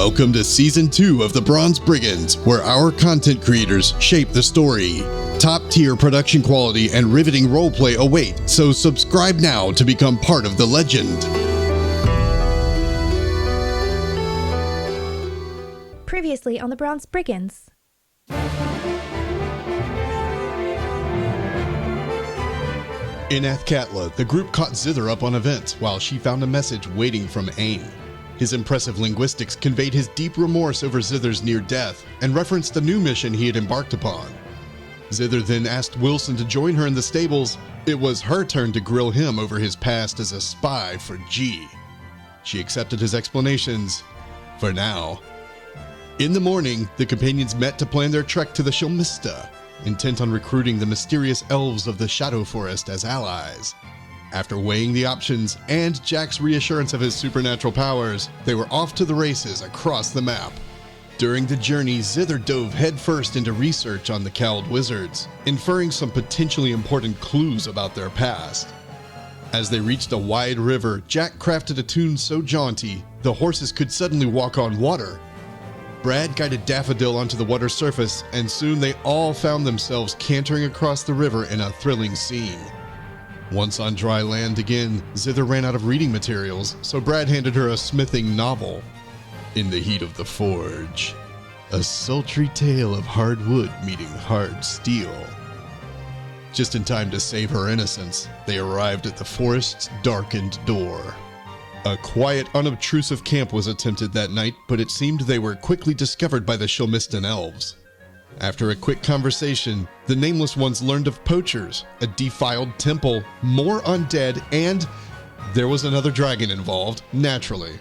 Welcome to Season 2 of the Bronze Brigands, where our content creators shape the story. Top-tier production quality and riveting roleplay await, so subscribe now to become part of the legend. Previously on the Bronze Brigands. In Athkatla, the group caught Zither up on a vent while she found a message waiting from Ain. His impressive linguistics conveyed his deep remorse over Zither's near death and referenced the new mission he had embarked upon. Zither then asked Wilson to join her in the stables. It was her turn to grill him over his past as a spy for G. She accepted his explanations, for now. In the morning, the companions met to plan their trek to the Shilmista, intent on recruiting the mysterious elves of the Shadow Forest as allies. After weighing the options and Jack's reassurance of his supernatural powers, they were off to the races across the map. During the journey, Zither dove headfirst into research on the cowled wizards, inferring some potentially important clues about their past. As they reached a wide river, Jack crafted a tune so jaunty, the horses could suddenly walk on water. Brad guided Daffodil onto the water surface, and soon they all found themselves cantering across the river in a thrilling scene. Once on dry land again, Zither ran out of reading materials, so Brad handed her a smithing novel. In the Heat of the Forge, a sultry tale of hard wood meeting hard steel. Just in time to save her innocence, they arrived at the forest's darkened door. A quiet, unobtrusive camp was attempted that night, but it seemed they were quickly discovered by the Shilmistan elves. After a quick conversation, the Nameless Ones learned of poachers, a defiled temple, more undead, and there was another dragon involved, naturally.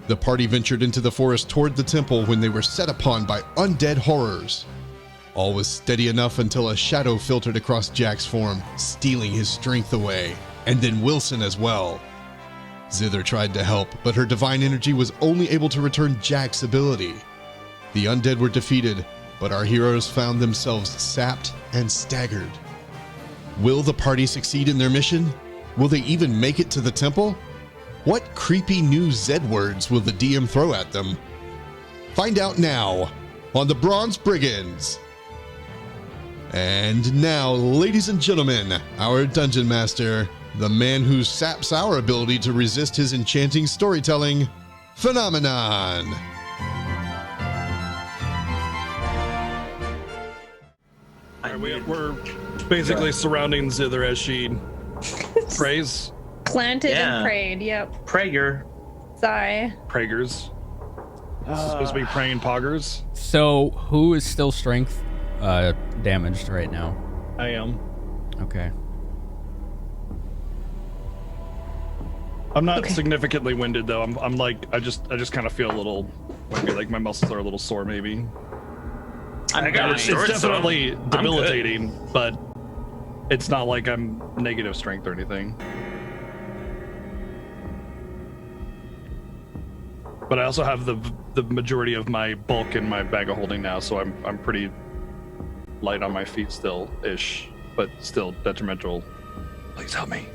The party ventured into the forest toward the temple when they were set upon by undead horrors. All was steady enough until a shadow filtered across Jack's form, stealing his strength away, and then Wilson as well. Zither tried to help, but her divine energy was only able to return Jack's ability. The undead were defeated, but our heroes found themselves sapped and staggered. Will the party succeed in their mission? Will they even make it to the temple? What creepy new Z words will the DM throw at them? Find out now on the Bronze Brigands. And now, ladies and gentlemen, our Dungeon Master, the man who saps our ability to resist his enchanting storytelling, Finamenon. We're basically surrounding Zither as she prays. Planted and prayed, yep. Prager. Sigh. Pragers. Supposed to be praying poggers. So, who is still strength damaged right now? I am. Okay. I'm not significantly winded though. I'm like I just kind of feel a little like my muscles are a little sore maybe. It's definitely debilitating, but it's not like I'm negative strength or anything. But I also have the majority of my bulk in my bag of holding now, so I'm pretty light on my feet still ish, but still detrimental. Please help me.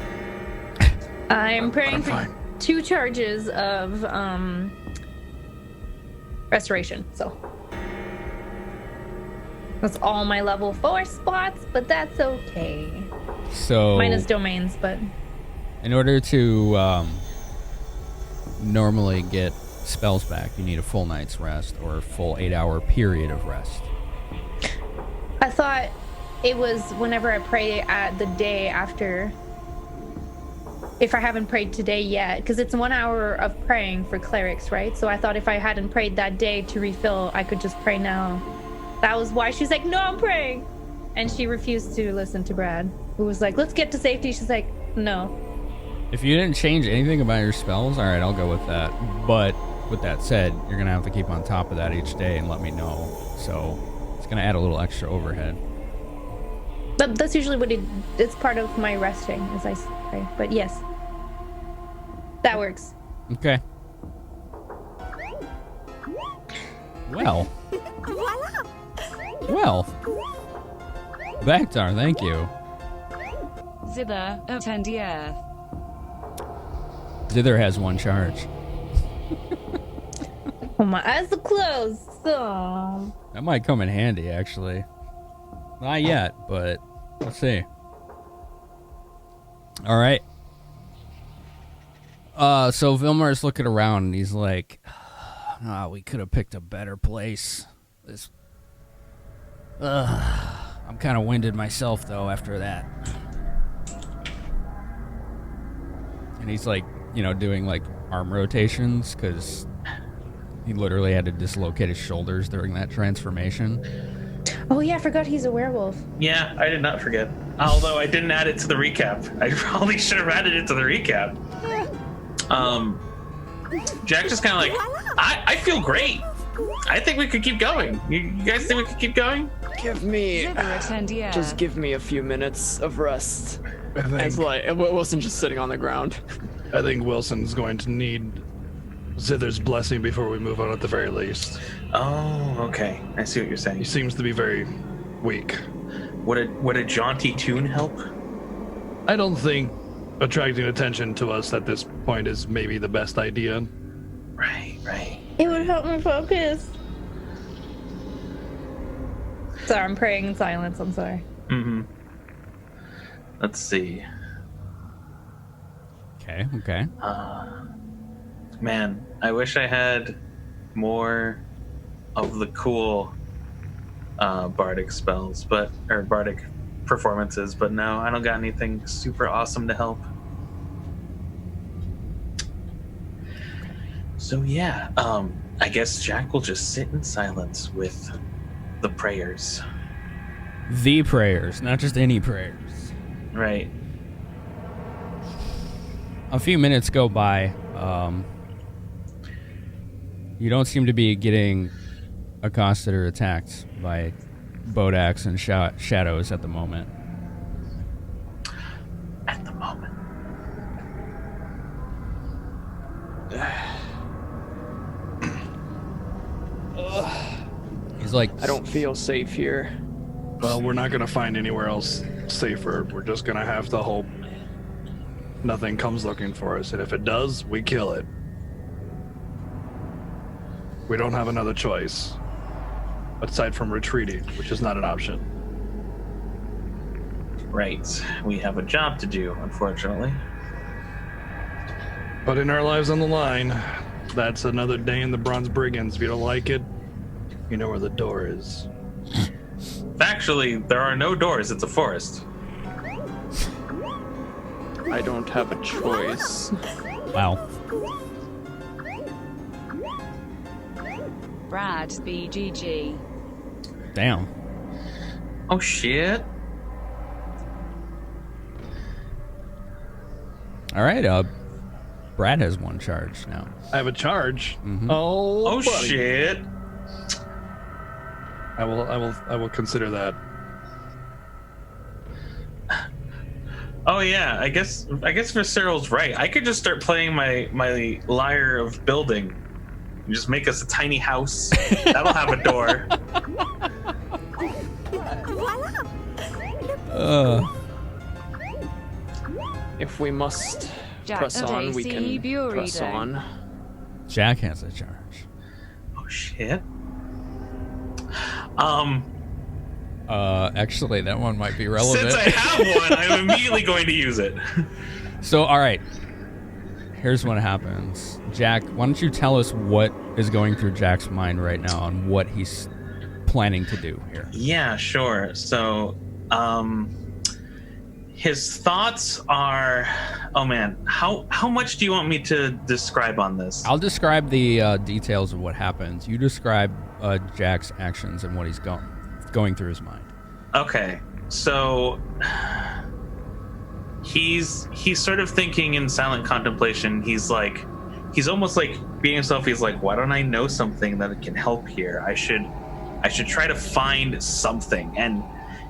I'm praying for 2 charges of restoration, so that's all my level 4 spots, but that's okay. So minus domains, but in order to normally get spells back, you need a full night's rest or a full 8-hour period of rest. I thought it was whenever I pray at the day after. If I haven't prayed today yet, because it's 1 hour of praying for clerics, right? So I thought if I hadn't prayed that day to refill, I could just pray now. That was why she's like, no, I'm praying. And she refused to listen to Brad, who was like, let's get to safety. She's like, no. If you didn't change anything about your spells, all right, I'll go with that. But with that said, you're going to have to keep on top of that each day and let me know. So it's going to add a little extra overhead. But that's usually what it's part of my resting, as I pray. But yes, that works. Okay. Well. Well. Vector, thank you. Zither, attend the earth. Zither has 1 charge. Oh, my eyes are closed. Oh. That might come in handy, actually. Not yet, but let's see. All right. So Vilmar's looking around and he's like, we could have picked a better place. I'm kind of winded myself, though, after that. And he's like, doing like arm rotations because he literally had to dislocate his shoulders during that transformation. Oh, yeah, I forgot he's a werewolf. Yeah, I did not forget. Although I didn't add it to the recap. I probably should have added it to the recap. Jack just kind of like, I feel great. I think we could keep going. You guys think we could keep going? Give me a few minutes of rest. It's like Wilson just sitting on the ground. I think Wilson's going to need Zither's blessing before we move on at the very least. Oh, okay. I see what you're saying. He seems to be very weak. Would a jaunty tune help? I don't think attracting attention to us at this point is maybe the best idea. Right. It would help me focus. Sorry, I'm praying in silence. I'm sorry. Mm-hmm. Let's see. Okay. Man, I wish I had more of the cool bardic spells, or bardic performances, but no, I don't got anything super awesome to help. So yeah, I guess Jack will just sit in silence with the prayers. The prayers, not just any prayers. Right. A few minutes go by. You don't seem to be getting accosted or attacked by Bodax and shadows at the moment. At the moment. He's like, I don't feel safe here. Well, we're not going to find anywhere else safer. We're just going to have to hope nothing comes looking for us. And if it does, we kill it. We don't have another choice. Aside from retreating, which is not an option. Right. We have a job to do, unfortunately. Putting our lives on the line. That's another day in the Bronze Brigands. If you don't like it, you know where the door is. Factually, there are no doors. It's a forest. I don't have a choice. wow. Brad BGG. Damn. Oh shit. All right, Brad has one charge now. I have a charge. Mm-hmm. Oh buddy. shit. I will consider that. Oh yeah, I guess Viseral's right. I could just start playing my lyre of building. And just make us a tiny house. That'll have a door. If we must press on, we can press on. Jack has a charge. Oh shit. Actually, that one might be relevant. Since I have one, I'm immediately going to use it. So, all right. Here's what happens. Jack, why don't you tell us what is going through Jack's mind right now and what he's planning to do here? Yeah, sure. So, his thoughts are, oh man, how much do you want me to describe on this? I'll describe the details of what happens. You describe Jack's actions and what he's going through his mind. Okay, so he's sort of thinking in silent contemplation. He's almost like being himself. He's like, why don't I know something that can help here? I should try to find something. And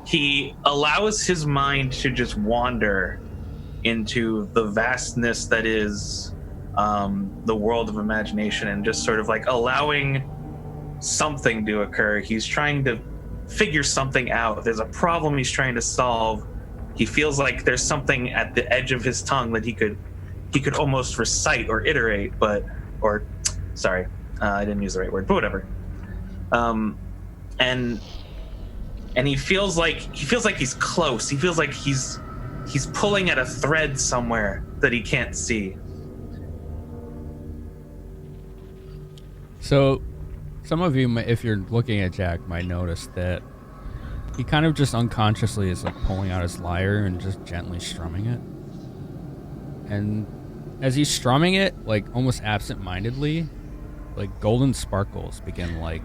he allows his mind to just wander into the vastness that is the world of imagination, and just sort of like allowing something to occur. He's trying to figure something out. There's a problem he's trying to solve. He feels like there's something at the edge of his tongue that he could almost recite or iterate, I didn't use the right word, but whatever. And he feels like he's close. He feels like he's pulling at a thread somewhere that he can't see. So, some of you, if you're looking at Jack, might notice that he kind of just unconsciously is like pulling out his lyre and just gently strumming it. And as he's strumming it, like almost absent-mindedly, like golden sparkles begin like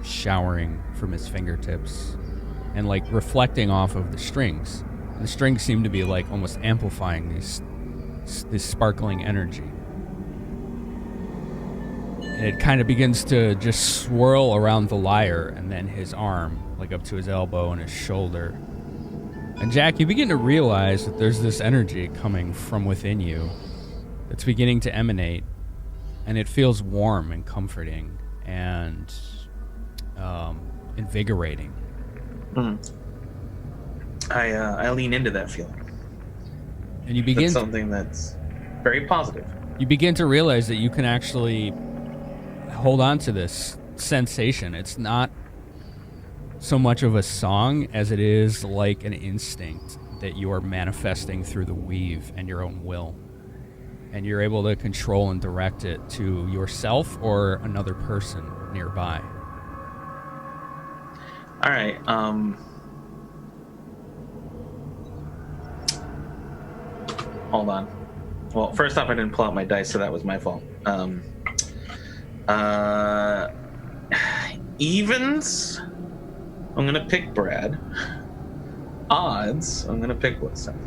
showering from his fingertips and like reflecting off of the strings. And the strings seem to be like almost amplifying this sparkling energy. And it kind of begins to just swirl around the lyre and then his arm, like up to his elbow and his shoulder. And Jack, you begin to realize that there's this energy coming from within you that's beginning to emanate, and it feels warm and comforting and invigorating. I lean into that feeling. And you begin that's something that's very positive. You begin to realize that you can actually hold on to this sensation. It's not so much of a song as it is like an instinct that you are manifesting through the weave and your own will. And you're able to control and direct it to yourself or another person nearby. All right. Hold on. Well, first off, I didn't pull out my dice, so that was my fault. Evens, I'm gonna pick Brad. Odds, I'm gonna pick Wilson.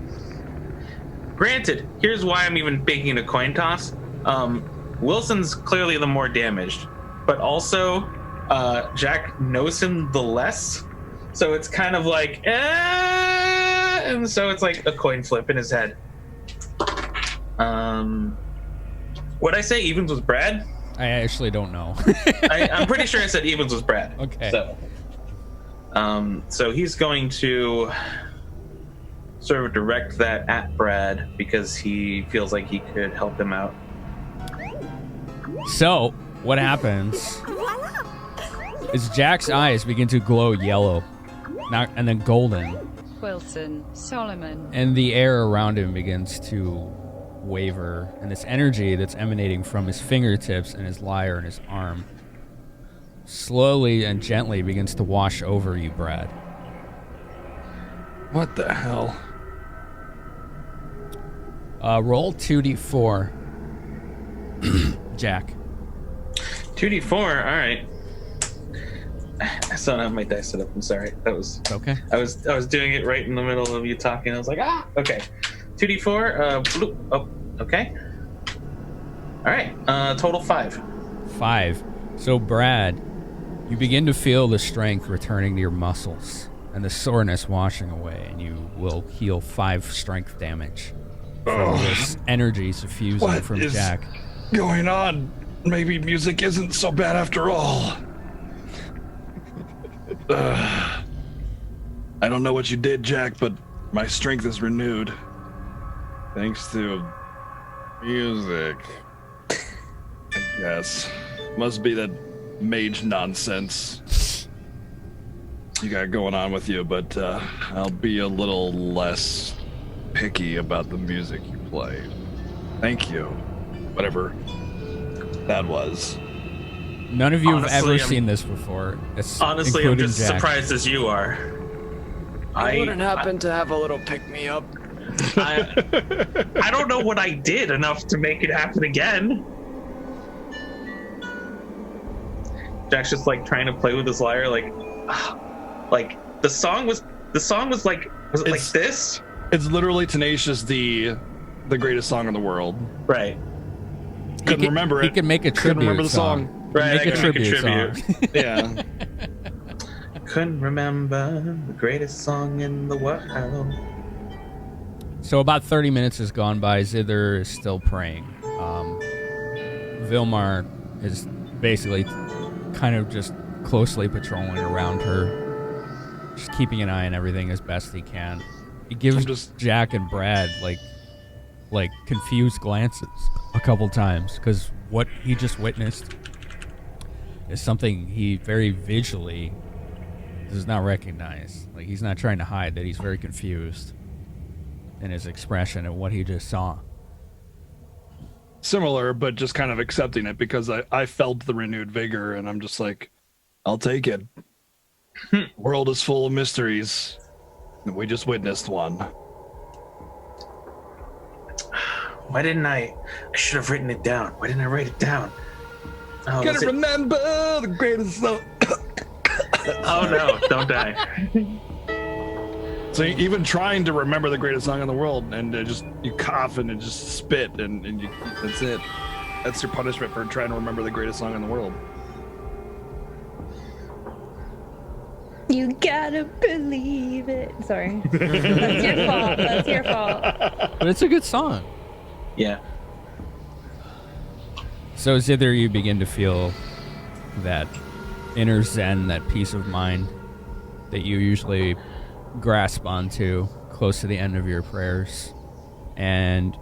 Granted, here's why I'm even making a coin toss. Wilson's clearly the more damaged, but also Jack knows him the less, so it's kind of like, and so it's like a coin flip in his head. What'd I say? Evens was Brad? I actually don't know. I'm pretty sure I said Evens was Brad. Okay. So he's going to sort of direct that at Brad because he feels like he could help him out. So, what happens is Jack's eyes begin to glow yellow, and then golden. Wilson, Solomon. And the air around him begins to waver, and this energy that's emanating from his fingertips and his lyre and his arm slowly and gently begins to wash over you, Brad. What the hell? Roll 2d4. Jack. 2d4, all right. I still don't have my dice set up. I'm sorry. That was okay. I was doing it right in the middle of you talking. I was like, okay. 2d4. Bloop. Oh, okay. All right. Total 5. 5. So, Brad, you begin to feel the strength returning to your muscles and the soreness washing away, and you will heal 5 strength damage from this energy suffusing from Jack. What is going on? Maybe music isn't so bad after all. I don't know what you did, Jack, but my strength is renewed. Thanks to music. I guess. Must be that mage nonsense you got going on with you, but I'll be a little less picky about the music you play. Thank you. Whatever that was. None of you have ever seen this before. Honestly, I'm just surprised as you are. I wouldn't happen to have a little pick-me-up. I don't know what I did enough to make it happen again. Jack's just like trying to play with his lyre, like the song was like this? It's literally Tenacious the greatest song in the world. Right. Couldn't remember it. He can make a tribute remember the song. Right, make a tribute song. Yeah. Couldn't remember the greatest song in the world. So about 30 minutes has gone by. Zither is still praying. Vilmar is basically kind of just closely patrolling around her, just keeping an eye on everything as best he can. He gives Jack and Brad like confused glances a couple times because what he just witnessed is something he very visually does not recognize. Like, he's not trying to hide that he's very confused in his expression at what he just saw. Similar, but just kind of accepting it because I felt the renewed vigor, and I'm just like, I'll take it. World is full of mysteries. We just witnessed one. Why didn't I should have written it down. Why didn't I write it down? Oh, Gotta remember the greatest song. Oh no, don't die. So even trying to remember the greatest song in the world, and you cough and just spit, and that's it. That's your punishment for trying to remember the greatest song in the world. You gotta believe it. Sorry. That's your fault. That's your fault. But it's a good song. Yeah. So Zither, you begin to feel that inner zen, that peace of mind that you usually grasp onto close to the end of your prayers, and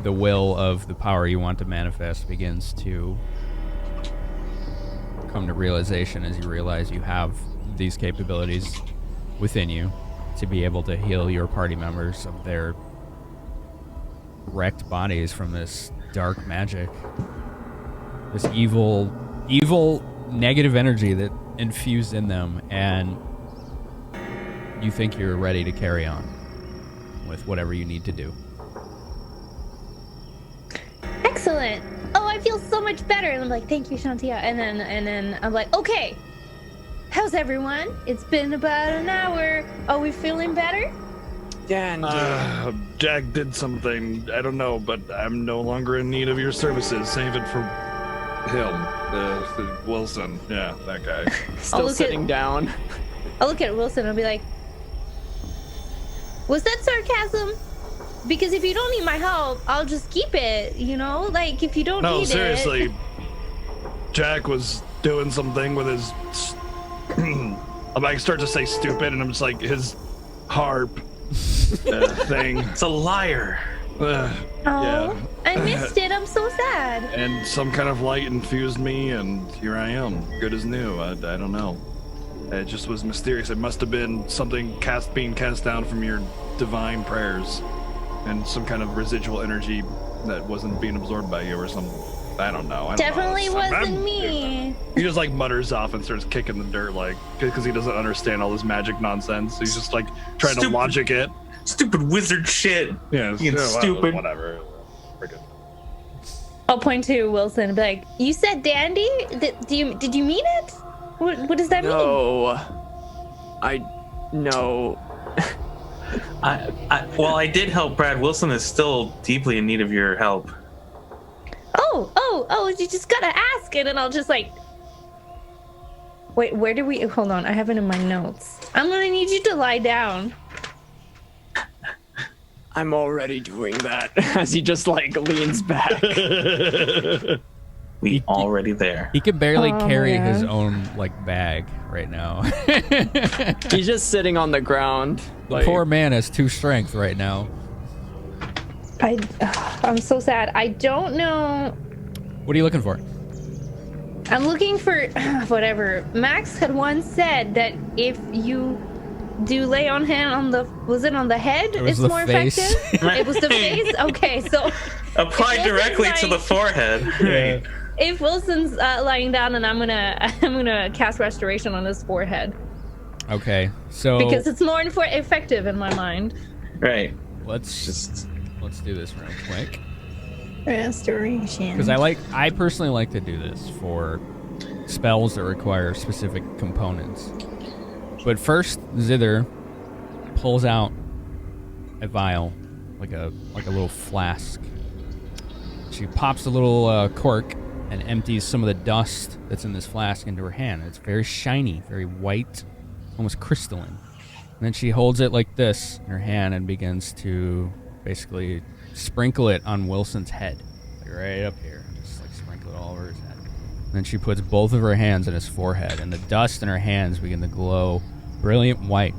the will of the power you want to manifest begins to come to realization as you realize you have these capabilities within you to be able to heal your party members of their wrecked bodies from this dark magic, this evil negative energy that infused in them, and you think you're ready to carry on with whatever you need to do. Excellent. Oh, I feel so much better. And I'm like, thank you, Shantia. And then I'm like, okay, how's everyone? It's been about an hour. Are we feeling better? Yeah, Jack did something, I don't know, but I'm no longer in need of your services. Save it for him, Wilson. Yeah, that guy. Still sitting down. I'll look at Wilson and I'll be like, was that sarcasm? Because if you don't need my help, I'll just keep it, you know? Like, if you don't need it... No, seriously. Jack was doing something with his... I start to say stupid, and I'm just like, his harp thing. It's a liar. Yeah. I missed it. I'm so sad. And some kind of light infused me, and here I am, good as new. I don't know. It just was mysterious. It must have been something being cast down from your divine prayers, and some kind of residual energy that wasn't being absorbed by you or something. I don't know. Definitely wasn't me. He just like mutters off and starts kicking the dirt, like, because he doesn't understand all this magic nonsense. He's just like trying to logic it. Stupid wizard shit. Yeah, stupid. Whatever. Freaking. I'll point to Wilson and be like, you said dandy? Did you mean it? What does that mean? No. No. Well, I did help Brad. Wilson is still deeply in need of your help. Oh, you just gotta ask it, and I'll just like... Wait, where do we... Hold on, I have it in my notes. I'm gonna need you to lie down. I'm already doing that, as he just like leans back. We already there. He can barely carry his own like bag right now. He's just sitting on the ground. The poor man has 2 strength right now. I'm so sad. I don't know. What are you looking for? I'm looking for whatever. Max had once said that if you do lay on hand on the, was it on the head? It's more face. effective. It was the face. Okay, so apply directly to the forehead. Yeah. If Wilson's lying down, and I'm gonna cast restoration on his forehead. Okay, so because it's more effective in my mind. Right. Let's do this real quick. Restoration. Because I personally like to do this for spells that require specific components. But first, Zither pulls out a vial, like a little flask. She pops a little cork and empties some of the dust that's in this flask into her hand. It's very shiny, very white, almost crystalline. And then she holds it like this in her hand and begins to basically sprinkle it on Wilson's head, like right up here. Just like sprinkle it all over his head. And then she puts both of her hands on his forehead, and the dust in her hands begin to glow brilliant white.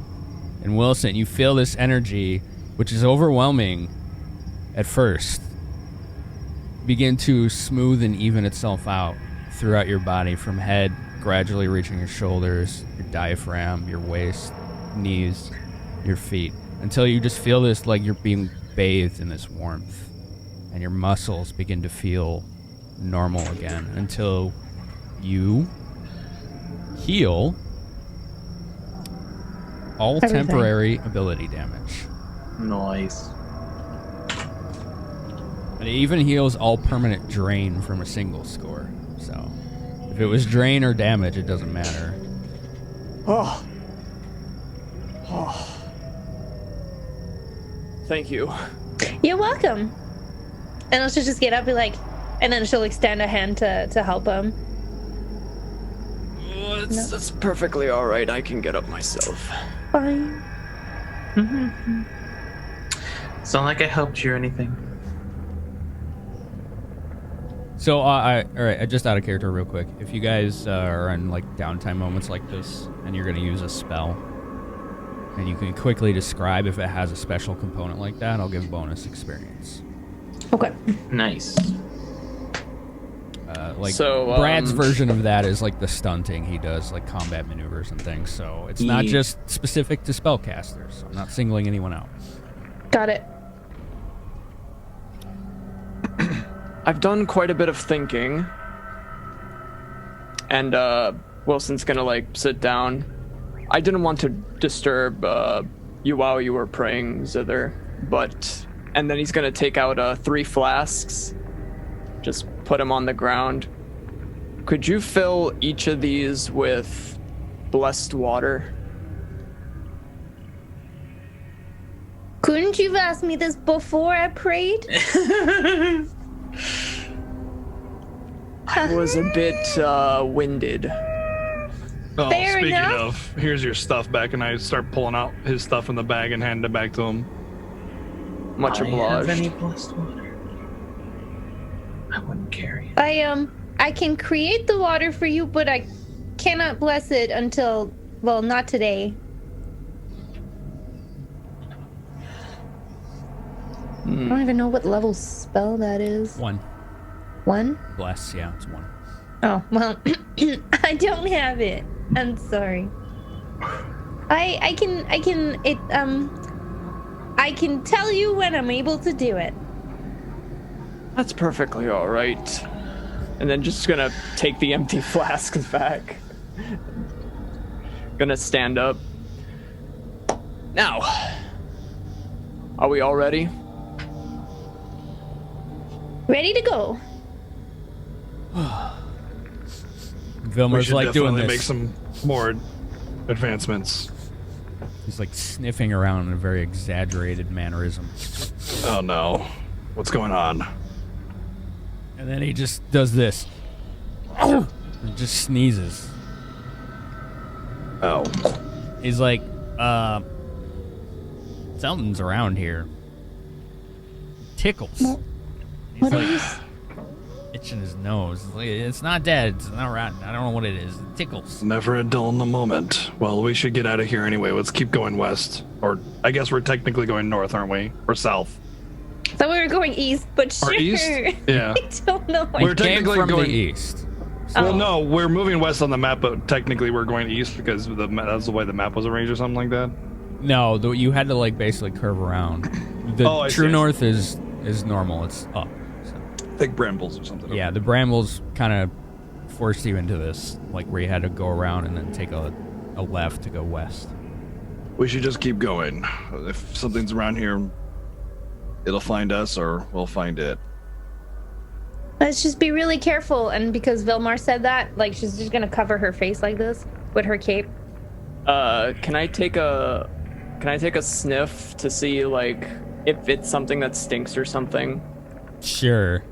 And Wilson, you feel this energy, which is overwhelming at first, begin to smooth and even itself out throughout your body, from head, gradually reaching your shoulders, your diaphragm, your waist, knees, your feet, until you just feel this like you're being bathed in this warmth, and your muscles begin to feel normal again until you heal all Everything. temporary ability damage. Nice. And it even heals all permanent drain from a single score. So if it was drain or damage, it doesn't matter. Oh. Thank you. You're welcome. And she'll just get up and and then she'll extend a hand to help him. That's perfectly all right. I can get up myself. Fine. It's not like I helped you or anything. So, all right, just out of character real quick. If you guys are in, like, downtime moments like this, and you're going to use a spell, and you can quickly describe if it has a special component like that, I'll give bonus experience. Okay. Nice. Brad's version of that is, like, the stunting he does, like, combat maneuvers and things, so it's not just specific to spellcasters. I'm not singling anyone out. Got it. I've done quite a bit of thinking, and Wilson's gonna like sit down. I didn't want to disturb you while you were praying, Zither, and then he's gonna take out 3 flasks, just put them on the ground. Could you fill each of these with blessed water? Couldn't you have asked me this before I prayed? I was a bit winded. Oh, Fair speaking enough. of, here's your stuff back, and I start pulling out his stuff in the bag and handing it back to him. Much I have any obliged. blessed water? I wouldn't carry it. I can create the water for you, but I cannot bless it until, well, not today. I don't even know what level spell that is. 1. 1? Bless, yeah, it's 1. Oh, well, I don't have it. I'm sorry. I can tell you when I'm able to do it. That's perfectly all right. And then just gonna take the empty flasks back. Gonna stand up. Now, are we all ready? Ready to go. We Vilmer's should like doing definitely this. make some more advancements. He's like sniffing around in a very exaggerated mannerism. Oh no, what's going on? And then he just does this. And just sneezes. Oh, He's like, something's around here. Tickles. He's What are like you... itching his nose. Like, it's not dead. It's not rotten. I don't know what it is. It tickles. never a dull in the moment. Well, we should get out of here anyway. Let's keep going west. Or I guess we're technically going north, aren't we? Or south? So we were going east, but Or sure. east? Yeah. I don't know. We're Came technically from going the east. Well, no, we're moving west on the map, but technically we're going east because that's the way the map was arranged or something like that. No, you had to like basically curve around. The Oh, I true see. north is normal. It's up. So. Thick brambles or something. Yeah, the brambles kind of forced you into this, like where you had to go around and then take a left to go west. We should just keep going. If something's around here, it'll find us or we'll find it. Let's just be really careful. And because Vilmar said that, like, she's just gonna cover her face like this with her cape. Can I take a sniff to see like if it's something that stinks or something? Sure.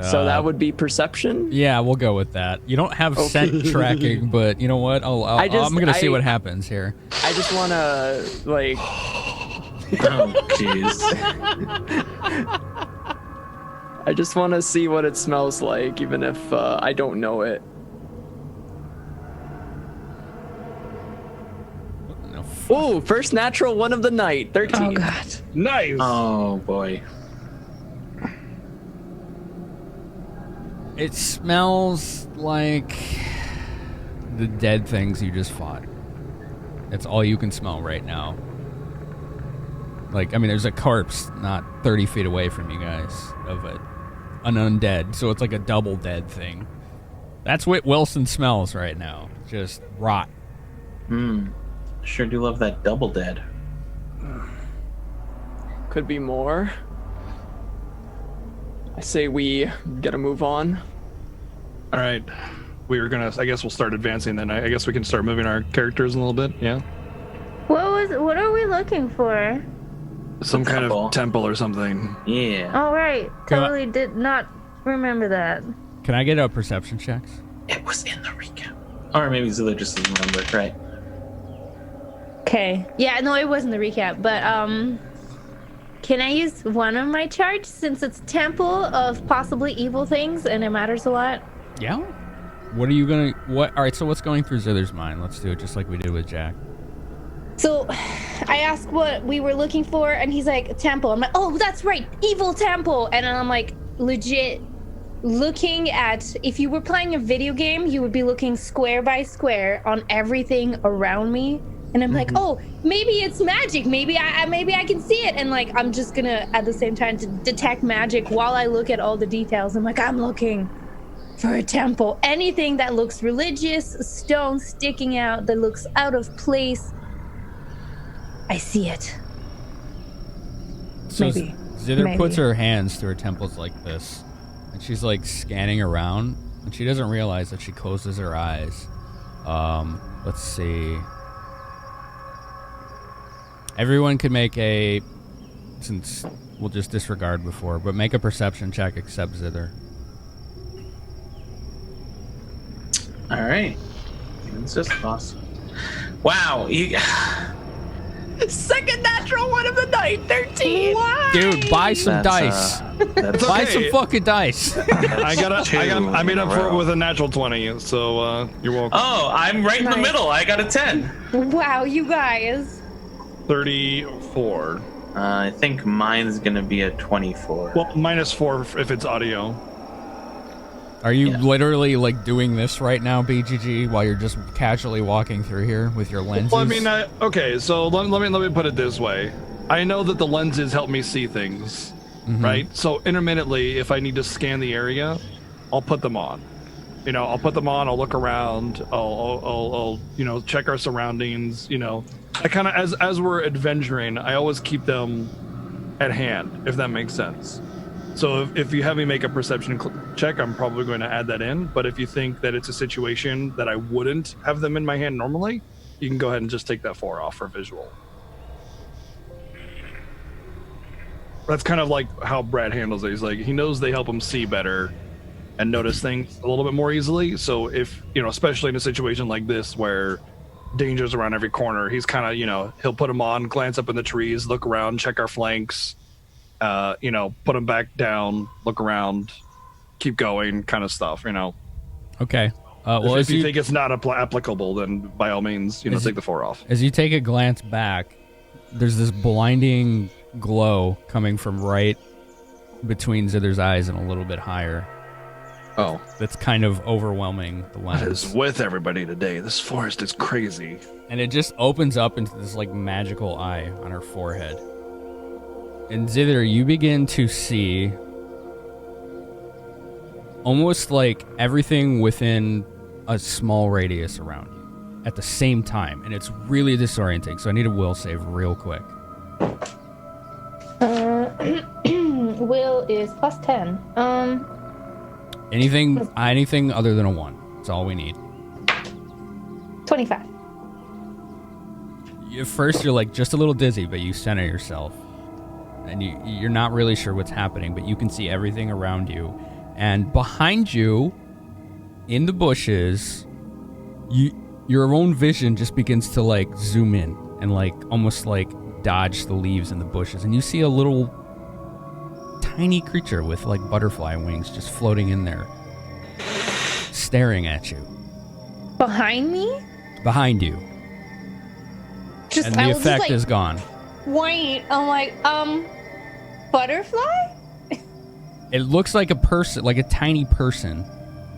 So that would be perception. Yeah, we'll go with that. You don't have scent tracking, but you know what? I'm gonna see what happens here. I just wanna like. Oh, jeez. I just want to see what it smells like, even if I don't know it. Ooh, first natural one of the night, 13. Oh God. Nice. Oh boy. It smells like the dead things you just fought. That's all you can smell right now. Like, I mean, there's a corpse not 30 feet away from you guys of an undead, so it's like a double dead thing. That's what Wilson smells right now. Just rot. Sure do love that double dead. Could be more. I say we get a move on. All right. We were gonna. I guess we'll start advancing then. I guess we can start moving our characters a little bit. Yeah. What are we looking for? Some kind temple. of temple or something. Yeah. All right. Totally did not remember that. Can I get a perception checks? It was in the recap. Or maybe Zilla just doesn't remember. Right. Okay. Yeah, no, it wasn't the recap, but can I use one of my charts since it's temple of possibly evil things and it matters a lot? Yeah. What are you gonna? What? All right. So what's going through Zither's mind? Let's do it just like we did with Jack. So I asked what we were looking for, and he's like, temple. I'm like, oh, that's right, evil temple. And then I'm like, legit looking at, if you were playing a video game, you would be looking square by square on everything around me. And I'm like, oh, maybe it's magic. Maybe I can see it. And like, I'm just gonna, at the same time, to detect magic while I look at all the details. I'm like, I'm looking for a temple. Anything that looks religious, stone sticking out, that looks out of place. I see it. So Maybe. Zither puts her hands to her temples like this, and she's like scanning around, and she doesn't realize that she closes her eyes. Let's see. Everyone can make a, since we'll just disregard before, but make a perception check except Zither. All right. It's just awesome. Wow. Second natural one of the night, 13. What? Dude, buy some dice. That's Buy okay. some fucking dice. I made up for it with a natural 20, so you're welcome. Oh, I'm right in the Nice. middle. I got a 10. Wow, you guys. 34. I think mine's gonna be a 24. Well, -4 if it's audio. Are you Yeah. literally like doing this right now, BGG, while you're just casually walking through here with your lenses? Well, I mean, okay, so let me put it this way. I know that the lenses help me see things, right? So intermittently, if I need to scan the area, I'll put them on. You know, I'll put them on. I'll look around. I'll check our surroundings. You know, I kind of as we're adventuring, I always keep them at hand, if that makes sense. So if you have me make a perception check, I'm probably going to add that in. But if you think that it's a situation that I wouldn't have them in my hand normally, you can go ahead and just take that 4 off for visual. That's kind of like how Brad handles it. He's like, he knows they help him see better and notice things a little bit more easily. So if, especially in a situation like this where danger's around every corner, he's kind of, he'll put them on, glance up in the trees, look around, check our flanks, put them back down, look around, keep going, kind of stuff, Okay. If you think it's not applicable, then by all means, take the 4 off. As you take a glance back, there's this blinding glow coming from right between Zither's eyes and a little bit higher. Oh. That's kind of overwhelming the lens. What is with everybody today? This forest is crazy. And it just opens up into this like magical eye on her forehead. And Zither, you begin to see almost like everything within a small radius around you at the same time. And it's really disorienting. So I need a will save real quick. Will is +10. Anything other than a 1. That's all we need. 25. At first, you're like just a little dizzy, but you center yourself. And you're not really sure what's happening, but you can see everything around you. And behind you, in the bushes, your own vision just begins to like zoom in and like almost like dodge the leaves in the bushes. And you see a little tiny creature with like butterfly wings just floating in there, staring at you. Behind me? Behind you. And the effect is gone. Wait, I'm like, butterfly? It looks like a person, like a tiny person,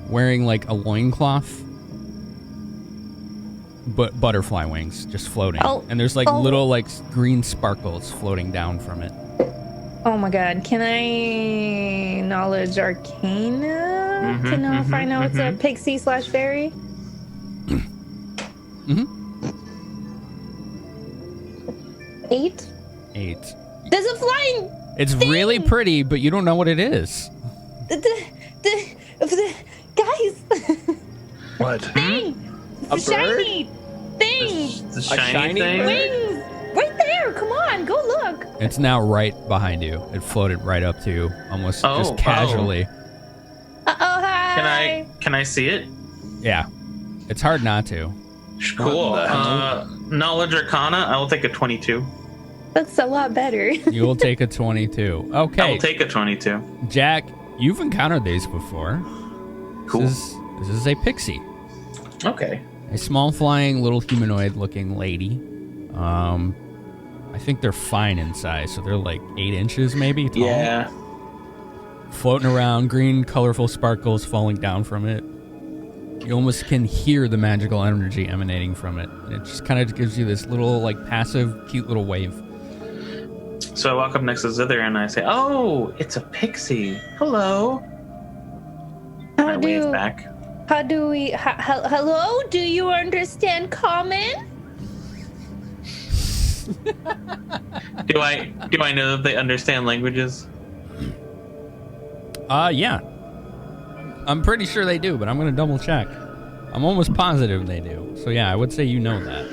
wearing like a loincloth, but butterfly wings just floating. And there's like little like green sparkles floating down from it. Oh my god, can I knowledge arcana to know if I know it's a pixie / fairy? Mm-hmm. 8? 8. There's a flying It's thing! really pretty, but you don't know what it is. The guys! What? Thing! A Shiny thing! The shiny thing? Wings! Right there! Come on, go look! It's now right behind you. It floated right up to you, almost just casually. Uh-oh, hi! Can I see it? Yeah. It's hard not to. Cool. Knowledge Arcana, I will take a 22. That's a lot better. You will take a 22. Okay. I will take a 22. Jack, you've encountered these before. Cool. This is a pixie. Okay. A small flying little humanoid-looking lady. I think they're fine in size, so they're like 8 inches maybe tall. Yeah. Floating around, green, colorful sparkles falling down from it. You almost can hear the magical energy emanating from it. It just kind of gives you this little, like, passive, cute little wave. So I walk up next to Zither and I say, "Oh, it's a pixie. Hello." I wave back. How do we... hello? Do you understand common? Do I know that they understand languages? Yeah. I'm pretty sure they do, but I'm going to double check. I'm almost positive they do. So yeah, I would say you know that.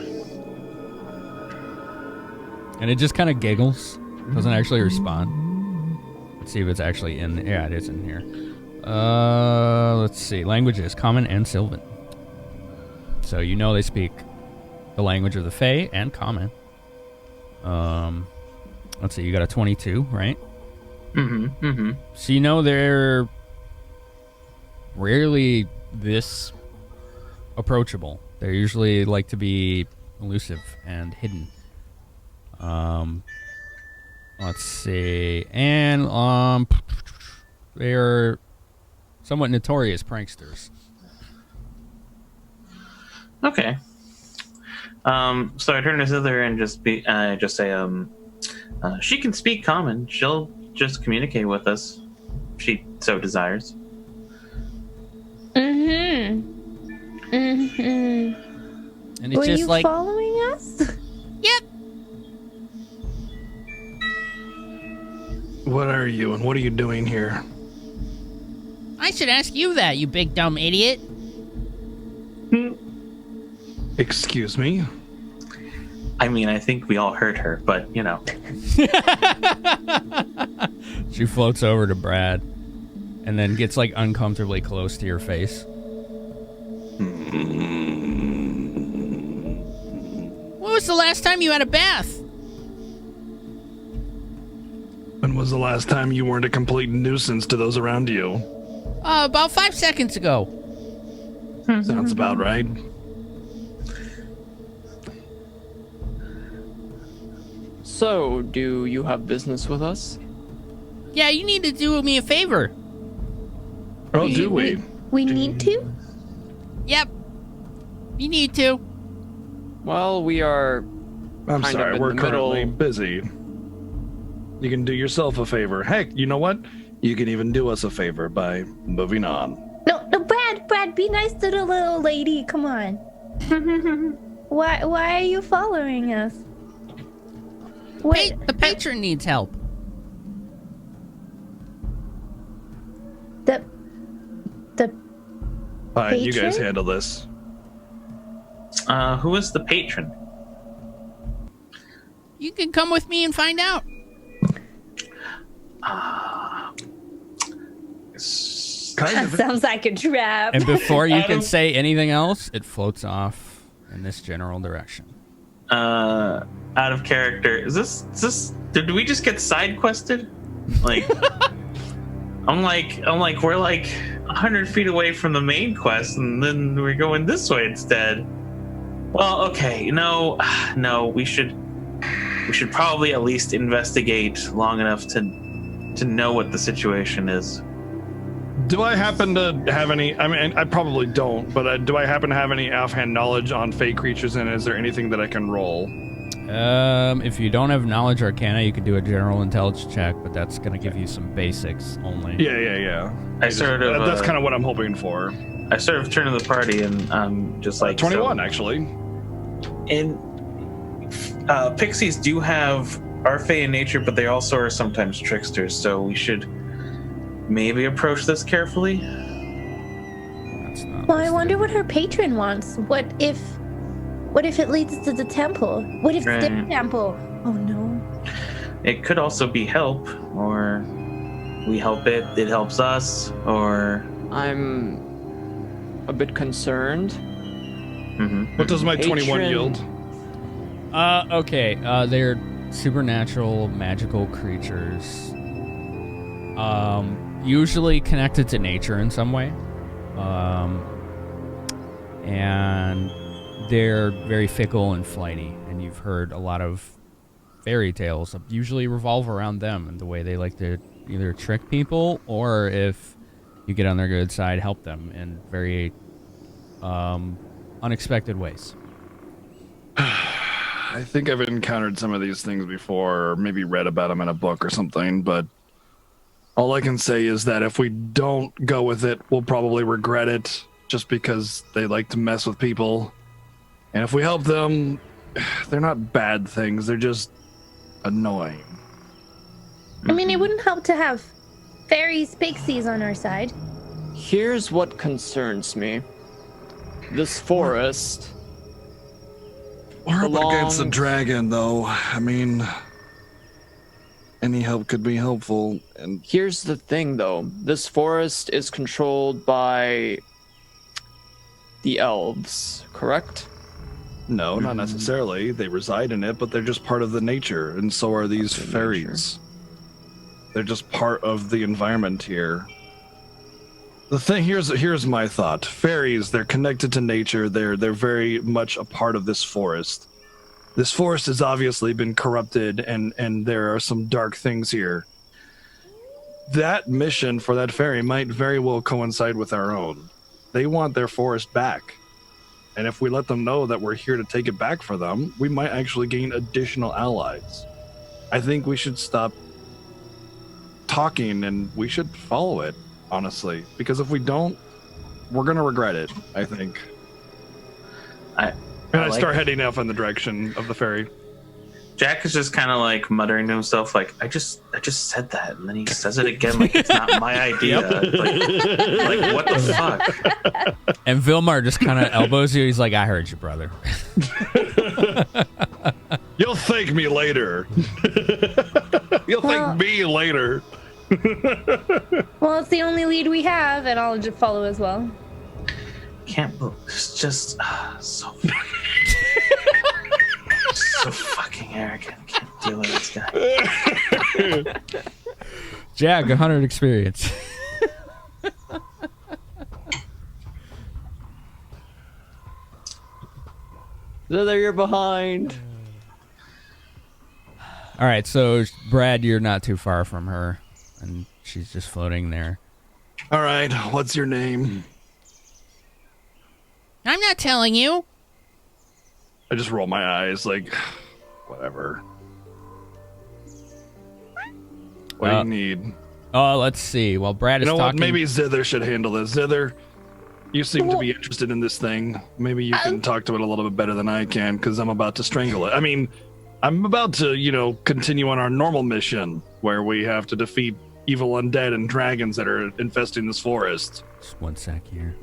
And it just kind of giggles. Doesn't actually respond. Let's see if it's actually in... Yeah, it is in here. Let's see. Languages, Common and Sylvan. So you know they speak the language of the Fae and Common. Let's see. You got a 22, right? So you know they're rarely this approachable. They usually like to be elusive and hidden. Let's see. And they're somewhat notorious pranksters. Okay. So I turn to Zither and just say, she can speak Common. She'll just communicate with us if she so desires. And it's Were just you like, following us? yep. What are you and what are you doing here? I should ask you that, you big dumb idiot. Excuse me? I mean, I think we all heard her, but, you know. She floats over to Brad and then gets like uncomfortably close to your face. When was the last time you had a bath? When was the last time you weren't a complete nuisance to those around you? About 5 seconds ago. Sounds about right. So, do you have business with us? Yeah, you need to do me a favor. Oh, do we? We need to? Yep. You need to. Well, we are I'm kind sorry, of in we're the currently middle. busy. You can do yourself a favor. Heck, you know what? You can even do us a favor by moving on. No, Brad, be nice to the little lady. Come on. Why are you following us? The patron needs help. The Fine, you guys Patron? handle this. Who is the patron? You can come with me and find out. That sounds like a trap. And before you can say anything else, it floats off in this general direction. Out of character. Is this? Did we just get side quested? Like, I'm like, we're like 100 feet away from the main quest, and then we're going this way instead. Well, okay, no, we should probably at least investigate long enough to to know what the situation is. Do I happen to have any? I mean, I probably don't, but do I happen to have any offhand knowledge on fey creatures? And is there anything that I can roll? If you don't have knowledge arcana, you can do a general intelligence check, but that's gonna give you some basics only. Yeah. That's kind of what I'm hoping for. I sort of turn to the party and just like 21 actually. And pixies do have are fey in nature, but they also are sometimes tricksters. So we should maybe approach this carefully. That's not Well, I wonder what her patron wants. What if it leads to the temple? What if it's the temple? Oh no. It could also be help, or we help it, it helps us, or... I'm a bit concerned. Mm-hmm. What does my 21 yield? Okay. They're supernatural, magical creatures. Usually connected to nature in some way. And they're very fickle and flighty, and you've heard a lot of fairy tales that usually revolve around them and the way they like to either trick people, or if you get on their good side, help them in very unexpected ways. I think I've encountered some of these things before, or maybe read about them in a book or something, but all I can say is that if we don't go with it, we'll probably regret it, just because they like to mess with people. And if we help them, they're not bad things, they're just annoying. I mean, it wouldn't help to have fairies, pixies on our side. Here's what concerns me. This forest... We're up against a belongs- dragon, though. I mean, any help could be helpful. And Here's the thing, though. This forest is controlled by the elves, correct? no, not necessarily. They reside in it, but they're just part of the nature, and so are these Part of the fairies. They're just part of the environment here. The thing here's my thought. Fairies, they're connected to nature. They're very much a part of this forest. This forest has obviously been corrupted, and there are some dark things here. That mission for that fairy might very well coincide with our own. They want their forest back. And if we let them know that we're here to take it back for them, we might actually gain additional allies. I think we should stop talking and we should follow it, honestly. Because if we don't, we're going to regret it, I think. I start heading off in the direction of the ferry. Jack is just kind of like muttering to himself, like, I just said that, and then he says it again like it's not my idea. Like, what the fuck? And Vilmar just kind of elbows you. He's like, I heard you, brother. You'll thank me later. You'll thank me later. Well, it's the only lead we have, and I'll just follow as well. Can't believe it's just so fucking arrogant. Can't deal with this guy. Jack, 100 experience. There, you're behind. All right, so Brad, you're not too far from her, and she's just floating there. All right, what's your name? I'm not telling you. I just roll my eyes like, whatever. What do you need? Oh, let's see. While Brad is You know talking... what? Maybe Zither should handle this. Zither, you seem to be interested in this thing. Maybe you can talk to it a little bit better than I can, because I'm about to strangle it. I mean, I'm about to, continue on our normal mission, where we have to defeat evil undead and dragons that are infesting this forest. Just one sec here.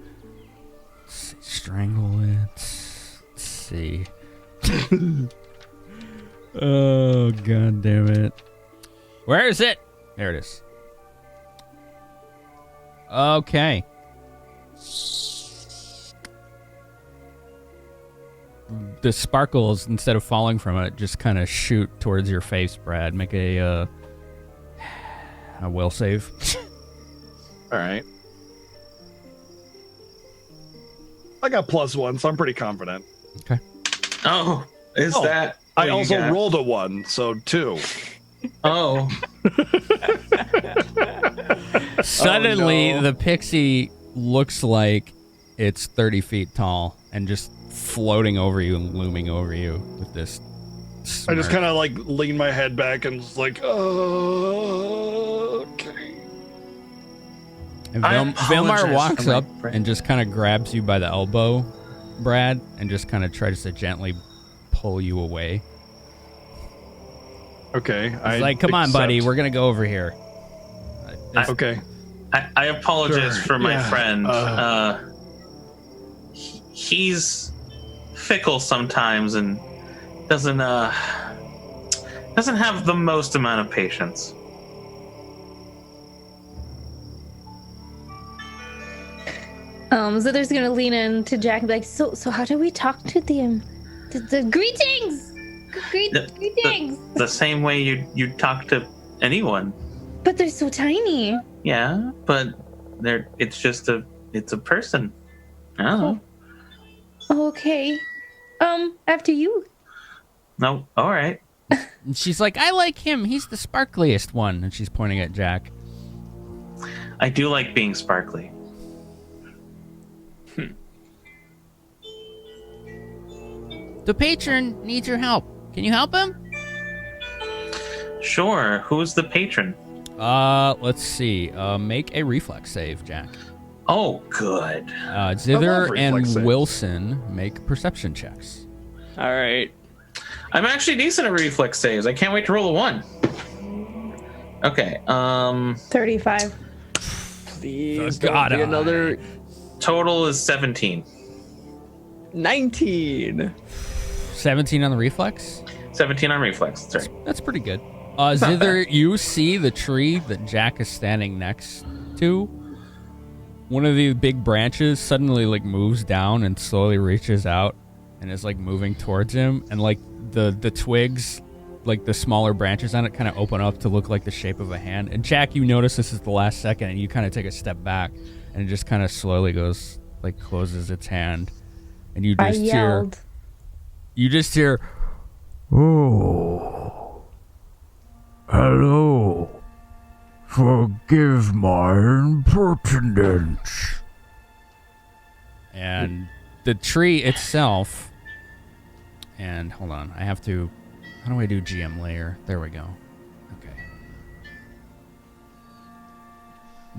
Let's see. Strangle it. Let's see. Oh, god damn it. Where is it? There it is. Okay. The sparkles, instead of falling from it, just kind of shoot towards your face, Brad. Make a will save. All right. I got +1, so I'm pretty confident. Okay. Oh, is that? I also rolled a 1, so 2. Oh. Suddenly, Oh, no. the pixie looks like it's 30 feet tall and just floating over you and looming over you with this I just smirk. kind of like lean my head back and just like, okay. And I Vilmar apologize walks for my up friend. and just kind of grabs you by the elbow, Brad, and just kind of tries to gently pull you away. Okay. He's like, come on, buddy, we're going to go over here. Okay. I apologize Sure, for my yeah, friend. He's fickle sometimes and doesn't have the most amount of patience. Zither's gonna lean in to Jack and be like, so how do we talk to them? The greetings! Greetings! The same way you talk to anyone. But they're so tiny. Yeah, but it's a person. I don't know. Okay. After you. No, all right. And she's like, I like him. He's the sparkliest one. And she's pointing at Jack. I do like being sparkly. The patron needs your help. Can you help him? Sure. Who's the patron? Let's see. Make a reflex save, Jack. Oh, good. Zither reflex and saves. Wilson make perception checks. All right. I'm actually decent at reflex saves. I can't wait to roll a 1. Okay. 35. Please The don't God be eye. another Total is 17. 19. 17 on the reflex? 17 on reflex. That's right. That's pretty good. Zither, you see the tree that Jack is standing next to. One of the big branches suddenly like moves down and slowly reaches out and is like moving towards him. And like the twigs, like the smaller branches on it kind of open up to look like the shape of a hand. And Jack, you notice this is the last second and you kind of take a step back and it just kind of slowly goes, like closes its hand. And you I just yelled. hear, oh, hello, forgive my impertinence. And the tree itself, and hold on, how do I do GM layer? There we go. Okay.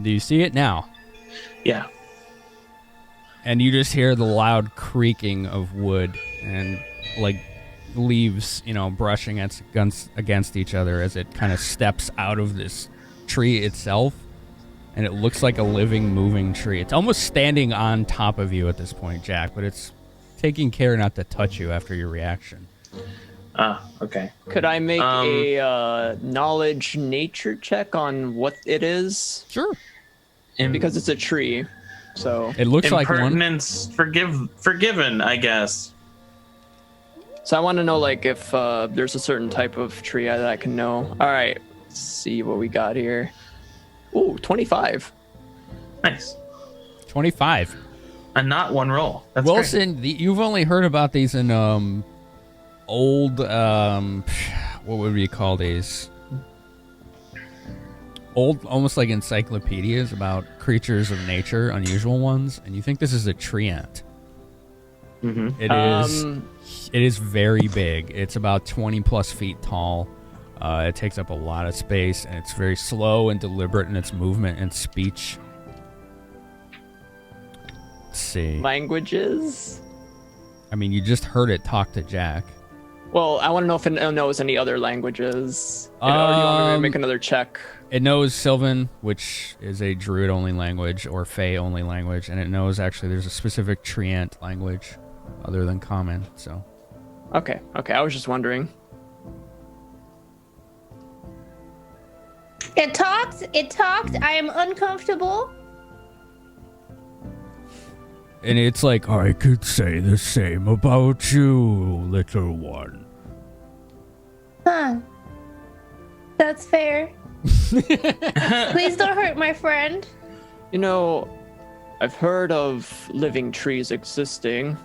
Do you see it now? Yeah. And you just hear the loud creaking of wood and like leaves, brushing against each other as it kind of steps out of this tree itself. And it looks like a living, moving tree. It's almost standing on top of you at this point, Jack, but it's taking care not to touch you after your reaction. Okay. Could I make a knowledge nature check on what it is? Sure. Because it's a tree. So It looks like one. Impertinence forgiven, I guess. I want to know like if there's a certain type of tree that I can know. All right. Let's see what we got here. Ooh, 25. Nice. 25. And not one roll. That's great. Wilson, you've only heard about these in old, what would we call these? Old, almost like encyclopedias about creatures of nature, unusual ones, and you think this is a tree ant. Mm-hmm. It is very big. It's about 20 plus feet tall. It takes up a lot of space, and it's very slow and deliberate in its movement and speech. Let's see. Languages? I mean, you just heard it talk to Jack. Well, I want to know if it knows any other languages. Or do you want me to make another check? It knows Sylvan, which is a druid-only language, or Fey-only language, and it knows actually there's a specific treant language other than common, so... Okay, I was just wondering. It talked. I am uncomfortable. And it's like, I could say the same about you, little one. Huh. That's fair. Please don't hurt my friend. You know, I've heard of living trees existing.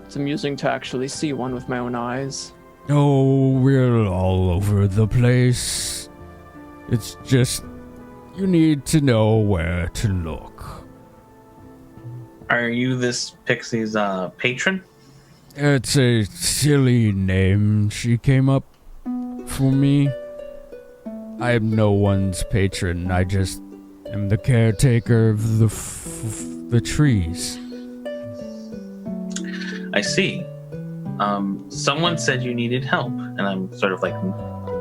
It's amusing to actually see one with my own eyes. Oh, we're all over the place. It's just you need to know where to look. Are you this pixie's patron? It's a silly name she came up for me. I am no one's patron. I just am the caretaker of the trees. I see. Someone said you needed help, and I'm sort of like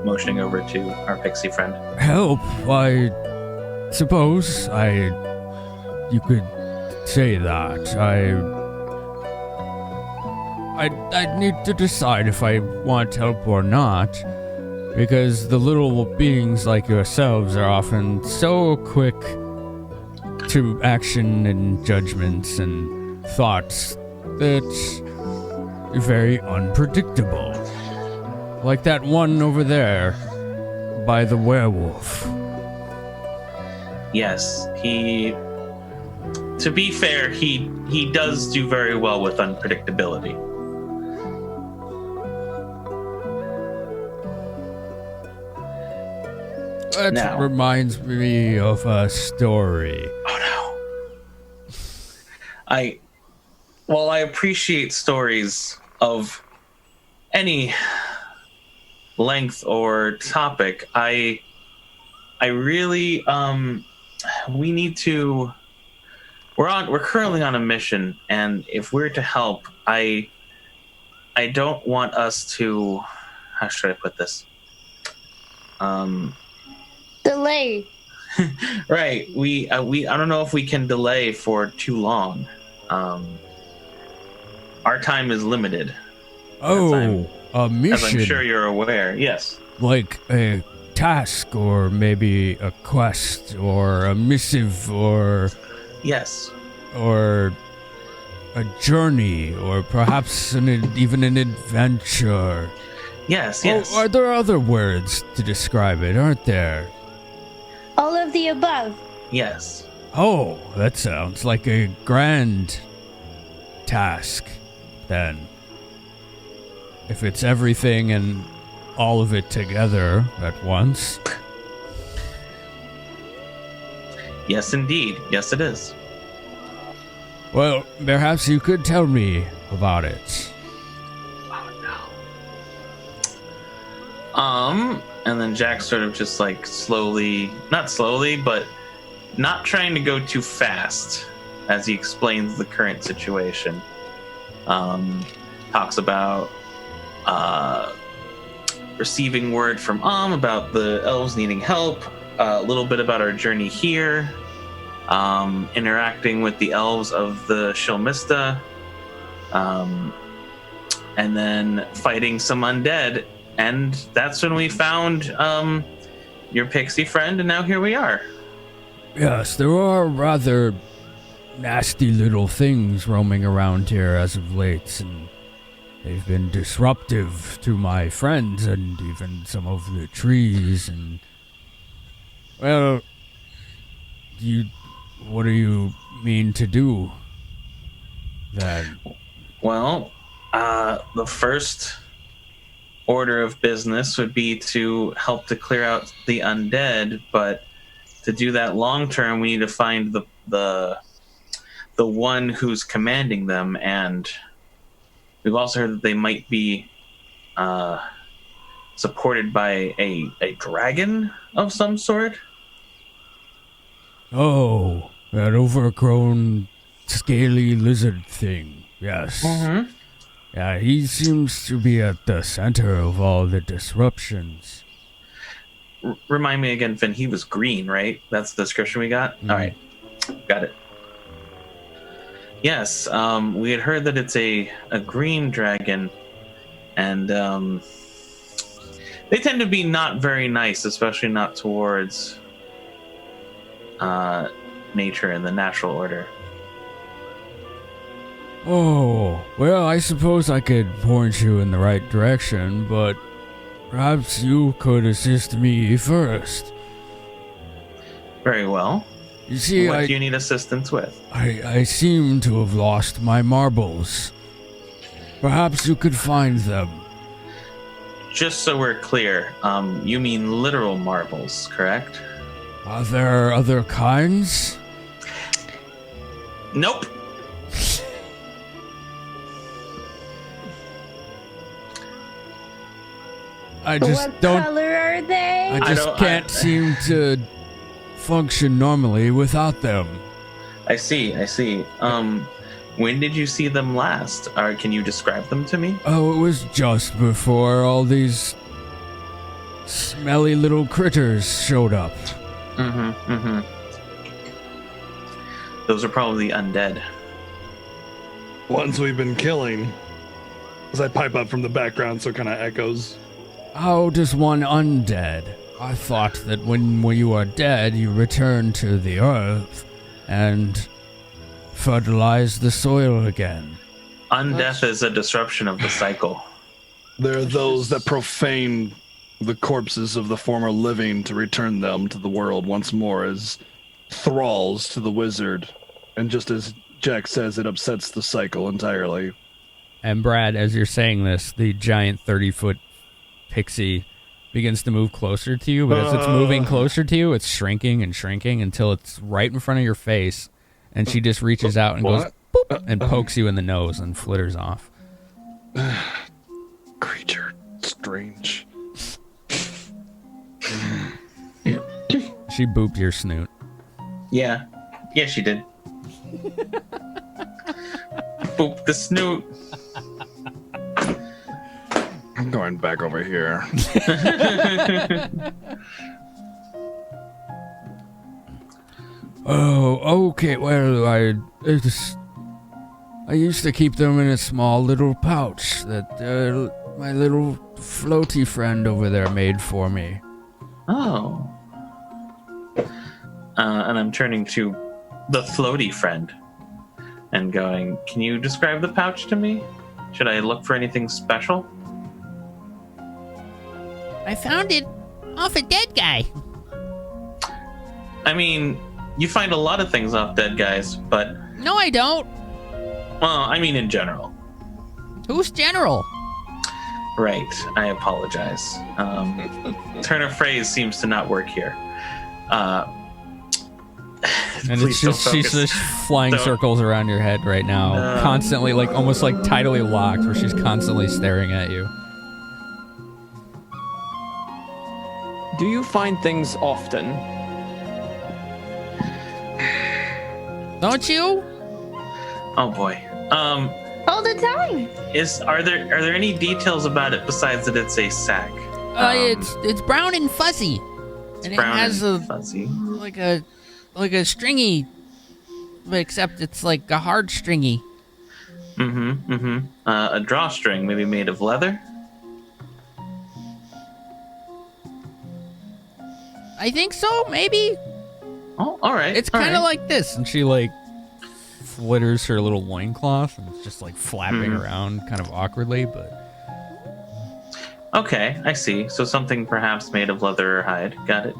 motioning over to our pixie friend. Help? I suppose you could say that. I'd need to decide if I want help or not, because the little beings like yourselves are often so quick to action and judgments and thoughts that you're very unpredictable. Like that one over there by the werewolf. Yes, to be fair, he does do very well with unpredictability. That Now. reminds me of a story. Oh no. I appreciate stories of any length or topic. I really we need to we're currently on a mission, and if we're to help, I don't want us to, how should I put this? Delay. Right. We I don't know if we can delay for too long. Our time is limited. Oh, a mission. As I'm sure you're aware. Yes. Like a task, or maybe a quest, or a missive, or Yes. or a journey, or perhaps even an adventure. Yes. Yes. Are there other words to describe it, aren't there? All of the above. Yes. Oh, that sounds like a grand task, then. If it's everything and all of it together at once. Yes, indeed. Yes, it is. Well, perhaps you could tell me about it. Oh no. And then Jack sort of just like not slowly, but not trying to go too fast as he explains the current situation. Talks about receiving word from about the elves needing help, a little bit about our journey here, interacting with the elves of the Shilmista, and then fighting some undead. And that's when we found your pixie friend, and now here we are. Yes, there are rather nasty little things roaming around here as of late, and they've been disruptive to my friends and even some of the trees. And well, what do you mean to do then? Well, the first order of business would be to help to clear out the undead, but to do that long term, we need to find the one who's commanding them, and we've also heard that they might be supported by a dragon of some sort. Oh, that overgrown, scaly lizard thing. Yes. Mm-hmm. Yeah, he seems to be at the center of all the disruptions. Remind me again, Finn, he was green, right? That's the description we got? Mm. All right. Got it. Yes, we had heard that it's a green dragon, and they tend to be not very nice, especially not towards nature and the natural order. Oh, well, I suppose I could point you in the right direction, but perhaps you could assist me first. Very well. You see, What do you need assistance with? I seem to have lost my marbles. Perhaps you could find them. just so we're clear, you mean literal marbles, correct? Are there other kinds? Nope. I just What don't. color are they? I just can't seem to function normally without them. I see. When did you see them last? Or can you describe them to me? Oh, it was just before all these smelly little critters showed up. Those are probably undead. Ones we've been killing. As I pipe up from the background, so it kind of echoes. How does one undead? I thought that when you are dead, you return to the earth and fertilize the soil again. Undeath is a disruption of the cycle. There are those that profane the corpses of the former living to return them to the world once more as thralls to the wizard. And just as Jack says, it upsets the cycle entirely. And Brad, as you're saying this, the giant 30-foot pixie begins to move closer to you, but as it's moving closer to you, it's shrinking and shrinking until it's right in front of your face, and she just reaches out and goes boop, and pokes you in the nose and flitters off. Creature, strange. She booped your snoot. Yeah, she did. Boop the snoot. I'm going back over here. Oh, okay. Well, I used to keep them in a small little pouch that my little floaty friend over there made for me. Oh. And I'm turning to the floaty friend and going, can you describe the pouch to me? Should I look for anything special? I found it off a dead guy. I mean, you find a lot of things off dead guys, but... No, I don't. Well, I mean in general. Who's General? Right, I apologize. Turn of phrase seems to not work here. And it's just, she's just flying circles around your head right now, constantly, like almost like tidally locked, where she's constantly staring at you. Do you find things often? Don't you? Oh boy. All the time. Are there any details about it besides that it's a sack? It's brown and fuzzy, and it has a fuzzy, like a stringy, but except it's like a hard stringy. A drawstring, maybe made of leather. I think so, maybe. Oh, all right. It's kind of like this, and she like flitters her little loincloth, and it's just like flapping around kind of awkwardly, but... Okay, I see. So something perhaps made of leather or hide. Got it.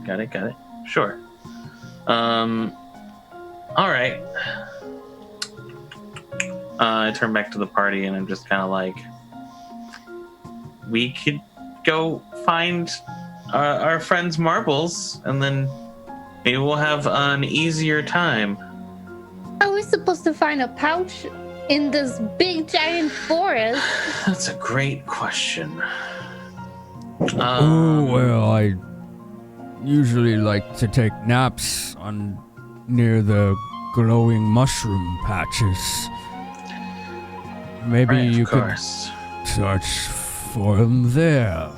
Sure. All right. I turn back to the party, and I'm just kind of like, we could go find our friend's marbles, and then maybe we'll have an easier time. Are we supposed to find a pouch in this big giant forest? That's a great question. Well, I usually like to take naps near the glowing mushroom patches. Maybe right, you could search for them there.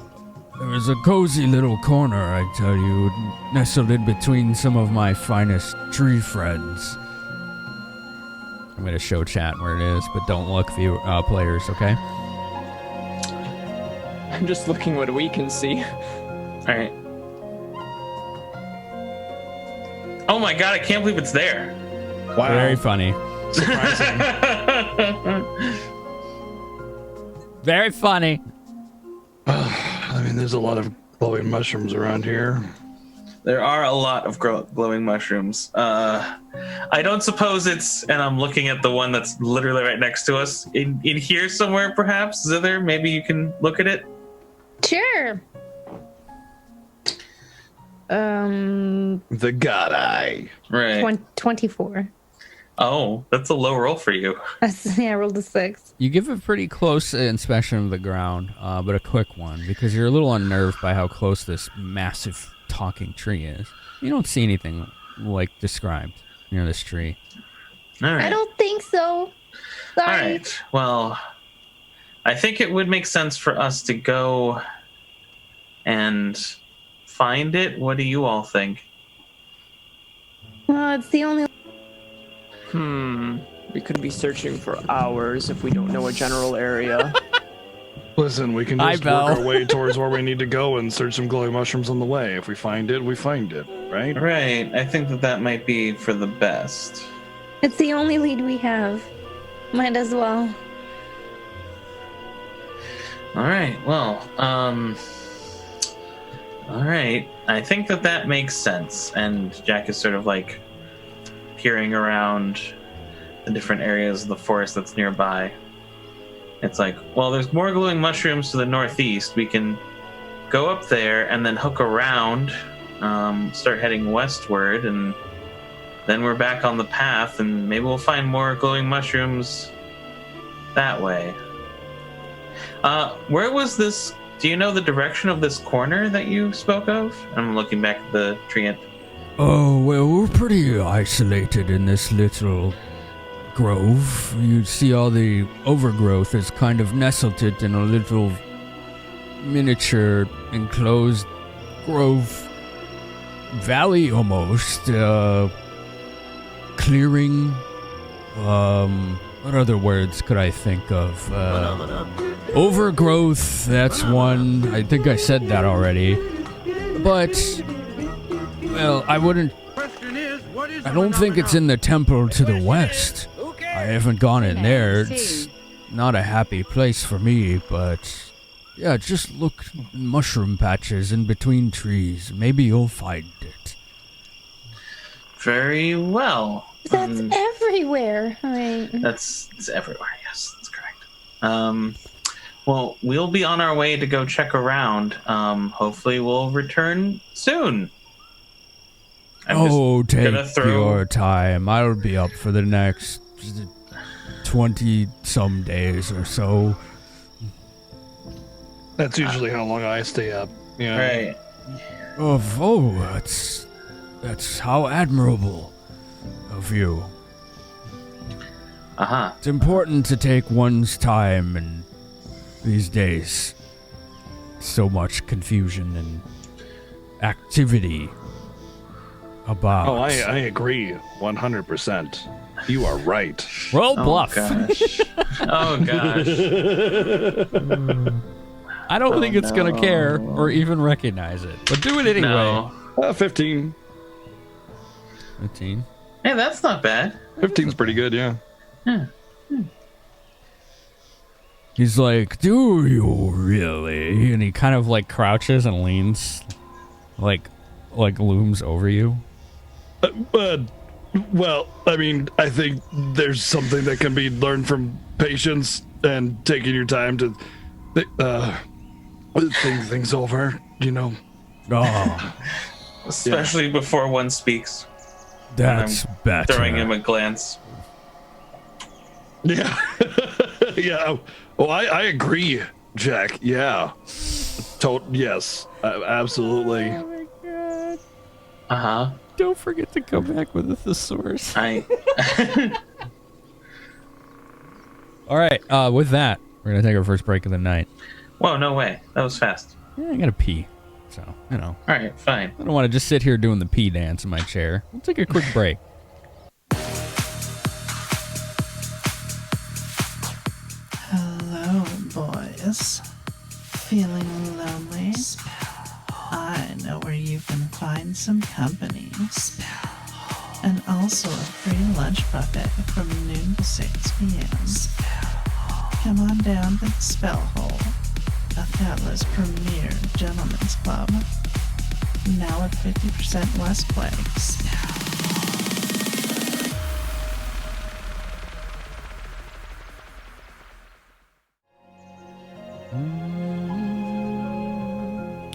There is a cozy little corner, I tell you, nestled in between some of my finest tree friends. I'm going to show chat where it is, but don't look, players, okay? I'm just looking what we can see. All right. Oh my god, I can't believe it's there. Wow. Very funny. Surprising. Very funny. I mean, there's a lot of glowing mushrooms around here. There are a lot of glowing mushrooms. I don't suppose it's, and I'm looking at the one that's literally right next to us, in here somewhere perhaps. Zither, maybe you can look at it? Sure. The god eye. Right. 24. Oh, that's a low roll for you. Yeah, I rolled a 6. You give a pretty close inspection of the ground, but a quick one, because you're a little unnerved by how close this massive talking tree is. You don't see anything like described near this tree. All right. I don't think so. Sorry. All right. Well, I think it would make sense for us to go and find it. What do you all think? It's the only. We could be searching for hours if we don't know a general area. Listen, we can Hi, just Belle. work our way towards where we need to go and search some glowing mushrooms on the way. If we find it, we find it, right? Right. I think that might be for the best. It's the only lead we have. Might as well. All right. Well, all right. I think that makes sense. And Jack is sort of like peering around the different areas of the forest that's nearby. It's like, well, there's more glowing mushrooms to the northeast. We can go up there and then hook around, start heading westward, and then we're back on the path, and maybe we'll find more glowing mushrooms that way. Where was this? Do you know the direction of this corner that you spoke of? I'm looking back at the tree. Oh, well, we're pretty isolated in this little grove. You see all the overgrowth is kind of nestled it in a little miniature enclosed grove valley almost. Clearing. What other words could I think of? Overgrowth, that's one. I think I said that already. But, well, I don't think it's in the temple to the west. I haven't gone in there. It's not a happy place for me, but yeah, just look in mushroom patches in between trees. Maybe you'll find it. Very well. That's everywhere. Right. It's everywhere. Yes, that's correct. Well, we'll be on our way to go check around. Hopefully, we'll return soon. Take your time. I'll be up for the next 20-some days or so. That's usually how long I stay up. Yeah. Right. That's how admirable of you. Uh-huh. It's important to take one's time in these days. So much confusion and activity about. Oh, I agree 100%. You are right. Roll bluff. Gosh. Oh, gosh. I don't think it's going to care or even recognize it. But do it anyway. No. 15. 15. Hey, that's not bad. 15's pretty good, yeah. He's like, do you really? And he kind of like crouches and leans, like looms over you. Well, I mean, I think there's something that can be learned from patience and taking your time to think things over, you know. Oh, Especially before one speaks. that's better. Throwing him a glance. Yeah. Yeah. Oh, I agree, Jack. Yeah. Yes. Absolutely. Oh my god. Uh-huh. Don't forget to come back with a thesaurus. All right, with that, we're going to take our first break of the night. Whoa, no way. That was fast. Yeah, I got to pee. So, you know. All right, fine. I don't want to just sit here doing the pee dance in my chair. We'll take a quick break. Hello, boys. Feeling lonely? I know where you can find some company. And also a free lunch buffet from noon to 6 p.m. Come on down to the Spell Hole, Athatla's premier gentleman's club. Now at 50% less plagues.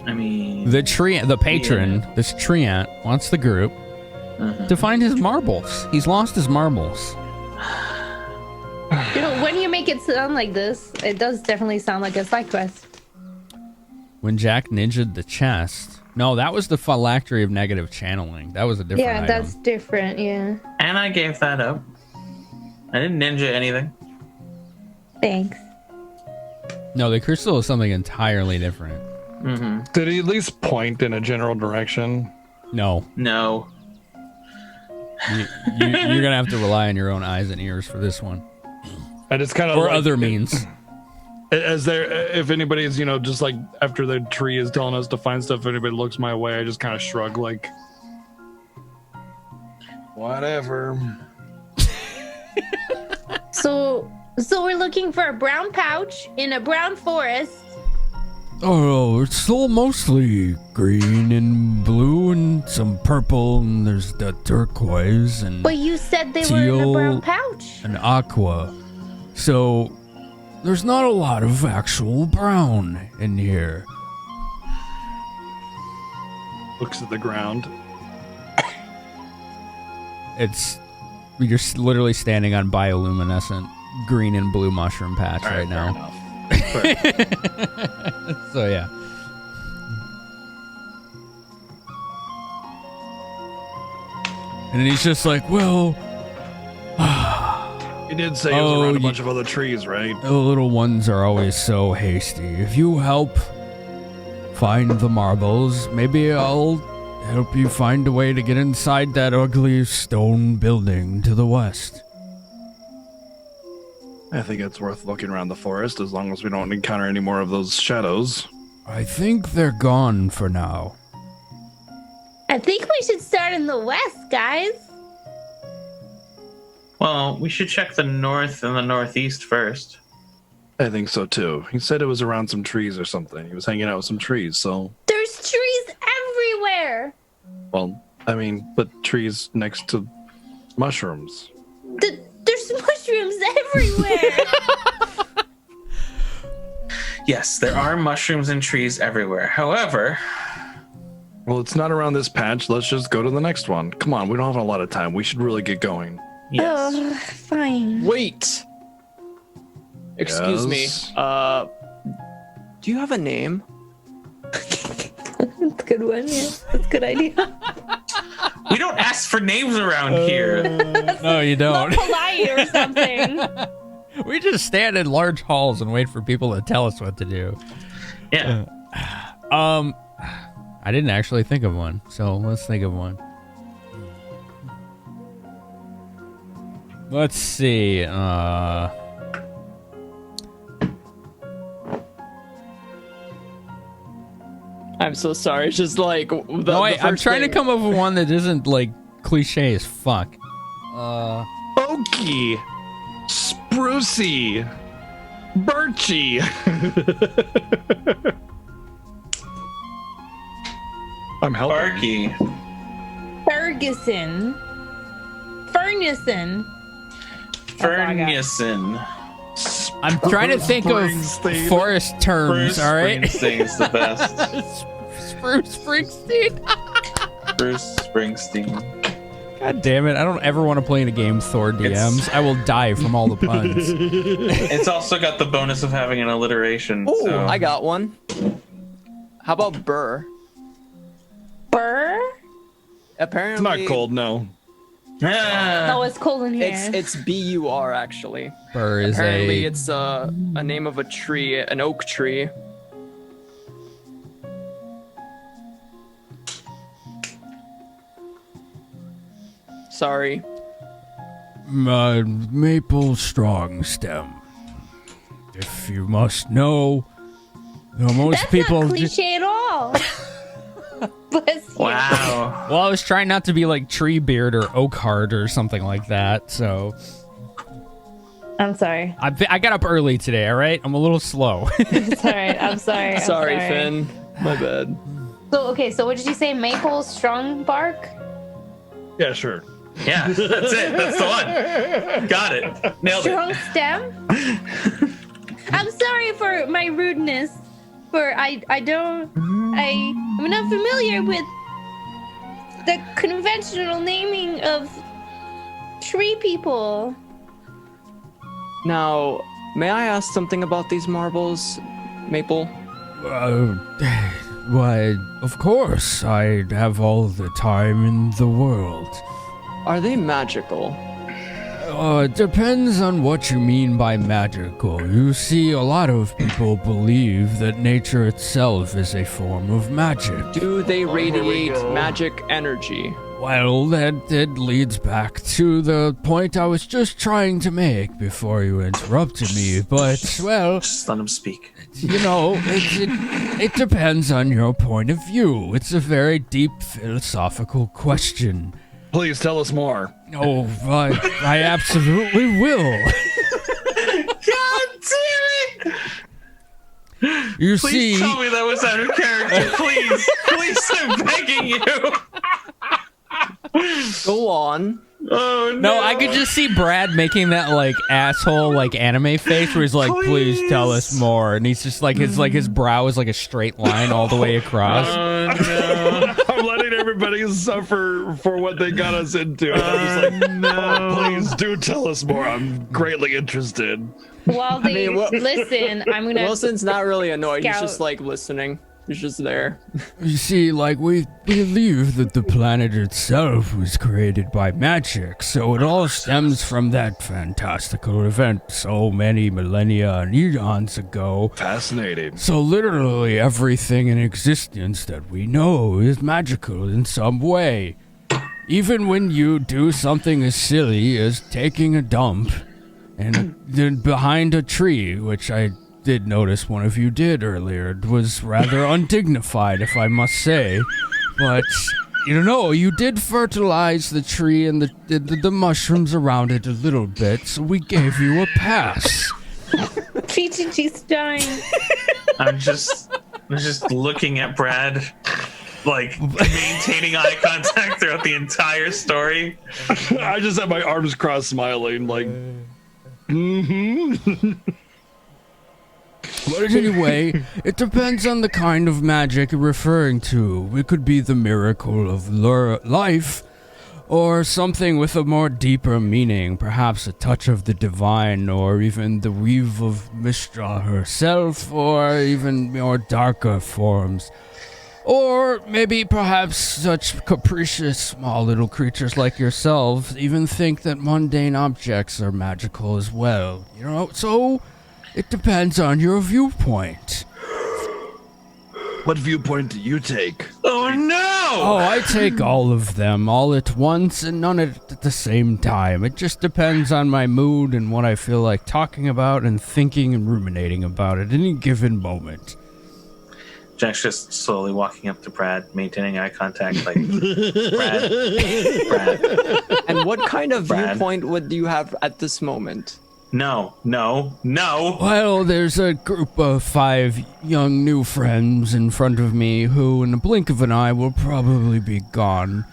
I mean, The patron, this treant, wants the group to find his marbles. He's lost his marbles. You know, when you make it sound like this, it does definitely sound like a side quest. When Jack ninja'd the chest. No, that was the phylactery of negative channeling. That was a different item. that's different, yeah. and I gave that up. I didn't ninja anything. Thanks. No, the crystal is something entirely different. Did he at least point in a general direction? No. No. You're going to have to rely on your own eyes and ears for this one. And it's kind of Or like, other means. As there, if anybody's, just like after the tree is telling us to find stuff, if anybody looks my way, I just kind of shrug like, whatever. So we're looking for a brown pouch in a brown forest. Oh, it's still mostly green and blue and some purple, and there's the turquoise and But you said they were in a brown pouch. and aqua. So there's not a lot of actual brown in here. Looks at the ground. You're literally standing on bioluminescent green and blue mushroom patch right now. So yeah. And he's just like, well, He did say he was around a bunch of other trees, right? the little ones are always so hasty. If you help find the marbles, maybe I'll help you find a way to get inside that ugly stone building to the west. I think it's worth looking around the forest as long as we don't encounter any more of those shadows. I think they're gone for now. I think we should start in the west, guys. Well, we should check the north and the northeast first. I think so too. He said it was around some trees or something. He was hanging out with some trees, so. There's trees everywhere. Well, I mean, but trees next to mushrooms. There's mushrooms everywhere. Yes, there are mushrooms and trees everywhere. However, Well, it's not around this patch. Let's just go to the next one. Come on, we don't have a lot of time. We should really get going. yes. Fine. Wait. Excuse me. Yes? Do you have a name? That's a good one, yeah. That's a good idea. We don't ask for names around here. No, you Not don't. polite or something. We just stand in large halls and wait for people to tell us what to do. Yeah. I didn't actually think of one, so let's think of one. Let's see. I'm so sorry. It's just like I'm trying to come up with one that isn't like cliche as fuck. Oaky, sprucey, birchy. I'm helping. Barky. Ferguson. Ferguson. I'm trying to think of Springsteen. forest terms, Bruce all right? Springsteen's the best. Bruce Springsteen. Bruce Springsteen. God damn it. I don't ever want to play in a game Thor DMs. I will die from all the puns. It's also got the bonus of having an alliteration. Oh, so. I got one. How about Burr? Burr? Apparently, It's not cold, no. Ah. No, it's cold in here. It's BUR actually. Burr is Apparently, it's a name of a tree, an oak tree. Sorry. maple strong stem. If you must know, most That's people. not cliche at all. Bless you. Wow. Well, I was trying not to be like Treebeard or Oakheart or something like that, so. I'm sorry. I got up early today, all right? I'm a little slow. It's all right. I'm sorry. Sorry, Finn. My bad. So, okay, so what did you say? Maple strong bark? Yeah, sure. Yeah, that's it. That's the one. Got it. Nailed Strong it. stem? I'm sorry for my rudeness. I I'm not familiar with the conventional naming of tree people. Now, may I ask something about these marbles, Maple? Why, of course, I have all the time in the world. Are they magical? It depends on what you mean by magical. You see, a lot of people believe that nature itself is a form of magic. Do they radiate magic energy? Well, that leads back to the point I was just trying to make before you interrupted me, but, well... Just let him speak. You know, it depends on your point of view. It's a very deep philosophical question. Please tell us more. Oh, I absolutely will. God damn it! You Please see... tell me that was out of character. Please, I'm begging you. Go on. Oh no! No, I could just see Brad making that like asshole like anime face where he's like, "Please tell us more," and he's just like his brow is like a straight line all the way across. Oh no! I'm letting everybody suffer for what they got us into. I'm just like, oh, please do tell us more. I'm greatly interested. While they listen, I'm gonna. Wilson's not really annoyed. He's scout. just like listening. He's just there. You see, like, we believe that the planet itself was created by magic, so it all stems from that fantastical event so many millennia and eons ago. Fascinating. So literally everything in existence that we know is magical in some way. Even when you do something as silly as taking a dump and behind a tree, which I did notice one of you did earlier. It was rather undignified, if I must say. But, you know, you did fertilize the tree and the mushrooms around it a little bit, so we gave you a pass. She's dying. I'm just looking at Brad, like maintaining eye contact throughout the entire story. I just have my arms crossed, smiling, like, mm-hmm. But anyway, it depends on the kind of magic you're referring to. It could be the miracle of life, or something with a more deeper meaning, perhaps a touch of the divine, or even the weave of Mistra herself, or even more darker forms. Or maybe perhaps such capricious small little creatures like yourselves even think that mundane objects are magical as well. You know, so... it depends on your viewpoint. What viewpoint do you take? Oh no! Oh, I take all of them, all at once and none at the same time. It just depends on my mood and what I feel like talking about and thinking and ruminating about at any given moment. Jack's just slowly walking up to Brad, maintaining eye contact, like, Brad. And what kind of Brad. viewpoint would you have at this moment? No. Well, there's a group of 5 young new friends in front of me who, in the blink of an eye, will probably be gone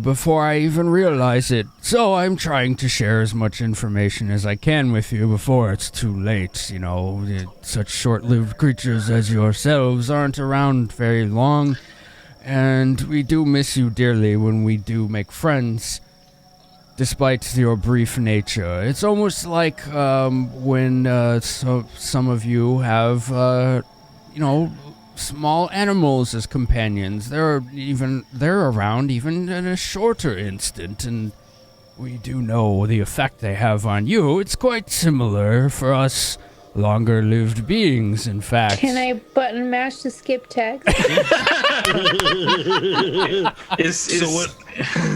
before I even realize it. So I'm trying to share as much information as I can with you before it's too late. You know, such short-lived creatures as yourselves aren't around very long, and we do miss you dearly when we do make friends. Despite your brief nature, it's almost like when some of you have, small animals as companions. They're around even in a shorter instant, and we do know the effect they have on you. It's quite similar for us longer-lived beings, in fact. Can I button mash to skip text?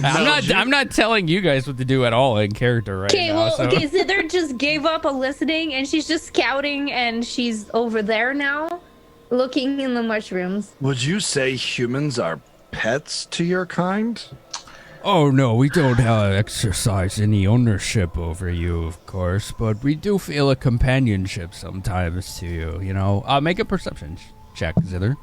I'm not telling you guys what to do at all in character right now. Okay, Zither just gave up on listening, and she's just scouting, and she's over there now, looking in the mushrooms. Would you say humans are pets to your kind? Oh no, we don't exercise any ownership over you, of course, but we do feel a companionship sometimes to you, you know. Make a perception check, Zither.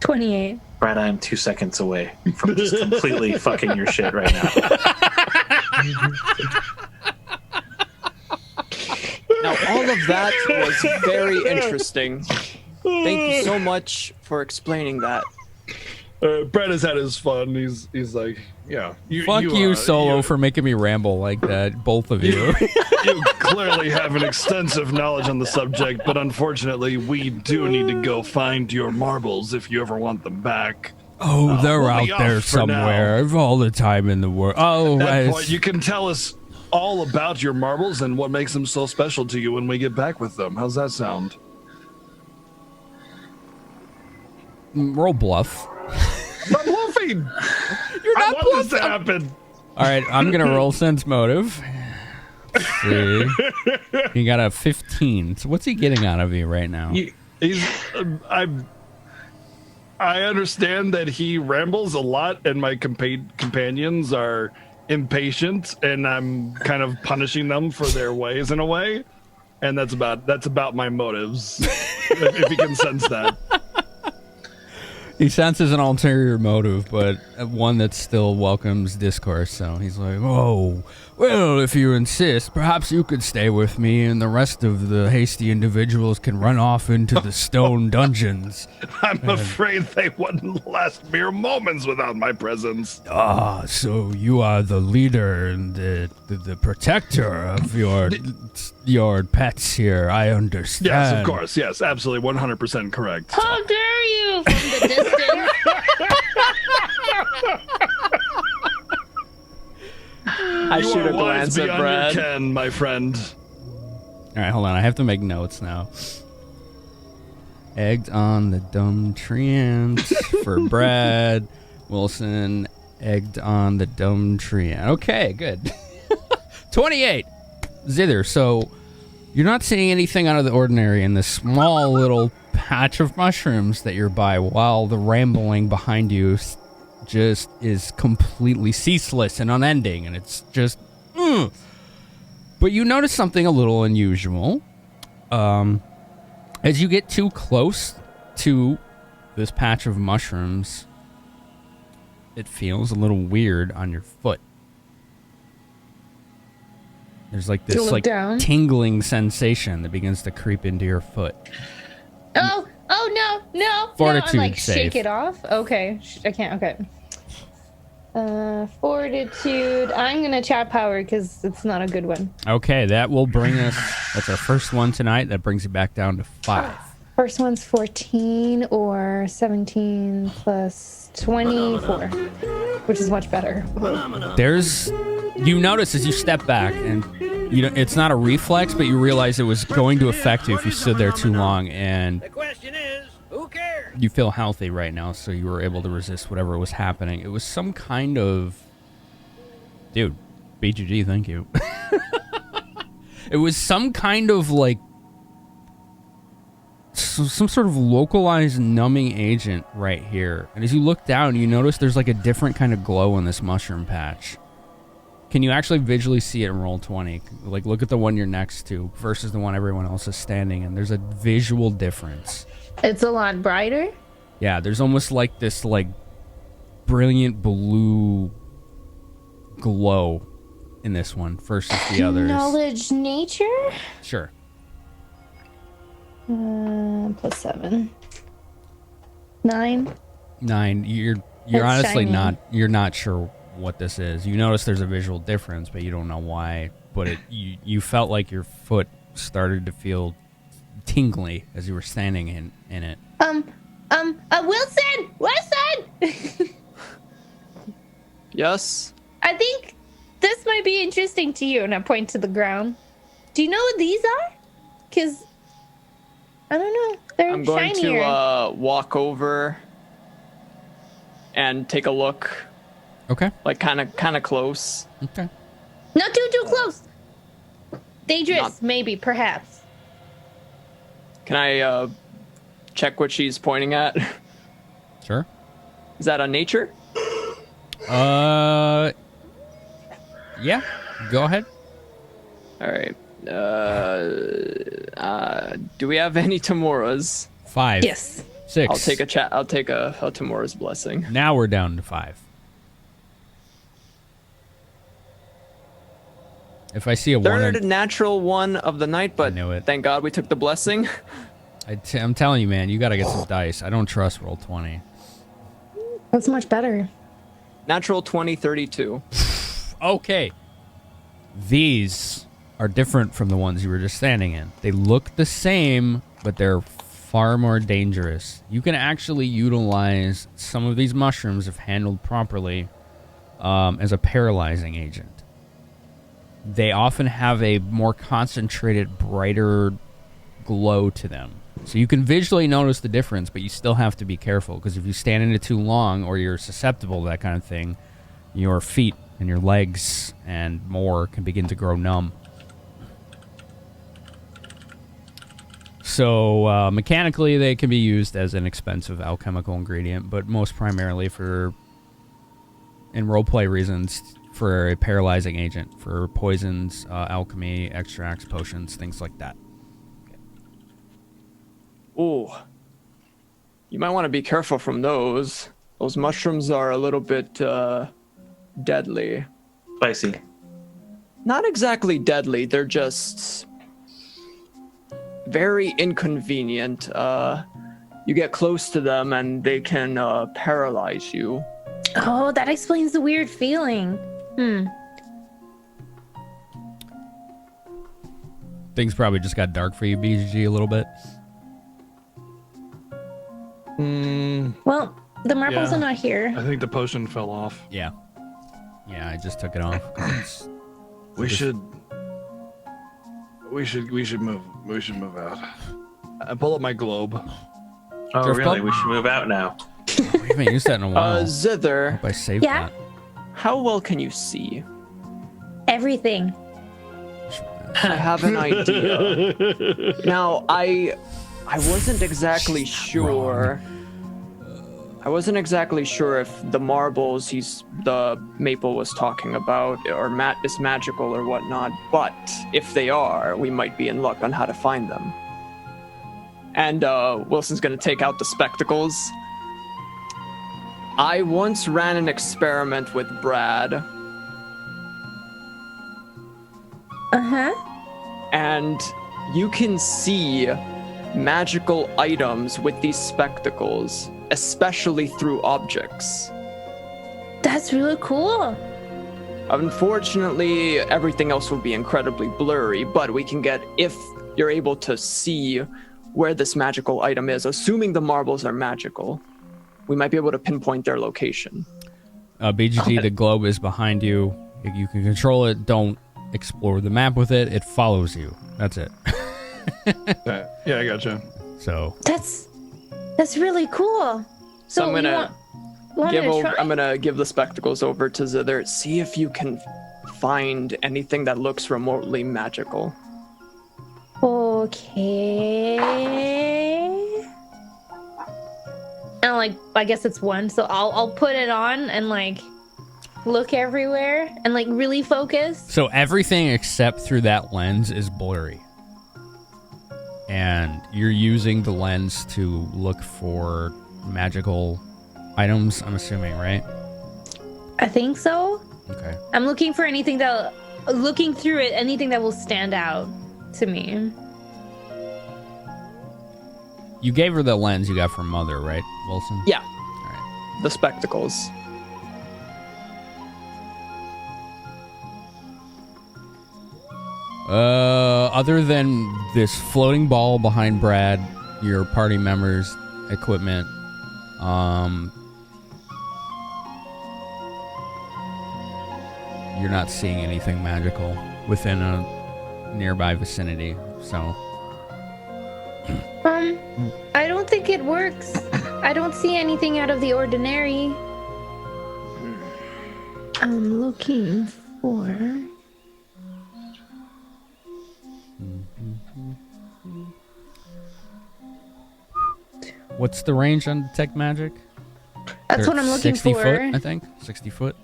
28. Brad, I am 2 seconds away from just completely fucking your shit right now. Now, all of that was very interesting. Thank you so much for explaining that. Brett has had his fun. He's like, yeah. Fuck you, Solo, for making me ramble like that. Both of you. You clearly have an extensive knowledge on the subject, but unfortunately, we do need to go find your marbles if you ever want them back. Oh, they're we'll out be off there for now. somewhere. I've all the time in the world. Oh, At that right. point, you can tell us all about your marbles and what makes them so special to you when we get back with them. How's that sound? Roll bluff. I'm bluffing. You're not I want this to happen. All right, I'm gonna roll sense motive. Let's see. He got a 15. So what's he getting out of you right now? I understand that he rambles a lot, and my companions are impatient, and I'm kind of punishing them for their ways in a way, and that's about my motives. if you can sense that. He senses an ulterior motive, but one that still welcomes discourse. So he's like, "Oh, well, if you insist, perhaps you could stay with me, and the rest of the hasty individuals can run off into the stone dungeons." I'm afraid they wouldn't last mere moments without my presence. Ah, so you are the leader and the protector of your pets here. I understand. Yes, of course. Yes, absolutely, 100% correct. How dare you from the distance? I You shoot are a wise glance at beyond Brad. your ken, my friend. All right, hold on. I have to make notes now. Egged on the dumb treants for Brad. Wilson, egged on the dumb treant. Okay, good. 28. Zither, so you're not seeing anything out of the ordinary in this small little patch of mushrooms that you're by, while the rambling behind you just is completely ceaseless and unending, and it's just... But you notice something a little unusual. As you get too close to this patch of mushrooms, it feels a little weird on your foot. There's like this like tingling sensation that begins to creep into your foot. Oh no. Fortitude I'm like save. shake it off. Okay. I can't. Okay. Fortitude. I'm gonna chat power because it's not a good one. Okay, that will bring us. That's our first one tonight. That brings you back down to 5. First one's 14 or 17 plus 24, which is much better. You notice as you step back, and it's not a reflex, but you realize it was going to affect you if you stood there too long, and The question is, who cares? you feel healthy right now, so you were able to resist whatever was happening. It was some kind of... Dude, BGG, thank you. It was some kind of, like, some sort of localized numbing agent right here. And as you look down, you notice there's, like, a different kind of glow in this mushroom patch. Can you actually visually see it in Roll20? Like, look at the one you're next to versus the one everyone else is standing in. There's a visual difference. It's a lot brighter. Yeah, there's almost like this, like, brilliant blue glow in this one versus the others. Knowledge nature? Sure. Plus 7. 9. 9. You're It's honestly shiny. you're not sure what this is. You notice there's a visual difference, but you don't know why. But you felt like your foot started to feel tingly as you were standing in it. Wilson! Yes? I think this might be interesting to you, and I point to the ground. Do you know what these are? Because, I don't know, they're I'm going shinier. to walk over and take a look. Okay. Like kind of close. Okay. Not too close. Dangerous, Not- maybe, perhaps. Can I check what she's pointing at? Sure. Is that on nature? Yeah. Go ahead. All right. Do we have any Tamuras? 5. Yes. 6. I'll take a Tamura's blessing. Now we're down to 5. If I see a 1 Third natural one of the night, but knew it. thank God we took the blessing. I'm telling you, man, you got to get some dice. I don't trust roll 20. That's much better. Natural 20, 32. Okay. These are different from the ones you were just standing in. They look the same, but they're far more dangerous. You can actually utilize some of these mushrooms, if handled properly, as a paralyzing agent. They often have a more concentrated, brighter glow to them. So you can visually notice the difference, but you still have to be careful, because if you stand in it too long or you're susceptible to that kind of thing, your feet and your legs and more can begin to grow numb. So mechanically, they can be used as an expensive alchemical ingredient, but most primarily for, in roleplay reasons, for a paralyzing agent, for poisons, alchemy, extracts, potions, things like that. Ooh. You might want to be careful from those. Those mushrooms are a little bit deadly. Spicy. Not exactly deadly, they're just very inconvenient. You get close to them and they can paralyze you. Oh, that explains the weird feeling. Things probably just got dark for you, BGG, a little bit. Well, the marbles are not here. I think the potion fell off. Yeah. Yeah, I just took it off. We should move. We should move out. I pull up my globe. Oh, Drift really? Club? We should move out now. We haven't used that in a while. Zither, Hope I saved Yeah? that. how well can you see? Everything. I have an idea. Now, I wasn't exactly sure. I wasn't exactly sure if the marbles the Maple was talking about is magical or whatnot, but if they are, we might be in luck on how to find them. And Wilson's gonna take out the spectacles. I once ran an experiment with Brad. Uh-huh. And you can see magical items with these spectacles, especially through objects. That's really cool. Unfortunately, everything else will be incredibly blurry, but we can get, if you're able to see where this magical item is, assuming the marbles are magical, we might be able to pinpoint their location. BGG, the globe is behind you. You can control it. Don't explore the map with it. It follows you. That's it. Yeah, I gotcha. So That's really cool. So I'm gonna try? I'm gonna give the spectacles over to Zither. See if you can find anything that looks remotely magical. Okay. And I guess it's one, so I'll put it on and look everywhere and really focus. So everything except through that lens is blurry. And you're using the lens to look for magical items, I'm assuming, right? I think so. Okay. I'm looking for anything looking through it, anything that will stand out to me. You gave her the lens you got from Mother, right, Wilson? Yeah. All right. The spectacles. Other than this floating ball behind Brad, your party members' equipment, you're not seeing anything magical within a nearby vicinity, so... I don't think it works. I don't see anything out of the ordinary. I'm looking for... What's the range on detect magic? That's what I'm looking 60 for. foot, I think. 60 foot.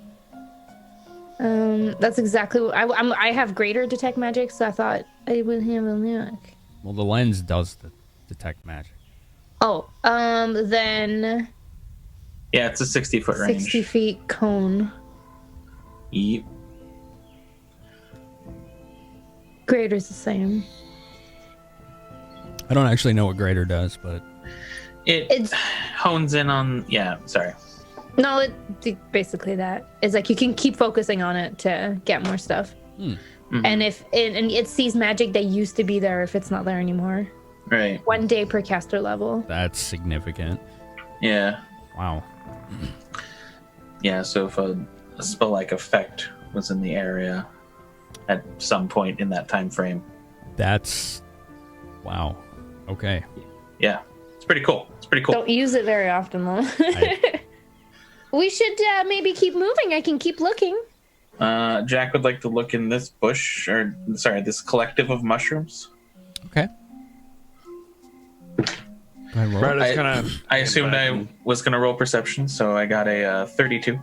That's exactly what I have greater detect magic, so I thought I would have a look. Well, the lens does the detect magic. Oh, then Yeah, it's a 60-foot range. 60 feet cone. Yep. Greater is the same. I don't actually know what greater does, but It hones in on. Yeah, sorry. No, basically that. It's like you can keep focusing on it to get more stuff. Mm-hmm. And and it sees magic that used to be there if it's not there anymore. Right. 1 day per caster level. that's significant. Yeah. Wow. Yeah, so if a spell-like effect was in the area at some point in that time frame. That's wow. Okay. Yeah, it's pretty cool. It's pretty cool. Don't use it very often, though. We should maybe keep moving. I can keep looking. Jack would like to look in this bush, or sorry, this collective of mushrooms. Okay. Go ahead, roll. Brad is kind of. I assumed I was going to roll perception, so I got a 32.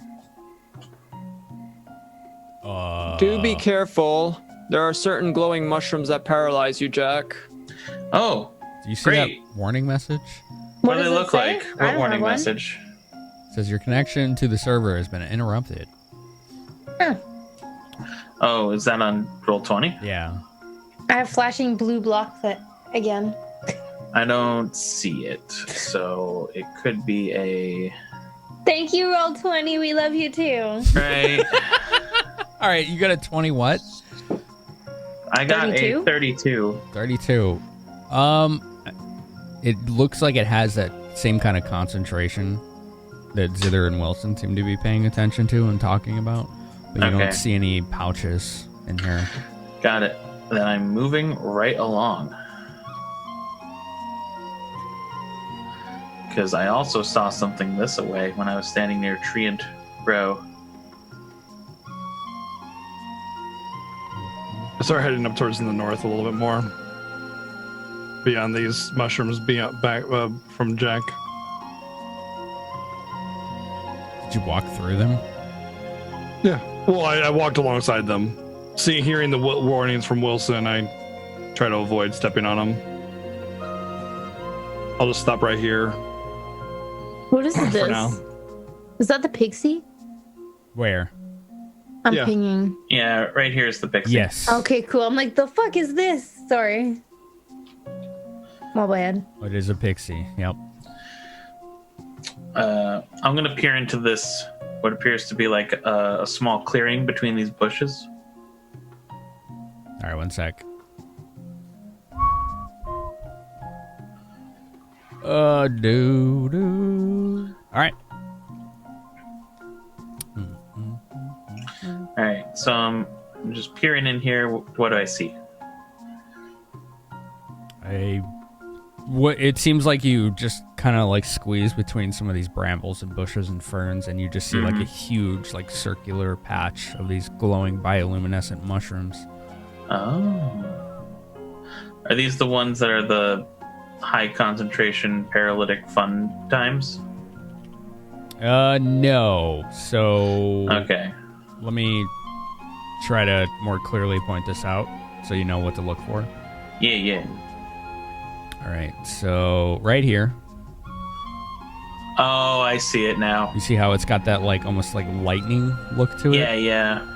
Do be careful. There are certain glowing mushrooms that paralyze you, Jack. Oh, Do you see great. that warning message? What do does they it look say? like? I What don't warning have one. message? It says your connection to the server has been interrupted. Huh. Oh, is that on Roll20? Yeah. I have flashing blue blocks again. I don't see it, so it could be a... Thank you, Roll20. We love you too. Right. All right, you got a 20 what? I got 32? a 32. 32. It looks like it has that same kind of concentration that Zither and Wilson seem to be paying attention to and talking about. But you Okay. don't see any pouches in here. Got it. Then I'm moving right along. Because I also saw something this away when I was standing near Treant Row. I start heading up towards the north a little bit more. Beyond these mushrooms, beyond back from Jack. Did you walk through them? Yeah. Well, I walked alongside them. Hearing the warnings from Wilson, I try to avoid stepping on them. I'll just stop right here What is this? for now. Is that the pixie? Where? I'm Yeah. pinging. Yeah, right here is the pixie. Yes. Okay, cool. I'm like, the fuck is this? Sorry. My bad. Oh, it is a pixie. Yep. I'm going to peer into this, what appears to be like a small clearing between these bushes. All right, one sec. Do. All right. All right, so I'm just peering in here. What do I see? It seems like you just kind of like squeeze between some of these brambles and bushes and ferns, and you just see like a huge, like circular patch of these glowing bioluminescent mushrooms. Oh. Are these the ones that are the high concentration paralytic fun times? No. So Okay. let me try to more clearly point this out so you know what to look for. Yeah. All right. So right here, Oh, I see it now. you see how it's got that like almost like lightning look to it? Yeah.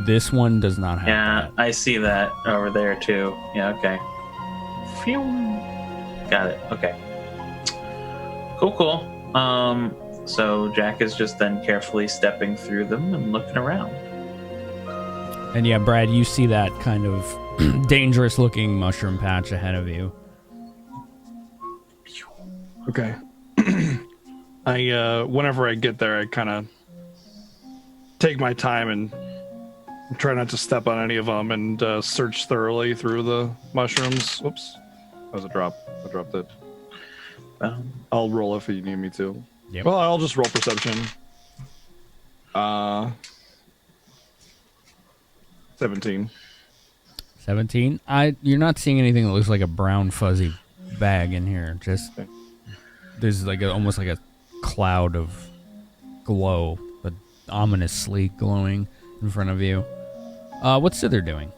This one does not have Yeah, that. I see that over there too. Yeah, okay. Phew. Got it. Okay. Cool. So Jack is just then carefully stepping through them and looking around. And yeah, Brad, you see that kind of dangerous looking mushroom patch ahead of you. Okay. Whenever I get there, I kind of take my time and try not to step on any of them and search thoroughly through the mushrooms. Whoops. That was a drop. I dropped it. I'll roll if you need me to. Yep. Well, I'll just roll perception. 17. 17. You're not seeing anything that looks like a brown fuzzy bag in here. Just there's like almost like a cloud of glow, but ominously glowing in front of you. What's Zither doing?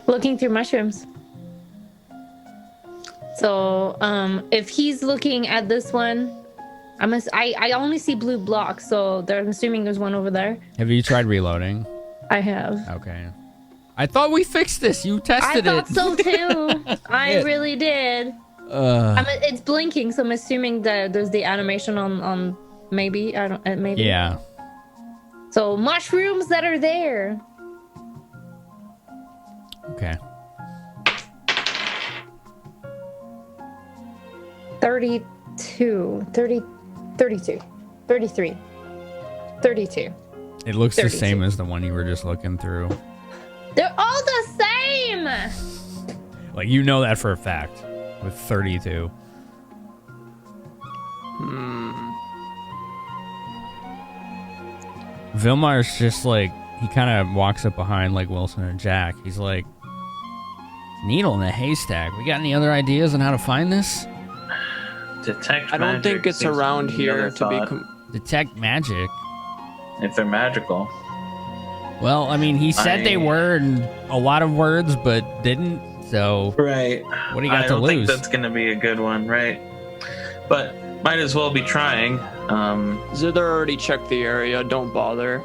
Looking through mushrooms. So, if he's looking at this one, I only see blue blocks, so I'm assuming there's one over there. Have you tried reloading? I have. Okay. I thought we fixed this. You I tested thought it. so too. I really did. It's blinking, so I'm assuming that there's the animation on maybe. I don't. Maybe. Yeah. So mushrooms that are there. Okay. 32, 30, 32, 33, 32. It looks the 32. same as the one you were just looking through. They're all the same. Like, you know that for a fact with 32. Vilmar's just like, he kind of walks up behind like Wilson and Jack. He's like, needle in a haystack. We got any other ideas on how to find this? Detect I don't think magic it's seems around to be the here other to be. thought. Detect magic. If they're magical. Well, I mean, he said they were in a lot of words, but didn't. So, right. What do you got to I don't think lose? that's going to be a good one, right? But might as well be trying. Zither already checked the area. Don't bother.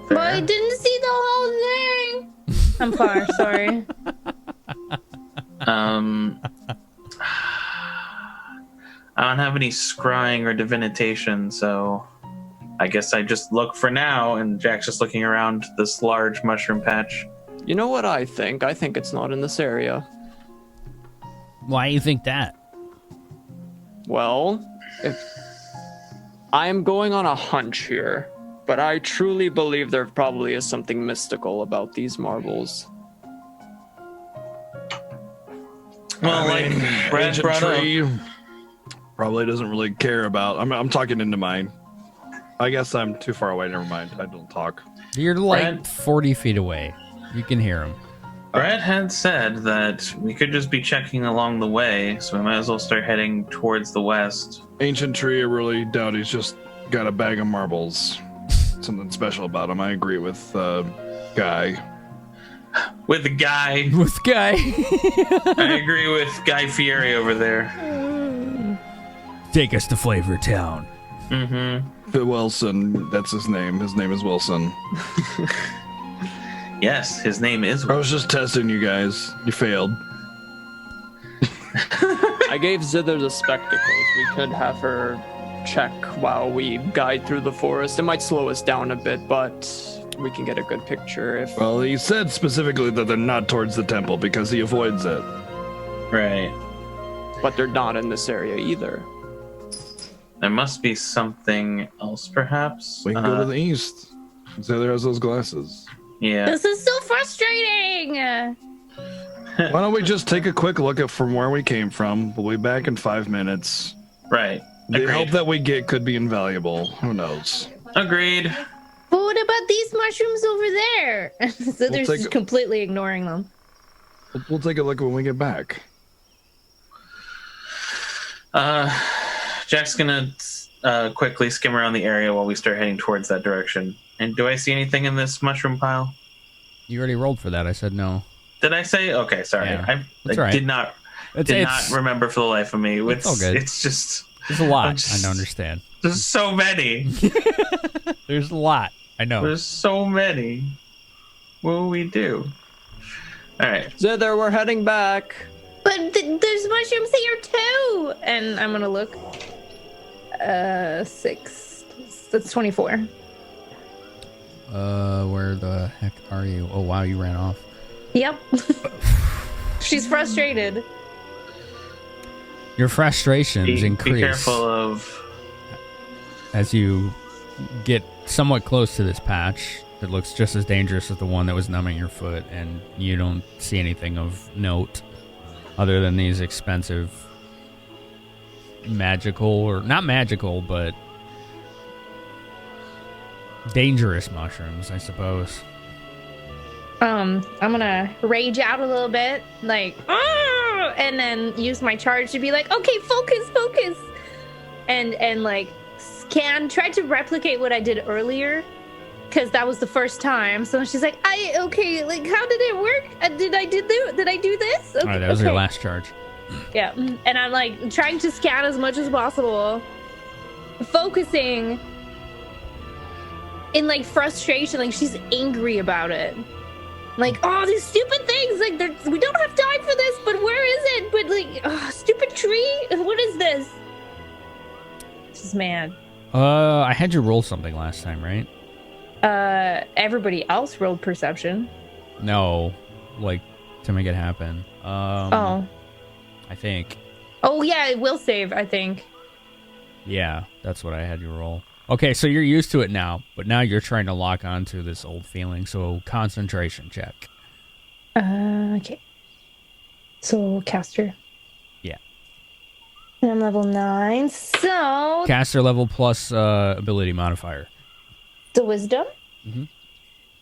But I didn't see the whole thing. I'm far. Sorry. I don't have any scrying or divination, so I guess I just look for now, and Jack's just looking around this large mushroom patch. You know what I think? I think it's not in this area. Why do you think that? Well, if I'm going on a hunch here, but I truly believe there probably is something mystical about these marbles. Well, like Brad Ancient brought up, tree probably doesn't really care about. I'm talking into mine. I guess I'm too far away. Never mind. I don't talk. You're like Brad- 40 feet away. You can hear him. Brad had said that we could just be checking along the way, so we might as well start heading towards the west. Ancient tree, I really doubt he's just got a bag of marbles. Something special about him. I agree with Guy. With the guy. With Guy. I agree with Guy Fieri over there. Take us to Flavor Town. Mm-hmm. Wilson, that's his name. His name is Wilson. Yes, his name is. I was just testing you guys. You failed. I gave Zither the spectacles. We could have her check while we guide through the forest. It might slow us down a bit, but we can get a good picture if... Well, he said specifically that they're not towards the temple because he avoids it. Right. But they're not in this area either. There must be something else, perhaps. We can go to the east. Zither has those glasses. Yeah. This is so frustrating. Why don't we just take a quick look at from where we came from? We'll be back in 5 minutes. Right. The Agreed. help that we get could be invaluable. Who knows? Agreed. But what about these mushrooms over there? So they're take just a- completely ignoring them. We'll take a look when we get back. Jack's gonna quickly skim around the area while we start heading towards that direction. And do I see anything in this mushroom pile? You already rolled for that. I said no. Did I say? Okay, sorry. Yeah. I That's all right. did not remember for the life of me. It's all good. It's just There's a lot. I'm just- I don't understand. there's so many. There's a lot. I know. There's so many. What will we do? All right. Zither, we're heading back. But there's mushrooms here too. And I'm gonna look. 6. That's 24. Where the heck are you? Oh, wow, you ran off. Yep. She's frustrated. Your frustrations increase Be careful of. as you get somewhat close to this patch. It looks just as dangerous as the one that was numbing your foot, and you don't see anything of note other than these expensive magical, or not magical, but dangerous mushrooms, I suppose. I'm gonna rage out a little bit, like, "Arr!" and then use my charge to be like, okay, focus, and like try to replicate what I did earlier, because that was the first time. So she's like, okay, like, how did it work? Did I do this? Okay, All right, that was your last charge. Yeah, and I'm like trying to scan as much as possible, focusing in like frustration, like she's angry about it. Like, oh, these stupid things. Like, we don't have time for this, but where is it? But like, stupid tree. What is this? Just mad. I had you roll something last time, right? Everybody else rolled perception. No, like to make it happen. I think. Oh yeah, it will save, I think. Yeah, that's what I had you roll. Okay, so you're used to it now, but now you're trying to lock onto this old feeling. So concentration check. Okay. So caster. Yeah. And I'm level 9, so Caster level plus ability modifier. the wisdom. Mm-hmm.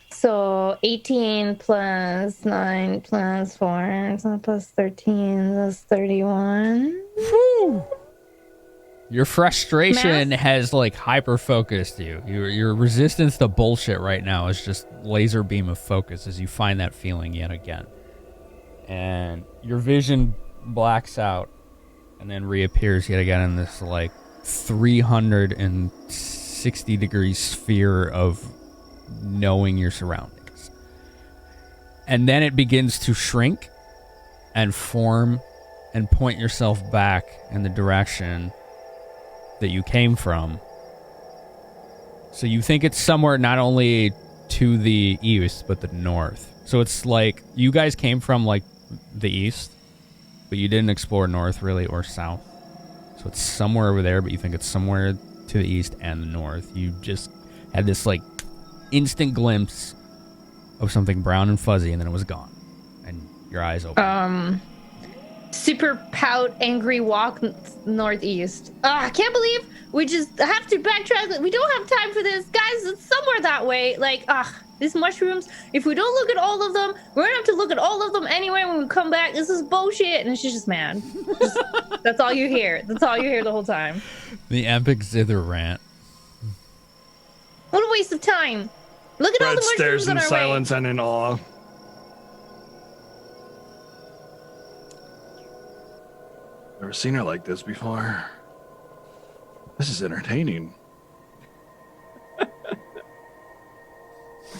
So 18 plus 9 plus 4 plus 13 plus 31. Woo! Your frustration Math? has like hyper focused you. Your resistance to bullshit right now is just laser beam of focus as you find that feeling yet again. And your vision blacks out and then reappears yet again in this like 360 degree sphere of knowing your surroundings. And then it begins to shrink and form and point yourself back in the direction that you came from. So you think it's somewhere not only to the east, but the north. So it's like you guys came from like the east, but you didn't explore north really or south. So it's somewhere over there, but you think it's somewhere to the east and the north. You just had this like instant glimpse of something brown and fuzzy, and then it was gone. And your eyes open. Super pout, angry walk northeast. I can't believe we just have to backtrack. We don't have time for this. Guys, it's somewhere that way. Like, these mushrooms, if we don't look at all of them, we're gonna have to look at all of them anyway when we come back. This is bullshit. And she's just mad. That's all you hear. That's all you hear the whole time. The epic zither rant. What a waste of time. Look at all Brett the mushrooms stares on in our silence way. and in awe. Never seen her like this before. This is entertaining.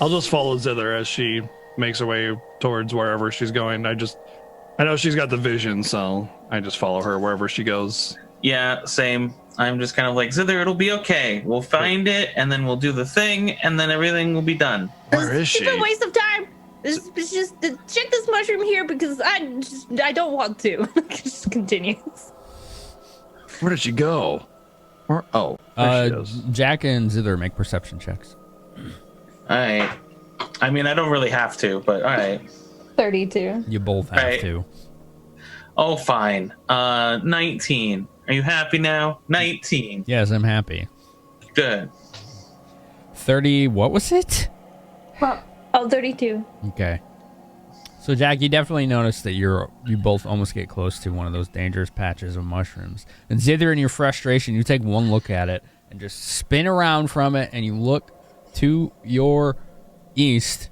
I'll just follow Zither as she makes her way towards wherever she's going. I know she's got the vision, so I just follow her wherever she goes. Yeah, same. I'm just kind of like, Zither, it'll be okay. We'll find it, and then we'll do the thing, and then everything will be done. Where is she? It's a waste of time. It's just check this mushroom here because I don't want to. It just continues. Where did she go? There she is. Jack and Zither make perception checks. All right. I mean, I don't really have to, but all right. 32. You both have Right. to. Oh, fine. 19. Are you happy now? 19. Yes, I'm happy. Good. 30, what was it? Well, 32. Okay. So, Jack, you definitely noticed that you both almost get close to one of those dangerous patches of mushrooms. And Zither, in your frustration, you take one look at it and just spin around from it, and you look to your east,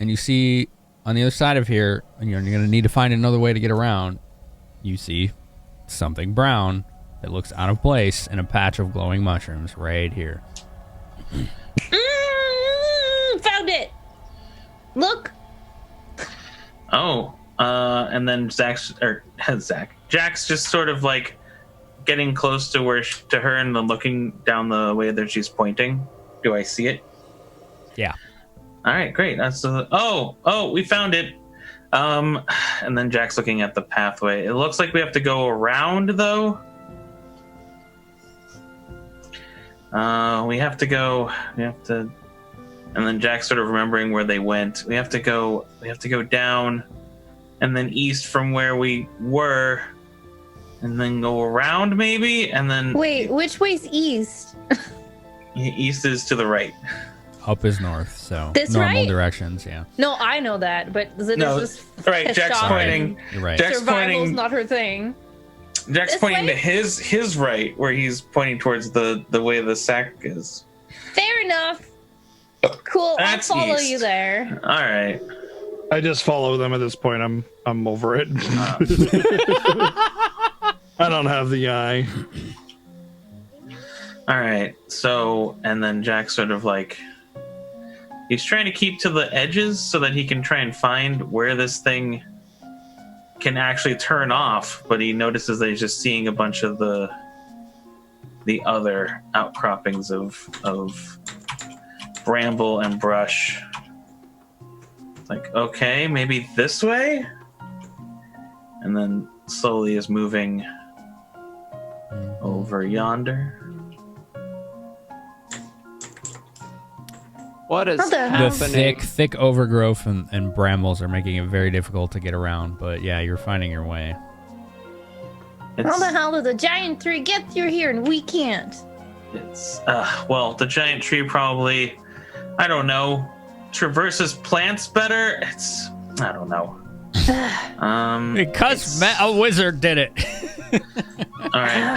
and you see on the other side of here, and you're going to need to find another way to get around, you see something brown that looks out of place in a patch of glowing mushrooms right here. Found it. Look. Oh, and then Jack's just sort of like getting close to to her and then looking down the way that she's pointing. Do I see it? Yeah. All right, great. That's we found it. And then Jack's looking at the pathway. It looks like we have to go around though. And then Jack's sort of remembering where they went. We have to go down and then east from where we were and then go around maybe and then Wait, which way's east? East is to the right. Up is north, so This normal right? directions, yeah. No, I know that, but Zither's No, just right, pissed Jack's off pointing. and You're right. Jack's survival's pointing. not her thing. Jack's This pointing way? to his right, where he's pointing towards the way the sack is. Fair enough. Cool, That's I'll follow east. you there. All right. I just follow them at this point. I'm over it. I don't have the eye. All right. So, and then Jack sort of like, He's trying to keep to the edges so that he can try and find where this thing can actually turn off, but he notices that he's just seeing a bunch of the other outcroppings of bramble and brush. It's like, okay, maybe this way? And then slowly is moving over yonder. What is The happening? The thick overgrowth and brambles are making it very difficult to get around, but yeah, you're finding your way. How the hell did the giant tree get through here and we can't? It's well, the giant tree probably, I don't know, traverses plants better. It's, I don't know. Because a wizard did it. All right,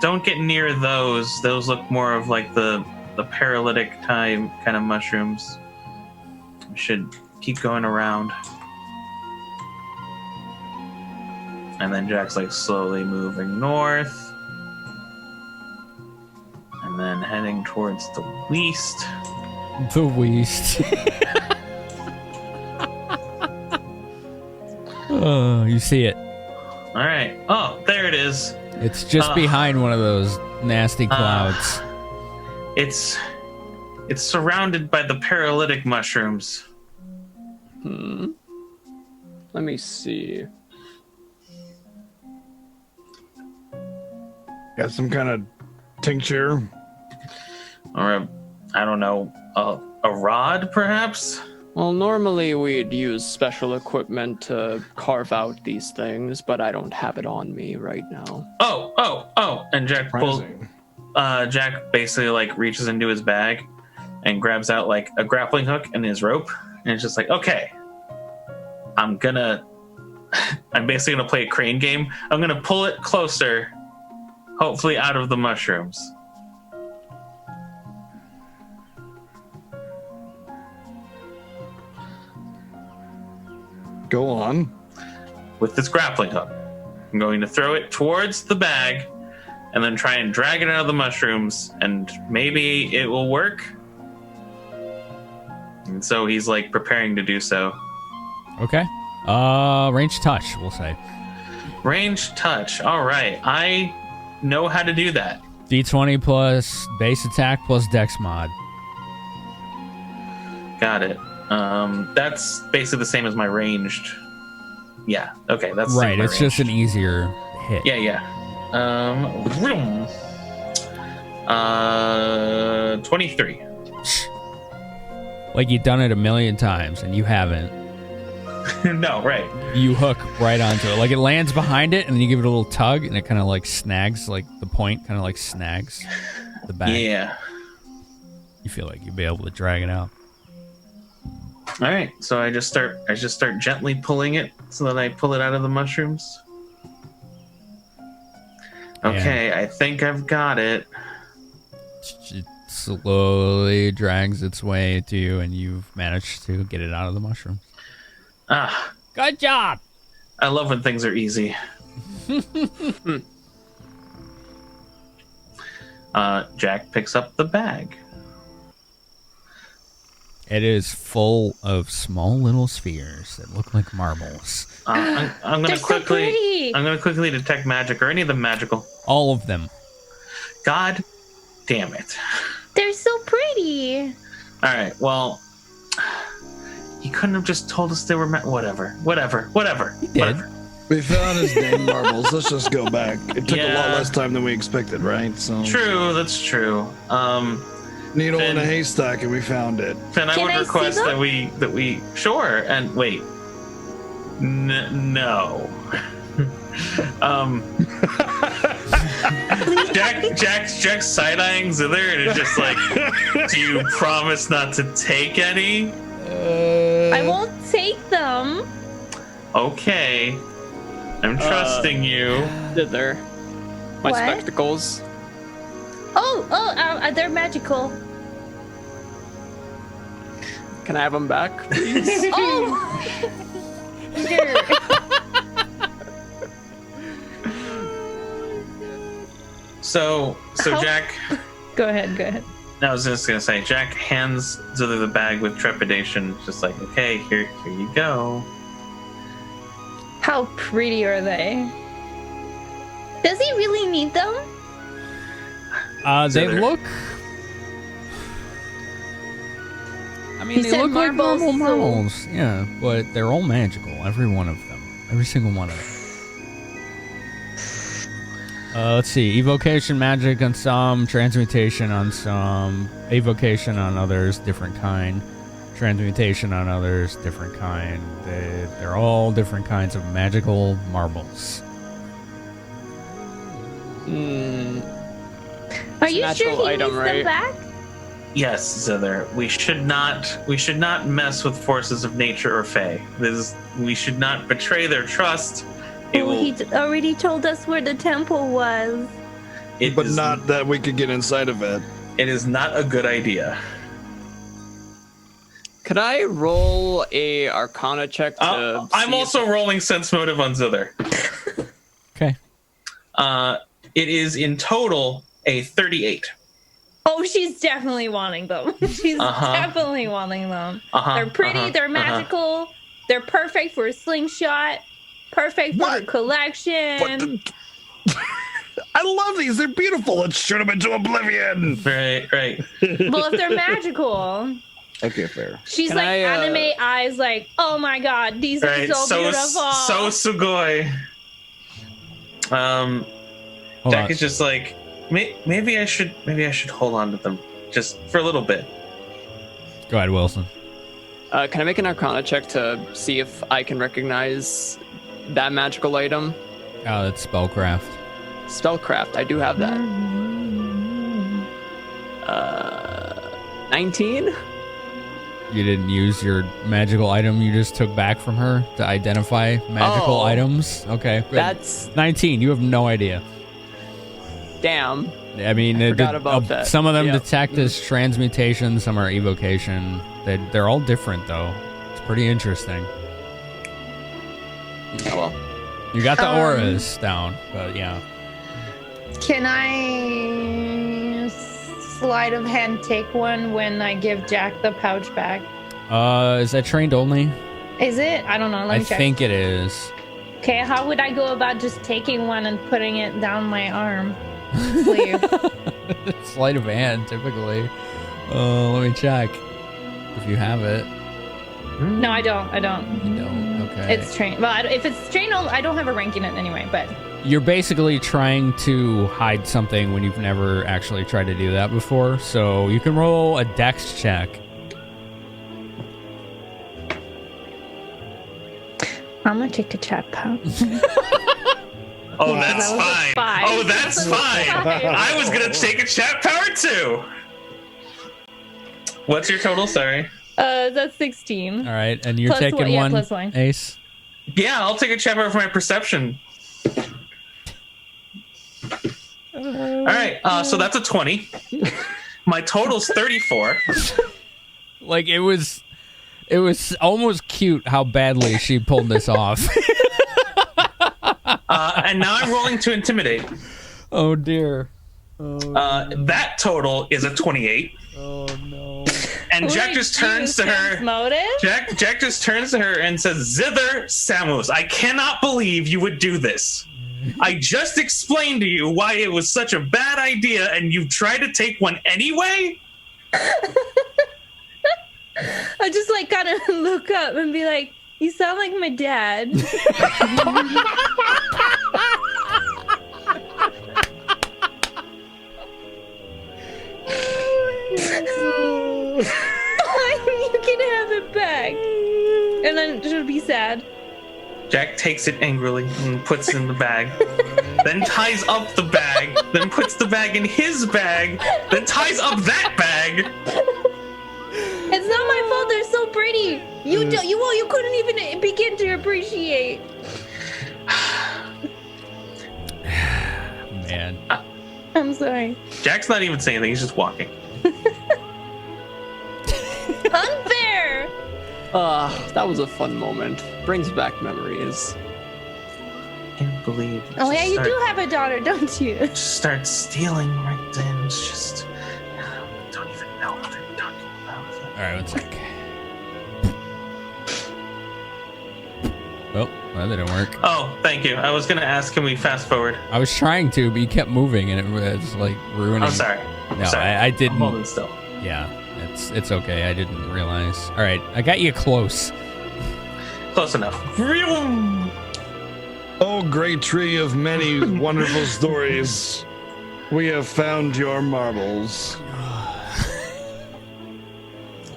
don't get near those. Those look more of like the paralytic type kind of mushrooms. We should keep going around. And then Jack's like slowly moving north. And then heading towards the west. The west. Oh, you see it. All right. Oh, there it is. It's just behind one of those nasty clouds. It's surrounded by the paralytic mushrooms. Let me see. Got some kind of tincture? Or I don't know, a rod perhaps? Well, normally we'd use special equipment to carve out these things, but I don't have it on me right now. Oh! And Jack pulls. Jack basically like reaches into his bag and grabs out like a grappling hook and his rope, and it's just like, okay, I'm basically gonna play a crane game. I'm gonna pull it closer, hopefully out of the mushrooms. Go on. With this grappling hook, I'm going to throw it towards the bag and then try and drag it out of the mushrooms, and maybe it will work. And so he's like preparing to do so. Okay. Range touch, we'll say. Range touch. All right. I know how to do that. D20 plus base attack plus dex mod. Got it. That's basically the same as my ranged. Yeah. Okay. That's right. It's ranged. just an easier hit. Yeah. 23. Like you've done it a million times and you haven't. No, right. You hook right onto it. Like it lands behind it and then you give it a little tug and it kind of like snags, like the point kind of like snags the back. Yeah. You feel like you'll be able to drag it out. All right. So I just start gently pulling it so that I pull it out of the mushrooms. Okay, Yeah. I think I've got it. It slowly drags its way to you and you've managed to get it out of the mushrooms. Ah, Good job! I love when things are easy. Jack picks up the bag. It is full of small little spheres that look like marbles. I'm gonna They're so quickly. pretty. I'm gonna quickly detect magic or any of them magical. All of them. God damn it! They're so pretty. All right. Well, he couldn't have just told us they were whatever. He did. We found his damn marbles. Let's just go back. It took a lot Yeah. less time than we expected, right? So True. That's true. needle in a Finn- haystack, and we found it. Then I Can would I see request them? that we sure and wait. No. Jack's side-eyeing Zither and is just like, do you promise not to take any? I won't take them. Okay. I'm trusting you. Thither. My What? spectacles. They're magical. Can I have them back, please? Oh! Sure. So How- Jack, Go ahead. No, I was just gonna say, Jack hands Zither the bag with trepidation, just like, okay, here you go. How pretty are they? Does he really need them? They look. I mean, He they said look like marbles, normal so- marbles. Yeah, but they're all magical. Every one of them. Every single one of them. Let's see. Evocation magic on some, transmutation on some, evocation on others, different kind. Transmutation on others, different kind. They're all different kinds of magical marbles. Are you sure natural he item, needs right? them back? Yes, Zither. We should not mess with forces of nature or fae. We should not betray their trust. He already told us where the temple was. But not that we could get inside of it. It is not a good idea. Could I roll a Arcana check to? I'm also rolling sense motive on Zither. Okay. It is in total a 38. Oh, she's definitely wanting them. She's definitely wanting them. They're pretty. They're magical. They're perfect for a slingshot. Perfect for the collection. I love these. They're beautiful. Let's shoot them into oblivion. Right. Well, if they're magical. Okay, fair. She's Can like I, anime eyes, like, oh my god, these are so beautiful. So sugoi. Hold Jack on. is just like, maybe I should hold on to them just for a little bit. Go ahead, Wilson. Can I make an Arcana check to see if I can recognize that magical item? Oh, that's spellcraft. Spellcraft. I do have that. 19. You didn't use your magical item you just took back from her to identify magical items? Okay. Good. That's 19. You have no idea. damn. I mean, I forgot about that. some of them Yep. detect as transmutation, some are evocation. They're all different, though. It's pretty interesting. Oh well. You got the auras down, but yeah. Can I sleight of hand take one when I give Jack the pouch back? Is that trained only? Is it? I don't know. Let I me check. think it is. Okay, how would I go about just taking one and putting it down my arm sleeve? Sleight of hand, typically. Let me check. If you have it. No, I don't. You don't. Okay. It's trained. Well, if it's trained, I don't have a rank in it anyway. But You're basically trying to hide something when you've never actually tried to do that before. So you can roll a dex check. I'm gonna take the chat pouch. Oh, Yeah, that's that was a fine. 5. Oh, that's fine. I was gonna take a chat power too. What's your total? Sorry. That's 16. All right, and you're Plus taking one, yeah, one, plus one. Ace. Yeah, I'll take a chat power for my perception. All right. So that's a 20. My total's 34. Like it was almost cute how badly she pulled this off. And now I'm rolling to intimidate. Oh dear. That total is a 28. Oh no. And Jack just turns to her. Motive? Jack just turns to her and says, "Zither Samus, I cannot believe you would do this. I just explained to you why it was such a bad idea, and you tried to take one anyway?" I just like gotta look up and be like, "You sound like my dad." You can have it back, and then she'll be sad. Jack takes it angrily and puts it in the bag, then ties up the bag, then puts the bag in his bag, then ties up that bag. It's not my fault. They're so pretty. You couldn't even begin to appreciate. Man. I'm sorry. Jack's not even saying anything, he's just walking. Unfair. That was a fun moment. Brings back memories. I can't believe. Oh yeah, you do have a daughter, don't you? Start stealing right then. It's just don't even right, one sec. Oh, that didn't work. Oh, thank you. I was gonna ask, can we fast forward? I was trying to, but you kept moving, and it was like ruining. I'm sorry. No, sorry. I didn't. I'm holding still. Yeah, it's okay. I didn't realize. All right, I got you close. Close enough. Oh, great tree of many wonderful stories. We have found your marbles.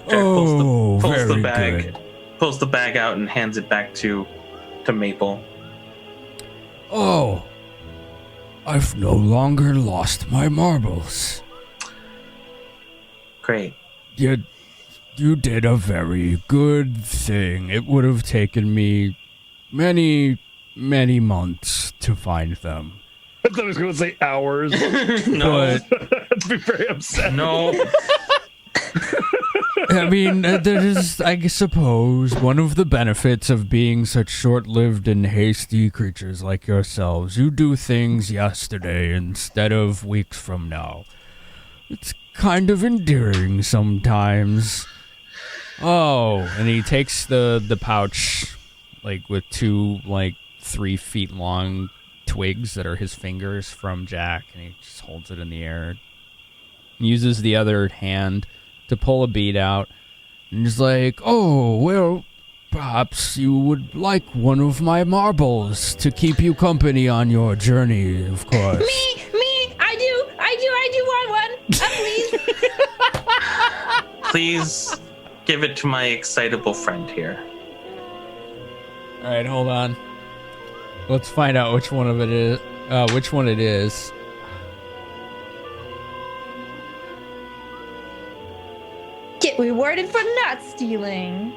Jack pulls very the bag, good. pulls the bag out and hands it back to Maple. Oh, I've no longer lost my marbles. Great. You did a very good thing. It would have taken me many months to find them. I thought I was going to say hours. No. I'd be very upset. No. I mean, that is, I suppose, one of the benefits of being such short-lived and hasty creatures like yourselves. You do things yesterday instead of weeks from now. It's kind of endearing sometimes. Oh, and he takes the pouch, like, with two, 3 feet long twigs that are his fingers from Jack, and he just holds it in the air. Uses the other hand to pull a bead out, and he's like, oh, well, perhaps you would like one of my marbles to keep you company on your journey, of course. Me, I do want one. Please. Please give it to my excitable friend here. All right, hold on. Let's find out which one it is. Get rewarded for not stealing.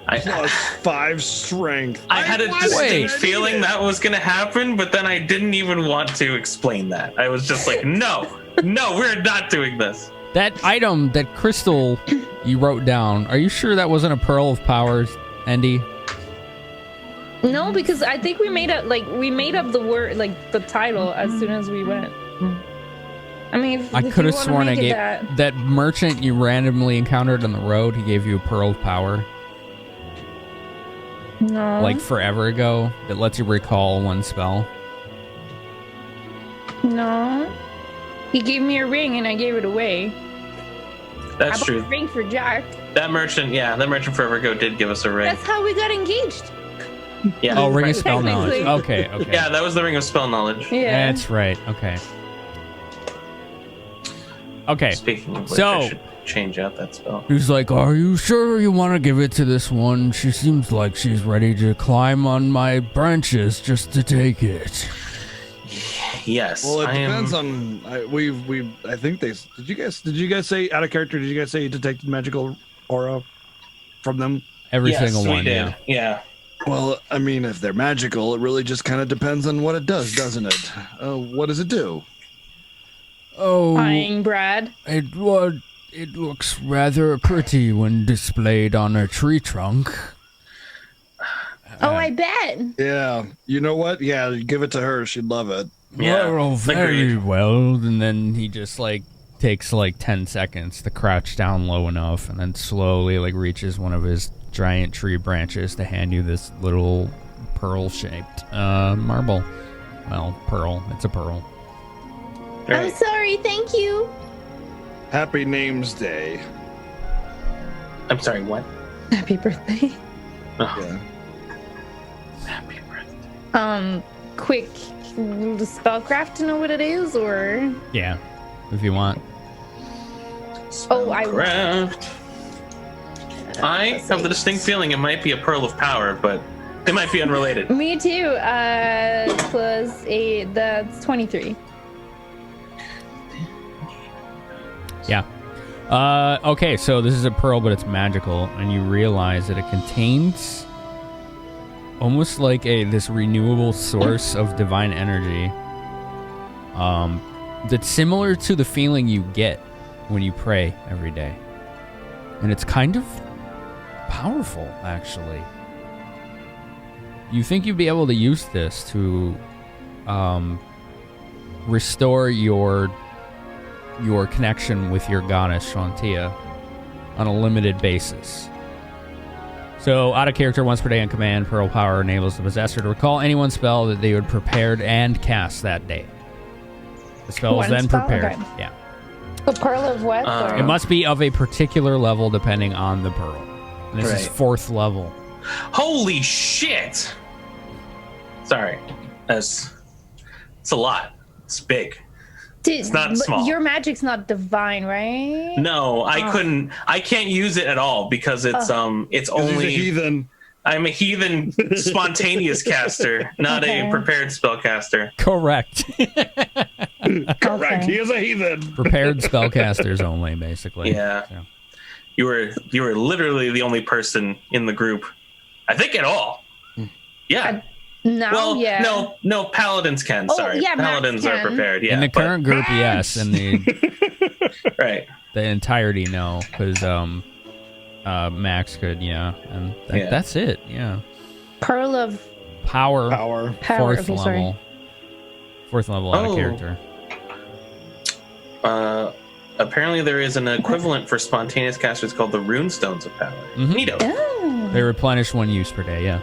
Plus 5 strength. I had a distinct feeling that was going to happen, but then I didn't even want to explain that. I was just like, no, we're not doing this. That item, that crystal you wrote down, are you sure that wasn't a pearl of power, Andy? No, because I think we made up the word, the title as soon as we went. I mean, I could have sworn I gave that merchant you randomly encountered on the road. He gave you a pearl of power. No. Like forever ago, that lets you recall one spell. No. He gave me a ring and I gave it away. That's I true. bought a ring for Jack. That merchant forever ago did give us a ring. That's how we got engaged. Yeah. Oh, ring of spell knowledge. Technically. Okay. Yeah, that was the ring of spell knowledge. Yeah. That's right. Okay. Speaking of which, So- I should change out that spell. He's like, are you sure you want to give it to this one? She seems like she's ready to climb on my branches just to take it. Yes. Well, it depends on. I think they. Did you guys say out of character? Did you guys say you detected magical aura from them? Every Yes, single we one, did. Yeah. Well, I mean, if they're magical, it really just kind of depends on what it does, doesn't it? What does it do? Oh, Fine, Brad. it looks rather pretty when displayed on a tree trunk. Oh, I bet. Yeah. You know what? Yeah, give it to her. She'd love it. Yeah. Well, very agreed. well. and then he just takes 10 seconds to crouch down low enough, and then slowly reaches one of his giant tree branches to hand you this little pearl-shaped marble. Well, pearl. It's a pearl. I'm sorry. Thank you. Happy Names Day. I'm sorry, what? Happy birthday. Oh, Yeah. happy birthday. Quick spellcraft to know what it is, or Yeah, if you want. Oh, I will. Craft. I have the distinct feeling it might be a pearl of power, but it might be unrelated. Me too. Plus 8. That's 23. Yeah. Okay, so this is a pearl, but it's magical, and you realize that it contains almost like this renewable source of divine energy. That's similar to the feeling you get when you pray every day. And it's kind of powerful, actually. You think you'd be able to use this to restore your connection with your goddess Shantia, on a limited basis. So, out of character, once per day on command, Pearl Power enables the possessor to recall any one spell that they would prepared and cast that day. The spell is then prepared. Okay. Yeah. A pearl of what? or- It must be of a particular level depending on the pearl. And this is Right. 4th level. Holy shit! Sorry. It's a lot. It's big. It's not but small. Your magic's not divine, right? No, I couldn't. I can't use it at all because it's He's a only. heathen. I'm a heathen spontaneous caster, not Okay. a prepared spellcaster. Correct. Correct. Okay. He is a heathen. Prepared spellcasters only, basically. Yeah. So. You were literally the only person in the group, I think, at all. Yeah. No, Well, yeah. no, paladins can. Oh, Sorry, yeah, Max paladins are can. prepared. Yeah, In the but- current group, yes. And the right. the entirety, no. Because Max could, yeah. And Yeah. that's it, yeah. Pearl of Power. Power. power. 4th Okay, level. sorry. 4th level out of Oh. character. Apparently, there is an equivalent for spontaneous casters called the Rune Stones of Power. Mhm. Neato. Oh. They replenish 1 use per day, yeah.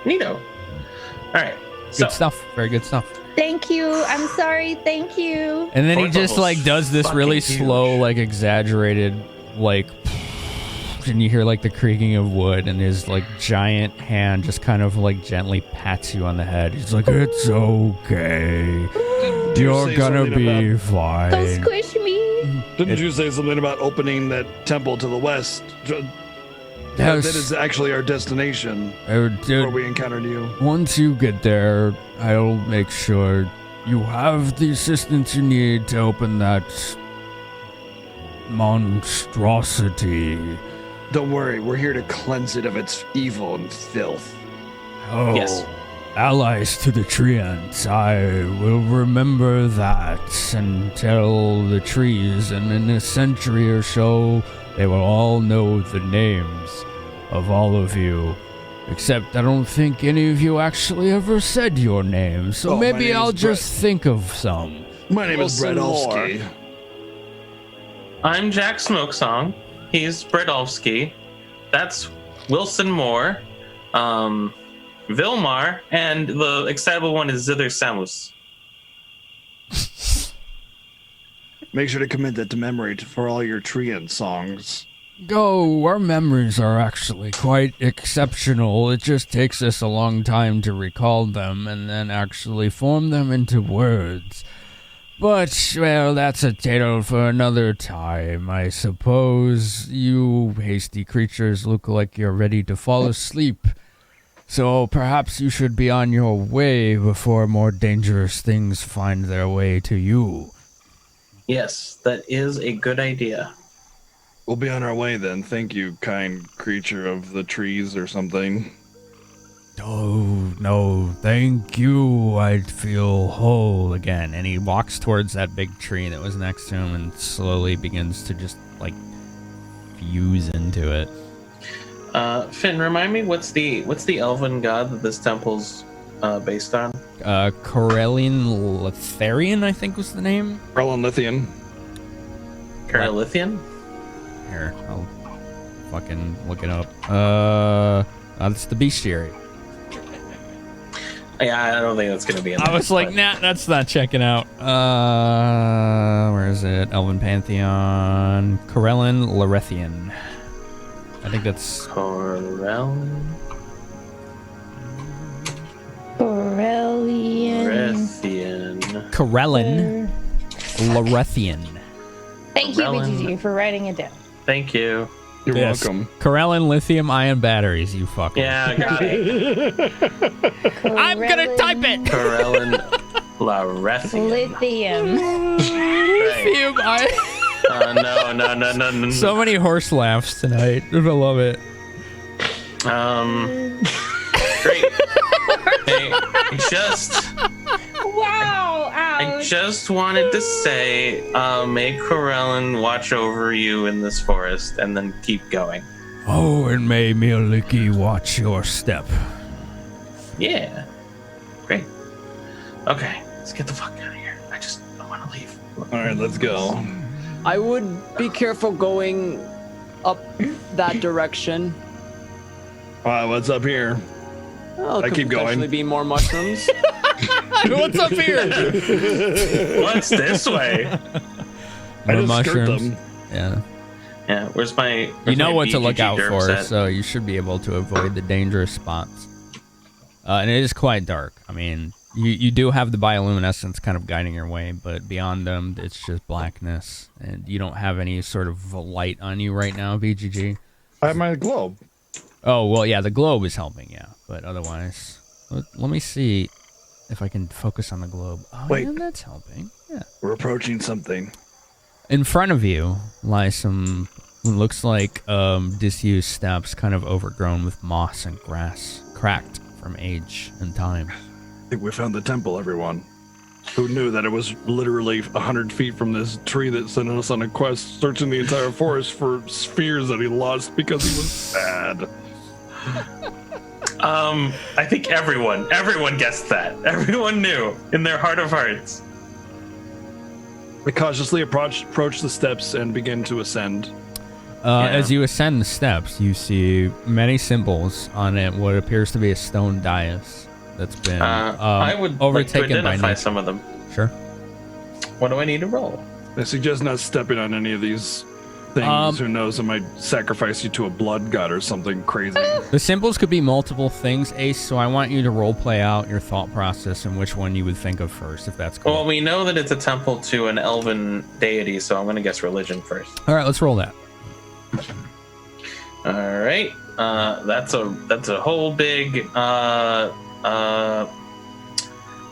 Neato. All right. Good stuff. Very good stuff. Thank you. I'm sorry. Thank you. And then he 4th just level's does this really fucking slow, huge. exaggerated, and you hear the creaking of wood, and his giant hand just kind of gently pats you on the head. He's like, "It's okay. You're say gonna something be Don't fine." squish me. Didn't you say something about opening that temple to the west? Yes. That is actually our destination Oh, dude, where we encountered you. once you get there, I'll make sure you have the assistance you need to open that monstrosity. Don't worry, we're here to cleanse it of its evil and filth. Oh, Yes. allies to the treants, I will remember that and tell the trees, and in a century or so, they will all know the names of all of you. Except I don't think any of you actually ever said your name, so Oh, my maybe name I'll is just think of some. My name is Wilson Bredolsky. I'm Jack Smokesong. He's Bredolfsky. That's Wilson Moore. Vilmar, and the excitable one is Zither Samus. Make sure to commit that to memory for all your Treant songs. Go, our memories are actually quite exceptional. It just takes us a long time to recall them and then actually form them into words. But, well, that's a tale for another time, I suppose. You hasty creatures look like you're ready to fall asleep. So perhaps you should be on your way before more dangerous things find their way to you. Yes, that is a good idea. We'll be on our way then. Thank you, kind creature of the trees or something. Oh, no, thank you. I feel whole again. And he walks towards that big tree that was next to him and slowly begins to just, fuse into it. Finn, remind me, what's the elven god that this temple's based on? Corellian Letharian, I think was the name. Roland Lithian. Carolithian? Here, I'll fucking look it up. It's the bestiary. Yeah, I don't think that's gonna be in there. I was like, but- nah, that's not checking out. Where is it? Elven Pantheon. Corellin Larethian. I think that's... Corellin? Borellian. Rethian. Corellin Larethian. Thank you, Borellian. BGG, for writing it down. Thank you. You're Yes. welcome. Corellin lithium-ion batteries, you fucker. Yeah, I got it. I'm gonna type it! Corellin Larethian. Lithium. Right. Lithium-ion... No. So many horse laughs tonight. I love it. Great. Hey, Wow. I Ouch. just wanted to say, may Corellin watch over you in this forest, and then keep going. Oh, and may Mieliki watch your step. Yeah. Great. Okay, let's get the fuck out of here. I want to leave. All right, let's go. I would be careful going up that direction. Wow, what's up here? Oh, I could keep going. potentially be more mushrooms. What's up here? What's this way? I More just skirt mushrooms. them. Yeah. Yeah, where's my? You know my what to look BGG out derp for, set? so you should be able to avoid the dangerous spots. And it is quite dark. I mean, you do have the bioluminescence kind of guiding your way, but beyond them, it's just blackness, and you don't have any sort of light on you right now, BGG. I have my globe. Oh, well, yeah, the globe is helping, yeah, but otherwise, let me see if I can focus on the globe. Oh, Wait. yeah, that's helping. Yeah. We're approaching something. In front of you lie some what looks like disused steps, kind of overgrown with moss and grass, cracked from age and time. I think we found the temple, everyone. Who knew that it was literally 100 feet from this tree that sent us on a quest searching the entire forest for spheres that he lost because he was sad. I think everyone guessed that. Everyone knew in their heart of hearts. I cautiously approach the steps and begin to ascend. As you ascend the steps, you see many symbols on it, what appears to be a stone dais that's been I would like to overtaken by identify nature. some of them. Sure. What do I need to roll? I suggest not stepping on any of these things. Who knows? I might sacrifice you to a blood god or something crazy. The symbols could be multiple things, Ace, so I want you to role play out your thought process and which one you would think of first, if that's cool. Well, we know that it's a temple to an elven deity, so I'm going to guess religion first. All right, let's roll that. All right, that's a whole big.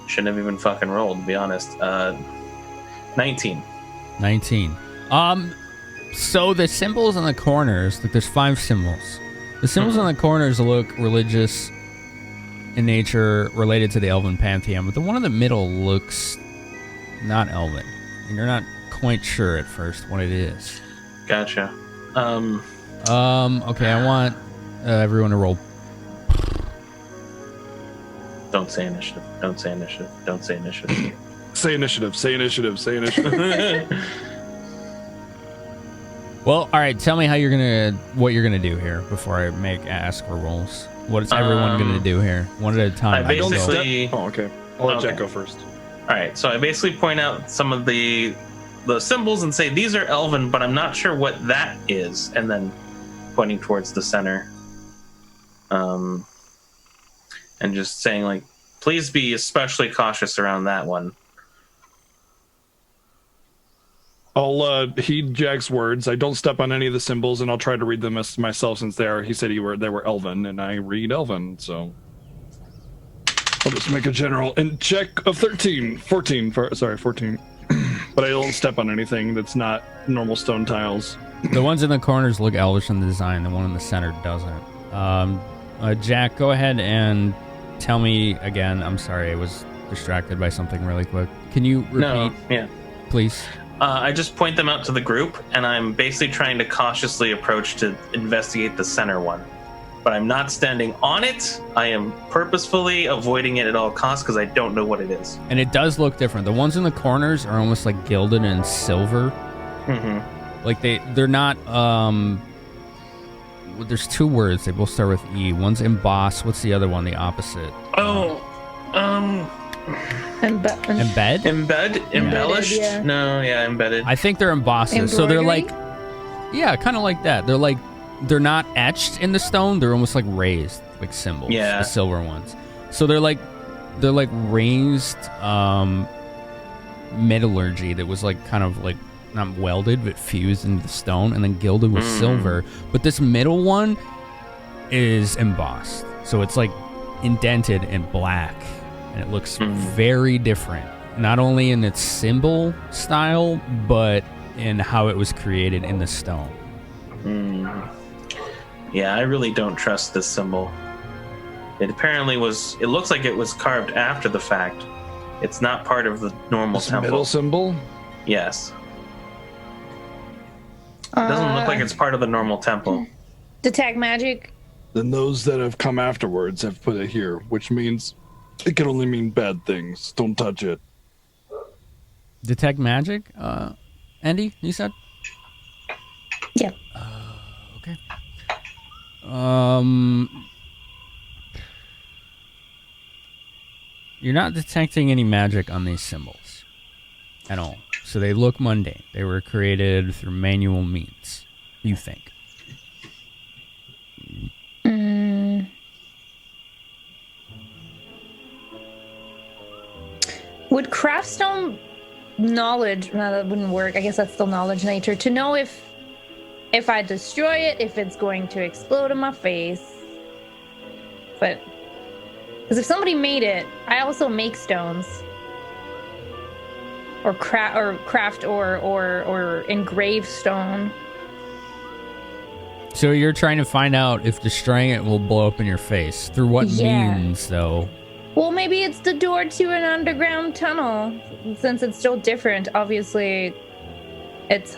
Shouldn't have even fucking rolled, to be honest. 19. 19. So the symbols on the corners, like there's 5 symbols. The symbols on the corners look religious in nature, related to the elven pantheon, but the one in the middle looks not elven. And you're not quite sure at first what it is. Gotcha. Okay, I want everyone to roll. Don't say initiative. Don't say initiative. Don't say initiative. Say initiative. Say initiative. Say initiative. Well, all right. Tell me what you're gonna do here before I ask for rolls. What is everyone gonna do here, one at a time? I basically. Oh, okay. I'll let Jack go first. All right. So I basically point out some of the symbols and say these are elven, but I'm not sure what that is, and then pointing towards the center, and just saying like, please be especially cautious around that one. I'll heed Jack's words. I don't step on any of the symbols, and I'll try to read them as myself since he said they were elven, and I read elven, so I'll just make a general check of 14. But I don't step on anything that's not normal stone tiles. The ones in the corners look elvish in the design. The one in the center doesn't. Jack, go ahead and tell me again. I'm sorry, I was distracted by something really quick. Can you repeat? No, yeah. Please. I just point them out to the group, and I'm basically trying to cautiously approach to investigate the center one. But I'm not standing on it. I am purposefully avoiding it at all costs because I don't know what it is. And it does look different. The ones in the corners are almost like gilded and silver. Mm-hmm. Like they're not. There's 2 words. They both start with E. One's embossed. What's the other one? The opposite. Embed? Embellished? Yeah. No, yeah, embedded. I think they're embosses. So they're like, Embroidery? yeah, kind of like that. They're not etched in the stone. They're almost like raised, like symbols. Yeah. The silver ones. So they're like raised metallurgy that was like kind of like not welded but fused into the stone and then gilded with silver. But this middle one is embossed. So it's like indented in black. And it looks very different, not only in its symbol style, but in how it was created in the stone. Yeah, I really don't trust this symbol. It apparently was, it looks like it was carved after the fact. It's not part of the normal This temple. middle symbol? Yes. It doesn't look like it's part of the normal temple. Detect magic. Then those that have come afterwards have put it here, which means it can only mean bad things. Don't touch it. Detect magic? Andy, you said? Yeah. Okay. You're not detecting any magic on these symbols at all. So they look mundane. They were created through manual means, you think. Would craftstone knowledge, no, that wouldn't work. I guess that's still knowledge nature. To know if I destroy it, if it's going to explode in my face. But because if somebody made it, I also make stones. Or craft or engrave stone. So you're trying to find out if destroying it will blow up in your face. Through what means, though? Well, maybe it's the door to an underground tunnel. Since it's still different, obviously, it's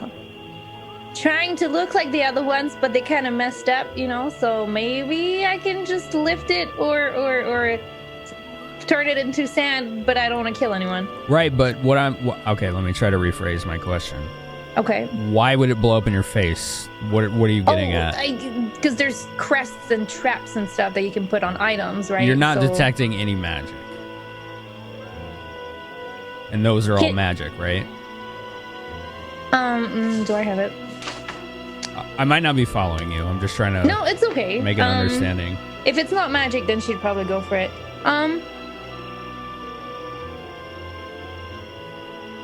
trying to look like the other ones, but they kind of messed up, you know? So maybe I can just lift it or turn it into sand, but I don't want to kill anyone. Right, but okay, let me try to rephrase my question. Okay. Why would it blow up in your face? What are you getting at? Because there's crests and traps and stuff that you can put on items, right? You're not detecting any magic. And those are all magic, right? Do I have it? I might not be following you. I'm just trying to No, it's okay. Make an understanding. If it's not magic, then she'd probably go for it.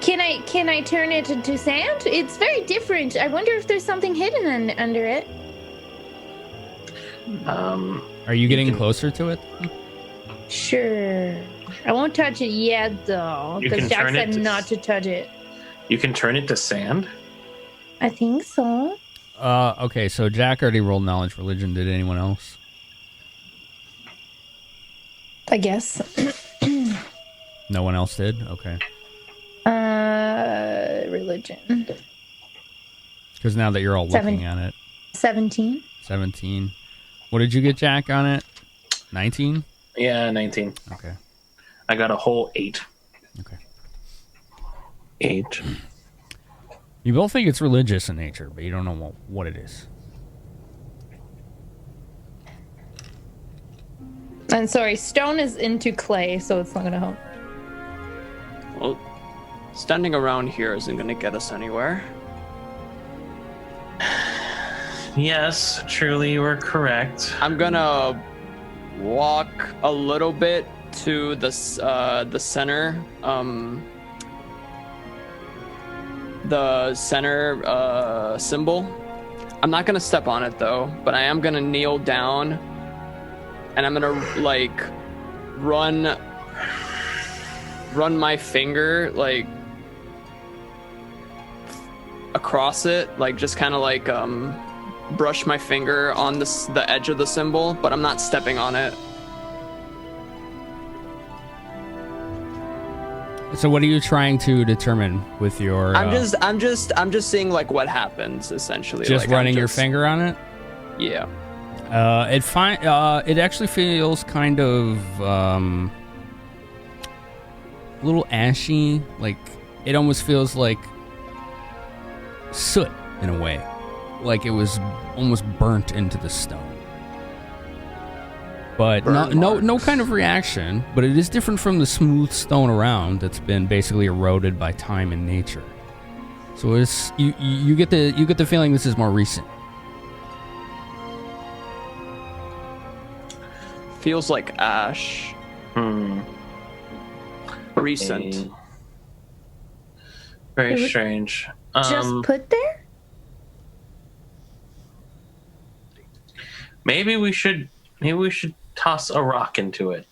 Can I turn it into sand? It's very different. I wonder if there's something hidden under it. Are you getting closer to it? Sure. I won't touch it yet, though, because Jack said not to touch it. You can turn it to sand? I think so. Okay, so Jack already rolled knowledge religion. Did anyone else? I guess. No one else did? Okay. Religion. Because now that you're all looking at it. 17. 17. What did you get, Jack, on it? 19? Yeah, 19. Okay. I got a whole 8. Okay. 8. You both think it's religious in nature, but you don't know what it is. I'm sorry, stone is into clay, so it's not going to help. Well, standing around here isn't going to get us anywhere. Yes, truly, you are correct. I'm going to walk a little bit to the center, symbol. I'm not going to step on it, though, but I am going to kneel down, and I'm going to, like, run my finger, like, across it, like, just kind of, like, brush my finger on the edge of the symbol, but I'm not stepping on it. So what are you trying to determine with your... I'm just seeing, like, what happens, essentially. Just like, running your finger on it? Yeah. It actually feels kind of a little ashy. Like, it almost feels like soot in a way. Like it was almost burnt into the stone. But no kind of reaction. But it is different from the smooth stone around that's been basically eroded by time and nature. So it's you get the feeling this is more recent. Feels like ash. Recent. Very strange. Just put there? Maybe we should toss a rock into it.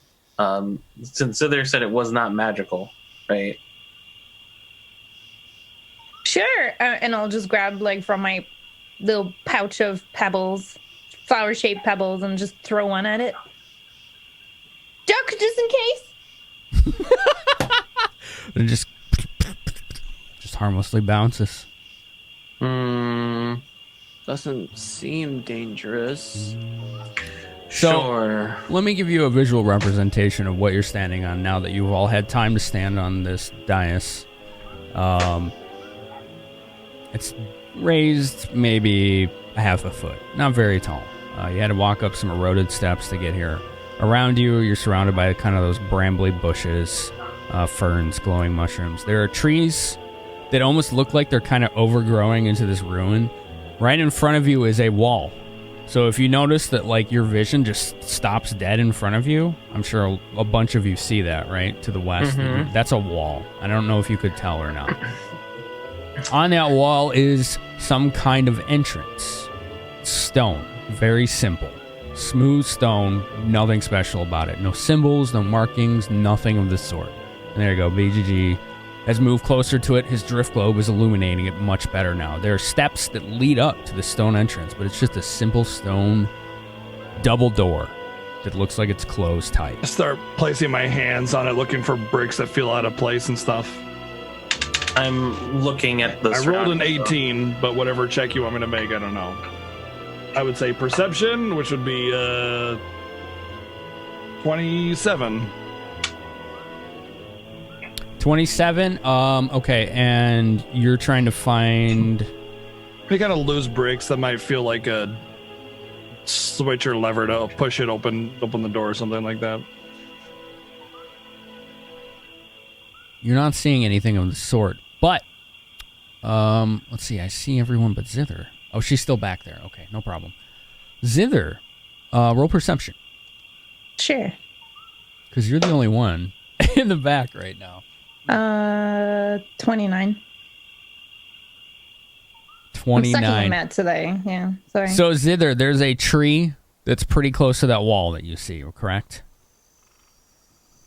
Since Zither said it was not magical, right? Sure. And I'll just grab, like, from my little pouch of pebbles, flower-shaped pebbles, and just throw one at it. Just in case. It just harmlessly bounces. Doesn't seem dangerous. So, let me give you a visual representation of what you're standing on now that you've all had time to stand on this dais. It's raised maybe a half a foot. Not very tall. You had to walk up some eroded steps to get here. Around you, you're surrounded by kind of those brambly bushes, ferns, glowing mushrooms. There are trees that almost look like they're kind of overgrowing into this ruin. Right in front of you is a wall. So if you notice that like your vision just stops dead in front of you, I'm sure a bunch of you see that, right? To the west. Mm-hmm. That's a wall. I don't know if you could tell or not. On that wall is some kind of entrance. Stone. Very simple. Smooth stone. Nothing special about it. No symbols, no markings, nothing of the sort. And there you go. BGG has moved closer to it. His drift globe is illuminating it much better now. There are steps that lead up to the stone entrance, but it's just a simple stone double door that looks like it's closed tight. I start placing my hands on it, looking for bricks that feel out of place and stuff. I'm looking at the. I rolled an 18, but whatever check you want me to make, I don't know. I would say perception, which would be 27. 27. Okay, and you're trying to find Any kind of loose bricks that might feel like a switch or lever to push it open the door or something like that. You're not seeing anything of the sort, but let's see. I see everyone but Zither. Oh, she's still back there. Okay, no problem. Zither, roll perception. Sure. Because you're the only one in the back right now. 29. 29. I'm sucking at today. Yeah, sorry. So Zither, there's a tree that's pretty close to that wall that you see, correct?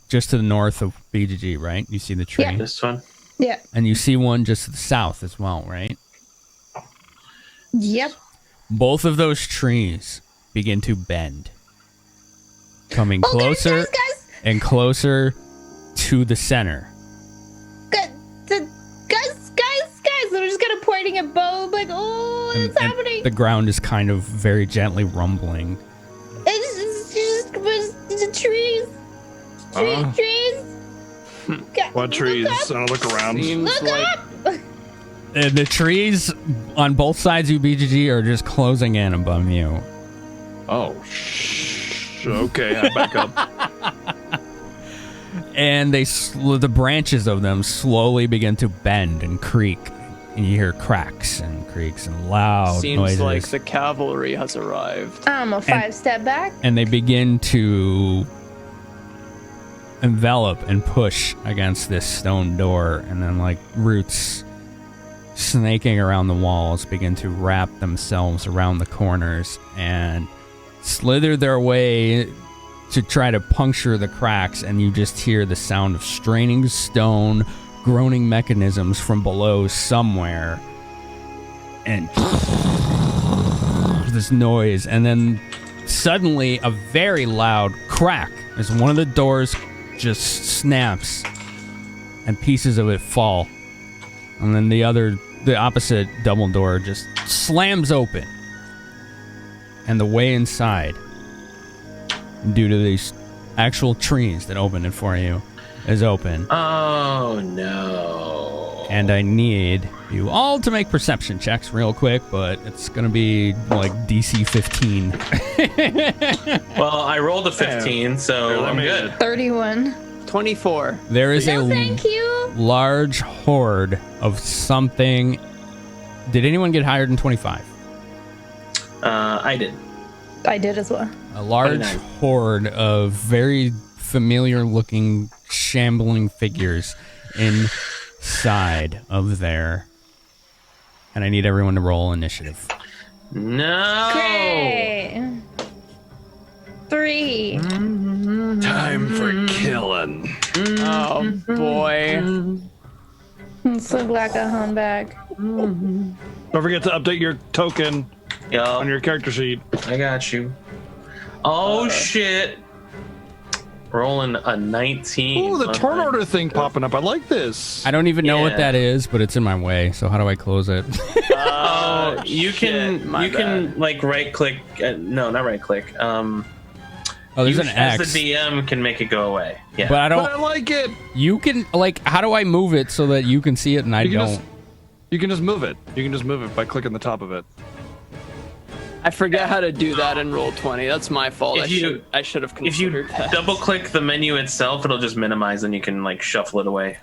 Just to the north of BGG, right? You see the tree? Yeah. This one? Yeah. And you see one just to the south as well, right? Yep. Both of those trees begin to bend, coming closer guys. and closer to the center. Guys, they're just kind of pointing at Bo, like, oh, what's happening? The ground is kind of very gently rumbling. It's the trees. Trees. What trees? I don't look around. Look up. And the trees on both sides of BGG are just closing in above you. Oh, okay, I back up. And the branches of them slowly begin to bend and creak. And you hear cracks and creaks and loud Seems noises. like the cavalry has arrived. I'm a 5-step back. And they begin to envelop and push against this stone door. And then, like, roots snaking around the walls begin to wrap themselves around the corners and slither their way to try to puncture the cracks, and you just hear the sound of straining stone, groaning mechanisms from below somewhere, and this noise, and then suddenly a very loud crack as one of the doors just snaps and pieces of it fall, and then the opposite double door just slams open, and the way inside, due to these actual trees that opened it for you, is open. Oh, no. And I need you all to make perception checks real quick, but it's going to be like DC 15. Well, I rolled a 15, so I'm good. 31. 24. There is No, thank you. large horde of something. Did anyone get higher than 25? I did. I did as well. A large 29. horde of very familiar-looking, shambling figures inside of there. And I need everyone to roll initiative. No. Great. 3. Time for killing. Oh boy. Let's look like a humpback. Don't forget to update your token on Yo, your character sheet. I got you. Oh, shit. Rolling a 19. Ooh, the turn order thing popping up. I like this. I don't even know what Yeah. that is, but it's in my way. So how do I close it? Oh, you can like right click. No, not right click. Oh, there's an as X. the DM can make it go away. Yeah. But I But I don't. like it. You can like. How do I move it so that you can see it and I You can don't? just- You can just move it. You can just move it by clicking the top of it. I forget how to do that in Roll20. That's my fault. I should have considered that. Double click the menu itself, it'll just minimize and you can like shuffle it away.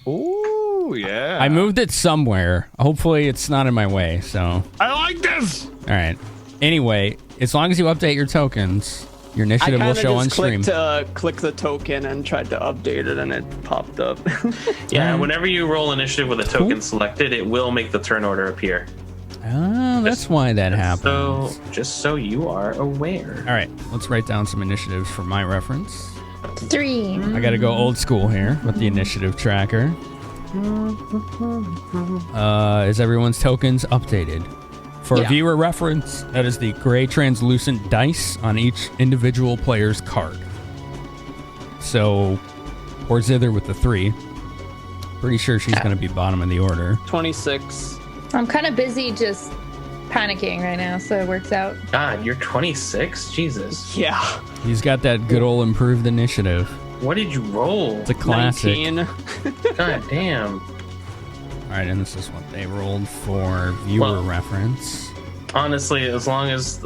Ooh, yeah. I moved it somewhere. Hopefully it's not in my way, so. I like this! Alright. Anyway, as long as you update your tokens, your initiative will show on stream. I kind of click the token and tried to update it, and it popped up. Yeah, whenever you roll initiative with a token selected, it will make the turn order appear. Oh, that's why that happens. So, just so you are aware. All right, let's write down some initiatives for my reference. 3. I gotta go old school here with the initiative tracker. Is everyone's tokens updated? For viewer reference, that is the gray translucent dice on each individual player's card. So, poor Zither with the 3. Pretty sure she's gonna be bottom of the order. 26. I'm kind of busy just panicking right now, so it works out. God, you're 26? Jesus. Yeah. He's got that good old improved initiative. What did you roll? It's a classic. 19. God damn. All right, and this is what they rolled for viewer reference. Honestly, as long as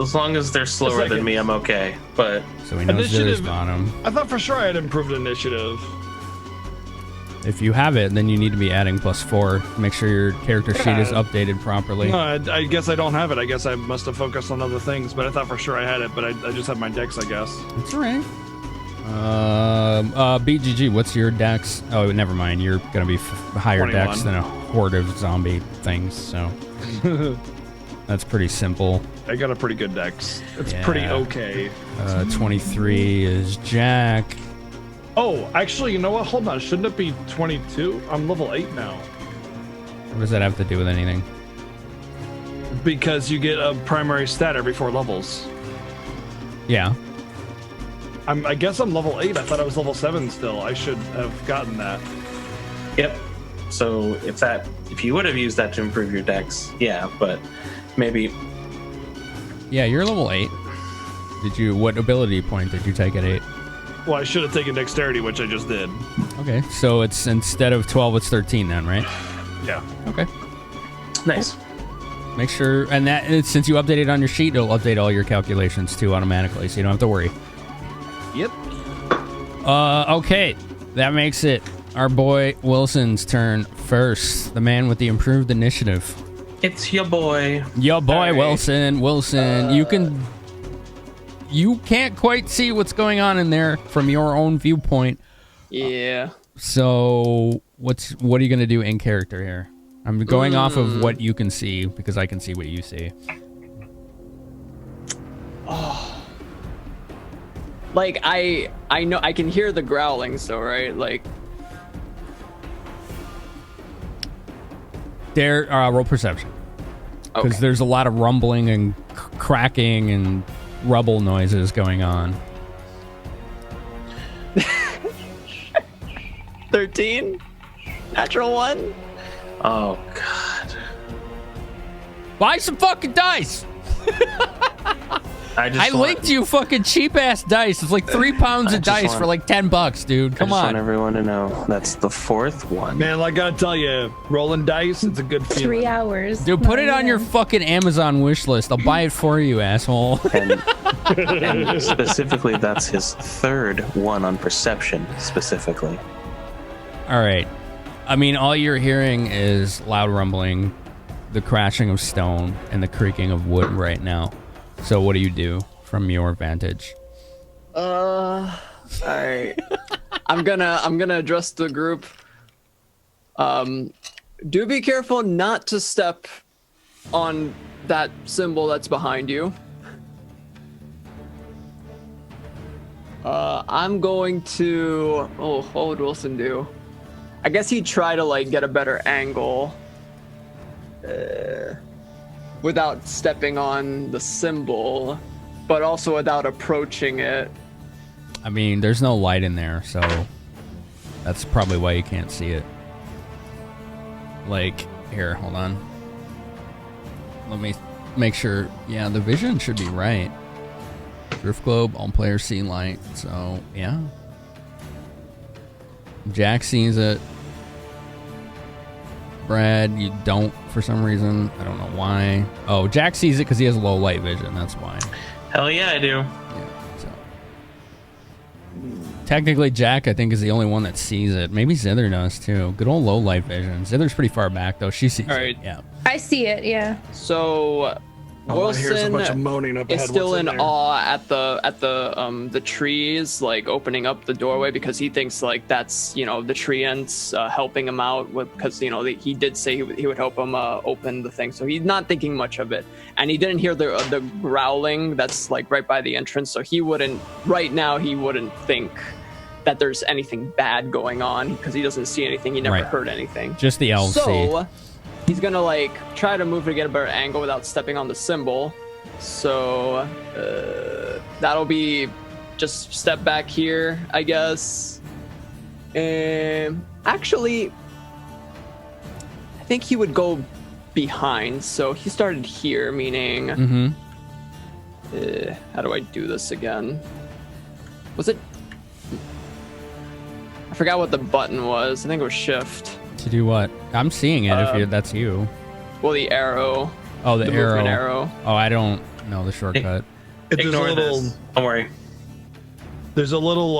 they're slower than me, I'm okay. But so we know Zither's bottom. I thought for sure I had improved initiative. If you have it, then you need to be adding +4. Make sure your character sheet is updated properly. No, I guess I don't have it. I guess I must have focused on other things, but I thought for sure I had it, but I just had my dex, I guess. That's all right. BGG, what's your dex? Oh, never mind. You're going to be higher 21. dex than a horde of zombie things, so that's pretty simple. I got a pretty good dex. It's pretty okay. 23 is Jack. Oh, actually, you know what? Hold on. Shouldn't it be 22? I'm level 8 now. What does that have to do with anything? Because you get a primary stat every 4 levels. Yeah. I guess I'm level 8. I thought I was level 7 still. I should have gotten that. Yep. So if you would have used that to improve your dex, yeah, but maybe. Yeah, you're level 8. What ability point did you take at 8? Well, I should have taken dexterity, which I just did. Okay, so it's instead of 12, it's 13 then, right? Yeah. Okay. Nice. Cool. Make sure, and that since you update it on your sheet, it'll update all your calculations too automatically, so you don't have to worry. Yep. Okay, that makes it our boy Wilson's turn first. The man with the improved initiative. It's your boy. Your boy, Wilson. Wilson, you can't quite see what's going on in there from your own viewpoint. Yeah. So what are you gonna do in character here? I'm going off of what you can see because I can see what you see. Oh. Like I know I can hear the growling, so right, like. Roll perception. Because Okay. there's a lot of rumbling and cracking and rubble noises going on. 13? Natural 1? Oh God. Buy some fucking dice! I linked you fucking cheap ass dice. It's like 3 pounds of dice for like $10, dude. Come on. I just want everyone to know that's the 4th one. Man, I gotta tell you, rolling dice, it's a good feeling. 3 hours. Dude, put it on your fucking Amazon wish list. I'll buy it for you, asshole. And specifically, that's his 3rd one on perception, specifically. All right. I mean, all you're hearing is loud rumbling, the crashing of stone, and the creaking of wood right now. So what do you do from your vantage? All right. I'm gonna address the group. Do be careful not to step on that symbol that's behind you. I'm going to. What would Wilson do? I guess he'd try to like get a better angle. Without stepping on the symbol, but also without approaching it. I mean, there's no light in there, so that's probably why you can't see it. Like, here, hold on. Let me make sure. Yeah, the vision should be right. Drift globe, all players see light, so yeah. Jack sees it. Brad, you don't for some reason. I don't know why. Oh, Jack sees it because he has low light vision. That's why. Hell yeah, I do. Yeah, so. Technically, Jack, I think, is the only one that sees it. Maybe Zither does, too. Good old low light vision. Zither's pretty far back, though. She sees it. Yeah. I see it, yeah. So Here's a bunch of Wilson moaning up is ahead. still What's in there? awe at the trees, like opening up the doorway, because he thinks like that's, you know, the tree ants helping him out with, because, you know, he did say he would help him open the thing, so he's not thinking much of it. And he didn't hear the growling that's like right by the entrance, so he wouldn't think that there's anything bad going on, because he doesn't see anything. He never heard anything. Just the elves see. He's gonna like try to move to get a better angle without stepping on the symbol. So that'll be just step back here, I guess. Actually, I think he would go behind. So he started here, meaning. How do I do this again? Was it? I forgot what the button was. I think it was shift. To do what? I'm seeing it if that's you. Well, the arrow. Oh, the arrow. movement arrow. Oh, I don't know the shortcut. Ignore this. Don't worry. There's a little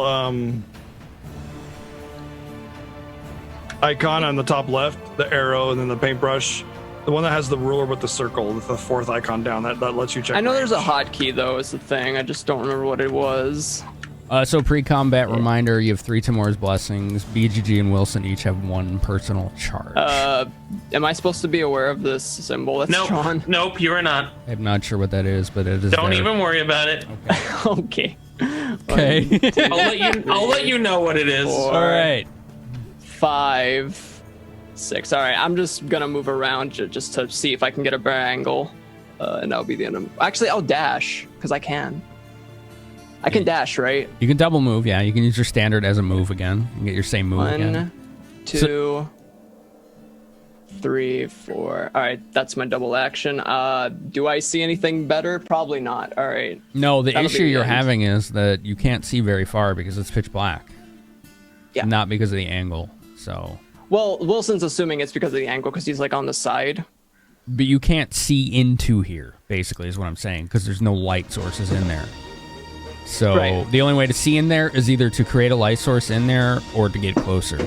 icon on the top left, the arrow, and then the paintbrush. The one that has the ruler with the circle, the fourth icon down, that lets you check. I know range. there's a hotkey though, is the thing. I just don't remember what it was. So pre-combat reminder, you have 3 Timor's blessings. BGG and Wilson each have 1 personal charge. Am I supposed to be aware of this symbol that's drawn? Nope, you are not. I'm not sure what that is, but it is Don't there. even worry about it. Okay. Okay. I'll let you know what it is. 4, All right. 5, 6. All right, I'm just gonna move around just to see if I can get a better angle, and that'll be the end of. Actually, I'll dash because I can. I can dash, right? You can double move, yeah. You can use your standard as a move again. You can get your same move again. 1, 2, 3, 4. All right, that's my double action. Do I see anything better? Probably not. All right. No, the That'll issue be the you're end. having is that you can't see very far because it's pitch black. Yeah. Not because of the angle. So. Well, Wilson's assuming it's because of the angle, because he's like on the side. But you can't see into here, basically, is what I'm saying, because there's no light sources in there. So Right. the only way to see in there is either to create a light source in there or to get closer.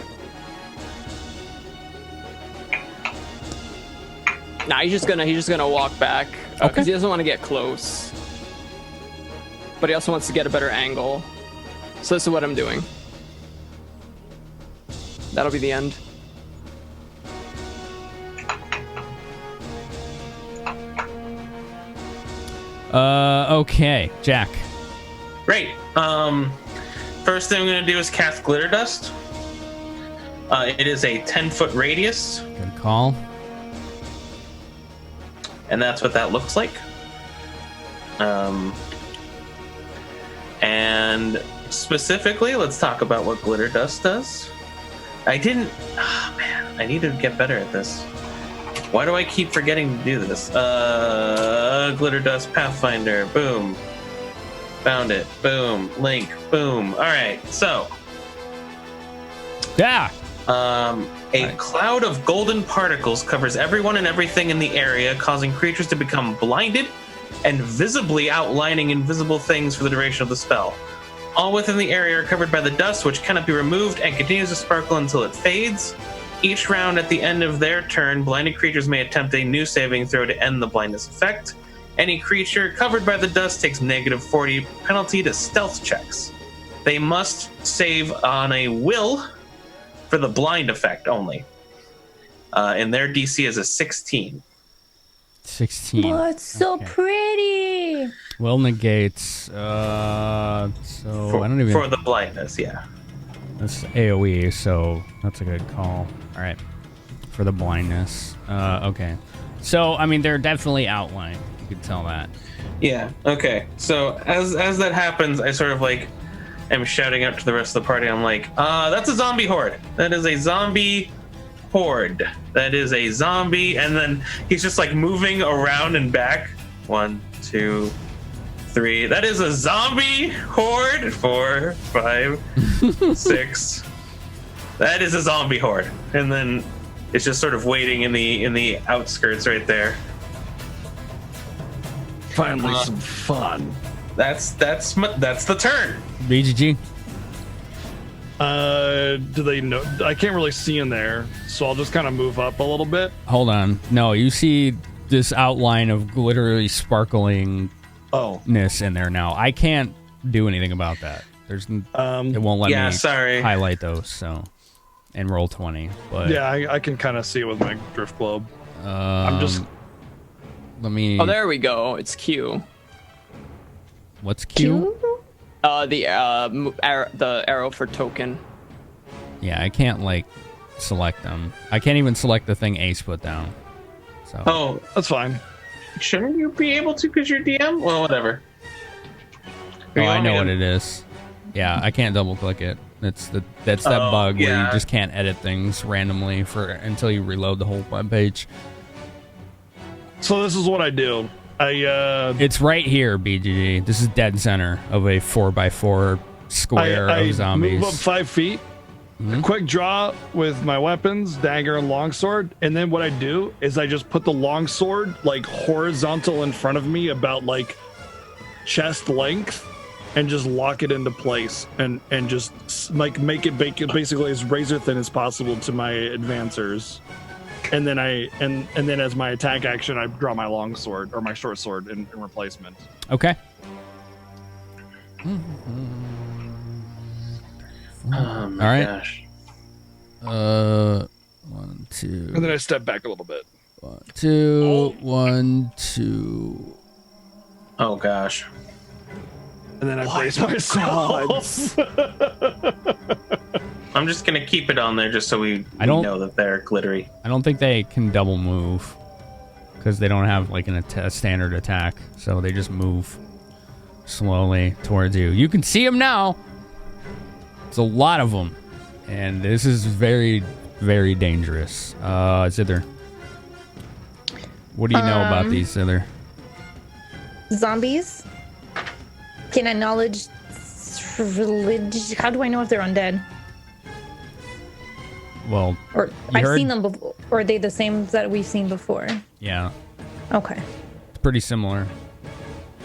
Nah, he's just gonna walk back because he doesn't want to get close, but he also wants to get a better angle. So this is what I'm doing. That'll be the end. Okay, Jack. Great. First thing I'm going to do is cast Glitter Dust. It is a 10-foot radius, Good call. and that's what that looks like. And specifically, let's talk about what Glitter Dust does. I need to get better at this. Why do I keep forgetting to do this? Glitter Dust Pathfinder. Boom. Found it. Boom. Link. Boom. All right. So. Yeah. A cloud of golden particles covers everyone and everything in the area, causing creatures to become blinded and visibly outlining invisible things for the duration of the spell. All within the area are covered by the dust, which cannot be removed and continues to sparkle until it fades. Each round at the end of their turn, blinded creatures may attempt a new saving throw to end the blindness effect. Any creature covered by the dust takes -40 penalty to stealth checks. They must save on a will for the blind effect only. And their DC is a 16. 16. Oh, it's so pretty. Will negates. I don't even. For the blindness, yeah. That's AoE, so that's a good call. All right. For the blindness. Okay. So, I mean, they're definitely outlined. You can tell that. Yeah. Okay. So as that happens, I sort of like am shouting out to the rest of the party. I'm like, that's a zombie horde. That is a zombie horde. That is a zombie. And then he's just like moving around and back. 1, 2, 3. That is a zombie horde. 4, 5, 6. That is a zombie horde. And then It's just sort of waiting in the outskirts right there. Finally, some fun. That's the turn. BGG. Do they know? I can't really see in there, so I'll just kind of move up a little bit. Hold on. No, you see this outline of glittery sparklingness in there now. I can't do anything about that. There's it won't let me highlight those, so and roll 20. But yeah, I can kind of see it with my drift globe. I'm just let me. Oh, there we go. It's Q. What's Q? The arrow for token. Yeah, I can't like select them. I can't even select the thing Ace put down. So. Oh, that's fine. Shouldn't you be able to because you're DM? Well, whatever. Oh, I know what it is. Yeah, I can't double click it. That's that bug where you just can't edit things randomly until you reload the whole web page. So this is what I do. It's right here, BGG. This is dead center of a 4x4 square of zombies. I move up 5 feet. Quick draw with my weapons, dagger and longsword, and then what I do is I just put the longsword like horizontal in front of me, about like chest length, and just lock it into place, and just like make it basically as razor thin as possible to my advancers. And then and then as my attack action, I draw my longsword or my short sword in replacement. Okay. Oh my All right. gosh. 1, 2. And then I step back a little bit. 1, 2. 1, 2. Oh gosh. And then I brace myself. I'm just gonna keep it on there just so we know that they're glittery. I don't think they can double move because they don't have like a standard attack, so they just move slowly towards you. You can see them now. It's a lot of them, and this is very, very dangerous. Zither, what do you know about these, Zither? Zombies? Can I knowledge religion? How do I know if they're undead? Well, or I've seen them before. Or are they the same that we've seen before? Yeah. Okay. It's pretty similar.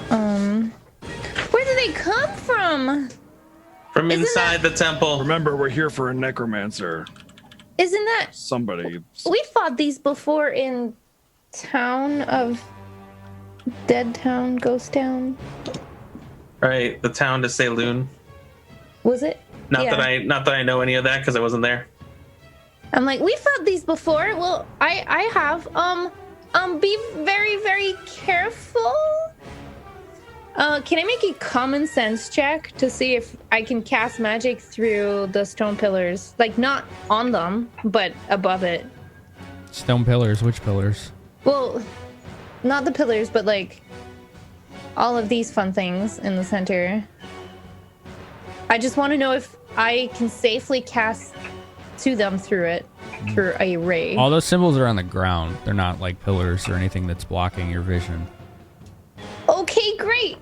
Where do they come from? From inside the temple. Remember, we're here for a necromancer. Isn't that somebody? We fought these before in town of Dead Town, Ghost Town. Right, the town to Saloon. Was it? Not that I know any of that because I wasn't there. I'm like, we fought these before. Well, I have. Be very, very careful. Can I make a common sense check to see if I can cast magic through the stone pillars? Like, not on them, but above it. Stone pillars? Which pillars? Well, not the pillars, but like all of these fun things in the center. I just want to know if I can safely cast to them through a ray. All those symbols are on the ground. They're not like pillars or anything that's blocking your vision. Okay, great.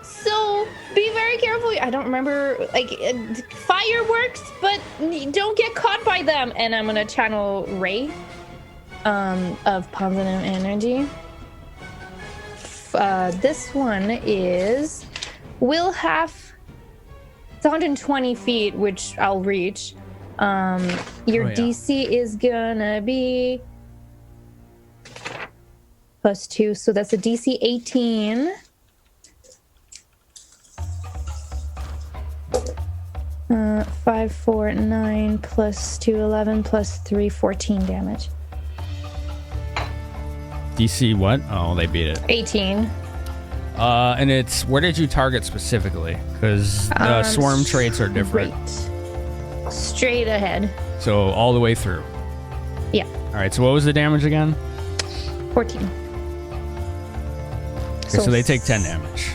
So be very careful. I don't remember like fireworks, but don't get caught by them. And I'm gonna channel Ray, of positive energy. This one is it's 120 feet, which I'll reach. Your DC is gonna be +2, so that's a DC 18. 5, 4, 9 +2, 11 +3, 14 damage. DC what? Oh, they beat it. 18. And it's, where did you target specifically? Because the swarm traits are different. Straight ahead. So all the way through. Yeah. All right. So what was the damage again? 14. Okay, so they take 10 damage.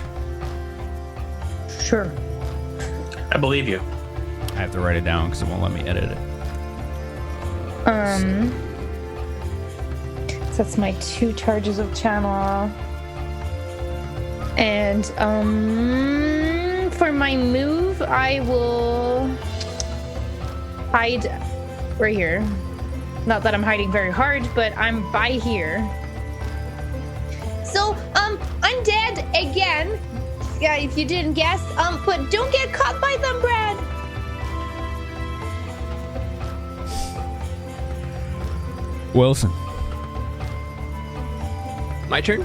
Sure. I believe you. I have to write it down because it won't let me edit it. So that's my 2 charges of channel. And for my move, I will hide right here. Not that I'm hiding very hard, but I'm by here. So, I'm dead again. Yeah, if you didn't guess. But don't get caught by them, Brad. Wilson. My turn.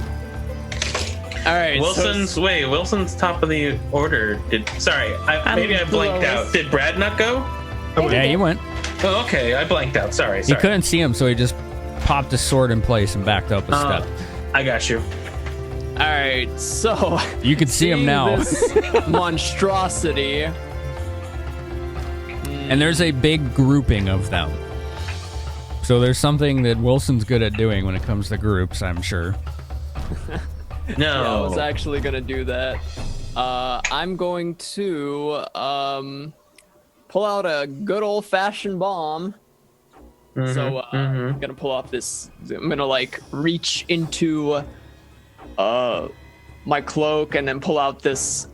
All right. Wilson's top of the order. Sorry, maybe I blanked out. Did Brad not go? Yeah, he went. Oh, okay, I blanked out. Sorry. He couldn't see him, so he just popped his sword in place and backed up a step. I got you. All right, so you can see him now. This monstrosity. And there's a big grouping of them. So there's something that Wilson's good at doing when it comes to groups, I'm sure. No. Yeah, I was actually going to do that. I'm going to pull out a good old-fashioned bomb. So I'm going to pull off this. I'm going to, like, reach into my cloak and then pull out this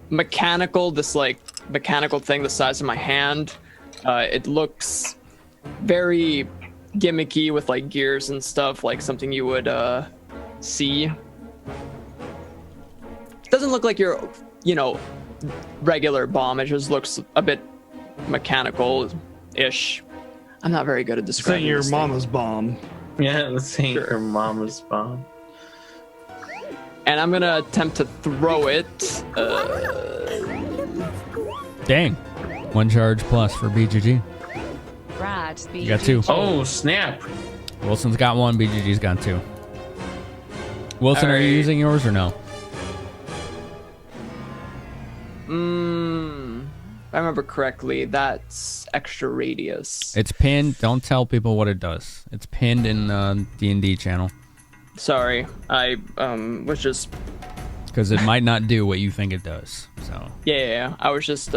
mechanical thing the size of my hand. It looks very gimmicky with like gears and stuff, like something you would see. Doesn't look like your, regular bomb. It just looks a bit mechanical-ish. I'm not very good at describing your mama's bomb. Yeah, this ain't your mama's bomb. And I'm gonna attempt to throw it. Dang. 1 charge plus for BGG. Brad, BGG. You got 2. Oh, snap. Wilson's got 1, BGG's got 2. Wilson, are you using yours or no? If I remember correctly, that's extra radius. It's pinned. Don't tell people what it does. It's pinned in D&D channel. Sorry, I was just... Because it might not do what you think it does. So. Yeah, I was just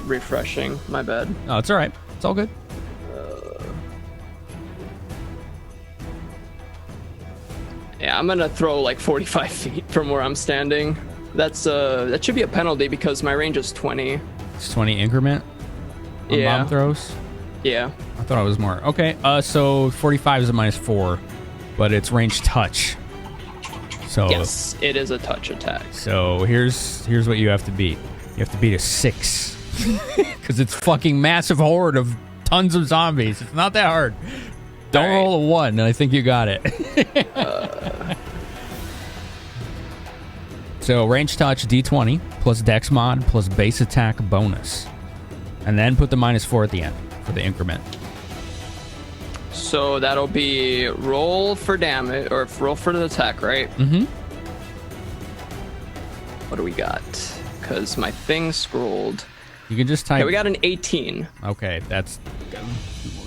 refreshing. My bad. Oh, it's all right. It's all good. Yeah, I'm gonna throw like 45 feet from where I'm standing. That's that should be a penalty because my range is 20. It's 20 increment on bomb throws? Yeah. I thought it was more. Okay, so 45 is a -4, but it's range touch. So yes, it is a touch attack. So here's what you have to beat. You have to beat a 6. Because it's fucking massive horde of tons of zombies. It's not that hard. Don't roll a 1, and I think you got it. So range touch D20 plus dex mod plus base attack bonus. And then put the -4 at the end for the increment. So that'll be roll for damage, or roll for the attack, right? Mm-hmm. What do we got? Because my thing scrolled. You can just type... Yeah, we got an 18. Okay, that's...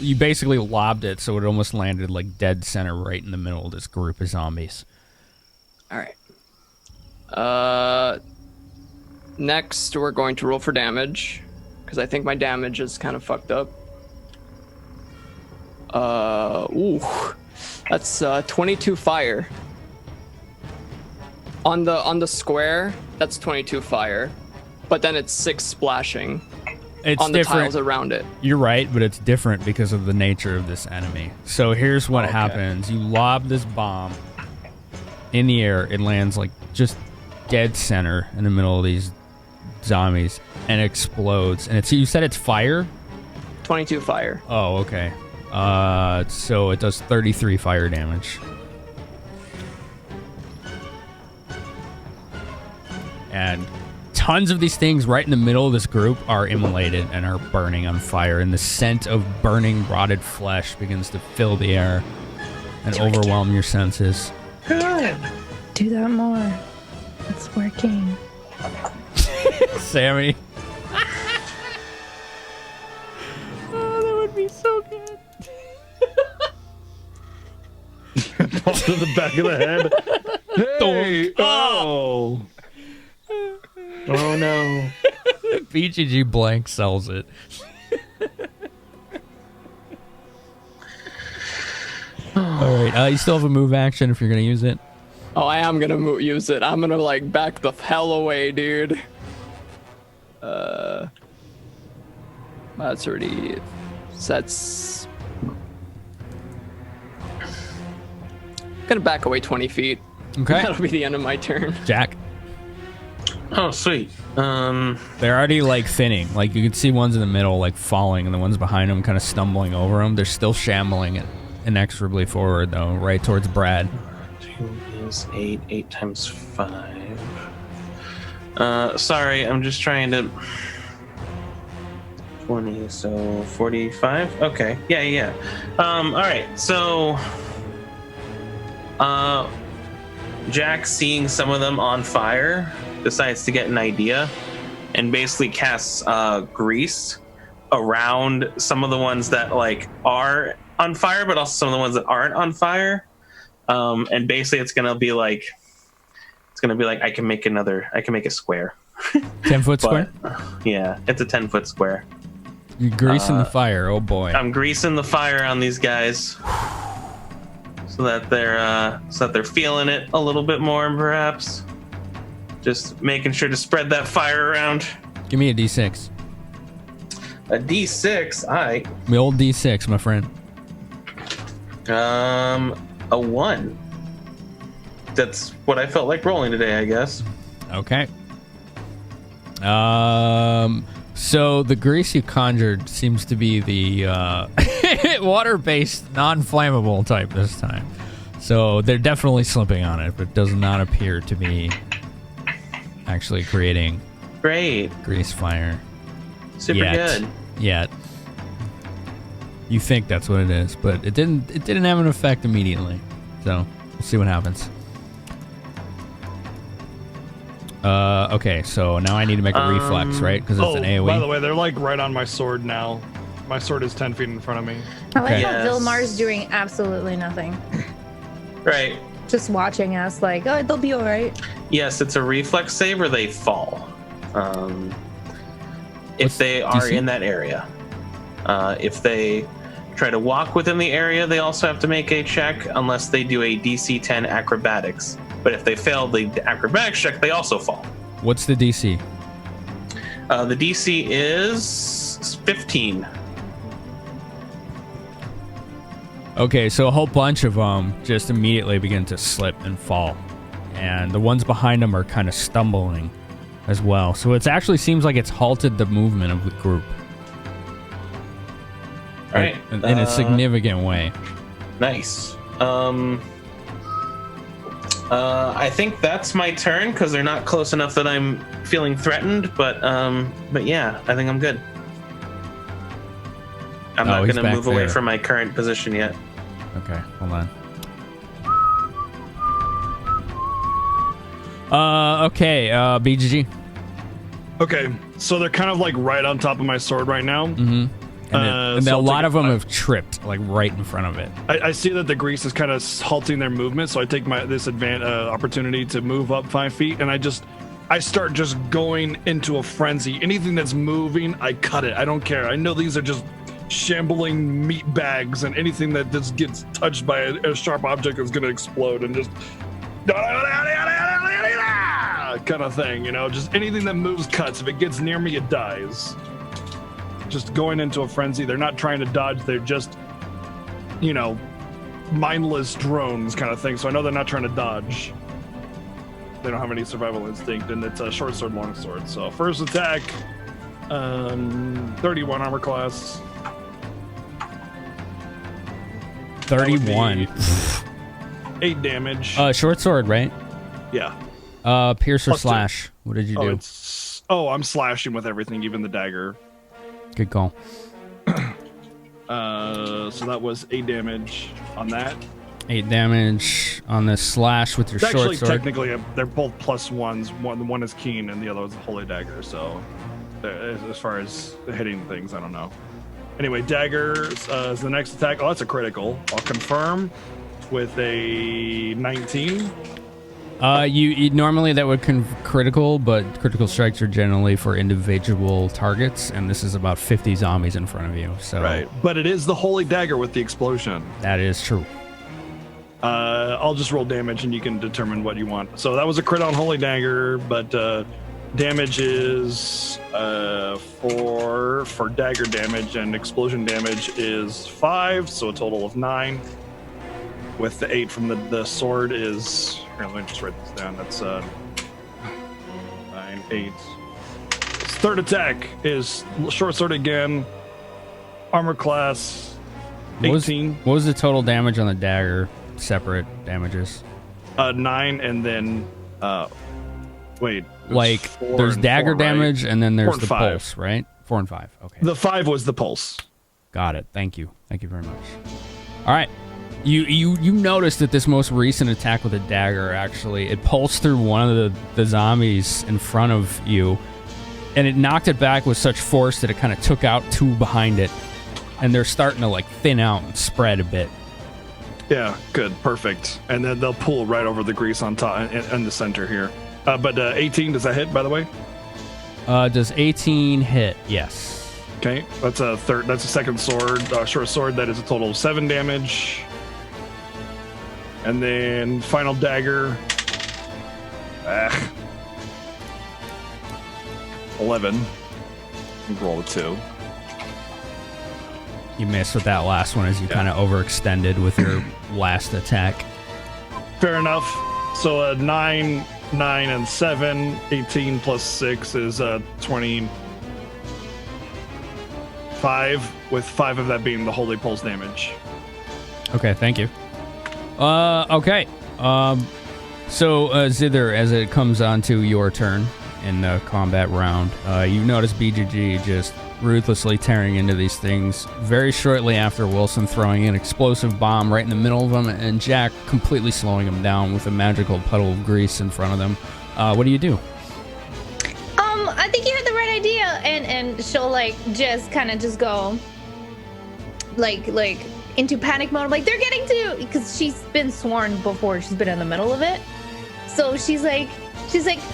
You basically lobbed it, so it almost landed like dead center right in the middle of this group of zombies. All right. Next, we're going to roll for damage, because I think my damage is kind of fucked up. That's 22 fire. On the square, that's 22 fire, but then it's 6 splashing. It's on the different. tiles around it. You're right, but it's different because of the nature of this enemy. So here's what happens. You lob this bomb in the air. It lands like just dead center in the middle of these zombies and explodes. And you said it's fire? 22 fire. Oh, okay. So it does 33 fire damage. And tons of these things right in the middle of this group are immolated and are burning on fire, and the scent of burning rotted flesh begins to fill the air and overwhelm your senses. Good. Do that more. It's working. Sammy. Oh, that would be so good. Pop to the back of the head. Hey! Oh! Oh no. BGG blank sells it. Alright, you still have a move action if you're going to use it. Oh, I am going to use it. I'm going to like back the hell away, dude. That's already... That's... Gonna back away 20 feet. Okay. That'll be the end of my turn. Jack. Oh, sweet. They're already like thinning. Like you can see ones in the middle like falling, and the ones behind them kind of stumbling over them. They're still shambling it inexorably forward though, right towards Brad. 2 is 8. 8 times 5. Sorry, I'm just trying to. 20, so 45. Okay, yeah. All right, so Jack, seeing some of them on fire, decides to get an idea and basically casts grease around some of the ones that like are on fire, but also some of the ones that aren't on fire. And basically it's gonna be like I can make a square. 10-foot square? Yeah, it's a 10-foot square. You're greasing the fire, oh boy. I'm greasing the fire on these guys so that they're feeling it a little bit more, perhaps. Just making sure to spread that fire around. Give me a D6. A D6, My old D6, my friend. a 1. That's what I felt like rolling today, I guess. Okay. So the grease you conjured seems to be the water-based, non-flammable type this time. So they're definitely slipping on it, but does not appear to be actually creating Great. grease fire. Super good. Yet. You think that's what it is, but it didn't have an effect immediately. So we'll see what happens. Okay, so now I need to make a reflex, right? Because it's an AoE. By the way, they're like right on my sword now. My sword is 10 feet in front of me. I like Okay. how Yes. Vilmar's doing absolutely nothing. Right. Just watching us like, oh, they'll be all right. Yes, it's a reflex save or they fall. If What's they are DC? in that area. If they try to walk within the area, they also have to make a check unless they do a DC 10 acrobatics. But if they fail the acrobatics check, they also fall. What's the DC? The DC is 15. Okay, so a whole bunch of them just immediately begin to slip and fall. And the ones behind them are kind of stumbling as well. So it actually seems like it's halted the movement of the group. All right. In a significant way. Nice. I think that's my turn because they're not close enough that I'm feeling threatened. But yeah, I think I'm good. I'm not he's going to back move away there. from my current position yet. Okay, hold on. Okay, BGG. Okay, so they're kind of like right on top of my sword right now. Mm-hmm. And So a I'll lot take of them have tripped, like right in front of it. I see that the grease is kind of halting their movement, so I take this opportunity to move up 5 feet, and I start just going into a frenzy. Anything that's moving, I cut it. I don't care. I know these are just shambling meat bags, and anything that just gets touched by a sharp object is going to explode and just kind of thing, you know? Just anything that moves cuts. If it gets near me, it dies. Just going into a frenzy. They're not trying to dodge. They're just, mindless drones kind of thing. So I know they're not trying to dodge. They don't have any survival instinct, and it's a short sword, long sword. So first attack, 31 armor class. 31. 8 damage. Short sword, right? Yeah. Pierce or Plus two. slash. What did you do? I'm slashing with everything, even the dagger. Good call. So that was 8 damage on that. 8 damage on the slash with your It's short actually sword. technically they're both plus ones. One is keen and the other is a holy dagger. So as far as hitting things, I don't know. Anyway, dagger is the next attack. Oh, that's a critical. I'll confirm with a 19. You normally that would critical, but critical strikes are generally for individual targets, and this is about 50 zombies in front of you. So Right, but it is the holy dagger with the explosion. that is true. I'll just roll damage and you can determine what you want. So that was a crit on holy dagger, but damage is for dagger damage, and explosion damage is 5, so a total of 9. with the 8 from the sword is... Here, let me just write this down. That's 9, 8. His third attack is short sword again. Armor class 18. What was the total damage on the dagger? Separate damages. 9 and then... wait. Like, there's dagger 4, damage, right? And then there's the 5. Pulse, right? 4 and 5. Okay. The 5 was the pulse. Got it. Thank you. Thank you very much. All right. You noticed that this most recent attack with a dagger, actually, it pulsed through one of the zombies in front of you, and it knocked it back with such force that it kind of took out 2 behind it, and they're starting to, like, thin out and spread a bit. Yeah, good. Perfect. And then they'll pull right over the grease on top in the center here. But 18, does that hit, by the way? Does 18 hit? Yes. Okay, that's a second sword, short sword. That is a total of 7 damage. And then final dagger. 11. Roll a 2. You missed with that last one as you kind of overextended with your last attack. Fair enough. So 9, 9, and 7. 18 plus 6 is 25, with 5 of that being the holy pulse damage. Okay, thank you. Okay. So, Zither, as it comes on to your turn in the combat round, you notice BGG just ruthlessly tearing into these things very shortly after Wilson throwing an explosive bomb right in the middle of them, and Jack completely slowing him down with a magical puddle of grease in front of them. What do you do? I think you had the right idea, and she'll like just kind of just go like into panic mode. Like, they're getting to, because she's been sworn before, she's been in the middle of it, so she's like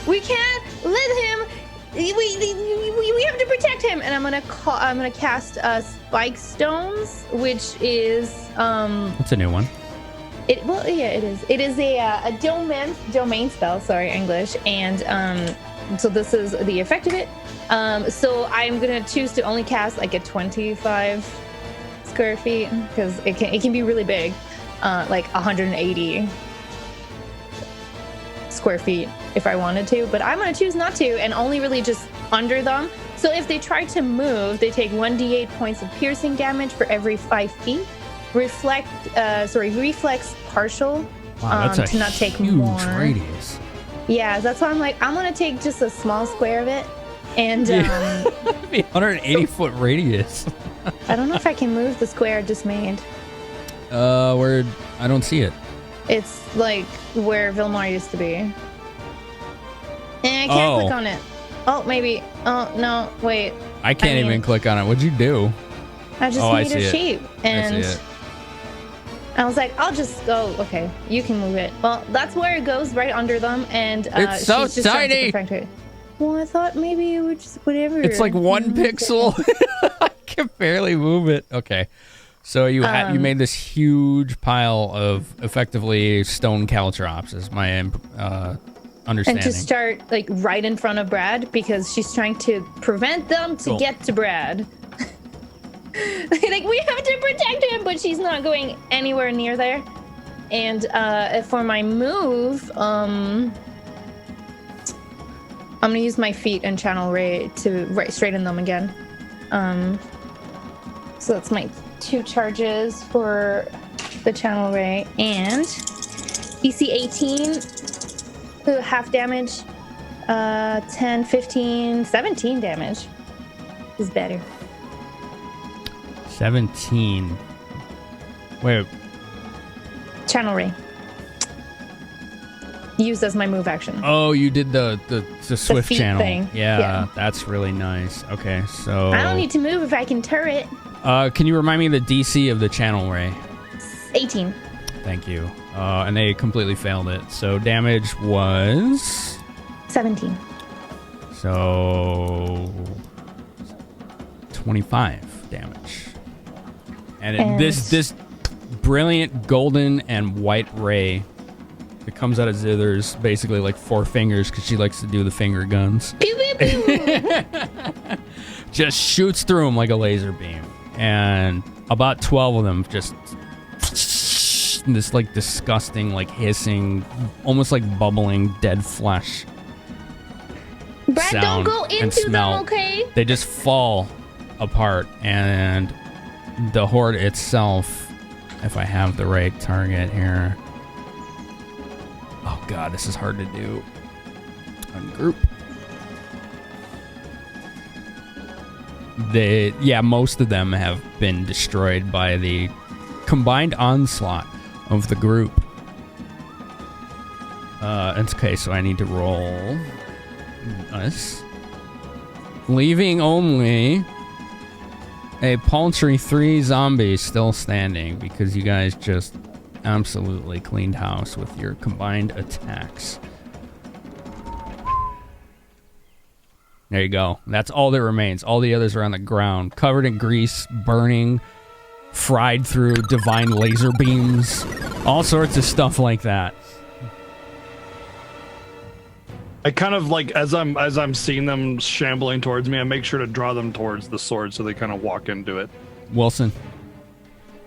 we can't let him. We have to protect him, and I'm gonna cast spike stones, which is That's a new one. It is. It is a domain spell. Sorry, English, and so this is the effect of it. So I'm gonna choose to only cast like a 25 square feet, because it can be really big, like 180 square feet if I wanted to, but I'm gonna choose not to, and only really just under them. So if they try to move, they take 1d8 points of piercing damage for every 5 feet. Reflex partial. Wow, that's a to not take huge more radius. Yeah, that's why I'm like, I'm gonna take just a small square of it, and Be 180 foot radius. I don't know if I can move the square I just made. Where I don't see it. It's like where Vilmar used to be. And I can't click on it. Oh, maybe. Oh, no, wait. I can't even click on it. What'd you do? I just made a shape. And I see it. I was like, I'll just go. Okay, you can move it. Well, that's where it goes, right under them. And it's so she's just tiny. Trying to perfect it. Well, I thought maybe it would just whatever. It's like 1 pixel. I can barely move it. Okay. So you made this huge pile of effectively stone caltrops, is my understanding. And to start like right in front of Brad, because she's trying to prevent them to get to Brad. Like, we have to protect him, but she's not going anywhere near there. And for my move, I'm gonna use my feet and channel ray to straighten them again. So that's my 2 charges for the channel ray, and DC 18, half damage, 10, 15, 17 damage is better. 17. Wait. Channel ray. Used as my move action. Oh, you did the swift feet channel thing. Yeah, that's really nice. Okay, so I don't need to move if I can turret. Can you remind me the DC of the channel ray? 18. Thank you. And they completely failed it. So damage was 17. So 25 damage. And this brilliant golden and white ray that comes out of Zither's basically like 4 fingers, because she likes to do the finger guns. Pew, pew, pew. Just shoots through them like a laser beam. And about 12 of them just just this like disgusting, like hissing, almost like bubbling dead flesh. Brad, don't sound go and into smell. them, okay? They just fall apart, and the horde itself, if I have the right target here. Oh god, this is hard to do. Ungroup. Most of them have been destroyed by the combined onslaught of the group. It's okay, so I need to roll us. Leaving only a paltry 3 zombies still standing because you guys just absolutely cleaned house with your combined attacks. There you go. That's all that remains. All the others are on the ground, covered in grease, burning, fried through divine laser beams, all sorts of stuff like that. I kind of like as I'm seeing them shambling towards me, I make sure to draw them towards the sword so they kind of walk into it. Wilson.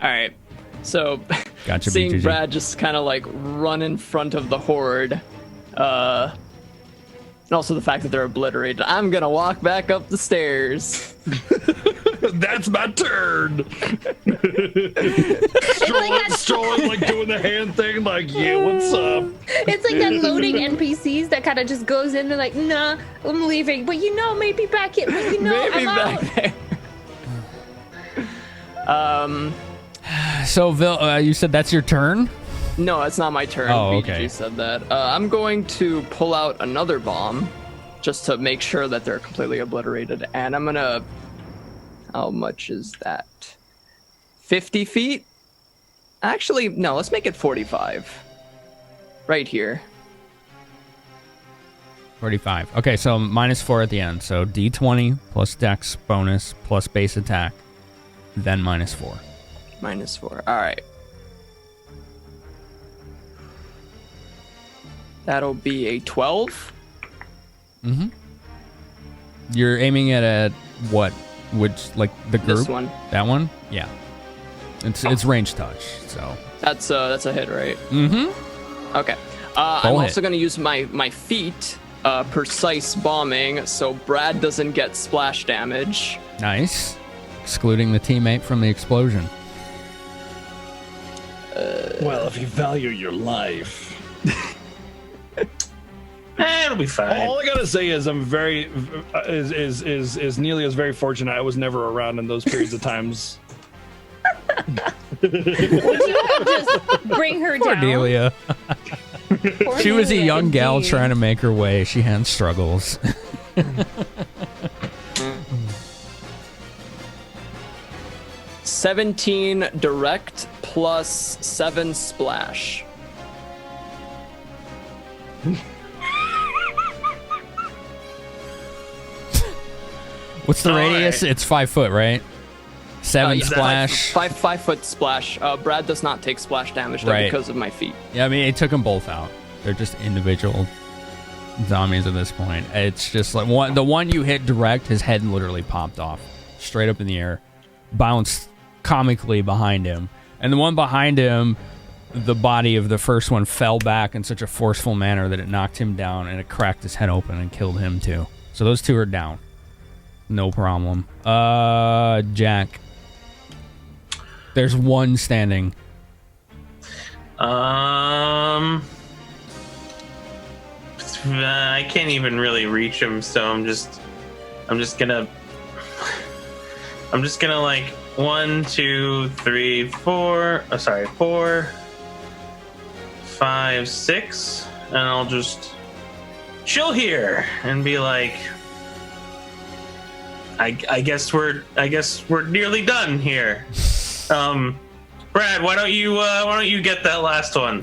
All right. So, Gotcha, seeing BGG. Brad just kind of like run in front of the horde, and also the fact that they're obliterated, I'm gonna walk back up the stairs. That's my turn. strolling, like doing the hand thing, like, yeah, what's up? It's like that loading NPCs that kind of just goes in and like, nah, I'm leaving. But maybe back in. But Maybe I'm back out. there. So, Vil, you said that's your turn? No, it's not my turn. Oh, BGG okay. said that. I'm going to pull out another bomb just to make sure that they're completely obliterated. And I'm gonna... How much is that? 50 feet? Actually, no, let's make it 45. Right here. 45. Okay, so -4 at the end. So D20 plus dex bonus plus base attack, then -4. -4. All right. That'll be a 12. Mm-hmm. You're aiming at a what? Which, like the group? This one. That one? Yeah. It's range touch, so. That's a hit, right? Mm-hmm. Okay. I'm hit. also going to use my feet, precise bombing, so Brad doesn't get splash damage. Nice. Excluding the teammate from the explosion. Well, if you value your life. It'll be fine. All I gotta say is I'm very is Nelia is very fortunate I was never around in those periods of times. Would you have just bring her down? Cordelia. Poor She was a Nelia, young gal indeed. trying to make her way. She had struggles. 17 direct plus 7 splash. What's the radius? right. It's 5 foot, right? 7 Yeah, splash. 5 foot splash. Brad does not take splash damage though, Right. because of my feet. Yeah, I mean, it took them both out. They're just individual zombies at this point. It's just like the one you hit direct, his head literally popped off, straight up in the air, bounced comically behind him, and the one behind him, the body of the first one fell back in such a forceful manner that it knocked him down and it cracked his head open and killed him too. So those two are down. No problem. Jack. There's one standing. I can't even really reach him, so I'm just gonna like 1, 2, 3, 4. Oh, sorry, 4, 5, 6, and I'll just chill here and be like, I guess we're nearly done here. Brad, why don't you get that last one?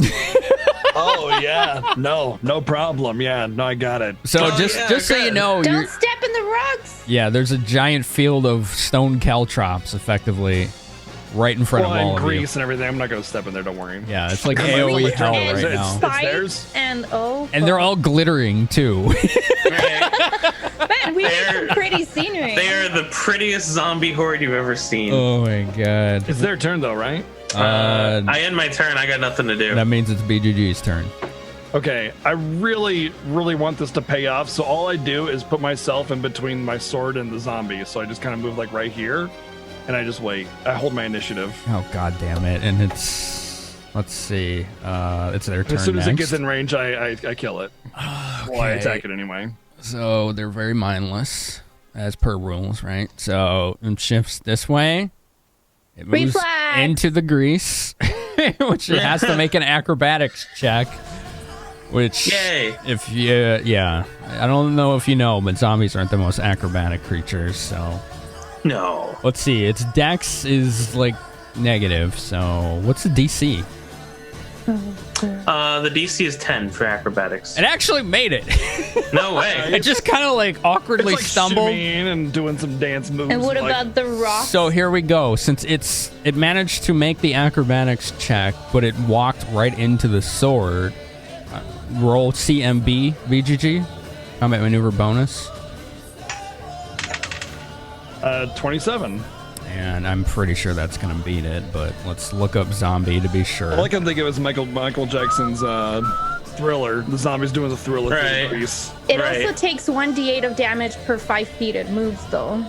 Oh yeah, no problem. Yeah, no, I got it. So just so you know, Don't step in the rocks. yeah, there's a giant field of stone caltrops, effectively, right in front of all and of grease and everything. I'm not gonna step in there. Don't worry. you. Yeah, it's like Am I AOE really hell turning? right It's- now. it's Fight theirs? and And they're all glittering too. Right. Man, Man, we have some pretty scenery. They are the prettiest zombie horde you've ever seen. Oh my god. It's their turn though, right? I end my turn. I got nothing to do. That means it's BGG's turn. Okay, I really, really want this to pay off. So all I do is put myself in between my sword and the zombie. So I just kind of move like right here, and I just wait. I hold my initiative. Oh god damn it! And it's let's see, it's their turn. As soon as it next. gets in range, I kill it. Okay. Well, I attack it anyway. So they're very mindless, as per rules, right? So it shifts this way. It moves Reflex! into the grease, which it has to make an acrobatics check. Which, Yay. if you, yeah, I don't know if you know, but zombies aren't the most acrobatic creatures. So No. let's see. Its dex is like negative. So what's the DC? The DC is 10 for acrobatics. It actually made it. No way. It just kind of like awkwardly It's like stumbled. shimmying and doing some dance moves. And what like, about the rock? So here we go. Since it managed to make the acrobatics check, but it walked right into the sword. Roll CMB VGG, combat maneuver bonus, 27. and I'm pretty sure that's gonna beat it. But let's look up zombie to be sure. All I can think of is Michael Jackson's Thriller. The zombies doing the Thriller Right. thing. It Right. also takes 1d8 of damage per 5 feet it moves, though.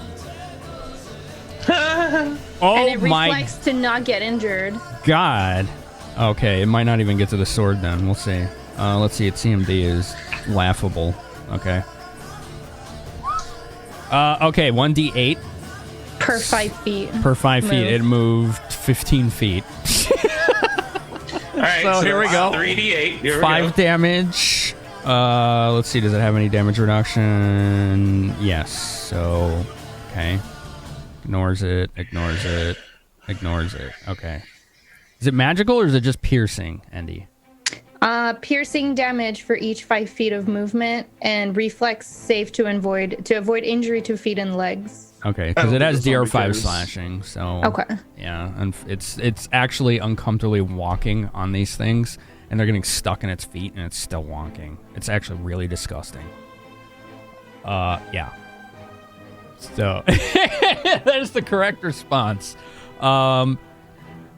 Oh And it my reflects to not get injured. god. Okay, it might not even get to the sword then. We'll see. Let's see. Its CMD is laughable. Okay. Okay, 1d8 Per 5 feet. per 5 feet. Move. It moved 15 feet. All right, So here we that's go. 3d8. Here we 5 go. damage. Let's see. Does it have any damage reduction? Yes. So, okay. Ignores it. Ignores it. Ignores it. Okay. Is it magical or is it just piercing, Andy? Piercing damage for each 5 feet of movement, and reflex save to avoid injury to feet and legs. Okay, because it Oh, has the zombie DR5 cares. slashing. So Okay. yeah, and it's actually uncomfortably walking on these things, and they're getting stuck in its feet, and it's still walking. It's actually really disgusting. Yeah. So that is the correct response.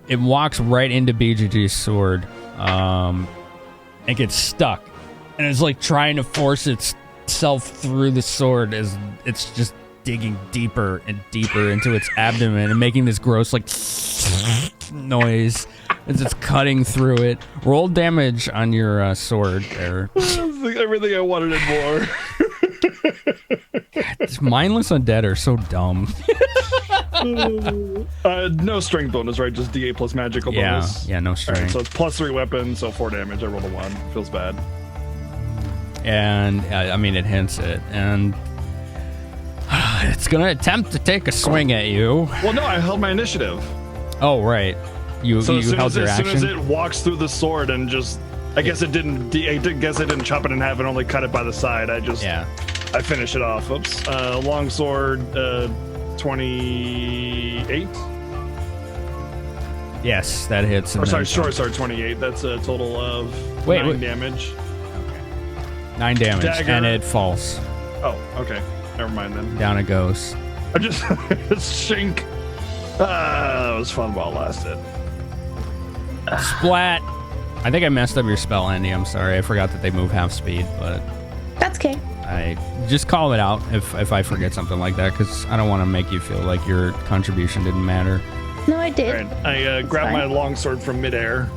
It walks right into BGG's sword. It gets stuck, and it's like trying to force itself through the sword as it's just digging deeper and deeper into its abdomen and making this gross like noise as it's cutting through it. Roll damage on your sword there. Everything I wanted and more. It's mindless undead are so dumb. No strength bonus, right? Just D8 plus magical bonus. Yeah, no All right, strength. so it's plus 3 weapons, so 4 damage. I rolled a 1. Feels bad. And I mean, it hints it, and it's gonna attempt to take a swing at you. Well, no, I held my initiative. Oh, right. You So as soon held as, your as soon action. as it walks through the sword and just, I guess it didn't. Guess it didn't chop it in half and only cut it by the side. I finish it off. Oops. Long sword, 28. Yes, that hits. Or and sorry, then some. short sword, 28. That's a total of 9 damage. 9 damage, Dagger. and it falls. Oh, okay. Never mind then. Down it goes. I just shink. That was fun while it lasted. Splat. I think I messed up your spell, Andy. I'm sorry. I forgot that they move half speed, but That's okay. I just call it out if I forget something like that, because I don't want to make you feel like your contribution didn't matter. No, I did. All right, I grab my longsword from midair.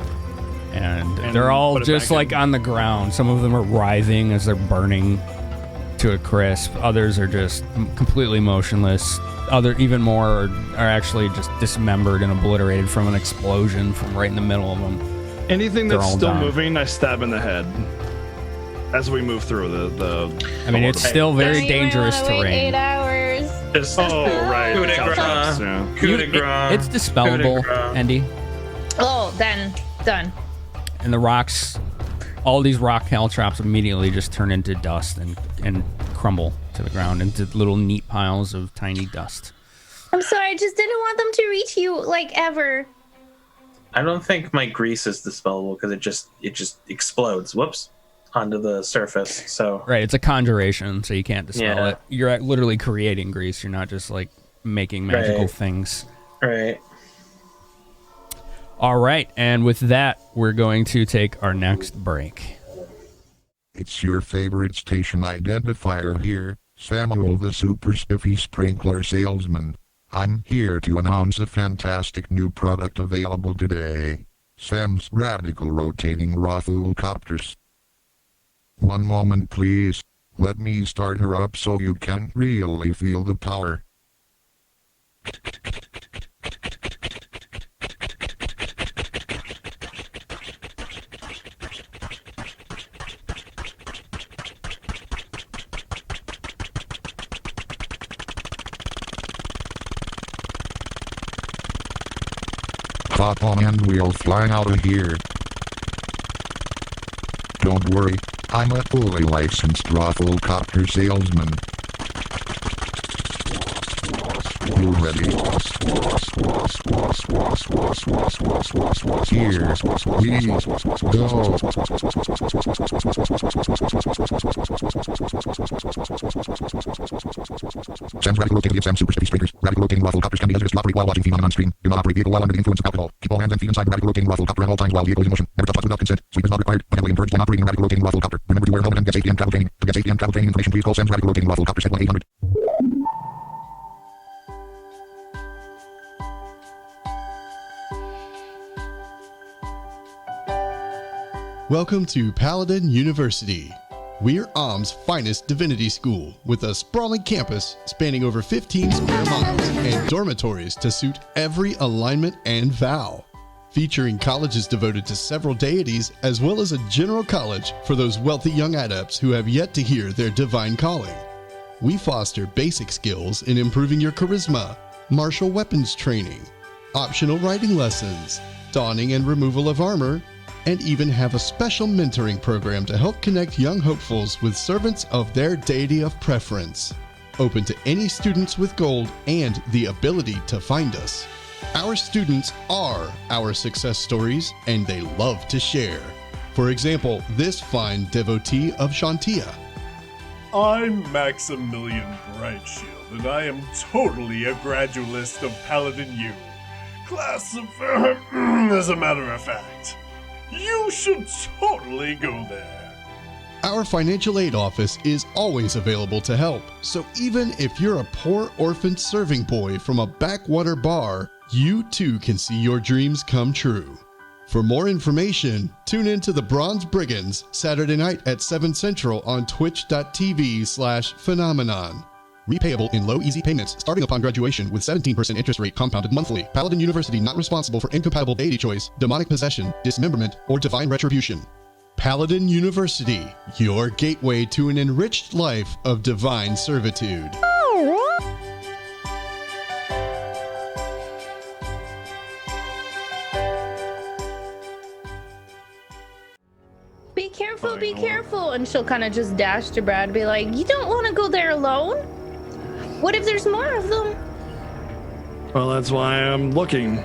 And And they're all put it just back like in. on the ground. Some of them are writhing as they're burning to a crisp. Others are just completely motionless. Even more are actually just dismembered and obliterated from an explosion from right in the middle of them. Anything They're that's all still down. moving, I stab in the head as we move through the I mean, it's still very dangerous Wait terrain. 8 hours. Just Oh, right. Coup de Couch grace. hops, yeah. Coup de grace. It's dispellable, Coup de grace. Andy. Oh, then done. And the rocks, all these rock caltrops immediately just turn into dust and crumble to the ground into little neat piles of tiny dust. I'm sorry, I just didn't want them to reach you like ever. I don't think my grease is dispellable because it just explodes. Whoops. onto the surface. So Right, it's a conjuration, so you can't dispel Yeah. it. You're literally creating grease. You're not just like making magical Right. things. right. All right, and with that, we're going to take our next break. It's your favorite station identifier here, Samuel the Super Spiffy Sprinkler Salesman. I'm here to announce a fantastic new product available today. Sam's Radical Rotating Rafflecopters. One moment please. Let me start her up so you can really feel the power. Hop on and we'll fly out of here. Don't worry, I'm a fully licensed Rafflecopter salesman. You ready? Here we go. Sam's Radical Rotating Sam Super Spiffy Sprinklers. Radical Rotating Rafflecopters can be hazardous to operate while watching Finamenon stream. Do not operate vehicle while under the influence of alcohol. Keep all hands and feet inside the Radical Rotating Rafflecopter at all times while vehicle is in motion. Never touch without consent. Sleep is not required, but heavily encouraged when operating a Radical Rotating Rafflecopter. Remember to wear a helmet and get safety and travel training. To get safety and travel training information, please call Sam's Radical Rotating Rafflecopters at 1-800. Welcome to Paladin University. We're Om's finest divinity school with a sprawling campus spanning over 15 square miles and dormitories to suit every alignment and vow. Featuring colleges devoted to several deities as well as a general college for those wealthy young adepts who have yet to hear their divine calling. We foster basic skills in improving your charisma, martial weapons training, optional writing lessons, donning and removal of armor, and even have a special mentoring program to help connect young hopefuls with servants of their deity of preference. Open to any students with gold and the ability to find us. Our students are our success stories and they love to share. For example, this fine devotee of Shantia. I'm Maximilian Brightshield, and I am totally a gradualist of Paladin U. Class of... as a matter of fact. You should totally go there. Our financial aid office is always available to help, so even if you're a poor orphan serving boy from a backwater bar, you too can see your dreams come true. For more information, tune in to the Bronze Brigands Saturday night at 7 Central on twitch.tv/Finamenon. Repayable in low, easy payments starting upon graduation with 17% interest rate compounded monthly. Paladin University not responsible for incompatible deity choice, demonic possession, dismemberment, or divine retribution. Paladin University, your gateway to an enriched life of divine servitude. Be careful, be careful. And she'll kind of just dash to Brad and be like, you don't want to go there alone? What if there's more of them? Well, that's why I'm looking.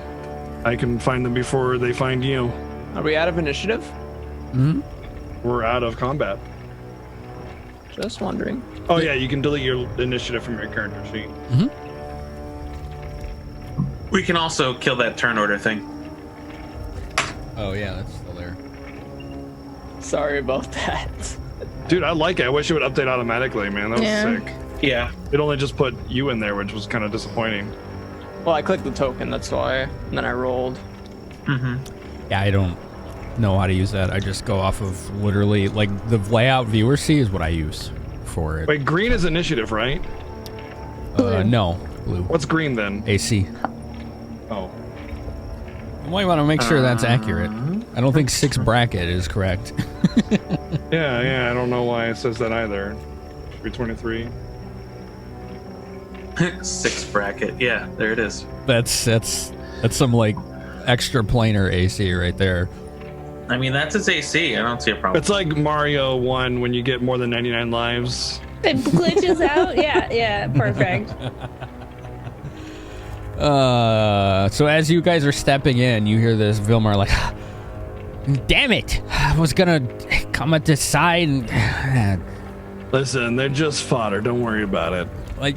I can find them before they find you. Are we out of initiative? We're out of combat. Just wondering. Oh yeah, you can delete your initiative from your character sheet. We can also kill that turn order thing. Oh yeah, that's still there. Sorry about that. Dude, I like it. I wish it would update automatically, man. That was sick. Yeah. It only just put you in there, which was kind of disappointing. Well, I clicked the token, that's why. And then I rolled. Yeah, I don't know how to use that. I just go off of literally, like, the layout viewer see is what I use for it. Wait, green is initiative, right? No, blue. What's green then? AC. Oh. You might want to make sure that's accurate. I don't think 6 bracket is correct. Yeah, I don't know why it says that either. Should be 23. 6 bracket. Yeah, there it is. That's some like extra planar AC right there. I mean, that's its AC. I don't see a problem. It's like Mario 1 when you get more than 99 lives. It glitches out? Yeah, perfect. So as you guys are stepping in, you hear this Vilmar like, damn it, I was gonna come at the side and... Listen, they're just fodder. Don't worry about it. Like,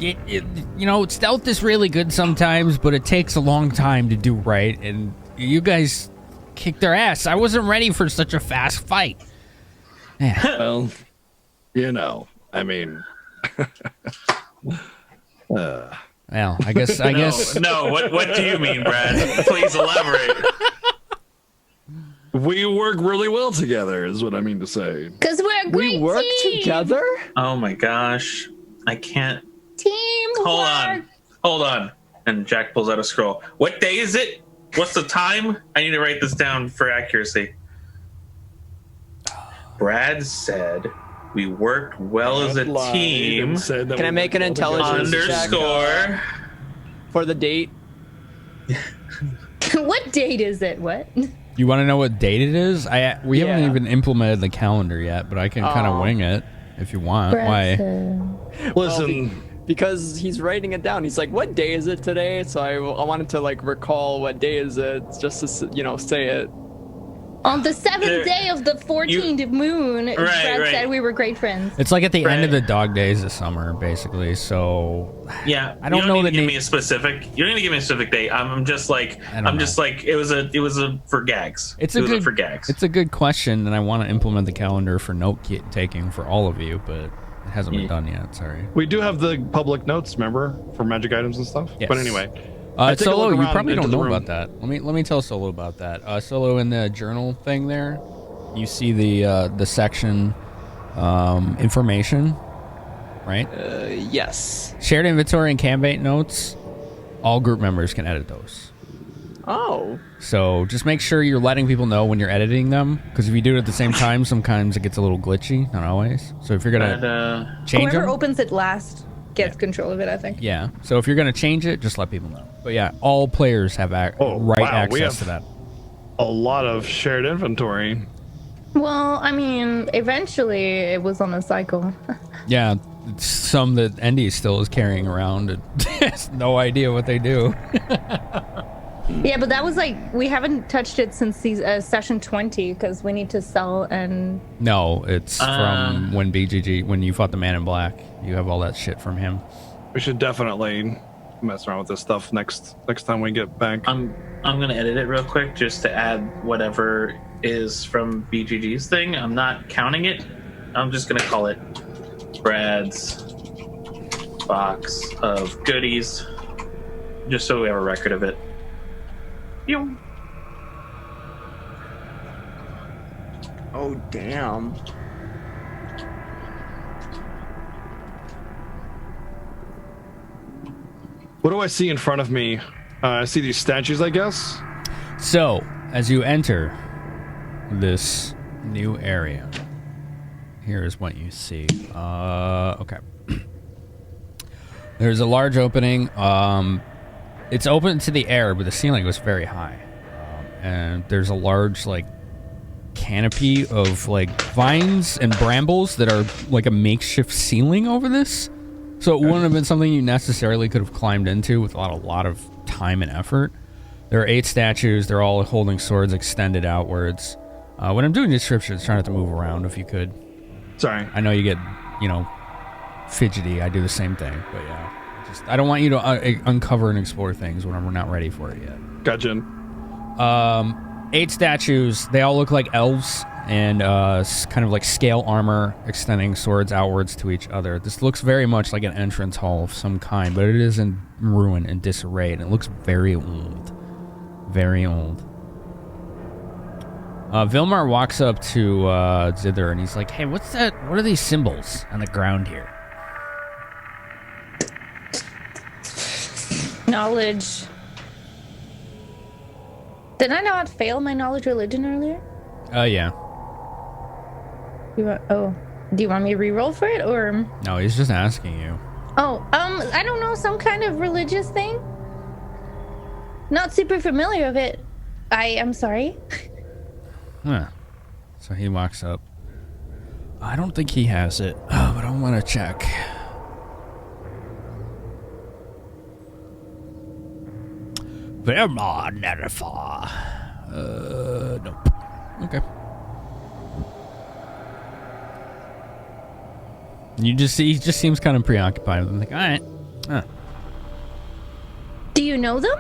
stealth is really good sometimes, but it takes a long time to do right, and you guys kicked their ass. I wasn't ready for such a fast fight. Well, I mean... Well, I guess... No, what do you mean, Brad? Please elaborate. We work really well together, is what I mean to say. Because we're a great We work team. together? Oh my gosh. I can't. Teamwork. Hold on. And Jack pulls out a scroll. What day is it? What's the time? I need to write this down for accuracy. Brad said we worked well as a team. Can I make an intelligence check Underscore. for the date? What date is it? What? You want to know what date it is? We haven't Yeah. even implemented the calendar yet, but I can kind of wing it if you want. Why? Listen, Because he's writing it down. He's like, what day is it today? So I wanted to like recall what day is it, just to say it. On the 7th day of the 14th moon, Brad said we were great friends. It's like at the end of the dog days of summer, basically. So Yeah, I don't you know need the to give name. me a specific. You don't need to give me a specific date. I'm just like it was a for gags. It's it a was good for gags. It's a good question, and I want to implement the calendar for note taking for all of you, but it hasn't been done yet. Sorry. we do have the public notes, remember, for magic items and stuff. Yes. But anyway, I take a Solo, look you around probably into don't the know room. about that. Let me tell Solo about that. Solo, in the journal thing there, you see the section information, right? Yes. Shared inventory and Canvas notes. All group members can edit those. Oh. So just make sure you're letting people know when you're editing them, because if you do it at the same time, sometimes it gets a little glitchy. Not always. So if you're gonna change Whoever them, opens it last gets control of it, I think. yeah. So if you're gonna change it, just let people know. But yeah, all players have We access to that. A lot of shared inventory. Well, I mean, eventually it was on a cycle. Yeah, it's some that Andy still is carrying around and has no idea what they do. Yeah, but that was like, we haven't touched it since session 20 because we need to sell and... No, it's from when you fought the Man in Black. You have all that shit from him. We should definitely mess around with this stuff next time we get back. I'm gonna edit it real quick just to add whatever is from BGG's thing. I'm not counting it. I'm just gonna call it Brad's box of goodies, just so we have a record of it. Pew. Oh, damn. What do I see in front of me? I see these statues, I guess. So, as you enter this new area, here is what you see. Okay. There's a large opening. It's open to the air, but the ceiling goes very high. And there's a large, canopy of, vines and brambles that are like a makeshift ceiling over this. So it wouldn't have been something you necessarily could have climbed into without a lot of time and effort. There are 8 statues. They're all holding swords extended outwards. When I'm doing descriptions, try not to move around if you could. Sorry. I know you get, fidgety. I do the same thing. But yeah, I don't want you to uncover and explore things when we're not ready for it yet. Gotcha. 8 statues. They all look like elves and kind of like scale armor, extending swords outwards to each other. This looks very much like an entrance hall of some kind, but it is in ruin and disarray, and it looks very old. Very old. Vilmar walks up to Zither, and he's like, "Hey, what's that? What are these symbols on the ground here?" Knowledge. Did I not fail my knowledge religion earlier? Yeah. Do you want me to re-roll for it, or? No, he's just asking you. I don't know, some kind of religious thing? Not super familiar with it. I am sorry. Huh. So he walks up. I don't think he has it, but I want to check. Verma Nerifa. Nope. Okay. He just seems kind of preoccupied. I'm like, all right. Do you know them?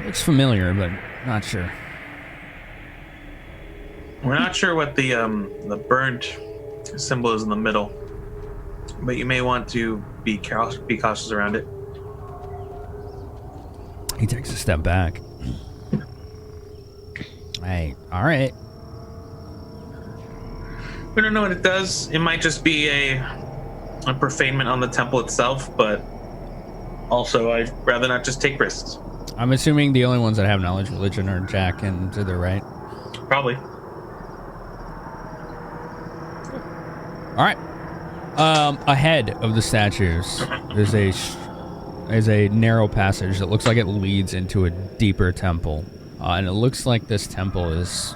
Looks familiar, but not sure. We're not sure what the burnt symbol is in the middle, but you may want to be cautious around it. He takes a step back. Hey, all right. We don't know what it does. It might just be a profanement on the temple itself, but also I'd rather not just take risks. I'm assuming the only ones that have knowledge religion are Jack and Zither, right? Probably. All right. Ahead of the statues, there's a narrow passage that looks like it leads into a deeper temple. And it looks like this temple is,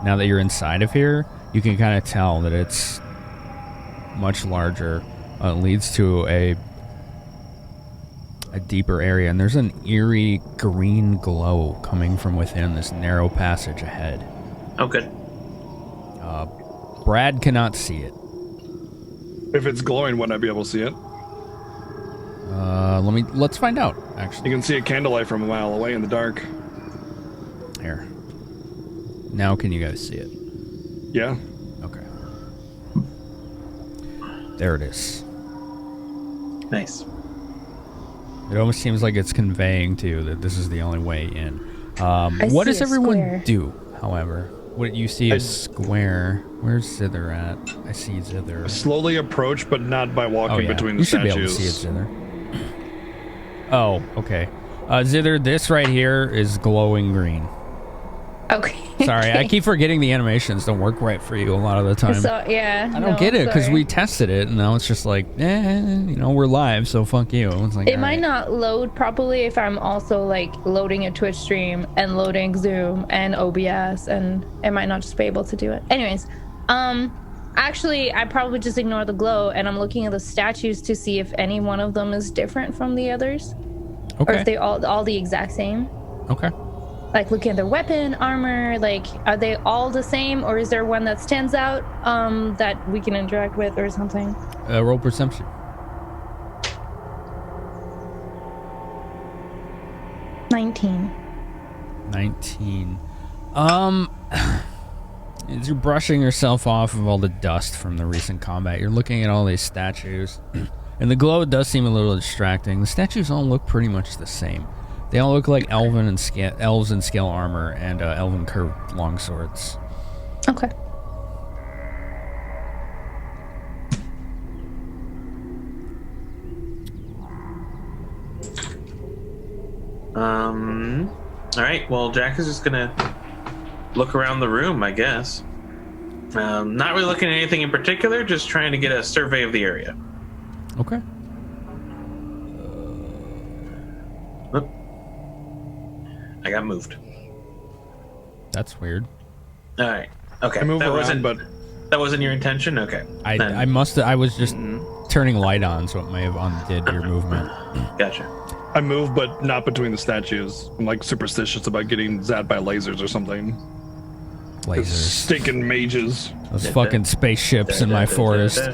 now that you're inside of here, you can kind of tell that it's much larger. It leads to a deeper area, and there's an eerie green glow coming from within this narrow passage ahead. Okay. Brad cannot see it. If it's glowing, wouldn't I be able to see it? Let's find out, actually. You can see a candlelight from a mile away in the dark. Here. Now can you guys see it? Yeah. Okay. There it is. Nice. It almost seems like it's conveying to you that this is the only way in. What does everyone do, however? What you see a square. Where's Zither at? I see Zither. Slowly approach, but not by walking between the statues. You should be able to see it, Zither. Oh, okay. Zither, this right here is glowing green. Okay. Sorry, I keep forgetting the animations don't work right for you a lot of the time. So, yeah. I don't get it because we tested it and now it's just like, we're live, so fuck you. It's like, it might not load properly if I'm also like loading a Twitch stream and loading Zoom and OBS, and it might not just be able to do it. Anyways, actually, I probably just ignore the glow and I'm looking at the statues to see if any one of them is different from the others. Okay. Or if they all the exact same. Okay. Like looking at their weapon, armor, like are they all the same, or is there one that stands out that we can interact with or something? Roll perception. 19. As you're brushing yourself off of all the dust from the recent combat, you're looking at all these statues, and the glow does seem a little distracting. The statues all look pretty much the same. They all look like elves in scale armor and elven curved longswords. Okay. All right. Well, Jack is just gonna look around the room, I guess. Not really looking at anything in particular, just trying to get a survey of the area. Okay. I got moved. That's weird. All right. Okay. I move around, but that wasn't your intention. Okay. I was just turning light on, so it may have undid your movement. Gotcha. I move, but not between the statues. I'm like superstitious about getting zapped by lasers or something. Lasers. Stinking mages. Those fucking spaceships in my forest.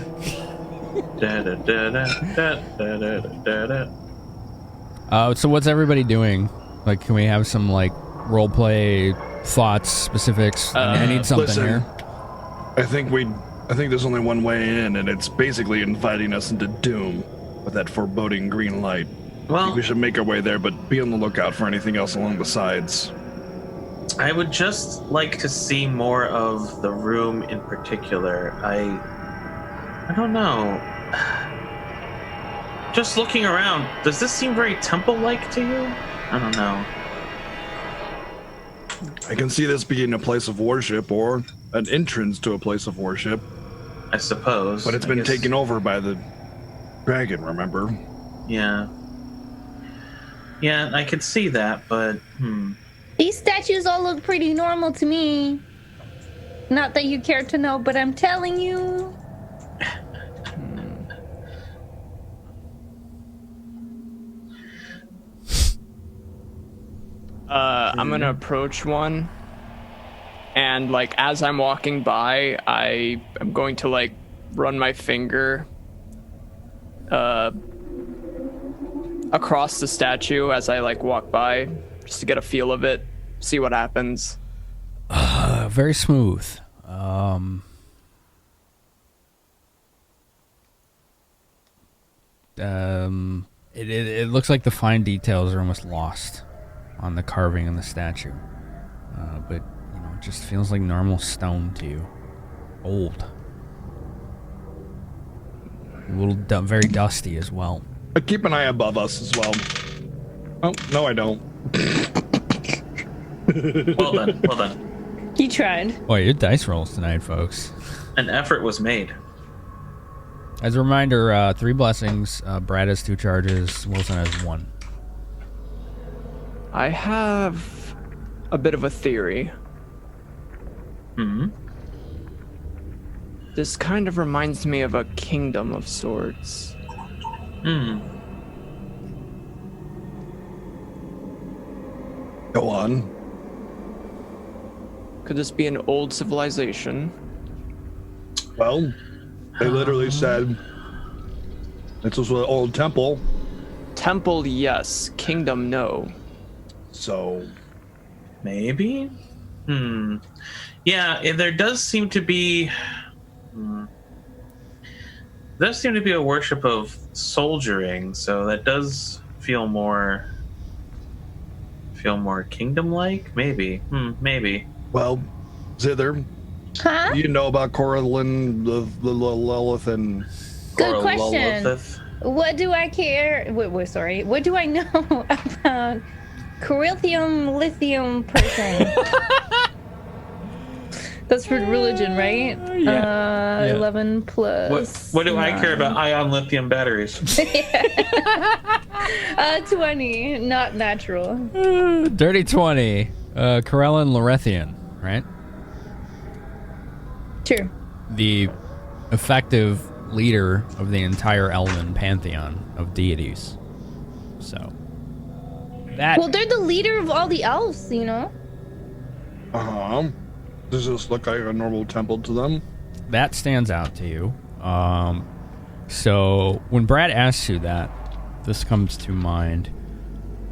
So what's everybody doing? Like, can we have some like role play thoughts, specifics? I need something here. I think there's only one way in, and it's basically inviting us into doom with that foreboding green light. Well, I think we should make our way there, but be on the lookout for anything else along the sides. I would just like to see more of the room in particular. I don't know. Just looking around, does this seem very temple-like to you? I don't know. I can see this being a place of worship or an entrance to a place of worship. I suppose. But it's been taken over by the dragon, remember? Yeah. Yeah, I could see that, but These statues all look pretty normal to me. Not that you care to know, but I'm telling you. I'm gonna approach one, and like as I'm walking by, I am going to like run my finger across the statue as I like walk by, just to get a feel of it, see what happens. Very smooth. It looks like the fine details are almost lost on the carving in the statue, but you know, it just feels like normal stone to you. Old, a little very dusty as well. I keep an eye above us as well. Oh no, I don't. Well done. You tried. Boy, your dice rolls tonight, folks. An effort was made. As a reminder, 3 blessings. Brad has 2 charges. Wilson has 1. I have a bit of a theory. This kind of reminds me of a kingdom of sorts. Go on. Could this be an old civilization? Well, they literally said this was an old temple. Temple, yes. Kingdom, no. So, maybe? Yeah, there does seem to be... Does seem to be a worship of soldiering, so that does feel more kingdom-like? Maybe. Maybe. Well, Zither, Huh? you know about Coralyn, the Lilith, and... Good question. What do I care? Wait, sorry. What do I know about Corinthium lithium person? That's for religion, right? Yeah. 11 plus. What do I care about ion lithium batteries? 20, not natural. Dirty 20. Corellin Lorethian, right? True. The effective leader of the entire elven pantheon of deities. So that. Well, they're the leader of all the elves, you know. Does this look like a normal temple to them? That stands out to you. So when Brad asks you that, this comes to mind.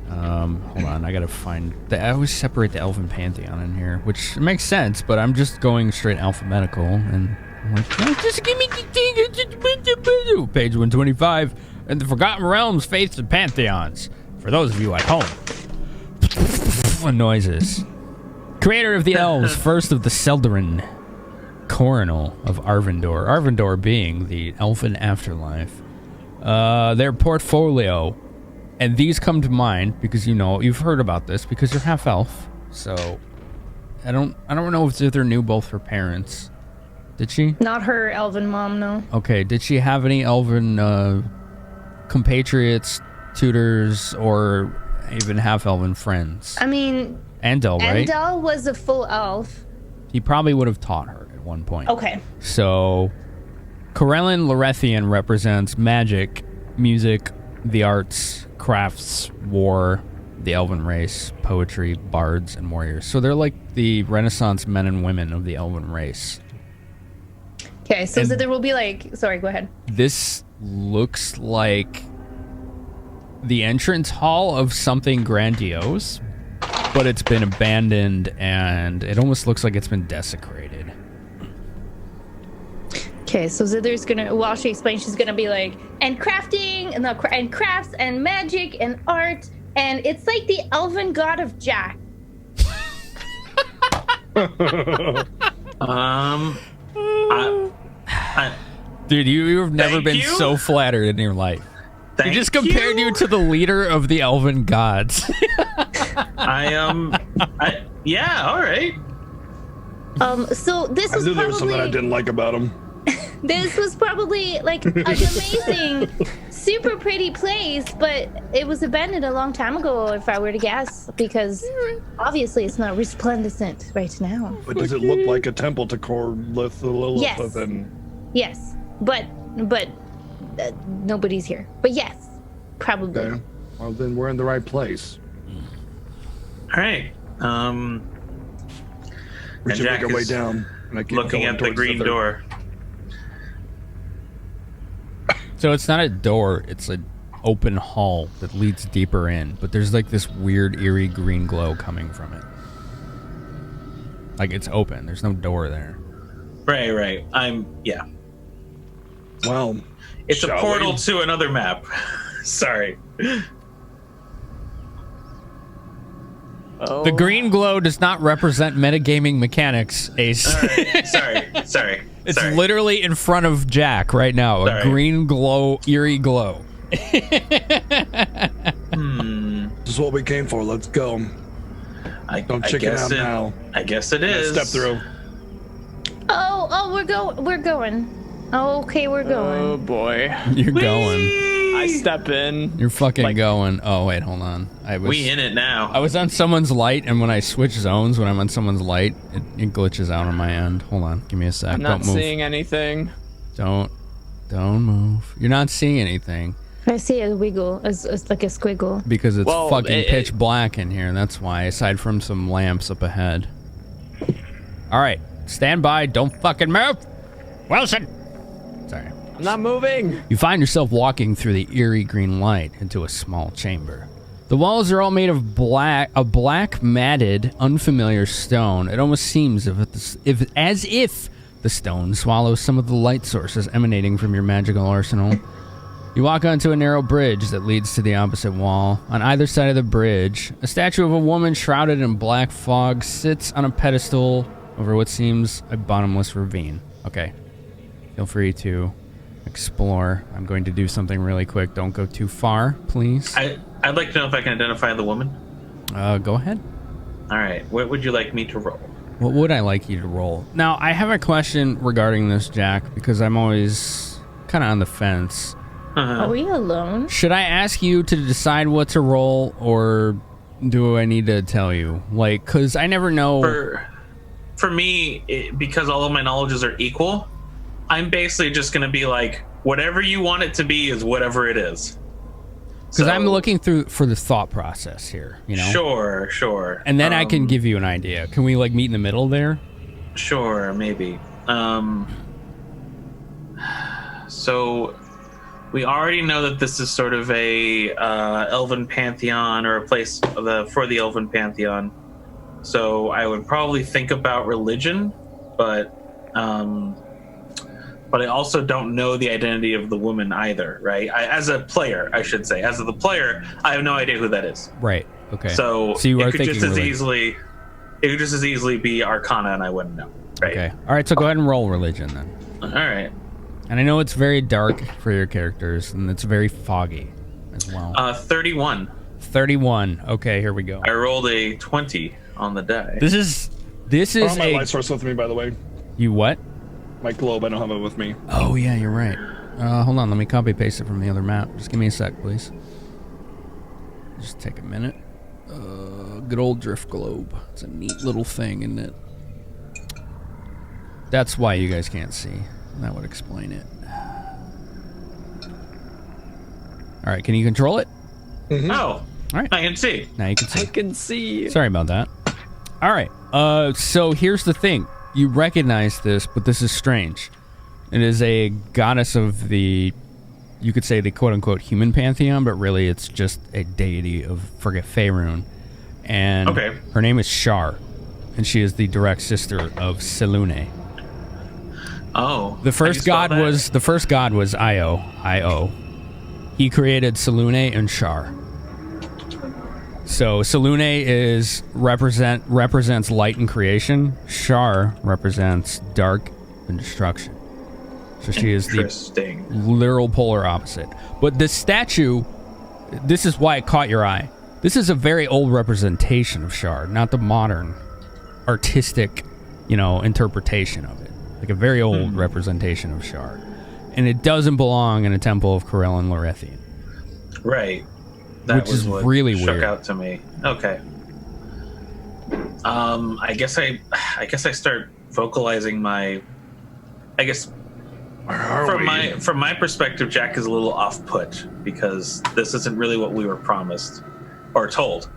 Hold on, I gotta find. I always separate the elven pantheon in here, which makes sense, but I'm just going straight alphabetical, and I'm like, just give me the thing. Page 125, and the Forgotten Realms, Faiths, and Pantheons. For those of you at home. Noises. Creator of the elves, first of the Seldarin, coronal of Arvindor. Arvindor being the elfin afterlife. Their portfolio, and these come to mind because you've heard about this because you're half elf. So I don't know if Zither knew both her parents. Did she? Not her elven mom, no. Okay. Did she have any elven compatriots, tutors, or even half elven friends? I mean, Andel, right? Andel was a full elf. He probably would have taught her at one point. Okay. So, Corellin Lorethian represents magic, music, the arts, crafts, war, the elven race, poetry, bards, and warriors. So they're like the Renaissance men and women of the elven race. Okay, so there will be like... Sorry, go ahead. This looks like the entrance hall of something grandiose, but it's been abandoned, and it almost looks like it's been desecrated. Okay, so Zither's gonna, while she explains, she's gonna be like, and crafting, and crafts, and magic, and art, and it's like the elven god of Jack. Dude, you've never been so flattered in your life. He just compared you to the leader of the elven gods. Yeah, all right. So this was I knew there was probably something I didn't like about him. this was probably like an amazing, super pretty place, but it was abandoned a long time ago, if I were to guess, because obviously it's not resplendent right now. But does it look like a temple to Lilith? Yes. Yes, but nobody's here. But yes, probably. Okay. Well, then we're in the right place. All right. We should make our way down. And I keep looking going at the towards green door. So it's not a door, it's an open hall that leads deeper in, but there's like this weird, eerie green glow coming from it. Like it's open, there's no door there. Right. Yeah. Well, it's a portal to another map. Sorry. Oh. The green glow does not represent metagaming mechanics, Ace. All right. Sorry. It's literally in front of Jack right now. A green glow, eerie glow. This is what we came for. Let's go. Don't chicken out now. I guess it is. Step through. Oh, we're going. Oh, okay, we're going. Oh boy. You're going. I step in. You're fucking going. Oh wait, hold on. We in it now. I was on someone's light, and when I switch zones, when I'm on someone's light, it glitches out on my end. Hold on, give me a sec. I'm not seeing anything. Don't move. You're not seeing anything. I see a wiggle. It's like a squiggle. Because it's fucking pitch black in here. That's why. Aside from some lamps up ahead. All right, stand by. Don't fucking move, Wilson. Sorry. I'm not moving. You find yourself walking through the eerie green light into a small chamber. The walls are all made of a black matted, unfamiliar stone. It almost seems as if the stone swallows some of the light sources emanating from your magical arsenal. You walk onto a narrow bridge that leads to the opposite wall. On either side of the bridge, a statue of a woman shrouded in black fog sits on a pedestal over what seems a bottomless ravine. Okay. Feel free to explore. I'm going to do something really quick. Don't go too far, please. I'd like to know if I can identify the woman. Go ahead. All right. What would you like me to roll? What would I like you to roll? Now, I have a question regarding this, Jack, because I'm always kind of on the fence. Are we alone? Should I ask you to decide what to roll, or do I need to tell you? Like, because I never know. For me, because all of my knowledges are equal, I'm basically just going to be like, whatever you want it to be is whatever it is. Because I'm looking for the thought process here, you know? Sure. And then I can give you an idea. Can we, like, meet in the middle there? Sure, maybe. So we already know that this is sort of a elven pantheon, or a place for the elven pantheon. So I would probably think about religion, but I also don't know the identity of the woman either, right? As a player, I should say. As of the player, I have no idea who that is. Right. Okay. So you are it could thinking just as easily, be Arcana, and I wouldn't know. Right? Okay. All right. So go ahead and roll religion then. All right. And I know it's very dark for your characters, and it's very foggy as well. 31. 31. Okay. Here we go. I rolled a 20 on the die. This is my light source with me, by the way. You what? My globe, I don't have it with me. Oh, yeah, you're right. Hold on, let me copy paste it from the other map. Just give me a sec, please. Just take a minute. Good old drift globe. It's a neat little thing, isn't it? That's why you guys can't see. That would explain it. All right, can you control it? Mm-hmm. Oh, all right. I can see. Now you can see. I can see. Sorry about that. All right. So here's the thing. You recognize this, but this is strange. It is a goddess of the, you could say the quote-unquote human pantheon, but really it's just a deity of, Faerun. And her name is Shar, and she is the direct sister of Selune. Oh. The first god was Io. He created Selune and Shar. So Selune represents light and creation. Shar represents dark and destruction. So she is the literal polar opposite. But this statue, this is why it caught your eye. This is a very old representation of Shar, not the modern artistic, interpretation of it. Like a very old representation of Shar. And it doesn't belong in a temple of Corellin Lorethian. Right. That which is really weird. Shook out to me. Okay. I guess I start vocalizing my. I guess from my perspective, Jack is a little off-put because this isn't really what we were promised or told.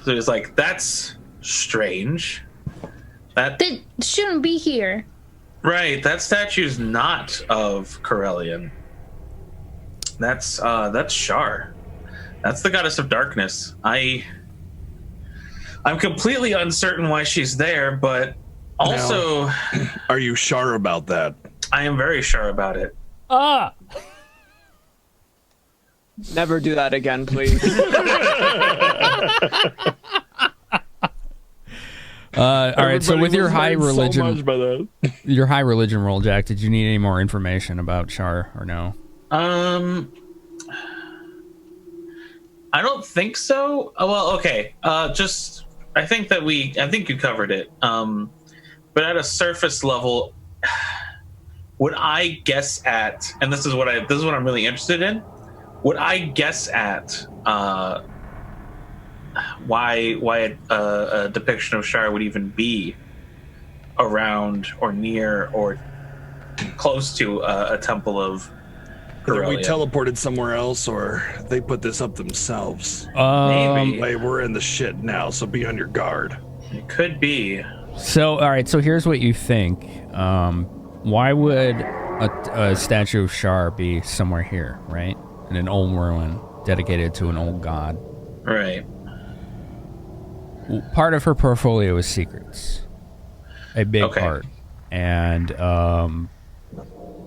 So he's like, "That's strange. That shouldn't be here." Right. That statue's not of Corellian. That's Shar. That's the goddess of darkness. I'm completely uncertain why she's there, but also, are you sure about that? I am very sure about it. Never do that again, please. All right. So with your high religion, so much by that. your high religion roll, Jack, did you need any more information about Shar or no? I don't think so. Well, okay. I think you covered it. But at a surface level, would I guess at, and this is what I'm really interested in. Would I guess at why a depiction of Shar would even be around or near or close to a temple of Either we teleported somewhere else or they put this up themselves. Maybe. Hey, we're in the shit now, so be on your guard. It could be. So, all right. So here's what you think. Why would a statue of Shar be somewhere here, right? In an old ruin dedicated to an old god. Right. Part of her portfolio is secrets. A big part. And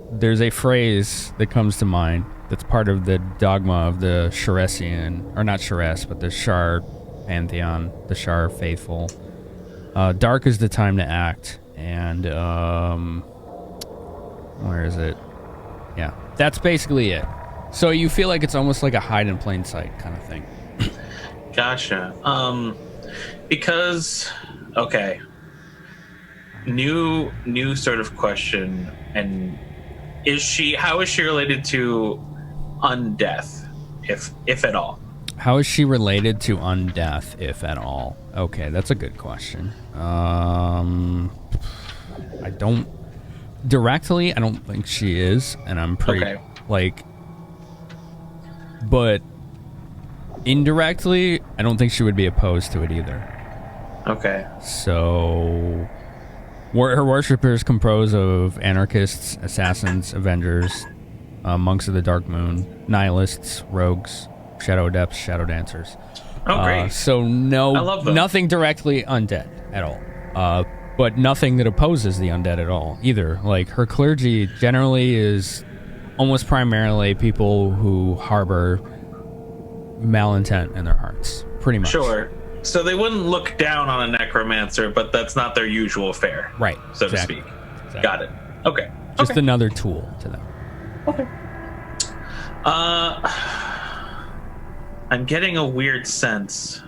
there's a phrase that comes to mind that's part of the dogma of the Sharesian, or not Shares, but the Shar pantheon, the Shar faithful. Dark is the time to act. And where is it? Yeah, that's basically it. So you feel like it's almost like a hide in plain sight kind of thing. Gotcha. Because, okay, new sort of question, and how is she related to undeath, if at all? How is she related to undeath, if at all? Okay, that's a good question. I don't think she is, and I'm pretty but indirectly, I don't think she would be opposed to it either. Okay. So, her worshippers compose of anarchists, assassins, avengers, monks of the Dark Moon, nihilists, rogues, shadow adepts, shadow dancers. Oh, great. So I love them. nothing directly undead at all. But nothing that opposes the undead at all either. Like, her clergy generally is almost primarily people who harbor malintent in their hearts, pretty much. Sure. So they wouldn't look down on a necromancer, but that's not their usual fare. Right. So to speak. Exactly. Got it. Okay. Just another tool to them. Okay. I'm getting a weird sense.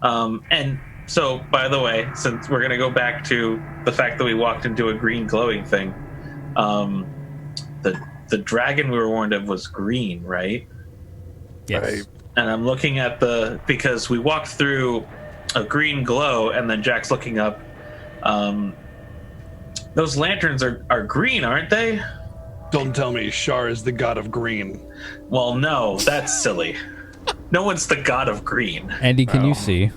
And so, by the way, since we're going to go back to the fact that we walked into a green glowing thing, the dragon we were warned of was green, right? Yes. Right. And I'm looking at because we walked through a green glow, and then Jack's looking up. Those lanterns are green, aren't they? Don't tell me Shar is the god of green. Well, no, that's silly. No one's the god of green. Andy, can you see?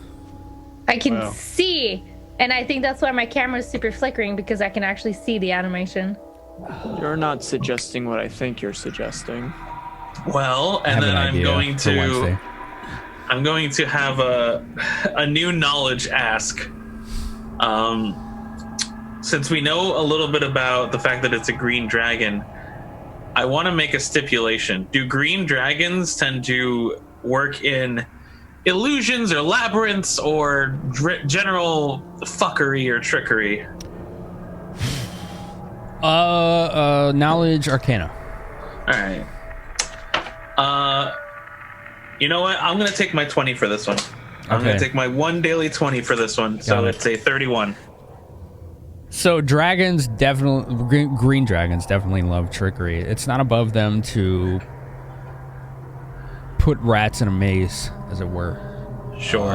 I can see, and I think that's why my camera is super flickering, because I can actually see the animation. You're not suggesting what I think you're suggesting. Well, and then I'm going to have a new knowledge ask. Since we know a little bit about the fact that it's a green dragon, I want to make a stipulation. Do green dragons tend to work in illusions or labyrinths or general fuckery or trickery? Knowledge arcana. All right. You know what? I'm going to take my 20 for this one. I'm going to take my one daily 20 for this one. So it's a 31. So dragons definitely, green dragons definitely love trickery. It's not above them to put rats in a maze, as it were. Sure.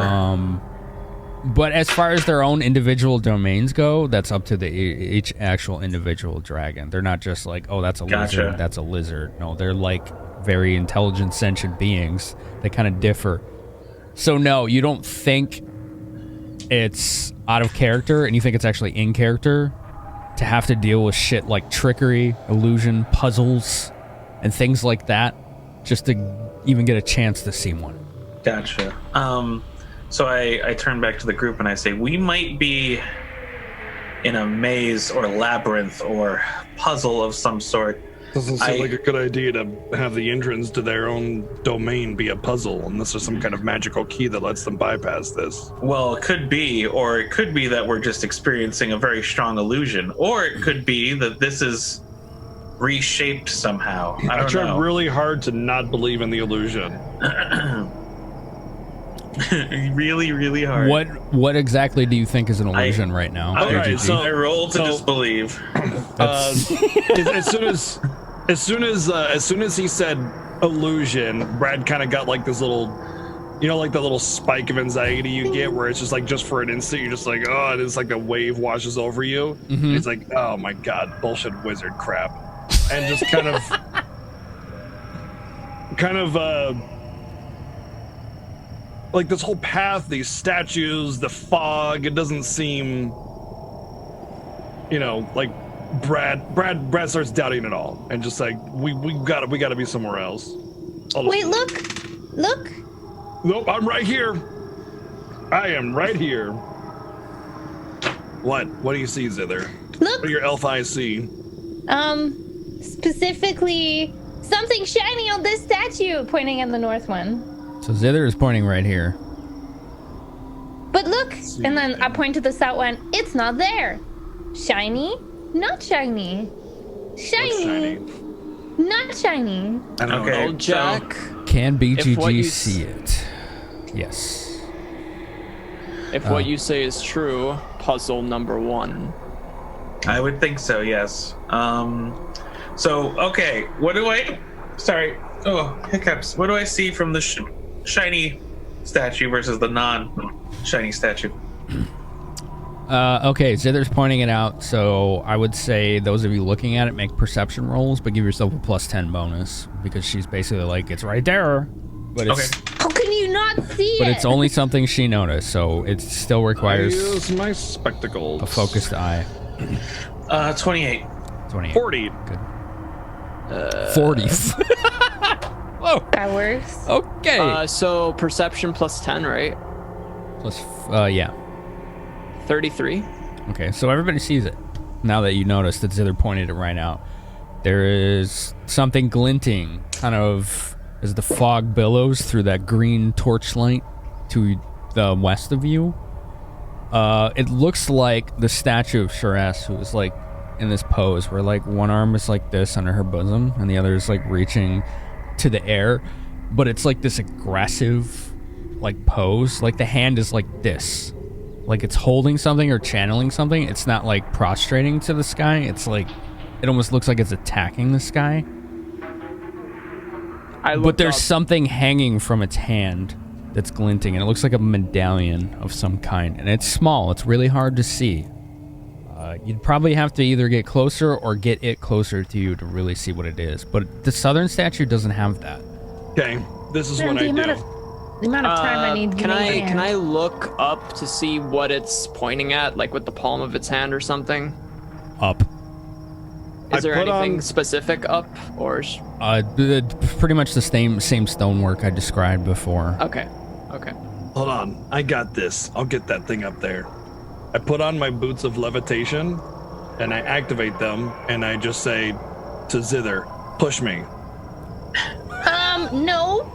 But as far as their own individual domains go, that's up to each actual individual dragon. They're not just like, oh, that's a lizard, that's a lizard. No, they're like very intelligent, sentient beings. They kind of differ. So no, you don't think it's out of character, and you think it's actually in character to have to deal with shit like trickery, illusion, puzzles, and things like that, just to even get a chance to see one. Gotcha. So I turn back to the group and I say, we might be in a maze or labyrinth or puzzle of some sort. Doesn't seem like a good idea to have the entrance to their own domain be a puzzle unless there's some kind of magical key that lets them bypass this. Well, it could be, or it could be that we're just experiencing a very strong illusion, or it could be that this is reshaped somehow. I don't tried know. really hard to not believe in the illusion. Really, really hard. What exactly do you think is an illusion right now? I roll to disbelieve. As soon as he said illusion, Brad kind of got like this little, like the little spike of anxiety you get, where it's just like just for an instant you're just like, oh, and it's like the wave washes over you. Mm-hmm. It's like, oh my god, bullshit wizard crap, and just kind of like this whole path, these statues, the fog, it doesn't seem, like Brad starts doubting it all and just like we gotta be somewhere else. Wait, look. Nope, I'm right here. I am right here. What do you see, Zither? Look. What do your elf eyes see? Specifically something shiny on this statue, pointing at the north one. So Zither is pointing right here. But look, and then I point to the south one. It's not there. Shiny, not shiny. Shiny, not shiny. I don't know. Jack. Can BGG see it? Yes. If what you say is true, puzzle number 1. I would think so, yes. Okay, what do I... Sorry. Oh, hiccups. What do I see from the shiny statue versus the non-shiny statue? Okay, Zither's pointing it out, so I would say those of you looking at it make perception rolls, but give yourself a +10 bonus, because she's basically like, it's right there. But it's, how can you not see it? But it's only something she noticed, so it still requires I use my spectacles. A focused eye. 28. 40. Good. 40. Whoa. That works. Okay. So perception +10, right? Yeah. 33. Okay, so everybody sees it. Now that you notice that Zither pointed it right out. There is something glinting, kind of as the fog billows through that green torchlight to the west of you. It looks like the statue of Sharess, who is like in this pose where like one arm is like this under her bosom and the other is like reaching to the air, but it's like this aggressive like pose. Like the hand is like this, like it's holding something or channeling something. It's not like prostrating to the sky. It's like it almost looks like it's attacking the sky. But there's something hanging from its hand that's glinting, and it looks like a medallion of some kind, and it's small. It's really hard to see. You'd probably have to either get closer or get it closer to you to really see what it is. But the southern statue doesn't have that. Okay, this is what I do. The amount of time I need to can I look up to see what it's pointing at, like with the palm of its hand or something? Up. Is there anything specific up, or? Pretty much the same stonework I described before. Okay. Hold on, I got this. I'll get that thing up there. I put on my boots of levitation, and I activate them, and I just say to Zither, "Push me." No.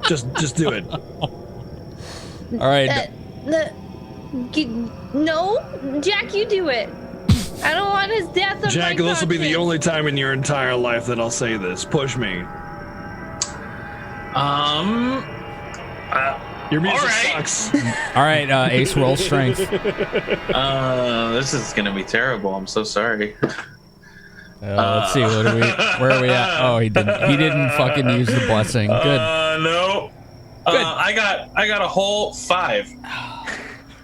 Just do it. All right. No, Jack, you do it. I don't want his death on Jack, my this will be the conscience. only time in your entire life that I'll say this. Push me. Your music sucks. All right, Ace, roll strength. This is gonna be terrible. I'm so sorry. Let's see. Where are we at? Oh, he didn't fucking use the blessing. Good. No. Good. I got a whole 5.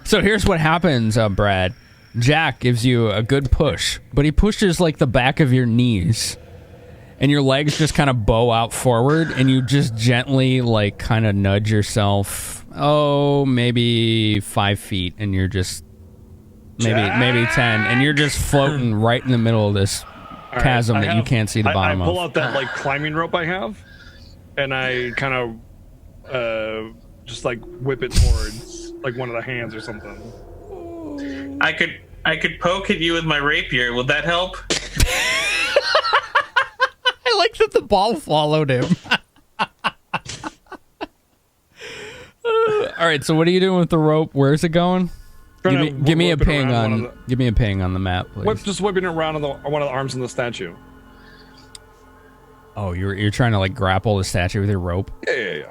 So here's what happens, Brad. Jack gives you a good push, but he pushes like the back of your knees, and your legs just kind of bow out forward, and you just gently like kind of nudge yourself, maybe 5 feet, and you're just maybe 10, and you're just floating right in the middle of this chasm that you can't see the bottom I pull of. out that like climbing rope I have, and I kind of just like whip it towards like one of the hands or something. I could poke at you with my rapier. Would that help? I like that the ball followed him. All right, so what are you doing with the rope? Where's it going? Give me a ping on the map, please. Just whipping it around on one of the arms of the statue. Oh, you're trying to like grapple the statue with your rope? Yeah.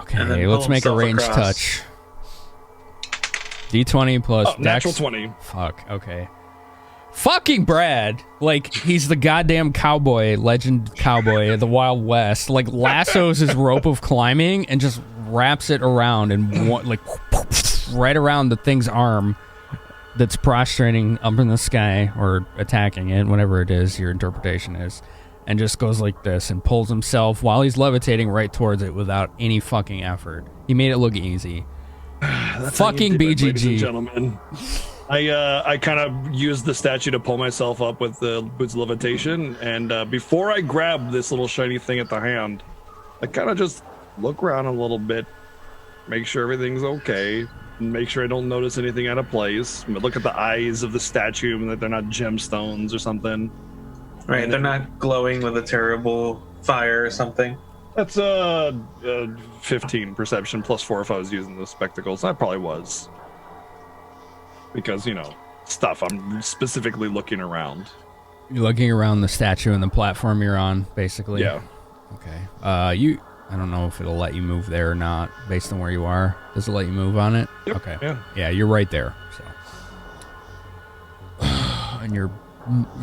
Okay, let's make a ranged touch. D20 plus Dex. Natural 20. Fuck. Okay. Fucking Brad, like he's the goddamn cowboy, legend cowboy of the Wild West. Like lassos his rope of climbing and just wraps it around and like right around the thing's arm that's prostrating up in the sky or attacking it, whatever it is your interpretation is, and just goes like this and pulls himself while he's levitating right towards it without any fucking effort. He made it look easy. That's fucking BGG, ladies and gentlemen. I kind of used the statue to pull myself up with the boots of levitation, and before I grab this little shiny thing at the hand, I kind of just look around a little bit, make sure everything's okay, and make sure I don't notice anything out of place. Look at the eyes of the statue and that they're not gemstones or something. Right, they're not glowing with a terrible fire or something. That's 15 perception plus 4 if I was using the spectacles. I probably was. Because, stuff. I'm specifically looking around. You're looking around the statue and the platform you're on, basically? Yeah. Okay. I don't know if it'll let you move there or not, based on where you are. Does it let you move on it? Yep. Okay. Yeah. Yeah, you're right there, so. And your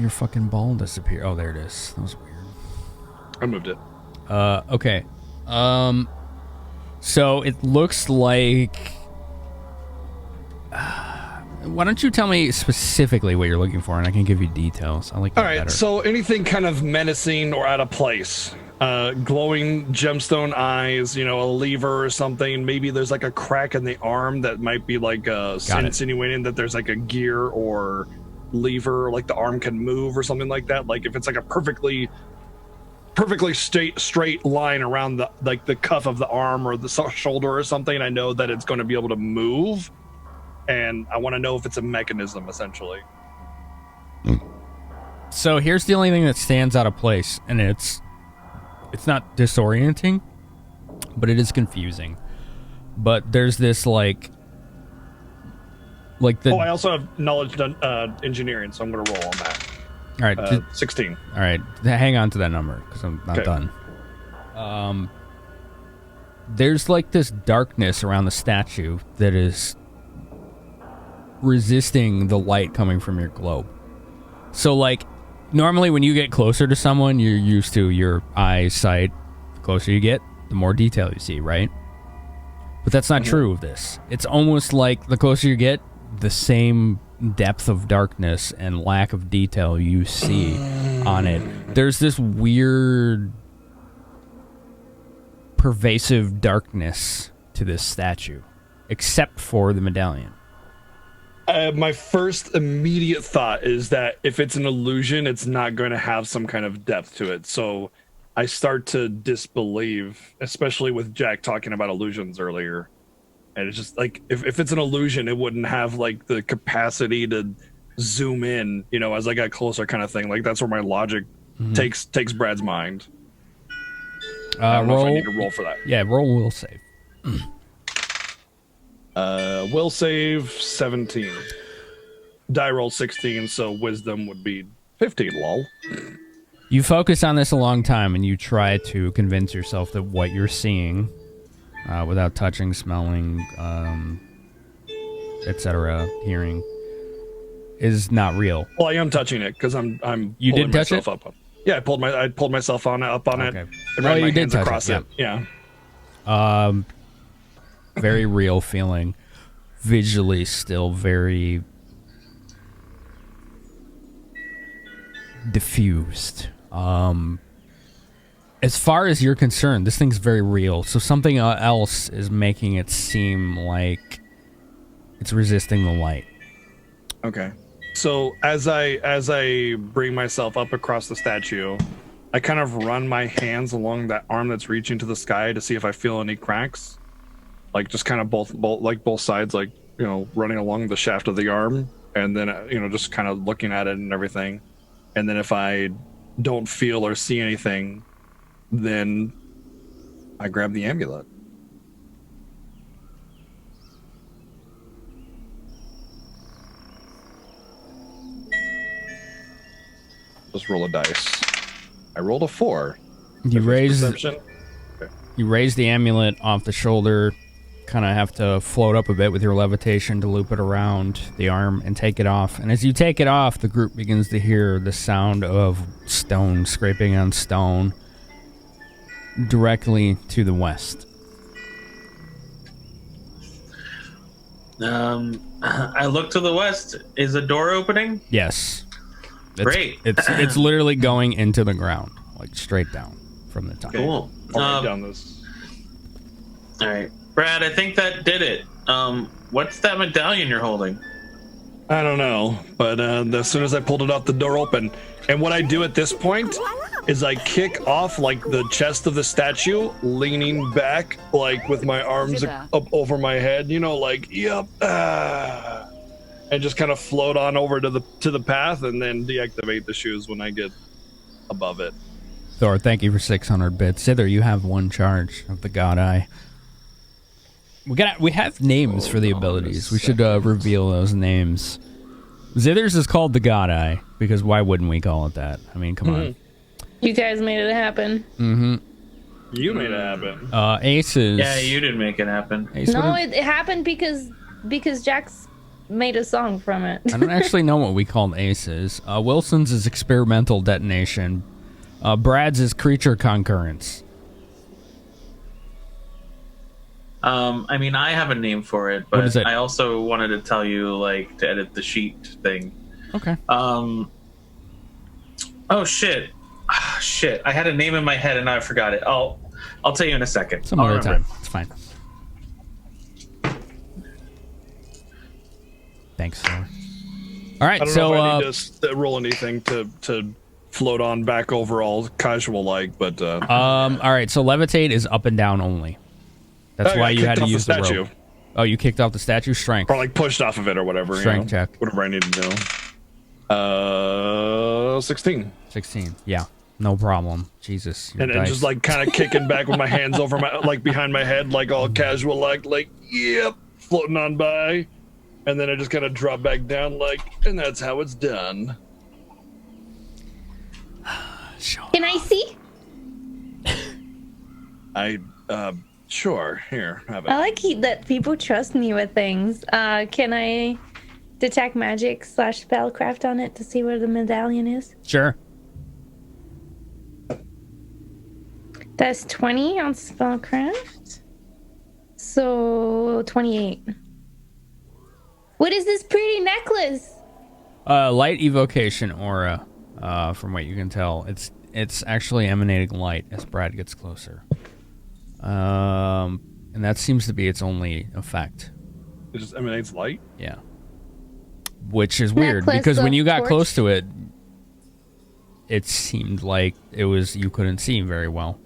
fucking ball disappeared. Oh, there it is. That was weird. I moved it. Okay. So it looks like... why don't you tell me specifically what you're looking for, and I can give you details. I like that better. So anything kind of menacing or out of place. Glowing gemstone eyes, a lever or something. Maybe there's like a crack in the arm that might be like insinuating that there's like a gear or lever, like the arm can move or something like that. Like if it's like a perfectly straight line around the cuff of the arm or the shoulder or something, I know that it's going to be able to move. And I want to know if it's a mechanism, essentially. So here's the only thing that stands out of place, and it's not disorienting, but it is confusing. But there's this like the... Oh, I also have knowledge engineering, so I'm going to roll on that. All right, 16. All right, hang on to that number because I'm not done. There's like this darkness around the statue that is resisting the light coming from your globe. So like normally when you get closer to someone, you're used to your eyesight. The closer you get, the more detail you see, right? But that's not true of this. It's almost like the closer you get, the same depth of darkness and lack of detail you see on it. There's this weird pervasive darkness to this statue, except for the medallion. My first immediate thought is that if it's an illusion, it's not going to have some kind of depth to it. So I start to disbelieve, especially with Jack talking about illusions earlier. And it's just like, if it's an illusion, it wouldn't have like the capacity to zoom in, as I got closer kind of thing. Like that's where my logic takes Brad's mind. I don't know if I need to roll for that. Yeah, roll will save. Will save 17. Die roll 16, so wisdom would be 15, lol. You focus on this a long time and you try to convince yourself that what you're seeing, without touching, smelling, etc., hearing, is not real. Well, I am touching it because I'm you pulling did touch myself it? up. Yeah, I pulled myself up on Okay. it. And ran my you did hands touch across it. Yeah. Very real feeling. Visually still very diffused. As far as you're concerned, this thing's very real. So something else is making it seem like it's resisting the light. Okay. So as I bring myself up across the statue, I kind of run my hands along that arm that's reaching to the sky to see if I feel any cracks, like just kind of both sides, like, you know, running along the shaft of the arm, and then, you know, just kind of looking at it and everything. And then if I don't feel or see anything, then I grab the amulet. Just roll a dice. I rolled a 4. You raise Perception. you raise the amulet off the shoulder, kind of have to float up a bit with your levitation to loop it around the arm and take it off. And as you take it off, the group begins to hear the sound of stone scraping on stone directly to the west. I look to the west. Is a door opening? Yes. Great. It's literally going into the ground, like straight down from the top. Cool. I'll write down this. All right, Brad. I think that did it. What's that medallion you're holding? I don't know, but as soon as I pulled it out, the door opened. And what I do at this point is I kick off like the chest of the statue, leaning back, like with my arms up over my head, you know, like, yep, and just kind of float on over to the path, and then deactivate the shoes when I get above it. Thor, thank you for 600 bits. Zither, you have one charge of the God Eye. We have names for the abilities. We should reveal those names. Zither's is called the God Eye, because why wouldn't we call it that? I mean, come on. You guys made it happen. Mm-hmm. You made it happen. Aces. Yeah, you didn't make it happen. No, it happened because Jax made a song from it. I don't actually know what we called aces. Wilson's is experimental detonation. Brad's is creature concurrence. I mean, I have a name for it, What is but it? I also wanted to tell you, like, to edit the sheet thing. Okay. Oh shit. Shit. I had a name in my head and now I forgot it. I'll tell you in a second. Some other time. It's fine. Thanks, Thor. All right, I don't so know if I need to roll anything to float on back over all casual like, but all right, so levitate is up and down only. That's why you had to use the rope. Oh, you kicked off the statue? Strength. Or like pushed off of it or whatever. Strength check. Whatever I need to do. 16. 16. Yeah, no problem. Jesus. And then just like kind of kicking back with my hands over my, like behind my head, like all casual, like, yep, floating on by. And then I just kind of drop back down, like, and that's how it's done. Can I see? Sure. Here, have it. I like that people trust me with things. Can I detect magic / spellcraft on it to see where the medallion is? Sure. That's 20 on spellcraft. So 28. What is this pretty necklace? Light evocation aura. From what you can tell, it's actually emanating light as Brad gets closer. And that seems to be its only effect. It just emanates light? Yeah. Which is weird, Necklace because when of you got torch. close to it, it seemed like you couldn't see very well.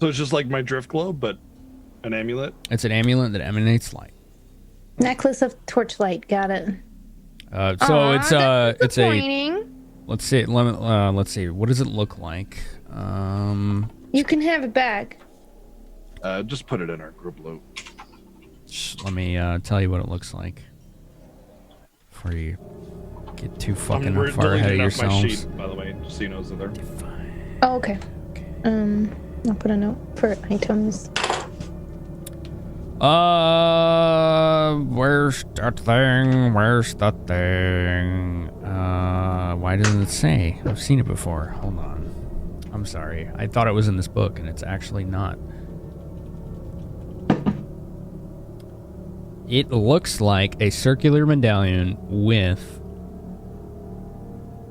So it's just like my drift globe, but an amulet? It's an amulet that emanates light. Necklace of torchlight. Got it. So it's a disappointing. let's see. Let's see. What does it look like? You can have it back. Just put it in our group loop. Let me tell you what it looks like before you get too fucking we're far ahead of deleting off my yourselves. sheet, by the way, just so you know, Zither. Oh, okay. I'll put a note for items. Where's that thing? Where's that thing? Why doesn't it say? I've seen it before. Hold on. I'm sorry. I thought it was in this book, and it's actually not. It looks like a circular medallion with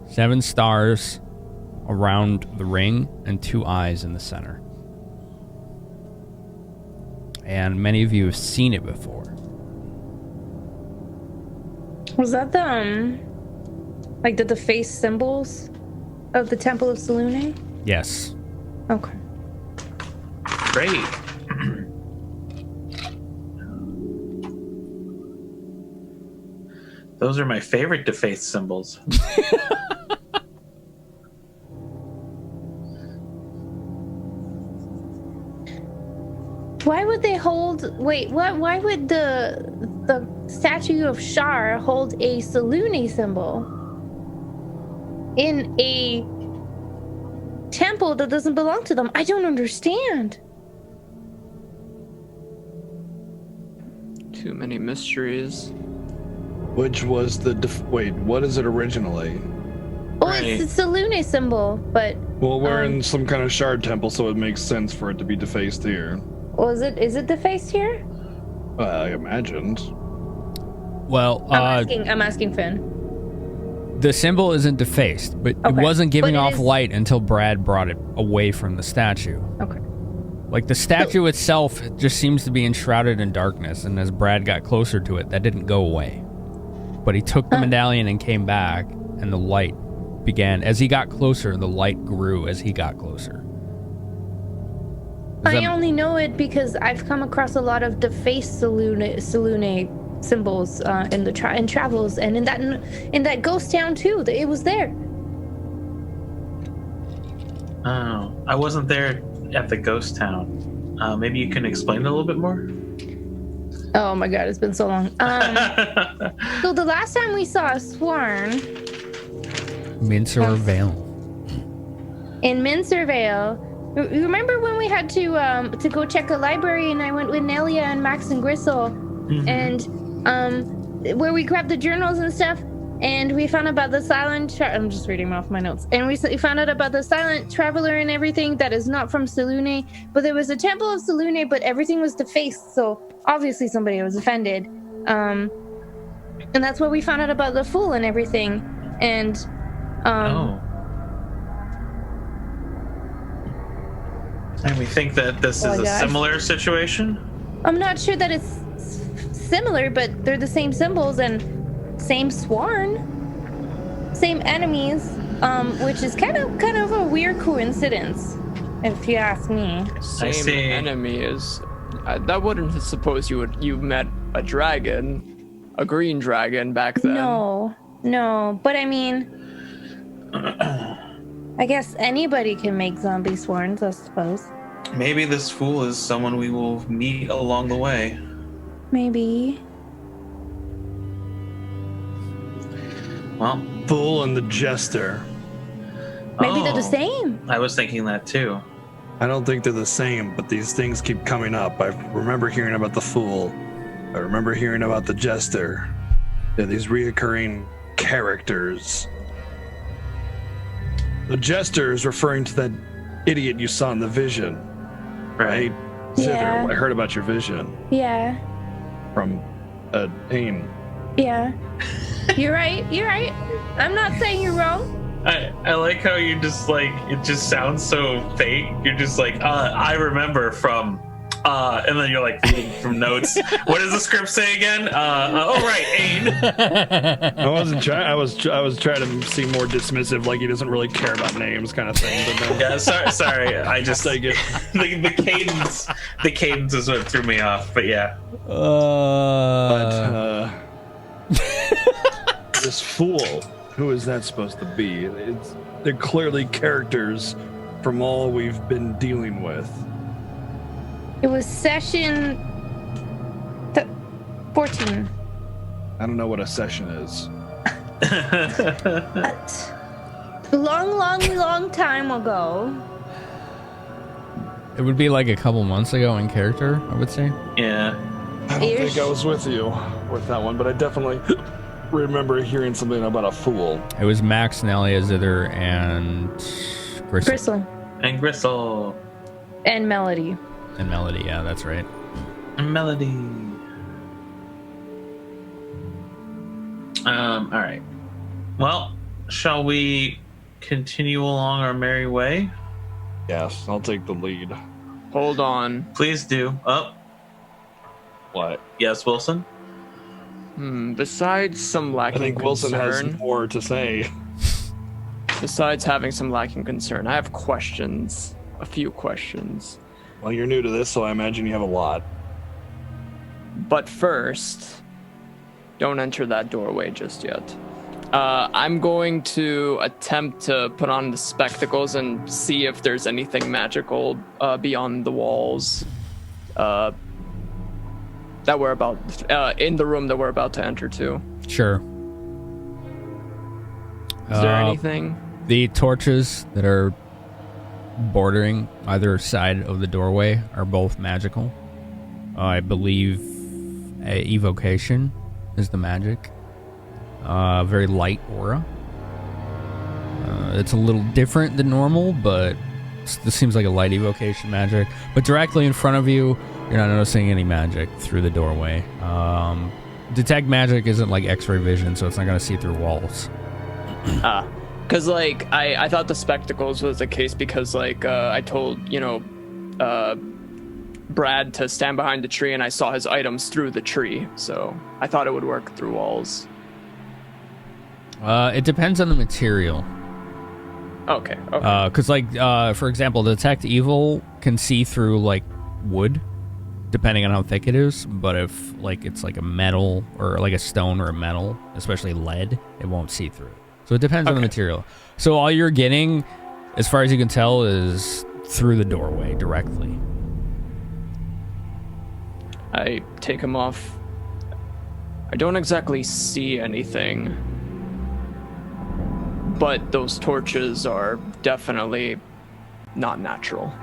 7 stars around the ring and 2 eyes in the center. And many of you have seen it before. Was that the Like the defaced symbols of the Temple of Selune? Yes. Okay. Great. Those are my favorite defaced symbols. Why would they hold? Wait, what? Why would the statue of Shar hold a Selune symbol in a temple that doesn't belong to them? I don't understand. Too many mysteries. Which was the wait? What is it originally? Oh, it's a Selune symbol, but Well, we're in some kind of shard temple, so it makes sense for it to be defaced here. is it defaced here? I imagined. Well, I'm asking Finn. the symbol isn't defaced, but it wasn't giving off light until Brad brought it away from the statue. Okay. Like the statue itself just seems to be enshrouded in darkness, and as Brad got closer to it, that didn't go away. But he took the medallion and came back, and the light began. As he got closer, the light grew as he got closer. I only know it because I've come across a lot of defaced Selune symbols in travels, and in that ghost town too. It was there. Oh, I wasn't there at the ghost town. Maybe you can explain it a little bit more? Oh my god, it's been so long. So the last time we saw a swarm Mincer Vale. in Mincer Vale, you remember when we had to go check a library, and I went with Nelia and Max and Gristle, and where we grabbed the journals and stuff, and we found about the silent I'm just reading off my notes, and we found out about the silent traveler and everything that is not from Selune, but there was a temple of Selune, but everything was defaced, so obviously somebody was offended, and that's where we found out about the fool and everything, and And we think that this is a similar situation? I'm not sure that it's similar, but they're the same symbols and same sworn, same enemies, which is kind of a weird coincidence, if you ask me. Same enemy is that wouldn't suppose you met a dragon, a green dragon back then. No, but I mean, I guess anybody can make zombie swarms, I suppose. Maybe this fool is someone we will meet along the way. Maybe. Well, Fool and the Jester. Maybe they're the same. I was thinking that too. I don't think they're the same, but these things keep coming up. I remember hearing about the Fool. I remember hearing about the Jester. They're these reoccurring characters. The Jester is referring to that idiot you saw in the vision, right? Zither, Yeah. I heard about your vision Yeah. from Ain. Yeah. You're right. I'm not saying you're wrong. I like how you just it just sounds so fake. You're just I remember from and then you're reading from notes. What does the script say again? Right, Ain. I wasn't trying. I was trying to seem more dismissive, like he doesn't really care about names, kind of thing. But no. Yeah, sorry. I just the cadence is what threw me off. But yeah. This fool, who is that supposed to be? They're clearly characters from all we've been dealing with. It was session 14. I don't know what a session is. Long time ago. It would be like a couple months ago in character, I would say. Yeah. I don't think I was with you with that one, but I definitely remember hearing something about a fool. It was Max, Nelia, Zither, and Gristle. And Gristle. And Melody. And Melody, yeah, that's right. Melody. All right. Well, shall we continue along our merry way? Yes, I'll take the lead. Hold on. Please do. Oh. What? Yes, Wilson? Besides some I lacking think Wilson concern, has more to say. besides having some lacking concern, I have questions. A few questions. Well, you're new to this, so I imagine you have a lot. But first, don't enter that doorway just yet. I'm going to attempt to put on the spectacles and see if there's anything magical beyond the walls that we're about in the room that we're about to enter to. Sure. Is there anything? The torches that are bordering either side of the doorway are both magical. I believe evocation is the magic. Very light aura. It's a little different than normal, but this seems like a light evocation magic. But directly in front of you, you're not noticing any magic through the doorway. Detect magic isn't like X-ray vision, so it's not going to see through walls. Because, like, I thought the spectacles was the case because, like, I told, Brad to stand behind the tree and I saw his items through the tree. So I thought it would work through walls. It depends on the material. Okay. Because, for example, detect evil can see through, like, wood, depending on how thick it is. But if, like, it's like a metal or like a stone or a metal, especially lead, it won't see through it. So it depends on the material. So all you're getting, as far as you can tell, is through the doorway directly. I take him off. I don't exactly see anything, but those torches are definitely not natural.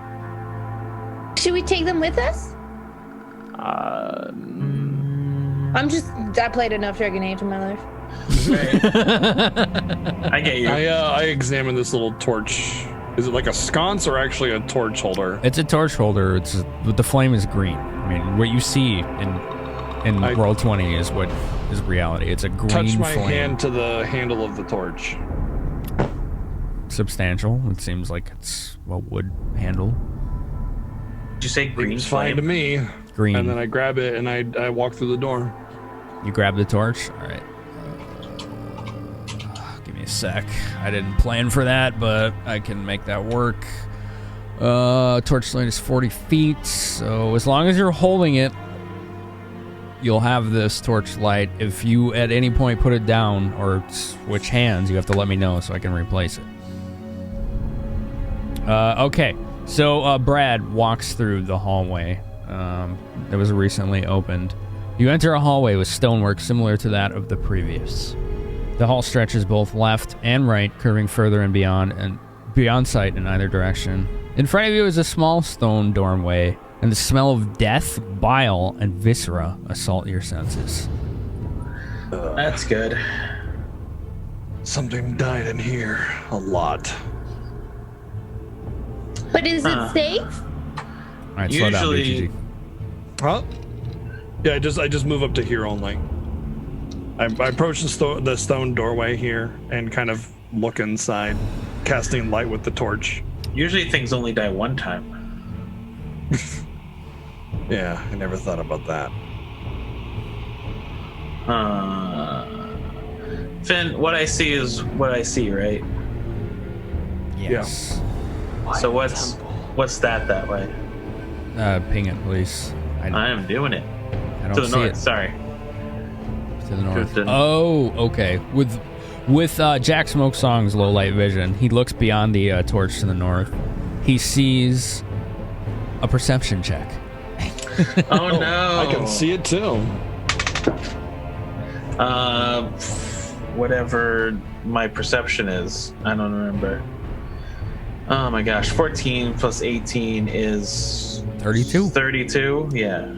Should we take them with us? I played enough Dragon Age in my life. I get you. I examine this little torch. Is it like a sconce or actually a torch holder? It's a torch holder. The flame is green. I mean, what you see in Roll20 is what is reality. It's a green flame. Touch my hand to the handle of the torch. Substantial. It seems like it's a wood handle. Did you say green Seems fine to me. Green. And then I grab it and I walk through the door. You grab the torch? All right. Give me a sec. I didn't plan for that, but I can make that work. Torch light is 40 feet, so as long as you're holding it, you'll have this torch light. If you at any point put it down or switch hands, you have to let me know so I can replace it. Okay, so Brad walks through the hallway that was recently opened. You enter a hallway with stonework similar to that of the previous. The hall stretches both left and right, curving further and beyond sight in either direction. In front of you is a small stone doorway, and the smell of death, bile, and viscera assault your senses. That's good. Something died in here. A lot. But is it safe? All right, slow down, BGG. Huh? Yeah, I just move up to here only. I approach the stone doorway here and kind of look inside, casting light with the torch. Usually things only die one time. Yeah, I never thought about that. Finn, what I see is what I see, right? Yes. So what's that way? Ping it, please. I am doing it. I don't to the see north. it. Sorry. To the north. Oh, okay. With Jack Smokesong's low light vision, he looks beyond the torch to the north. He sees a perception check. Oh no! I can see it too. Whatever my perception is, I don't remember. Oh my gosh, 14 plus 18 is 32. 32, yeah.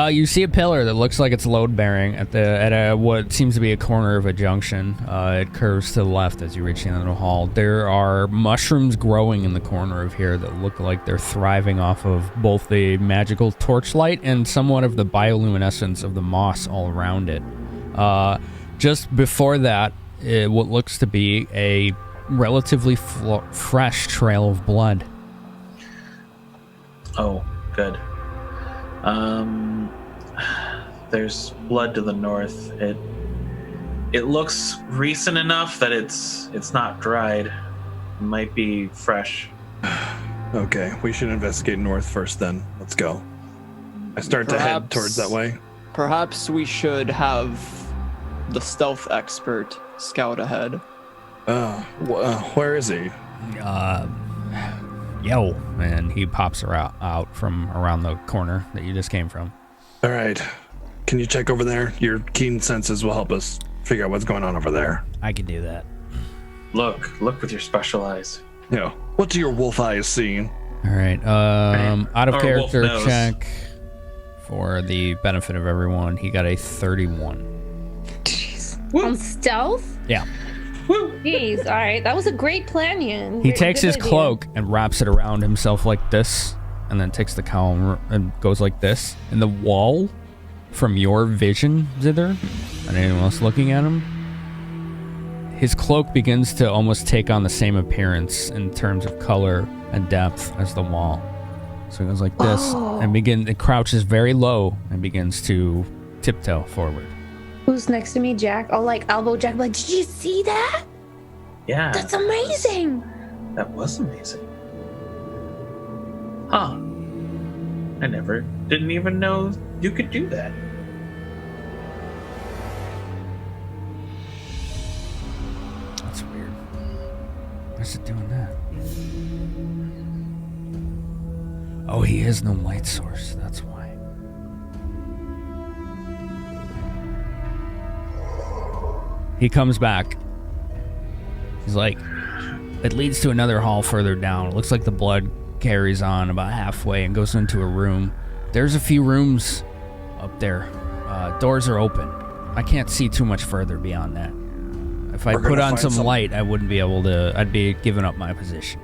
You see a pillar that looks like it's load bearing at what seems to be a corner of a junction. It curves to the left as you reach the end of the hall. There are mushrooms growing in the corner of here that look like they're thriving off of both the magical torchlight and somewhat of the bioluminescence of the moss all around it. Just before that, what looks to be a relatively fresh trail of blood. Oh, good. There's blood to the north. It looks recent enough that it's not dried. It might be fresh. Okay, we should investigate north first then. Let's go. I start to head towards that way. Perhaps we should have the stealth expert scout ahead. Where is he? Yo, and he pops out from around the corner that you just came from. All right. Can you check over there? Your keen senses will help us figure out what's going on over there. I can do that. Look with your special eyes. Yeah. What do your wolf eyes see? All right. Out of Or character wolf nose. check for the benefit of everyone. He got a 31. Jeez. On stealth? Yeah. Jeez, all right. That was a great plan, Ian. He Good- takes good his idea. cloak and wraps it around himself like this, and then takes the cowl and goes like this. And the wall, from your vision, Zither, and anyone else looking at him, his cloak begins to almost take on the same appearance in terms of color and depth as the wall. So he goes like this, and it crouches very low and begins to tiptoe forward. Who's next to me, Jack? I'll like elbow Jack. Like, did you see that? Yeah. That's amazing. That was amazing. Huh. I didn't even know you could do that. That's weird. Why's it doing that? Oh, he has no light source. That's why. He comes back. He's like, it leads to another hall further down. It looks like the blood carries on about halfway and goes into a room. There's a few rooms up there. Doors are open. I can't see too much further beyond that. If I put on some light, I wouldn't be able to. I'd be giving up my position.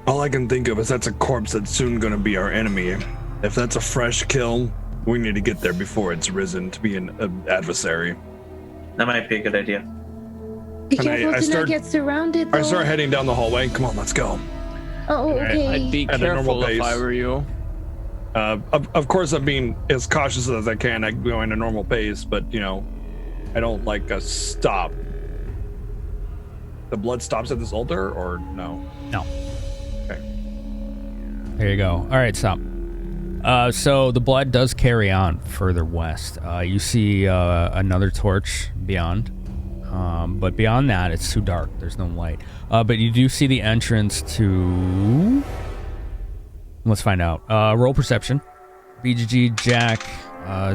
All I can think of is that's a corpse that's soon going to be our enemy. If that's a fresh kill, we need to get there before it's risen to be an adversary. That might be a good idea. Be careful to not get surrounded, though. I start heading down the hallway. Come on, let's go. Oh, okay. I'd be At a normal careful if I pace. were you. Of course, I'm being as cautious as I can. I go in a normal pace, but, I don't like a stop. The blood stops at this altar, or no? No. Okay. There you go. All right, stop. So the blood does carry on further west. You see another torch beyond. But beyond that, it's too dark. There's no light. But you do see the entrance to... Let's find out. Roll perception. BGG, Jack,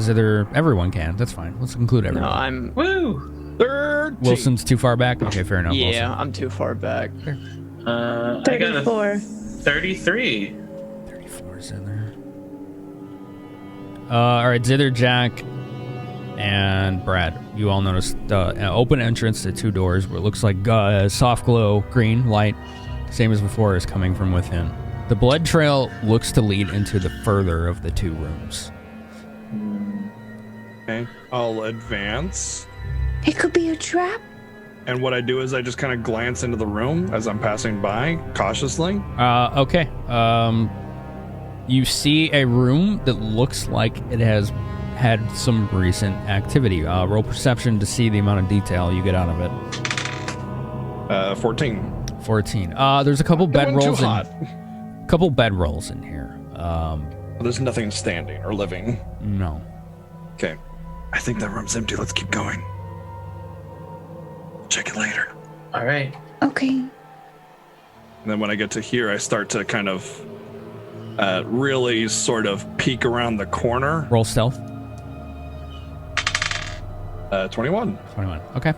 Zither, everyone can. That's fine. Let's include everyone. No, I'm... Woo! 13. Wilson's too far back? Okay, fair enough. Yeah, Wilson. I'm too far back. I got a 34. 33. 34 Zither. All right, Zither, Jack, and Brad. You all noticed an open entrance to two doors where it looks like soft glow, green light, same as before, is coming from within. The blood trail looks to lead into the further of the two rooms. Okay. I'll advance. It could be a trap. And what I do is I just kind of glance into the room as I'm passing by, cautiously. Okay. You see a room that looks like it has had some recent activity. Roll perception to see the amount of detail you get out of it. 14. 14. There's a couple bedrolls hot. couple bedrolls in here. There's nothing standing or living. No. Okay. I think that room's empty. Let's keep going. Check it later. All right. Okay. And then when I get to here, I start to kind of really sort of peek around the corner. Roll stealth. 21. 21. Okay.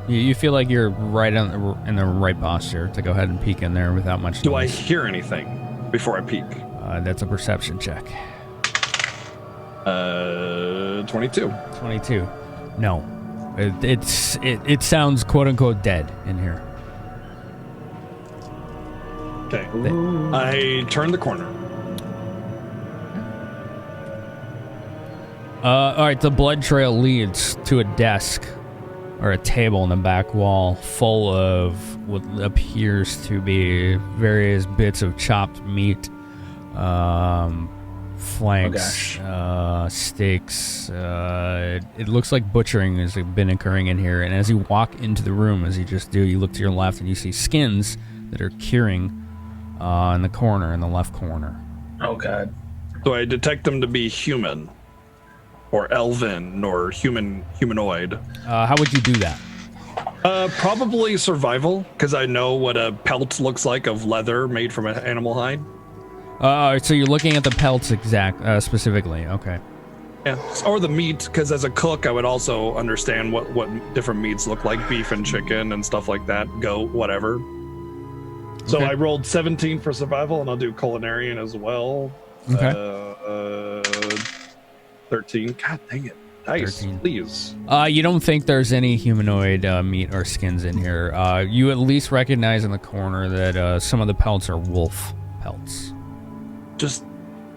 You feel like you're right in the right posture to go ahead and peek in there without much noise. Do I hear anything before I peek? That's a perception check. 22. 22. No. It sounds quote unquote dead in here. Okay. I turn the corner. All right, the blood trail leads to a desk or a table in the back wall full of what appears to be various bits of chopped meat, flanks, steaks. It looks like butchering has been occurring in here. And as you walk into the room, as you just do, you look to your left and you see skins that are curing in the corner, in the left corner. Oh god. Do I detect them to be human, or elven, or humanoid? How would you do that? Probably survival, because I know what a pelt looks like of leather made from an animal hide. So you're looking at the pelts specifically. Okay. Yeah, or the meat, because as a cook, I would also understand what different meats look like, beef and chicken and stuff like that, goat, whatever. So I rolled 17 for survival, and I'll do culinarian as well. Okay. 13. God dang it. Dice, 13. please. You don't think there's any humanoid meat or skins in here. You at least recognize in the corner that some of the pelts are wolf pelts. Just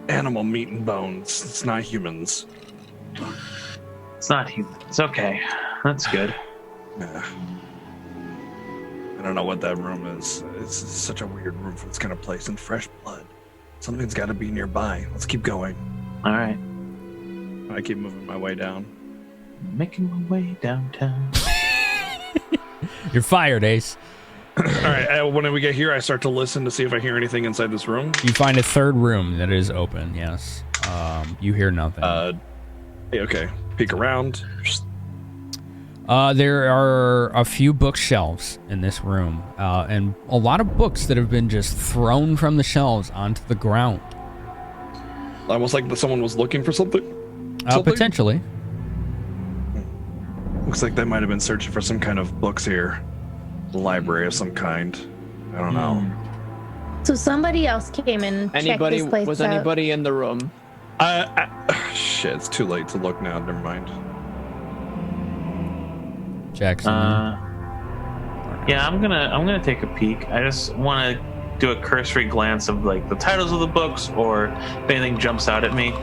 animal meat and bones. It's not humans. It's not humans. Okay. That's good. Yeah. I don't know what that room is. It's such a weird room for this kind of place. And fresh blood. Something's got to be nearby. Let's keep going. All right. I keep moving my way down. Making my way downtown. You're fired, Ace. All right. When we get here, I start to listen to see if I hear anything inside this room. You find a third room that is open. Yes. You hear nothing. Okay. Peek around. There are a few bookshelves in this room, and a lot of books that have been just thrown from the shelves onto the ground. Almost like someone was looking for something. Potentially. Looks like they might have been searching for some kind of books here. A library of some kind. I don't know. So somebody else came and checked this place was out. anybody in the room? Shit, it's too late to look now. Never mind. Jackson. Yeah, I'm gonna take a peek. I just want to do a cursory glance of like the titles of the books, or if anything jumps out at me.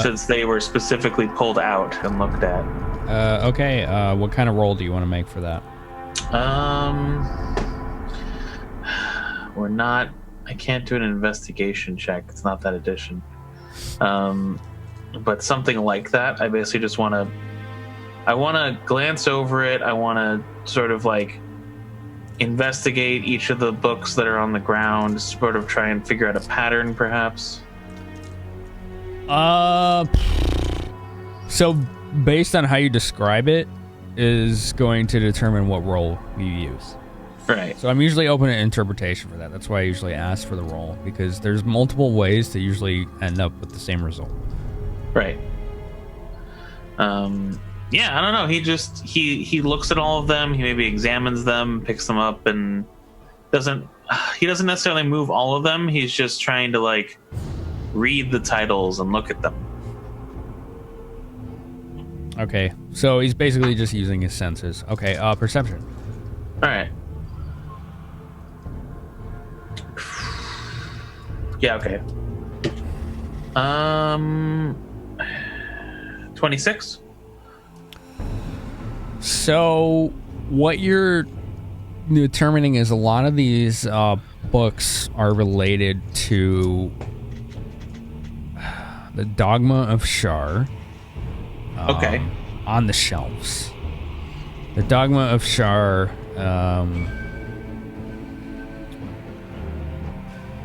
Since they were specifically pulled out and looked at. Okay. What kind of roll do you want to make for that? We're not. I can't do an investigation check. It's not that edition. But something like that. I basically just want to. I want to glance over it. I want to sort of like investigate each of the books that are on the ground. Sort of try and figure out a pattern, perhaps. So based on how you describe it is going to determine what roll you use. Right. So I'm usually open to interpretation for that. That's why I usually ask for the roll, because there's multiple ways to usually end up with the same result. Right. Yeah, I don't know. He just he looks at all of them. He maybe examines them, picks them up, and doesn't necessarily move all of them. He's just trying to like read the titles and look at them. Okay, so he's basically just using his senses. Okay, perception. All right. Yeah. Okay. 26. So what you're determining is a lot of these books are related to the Dogma of Shar. Okay. On the shelves. The Dogma of Shar.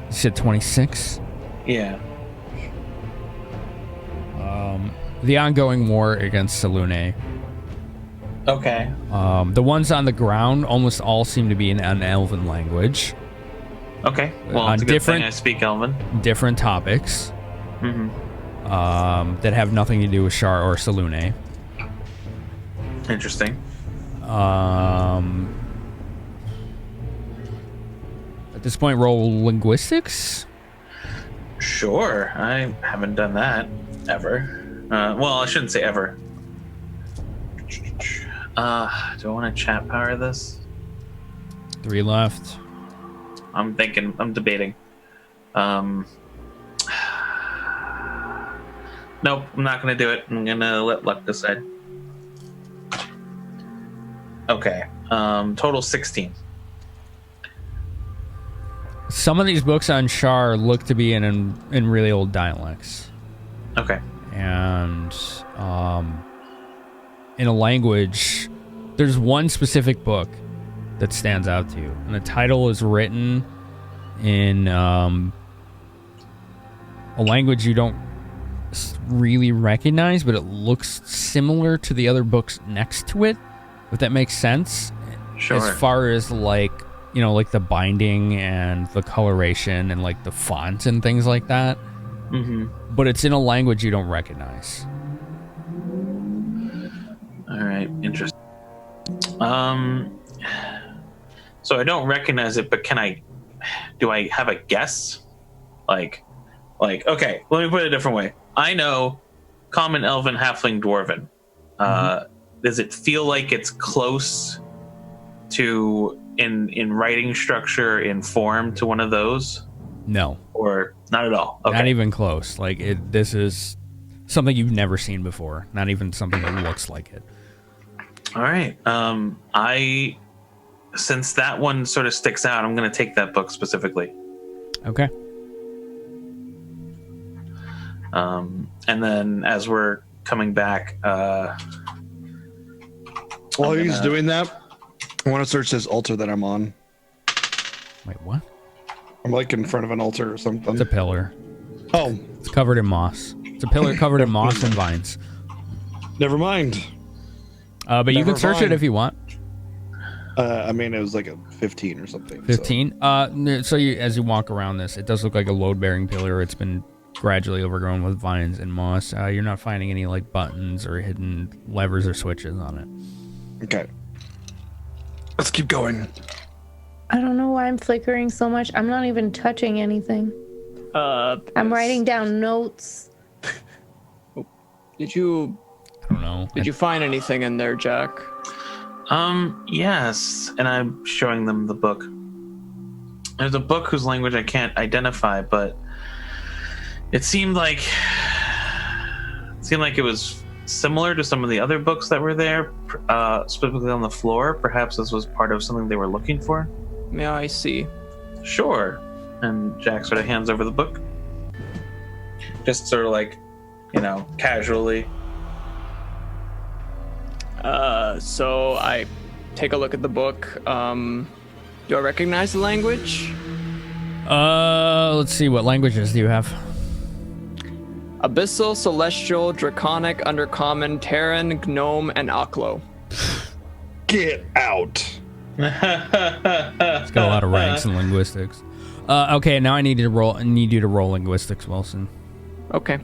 You said 26? Yeah. The ongoing war against Selune. Okay. The ones on the ground almost all seem to be in an elven language. Okay. Well, it's a good thing I speak Elven. Different topics. Mm-hmm. That have nothing to do with Shar or Selune. Interesting. At this point, roll linguistics? Sure. I haven't done that ever. Well, I shouldn't say ever. Do I want to chat power this? 3 left. I'm debating. Nope, I'm not going to do it. I'm going to let luck decide. Okay. Total 16. Some of these books on Shar look to be in really old dialects. Okay. And in a language, there's one specific book that stands out to you, and the title is written in a language you don't really recognize, but it looks similar to the other books next to it, if that makes sense. Sure. As far as like, you know, like the binding and the coloration and like the font and things like that. Mm-hmm. But it's in a language you don't recognize. All right, interesting. So I don't recognize it, but do I have a guess? Like, okay, let me put it a different way. I know Common, Elven, Halfling, Dwarven. Does it feel like it's close to, in writing structure, in form, to one of those? No. Or not at all? Okay. Not even close. Like, this is something you've never seen before. Not even something that looks like it. All right. Since that one sort of sticks out, I'm going to take that book specifically. Okay. And then as we're coming back, while he's doing that, I want to search this altar that I'm on. Wait, what? I'm like in front of an altar or something. It's a pillar. Oh. It's covered in moss. It's a pillar covered in moss and vines. Never mind. But you can search it if you want. I mean, it was like a 15 or something. 15? So as you walk around this, it does look like a load-bearing pillar. It's been gradually overgrown with vines and moss. You're not finding any like buttons or hidden levers or switches on it. Okay. Let's keep going. I don't know why I'm flickering so much. I'm not even touching anything. I'm writing down notes. Did you... I don't know. Did you find anything in there, Jack? Yes, and I'm showing them the book. There's a book whose language I can't identify, but it seemed like it was similar to some of the other books that were there, specifically on the floor. Perhaps this was part of something they were looking for. May I see? Sure. And Jack sort of hands over the book. Just sort of like, casually. So I take a look at the book. Do I recognize the language? Let's see. What languages do you have? Abyssal, Celestial, Draconic, Undercommon, Terran, Gnome, and Aklo. Get out. It's got a lot of ranks in linguistics. Okay, now I need you to roll linguistics, Wilson. Okay.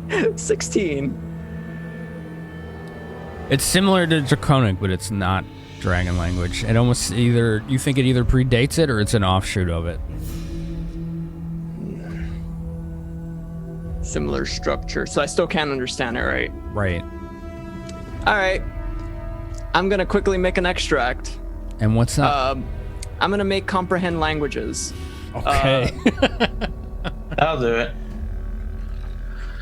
$16. It's similar to Draconic, but it's not dragon language. It almost you think it either predates it or it's an offshoot of it. Similar structure, so I still can't understand it, right? Right. All right. I'm gonna quickly make an extract. And what's that? I'm gonna make comprehend languages. Okay. I'll do it.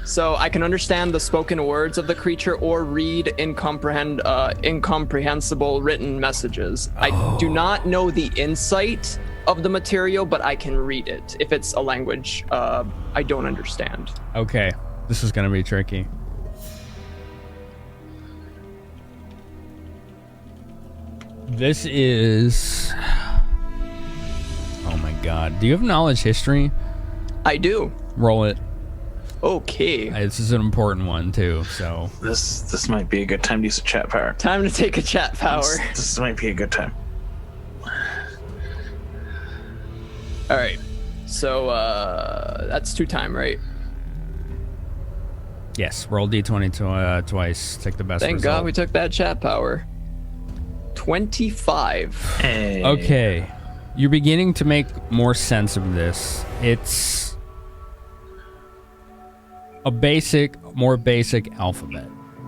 So I can understand the spoken words of the creature or read incomprehensible written messages. I do not know the insight of the material, but I can read it if it's a language I don't understand. Okay, this is gonna be tricky. This is... Oh my god. Do you have knowledge history? I do. Roll it. Okay. This is an important one too, so... This might be a good time to use a chat power. Time to take a chat power. This might be a good time. All right. So that's 2 time, right? Yes, roll d20 twice. Take the best Thank result. God we took that chat power. 25. Hey. Okay. You're beginning to make more sense of this. It's a more basic alphabet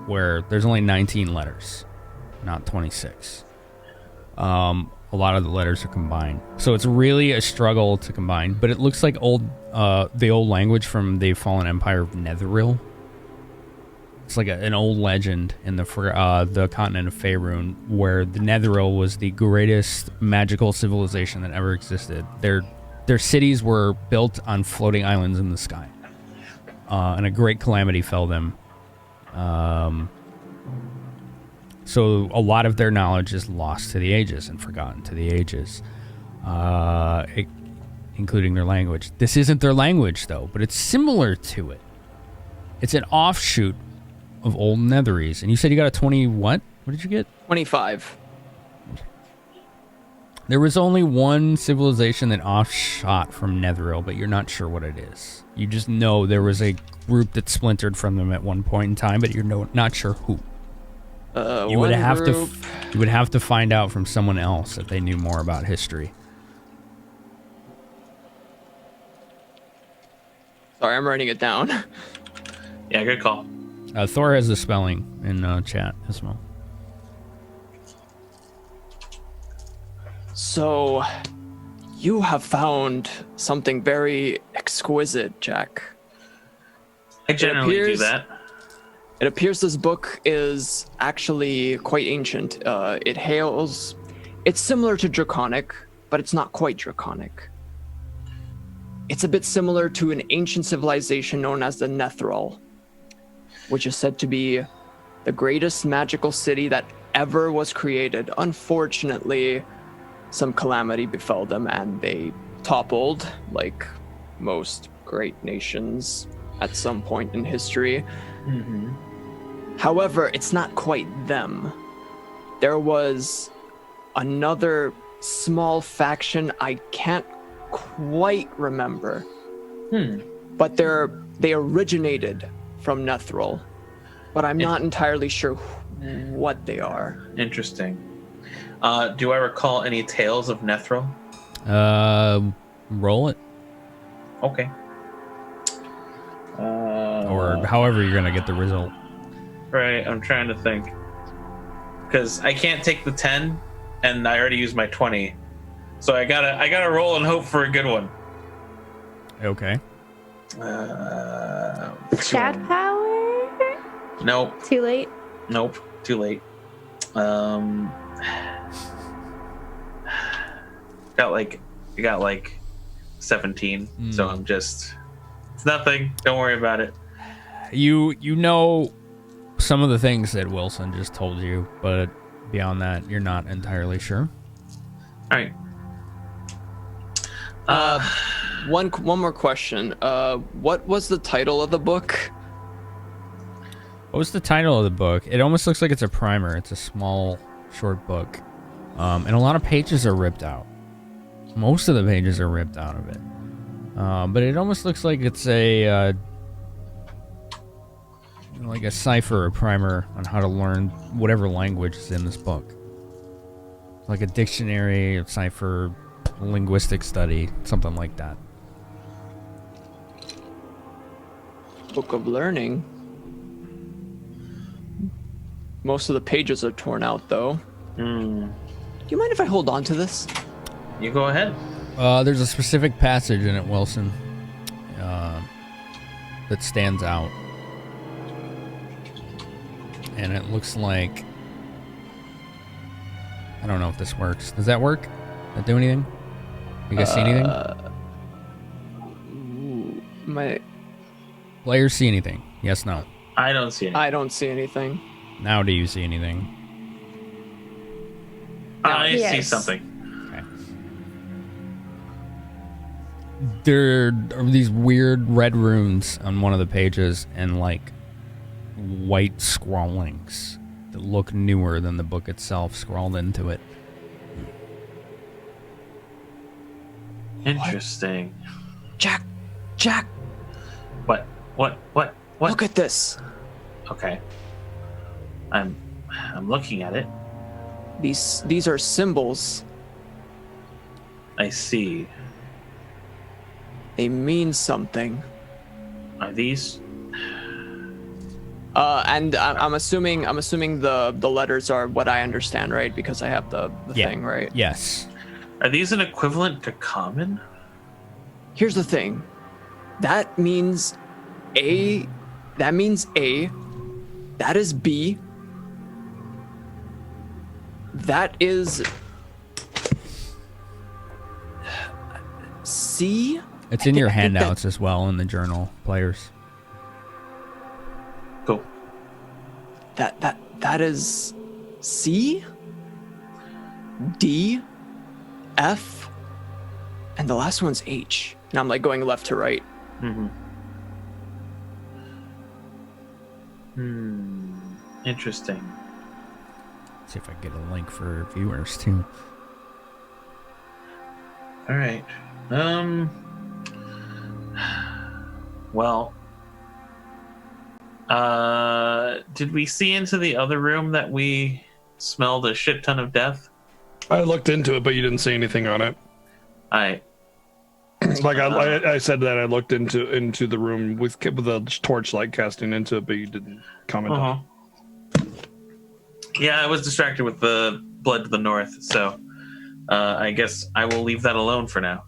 where there's only 19 letters, not 26. A lot of the letters are combined. So it's really a struggle to combine, but it looks like the old language from the Fallen Empire of Netheril. It's like an old legend in the continent of Faerun, where the Netheril was the greatest magical civilization that ever existed. Their cities were built on floating islands in the sky, and a great calamity fell them. So a lot of their knowledge is lost to the ages and forgotten to the ages, including their language. This isn't their language, though, but it's similar to it. It's an offshoot of Old Netherese. And you said you got a 20 what? What did you get? 25. There was only one civilization that offshot from Netheril, but you're not sure what it is. You just know there was a group that splintered from them at one point in time, but you're not sure who. You would have to find out from someone else if they knew more about history. Sorry, I'm writing it down. Yeah, good call. Thor has the spelling in chat as well. So, you have found something very exquisite, Jack. I generally do that. It appears this book is actually quite ancient. It's similar to Draconic, but it's not quite Draconic. It's a bit similar to an ancient civilization known as the Netheril, which is said to be the greatest magical city that ever was created. Unfortunately, some calamity befell them and they toppled, like most great nations at some point in history. Mm-hmm. However, it's not quite them. There was another small faction I can't quite remember. But they originated from Netheril, but I'm not entirely sure what they are. Interesting. Do I recall any tales of Netheril? Roll it. Okay. Or however you're gonna get the result. Right, I'm trying to think. Because I can't take the 10, and I already used my 20. So I gotta roll and hope for a good one. Okay. Chat power? Nope. Too late? Nope. Too late. Got like 17. So I'm just, it's nothing. Don't worry about it. You know some of the things that Wilson just told you, but beyond that, you're not entirely sure. All right. One more question. What was the title of the book? What was the title of the book? It almost looks like it's a primer. It's a small, short book. And a lot of pages are ripped out. Most of the pages are ripped out of it. But it almost looks like it's a like a cipher or primer on how to learn whatever language is in this book. Like a dictionary, a cipher, linguistic study, something like that. Book of Learning. Most of the pages are torn out, though. Do you mind if I hold on to this? You go ahead. There's a specific passage in it, Wilson, that stands out. And it looks like... I don't know if this works. Does that work? Does that do anything? You guys see anything? Players see anything? Yes, no. I don't see anything. I don't see anything. Now do you see anything? I see something. Okay. There are these weird red runes on one of the pages and like white scrawlings that look newer than the book itself scrawled into it. Interesting. Jack! What? Look at this. Okay. I'm looking at it. These are symbols. I see. They mean something. Are these? And I'm assuming the letters are what I understand, right? Because I have the thing, right? Yes. Are these an equivalent to common? Here's the thing. That means A, That is B. That is C. It's in your handouts as well in the journal, players. Cool. That is C, D, F, and the last one's H. And I'm like going left to right. Interesting. See if I can get a link for viewers too. All right. Well, did we see into the other room that we smelled a shit ton of death? I looked into it, but you didn't say anything on it. Like I said that I looked into the room with the torchlight casting into it, but you didn't comment on it. Yeah, I was distracted with the blood to the north, so I guess I will leave that alone for now.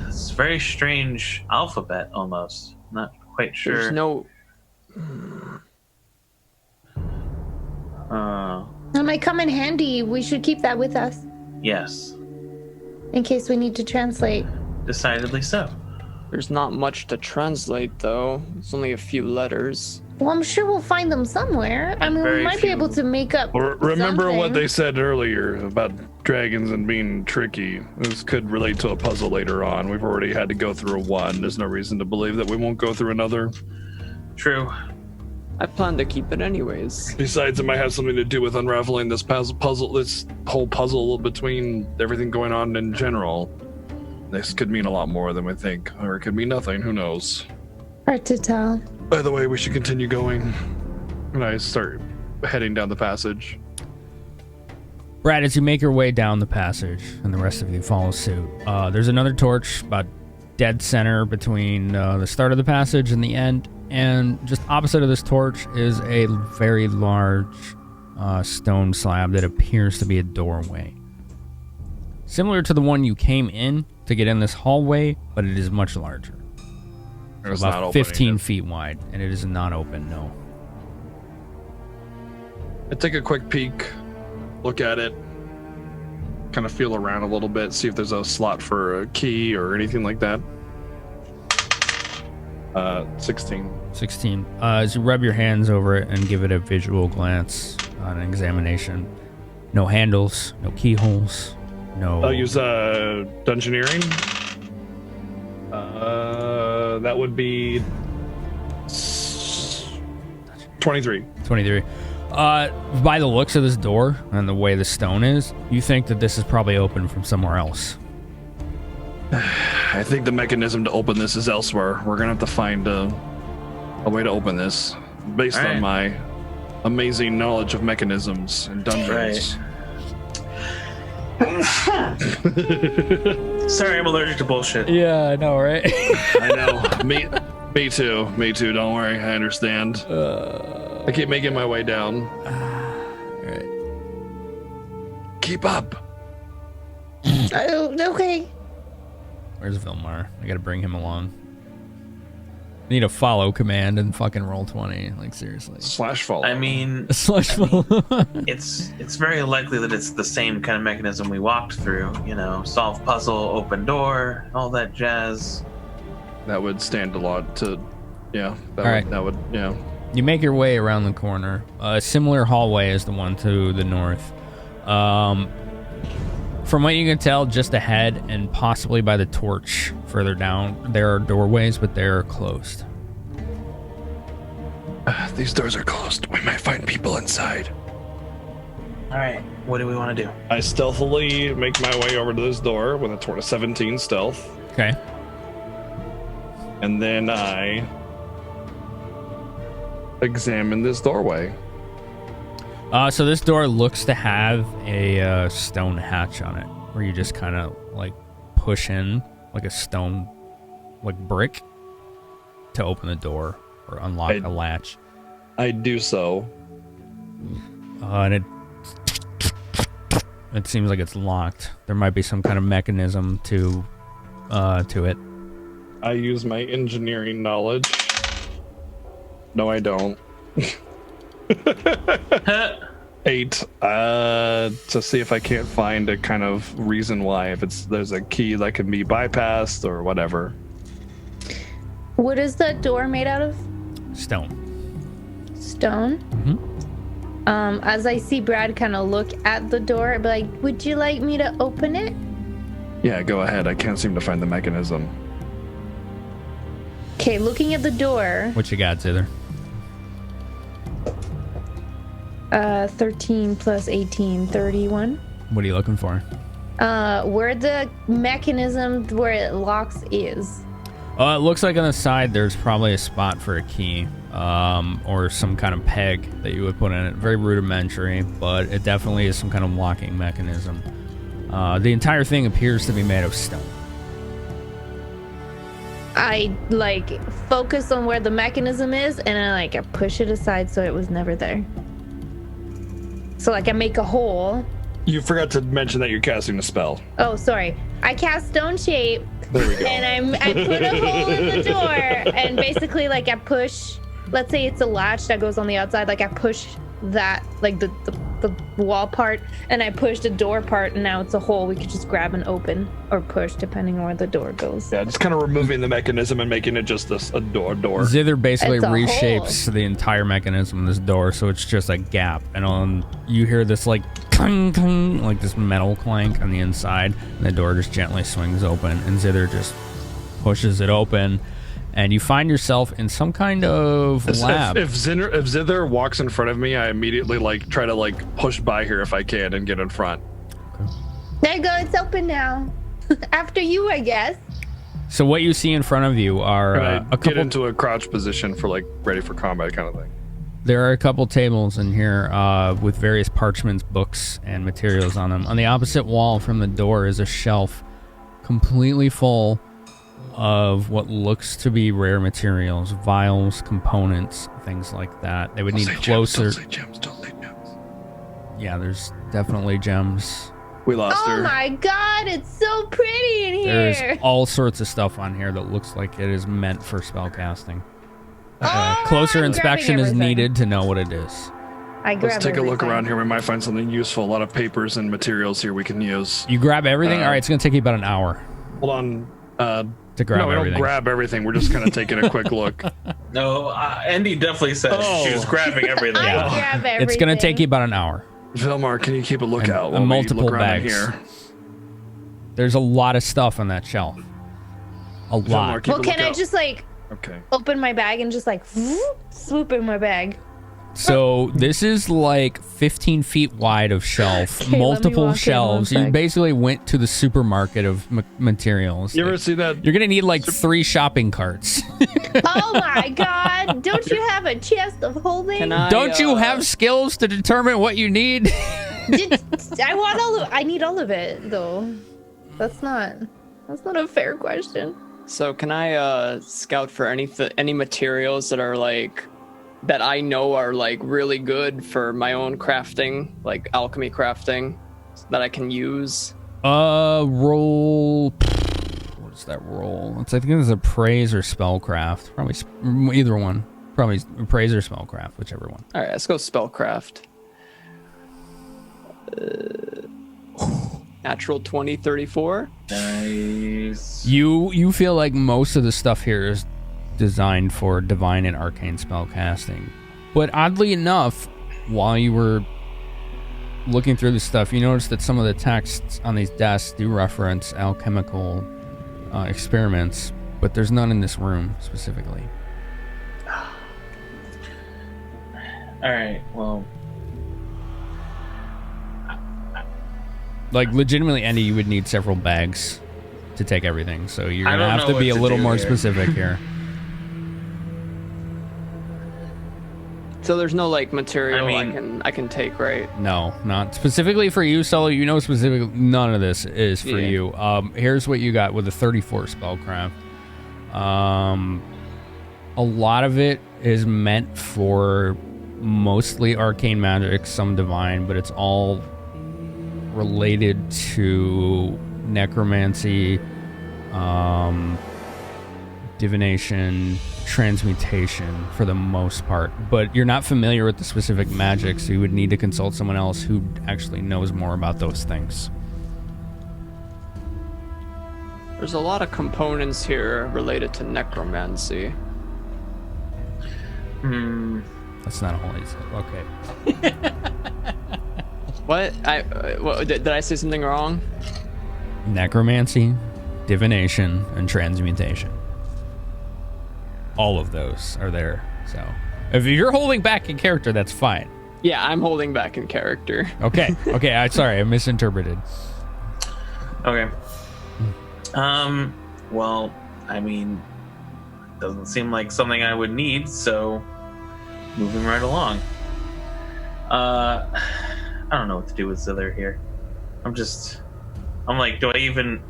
It's a very strange alphabet, almost. Not quite sure. There's no. That might come in handy. We should keep that with us Yes, in case we need to translate. decidedly so. There's not much to translate though. It's only a few letters. Well, I'm sure we'll find them somewhere. I mean, we Very might be few. able to make up. Remember what something. they said earlier about dragons and being tricky. This could relate to a puzzle later on. We've already had to go through one. There's no reason to believe that we won't go through another. True. I plan to keep it anyways. Besides, it might have something to do with unraveling this this whole puzzle between everything going on in general. This could mean a lot more than we think, or it could mean nothing. Who knows? Hard to tell. By the way, we should continue going. And I start heading down the passage. Brad, as you make your way down the passage, and the rest of you follow suit, there's another torch about dead center between the start of the passage and the end. And just opposite of this torch is a very large stone slab that appears to be a doorway. Similar to the one you came in to get in this hallway, but it is much larger. It's about not 15 feet wide, and it is not open, no. I take a quick peek, look at it, kind of feel around a little bit, see if there's a slot for a key or anything like that. 16. 16. As you rub your hands over it and give it a visual glance on an examination, no handles, no keyholes, no... I'll use dungeoneering. That would be 23. 23. By the looks of this door and the way the stone is, you think that this is probably open from somewhere else. I think the mechanism to open this is elsewhere. We're gonna have to find a way to open this based on my amazing knowledge of mechanisms and dungeons. Sorry, I'm allergic to bullshit. Yeah, I know, right? I know. Me too. Me too. Don't worry. I understand. I keep making my way down. Right. Keep up. Okay. Where's Vilmar? I gotta bring him along. I need a follow command and fucking roll 20. Like, seriously. Slash follow. I mean, it's very likely that it's the same kind of mechanism we walked through. You know, solve puzzle, open door, all that jazz. That would stand a lot to, yeah. That would, yeah. You make your way around the corner. A similar hallway as the one to the north. From what you can tell, just ahead and possibly by the torch further down, there are doorways, but they're closed. These doors are closed. We might find people inside. All right, what do we want to do? I stealthily make my way over to this door with a 17 stealth. Okay. And then I examine this doorway. So this door looks to have a stone hatch on it, where you just kind of like push in like a stone, like brick, to open the door or unlock a latch. I do so. And it seems like it's locked. There might be some kind of mechanism to it. I use my engineering knowledge No, I don't. 8. To see if I can't find a kind of reason why, if there's a key that can be bypassed or whatever. What is that door made out of? Stone. Stone? As I see Brad kind of look at the door, I'd be like, would you like me to open it? Yeah, go ahead. I can't seem to find the mechanism. Okay, looking at the door. What you got, Zither? 13 plus 18, 31. What are you looking for? Where the mechanism where it locks is. It looks like on the side there's probably a spot for a key, or some kind of peg that you would put in it. Very rudimentary, but it definitely is some kind of locking mechanism. The entire thing appears to be made of stone. I focus on where the mechanism is, and I push it aside so it was never there. So I make a hole. You forgot to mention that you're casting a spell. Oh, sorry. I cast Stone Shape. There we go. And I put a hole in the door, and basically I push. Let's say it's a latch that goes on the outside. I push that the wall part, and I push the door part, and now it's a hole we could just grab and open or push depending on where the door goes. Yeah, just kind of removing the mechanism and making it just a door. Zither basically It's a reshapes the entire mechanism of this door, so it's just a gap, and you hear this clang, clang, this metal clank on the inside, and the door just gently swings open, and Zither just pushes it open, and you find yourself in some kind of lab. If Zither walks in front of me, I immediately try to push by here if I can and get in front. Okay. There you go, it's open now. After you, I guess. So what you see in front of you are a couple. Get into a crouch position for ready for combat kind of thing. There are a couple tables in here with various parchments, books, and materials on them. On the opposite wall from the door is a shelf completely full of what looks to be rare materials, vials, components, things like that. They would need closer. Don't say gems. Yeah, there's definitely gems. We lost her. Oh my god, it's so pretty in here. There's all sorts of stuff on here that looks like it is meant for spellcasting. Oh, Closer I'm inspection grabbing is everything. needed to know what it is. Let's take a look around here. We might find something useful. A lot of papers and materials here we can use. You grab everything? All right, it's going to take you about an hour. Hold on. To grab we everything. don't grab everything. We're just kind of taking a quick look. No, Andy definitely said she was grabbing everything. I grab everything. It's going to take you about an hour. Vilmar, can you keep a lookout? And multiple look around bags. Here? There's a lot of stuff on that shelf. A lot. Well, can I just okay. open my bag and just swoop in my bag? So this is 15 feet wide of shelf, Okay, multiple let me walk in shelves. one You sec. basically went to the supermarket of materials. You ever see that? You're gonna need 3 shopping carts. Oh my god! Don't you have a chest of holding? Don't you have skills to determine what you need? I need all of it though. That's not a fair question. So can I scout for any materials that are that I know are really good for my own crafting, alchemy crafting, that I can use? Roll. What is that roll? I think it's appraise or spellcraft. Probably either one. Probably appraise or spellcraft, whichever one. All right, let's go spellcraft. Natural 20, 34. Nice. You feel like most of the stuff here is designed for divine and arcane spell casting. But oddly enough, while you were looking through this stuff, you noticed that some of the texts on these desks do reference alchemical experiments, but there's none in this room specifically. All right, well. Legitimately, Andy, you would need several bags to take everything, so you're I gonna don't have know to be a what to little do more here. specific here. So there's no material I can take, right? No, not specifically for you, Solo. You know specifically none of this is for you. Here's what you got with the 34 spellcraft. A lot of it is meant for mostly arcane magic, some divine, but it's all related to necromancy, divination, transmutation for the most part, but you're not familiar with the specific magic, so you would need to consult someone else who actually knows more about those things. There's a lot of components here related to necromancy. That's not all he said. Okay. What? Did I say something wrong? Necromancy, divination, and transmutation. All of those are there. So if you're holding back in character, that's fine. Yeah, I'm holding back in character. Okay. Okay. Sorry, I misinterpreted. Okay. Well, I mean, doesn't seem like something I would need, so moving right along. I don't know what to do with Zither here. I'm like, do I even...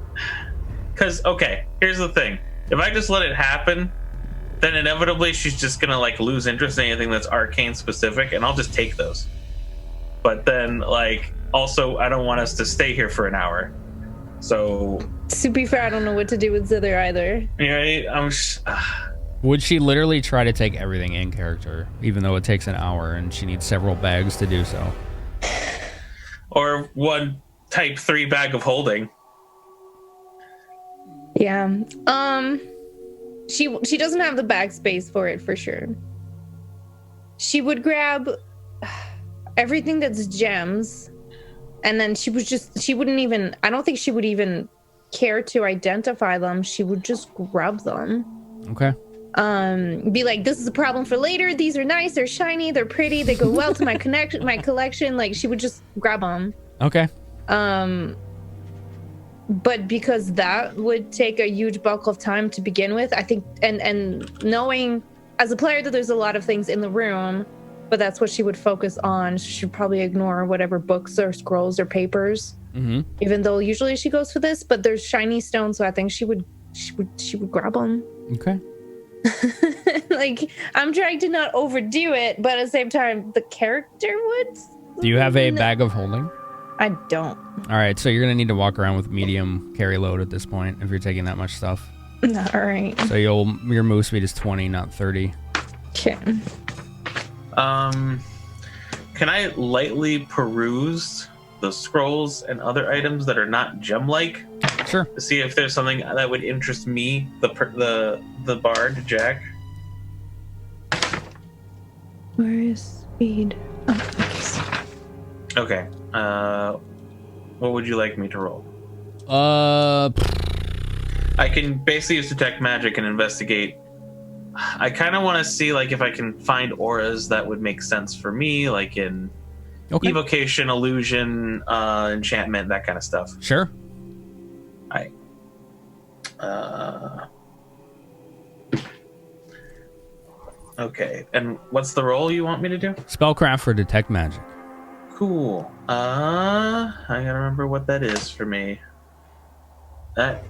Because, okay, here's the thing. If I just let it happen, then inevitably she's just gonna, like, lose interest in anything that's arcane specific, and I'll just take those. But then, like, also, I don't want us to stay here for an hour. So... To be fair, I don't know what to do with Zither either. Yeah, Would she literally try to take everything in character, even though it takes an hour and she needs several bags to do so? Or one type 3 bag of holding. Yeah. She doesn't have the bag space for it for sure. She would grab everything that's gems, and then she wouldn't even, I don't think she would even care to identify them. She would just grab them. Okay. Be like, this is a problem for later. These are nice. They're shiny. They're pretty. They go well to my collection. Like, she would just grab them. Okay. But because that would take a huge bulk of time to begin with, I think, and knowing as a player that there's a lot of things in the room, but that's what she would focus on. She should probably ignore whatever books or scrolls or papers, even though usually she goes for this. But there's shiny stones, so I think she would grab them. Okay. Like, I'm trying to not overdo it, but at the same time, the character would. Do you have a bag of holding? I don't. All right, so you're gonna need to walk around with medium carry load at this point if you're taking that much stuff. All right. So your move speed is 20, not 30. Okay. Can I lightly peruse the scrolls and other items that are not gem-like? Sure. To see if there's something that would interest me, the bard, Jack. Where is speed? Oh, okay. What would you like me to roll? I can basically use detect magic and investigate. I kind of want to see, like, if I can find auras that would make sense for me, like in evocation, illusion, enchantment, that kind of stuff. Sure. Alright. Okay, and what's the roll you want me to do? Spellcraft for detect magic. Cool. I gotta remember what that is for me. That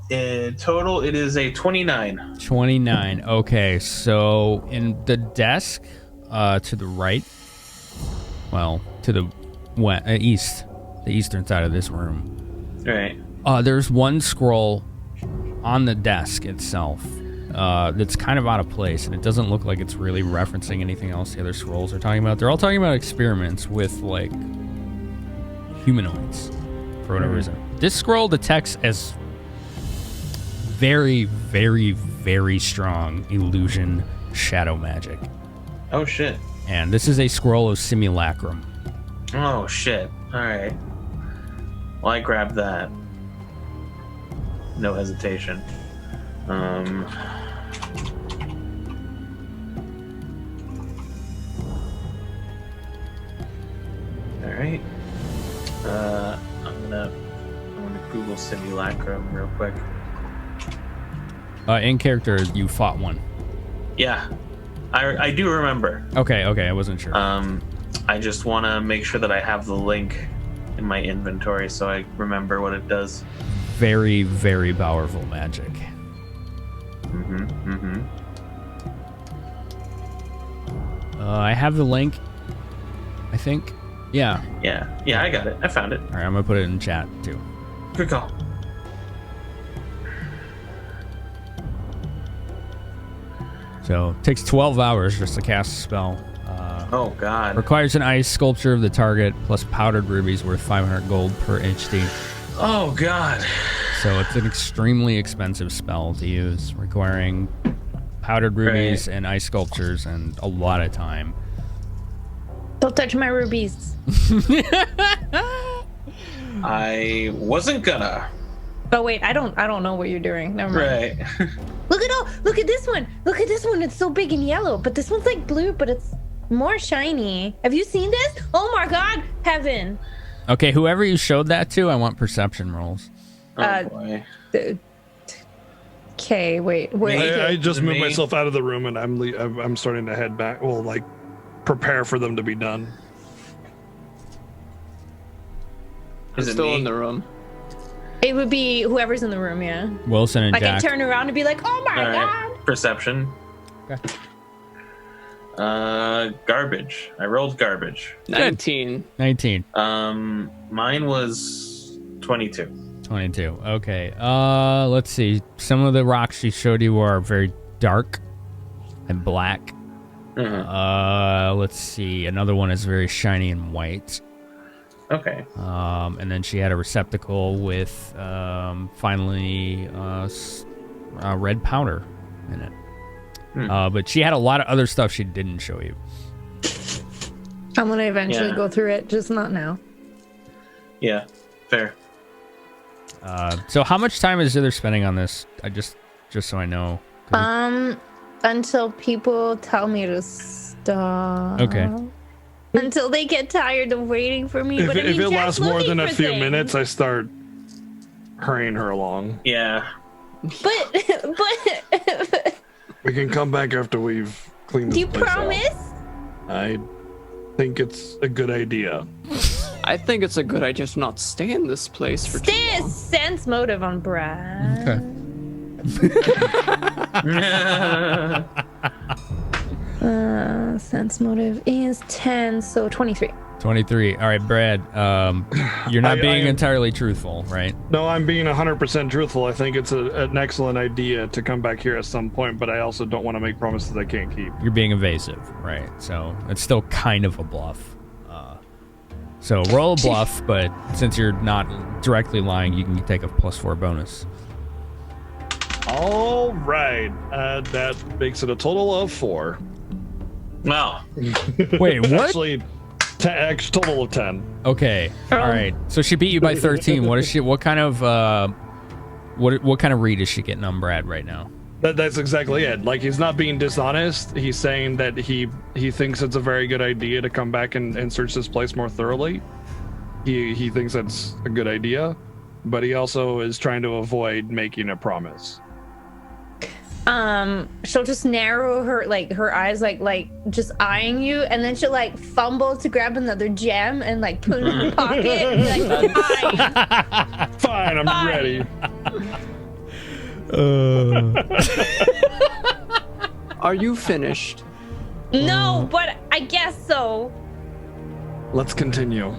in total, it is a 29. 29. Okay, so in the desk to the right, well, to the east, the eastern side of this room. Right. There's one scroll on the desk itself that's kind of out of place, and it doesn't look like it's really referencing anything else the other scrolls are talking about. They're all talking about experiments with, like, humanoids for whatever reason. This scroll detects as very, very, very strong illusion shadow magic. Oh, shit. And this is a scroll of simulacrum. Oh, shit. Alright. Well, I grabbed that. No hesitation. Alright. I'm gonna Google simulacrum real quick. In character, you fought one. Yeah. I do remember. Okay, I wasn't sure. I just want to make sure that I have the link in my inventory so I remember what it does. Very, very powerful magic. I have the link, I think. Yeah, I got it. I found it. All right, I'm gonna put it in chat too. Good call. So it takes 12 hours just to cast a spell. Oh God. Requires an ice sculpture of the target plus powdered rubies worth 500 gold per HD. Oh God. So it's an extremely expensive spell to use, requiring powdered rubies and ice sculptures and a lot of time. Don't touch my rubies. I wasn't gonna. Oh wait, I don't know what you're doing. Never mind. Right. Look at this one. Look at this one. It's so big and yellow, but this one's like blue, but it's more shiny. Have you seen this? Oh my God, heaven. Okay, whoever you showed that to, I want perception rolls. Oh boy. Okay, wait. I just moved myself out of the room and I'm starting to head back. Well, like prepare for them to be done. I'm still in the room. It would be whoever's in the room, yeah. Wilson and Jack. I can turn around and be like, oh my God. Perception. Okay. Garbage. I rolled garbage. 19. 19. Mine was 22. 22. Okay. Let's see. Some of the rocks she showed you are very dark and black. Let's see. Another one is very shiny and white. Okay. And then she had a receptacle with finally red powder in it. But she had a lot of other stuff she didn't show you. I'm gonna eventually go through it, just not now. Yeah, fair. So how much time is Zither spending on this? Just so I know. Until people tell me to stop. Okay. Until they get tired of waiting for me. But If it Jack's lasts more looking than a for few things. minutes, I start hurrying her along. Yeah. But We can come back after we've cleaned this do you place out. promise? I think it's a good idea. I think it's a good idea to not stay in this place for too Stay a long. sense motive on Brad. Okay. Sense motive is 10, so 23. 23. All right, Brad. You're not being am- entirely truthful, right? No, I'm being 100% truthful. I think it's an excellent idea to come back here at some point, but I also don't want to make promises I can't keep. You're being evasive, right? So it's still kind of a bluff. So roll a bluff, but since you're not directly lying, you can take a +4 bonus. All right. That makes it a total of 4. Wow. Wait, what? Actually, total of 10. Okay. All right. So she beat you by 13. What is she? What kind of what kind of read is she getting on Brad right now? That's exactly it. Like, he's not being dishonest. He's saying that he thinks it's a very good idea to come back and search this place more thoroughly. He thinks that's a good idea, but he also is trying to avoid making a promise. She'll just narrow her eyes like just eyeing you, and then she'll like fumble to grab another gem and like put it in her pocket and be like, fine. Fine, I'm ready. Are you finished? No, but I guess so. Let's continue.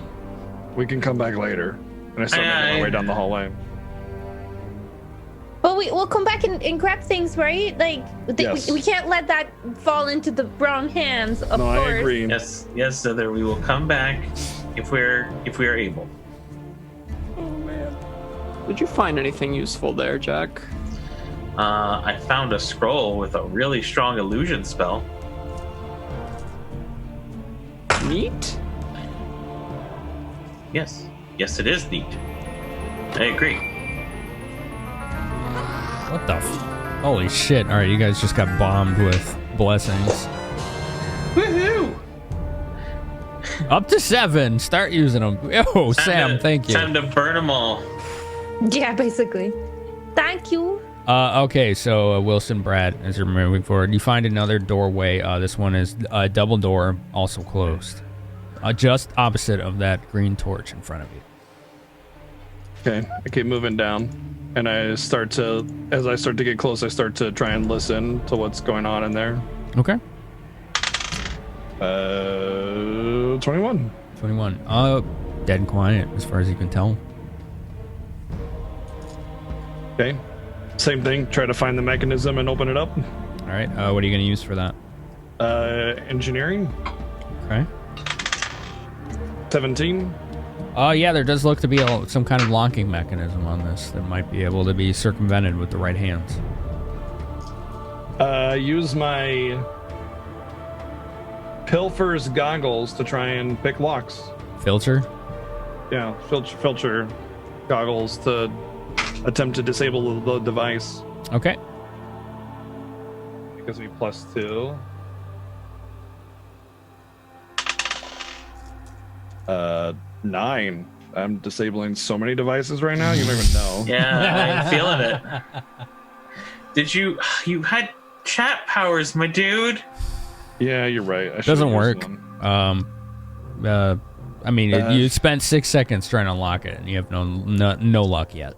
We can come back later. And I start making my way down the hallway. But we'll come back and grab things, right? Like Yes. we can't let that fall into the wrong hands. Of No, course. I agree. Yes, Zither, we will come back if we are able. Did you find anything useful there, Jack? I found a scroll with a really strong illusion spell. Neat? Yes, it is neat. I agree. What the? Holy shit! All right, you guys just got bombed with blessings. Woohoo! Up to 7. Start using them. Oh, Sam, thank you. Time to burn them all. Yeah, basically. Thank you. Okay, so Wilson, Brad, as you're moving forward, you find another doorway. This one is a double door, also closed, just opposite of that green torch in front of you. Okay, I keep moving down, and as I start to get close, I start to try and listen to what's going on in there. Okay. 21. 21. Dead and quiet, as far as you can tell. Okay. Same thing. Try to find the mechanism and open it up. All right. What are you going to use for that? Engineering. Okay. 17. Yeah, there does look to be some kind of locking mechanism on this that might be able to be circumvented with the right hands. Use my Pilfer's goggles to try and pick locks. Filter? Yeah, filter goggles to attempt to disable the device. Okay. It gives me +2. 9. I'm disabling so many devices right now, you don't even know. Yeah, I'm feeling it. Did you had chat powers, my dude? Yeah, you're right. It doesn't work. I mean, you spent 6 seconds trying to unlock it, and you have no luck yet.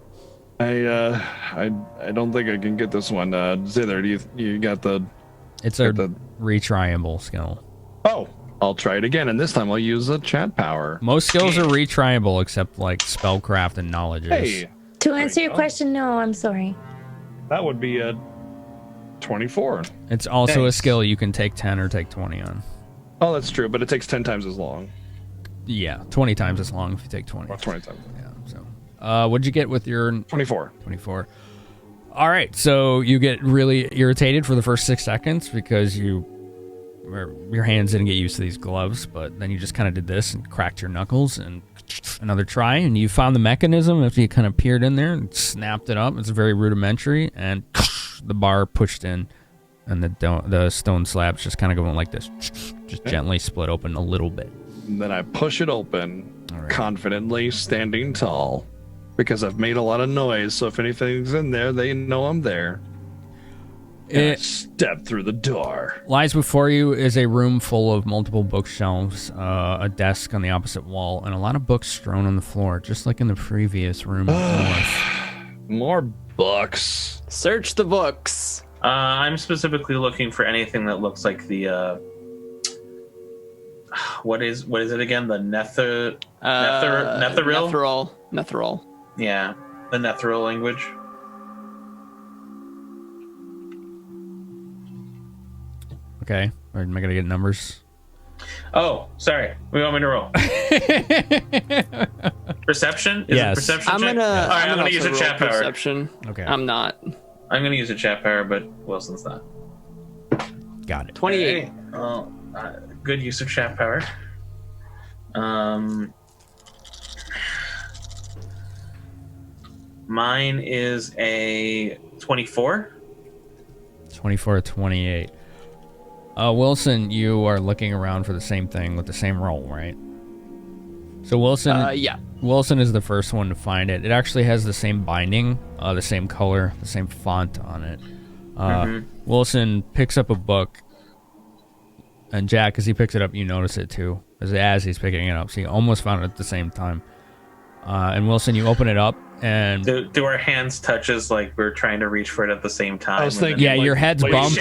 I don't think I can get this one. Zither, you got the? It's a retryable skill. Oh, I'll try it again, and this time I'll use the chat power. Most skills are retryable, except like spellcraft and knowledge. Hey, to answer your question, no, I'm sorry. that would be a 24. It's also a skill you can take 10 or take 20 on. Oh, that's true, but it takes 10 times as long. Yeah, 20 times as long if you take 20. Well, 20 times. Yeah. So, what'd you get with your 24? 24. All right, so you get really irritated for the first 6 seconds because your hands didn't get used to these gloves, but then you just kind of did this and cracked your knuckles and another try, and you found the mechanism after you kind of peered in there and snapped it up. It's very rudimentary, and the bar pushed in, and the stone slabs just kind of going like this, just gently split open a little bit. And then I push it open, right. Confidently standing tall, because I've made a lot of noise, so if anything's in there, they know I'm there. And I step through the door. Lies before you is a room full of multiple bookshelves, a desk on the opposite wall, and a lot of books strewn on the floor, just like in the previous room. More books. Search the books. I'm specifically looking for anything that looks like the what is it again? The netheril? Netheril. Yeah, the netheril language. Okay, am I gonna get numbers? Oh, sorry. We want me to roll. Perception? Is it perception I'm check? gonna. All right, I'm gonna use a roll chat power. Perception. Okay. I'm not. I'm gonna use a chat power, but Wilson's not. Got it. 28. Okay. Well, good use of chat power. Mine is a 24. 24 to 28. Wilson, you are looking around for the same thing with the same roll, right? So Wilson, yeah. Wilson is the first one to find it. It actually has the same binding, the same color, the same font on it. Wilson picks up a book, and Jack, as he picks it up, you notice it too, as he's picking it up. So you almost found it at the same time. And Wilson, you open it up, and do our hands touch as like we're trying to reach for it at the same time? I was thinking, yeah, your heads bump.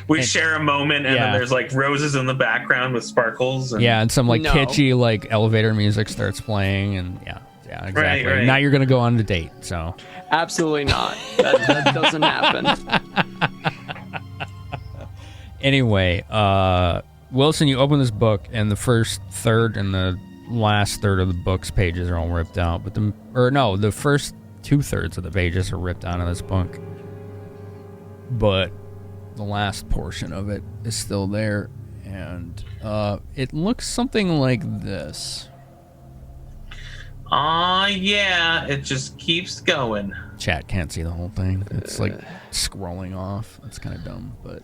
We share a moment, and then there's like roses in the background with sparkles. And... Yeah, and some like kitschy like elevator music starts playing, and yeah, exactly. Right. Now you're gonna go on a date, so. Absolutely not. That doesn't happen. Anyway, Wilson, you open this book, and the first third and the last third of the book's pages are all ripped out, but the first 2/3 of the pages are ripped out of this book, but the last portion of it is still there, and it looks something like this. Yeah, it just keeps going. Chat can't see the whole thing. It's like scrolling off. It's kind of dumb, but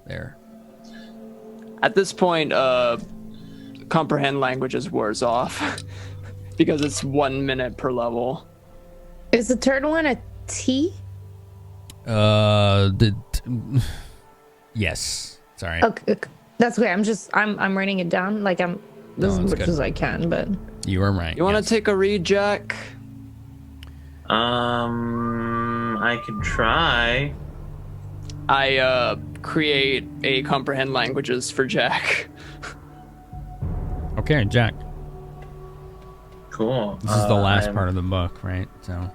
there. At this point, comprehend languages wears off because it's 1 minute per level. Is the third one a T? Yes. Sorry. Okay, that's okay. I'm writing it down like I'm as much as I can, but you are right. You want to take a read, Jack? I can try. I create a comprehend languages for Jack. Okay, Jack. Cool. This is the last part of the book, right? So.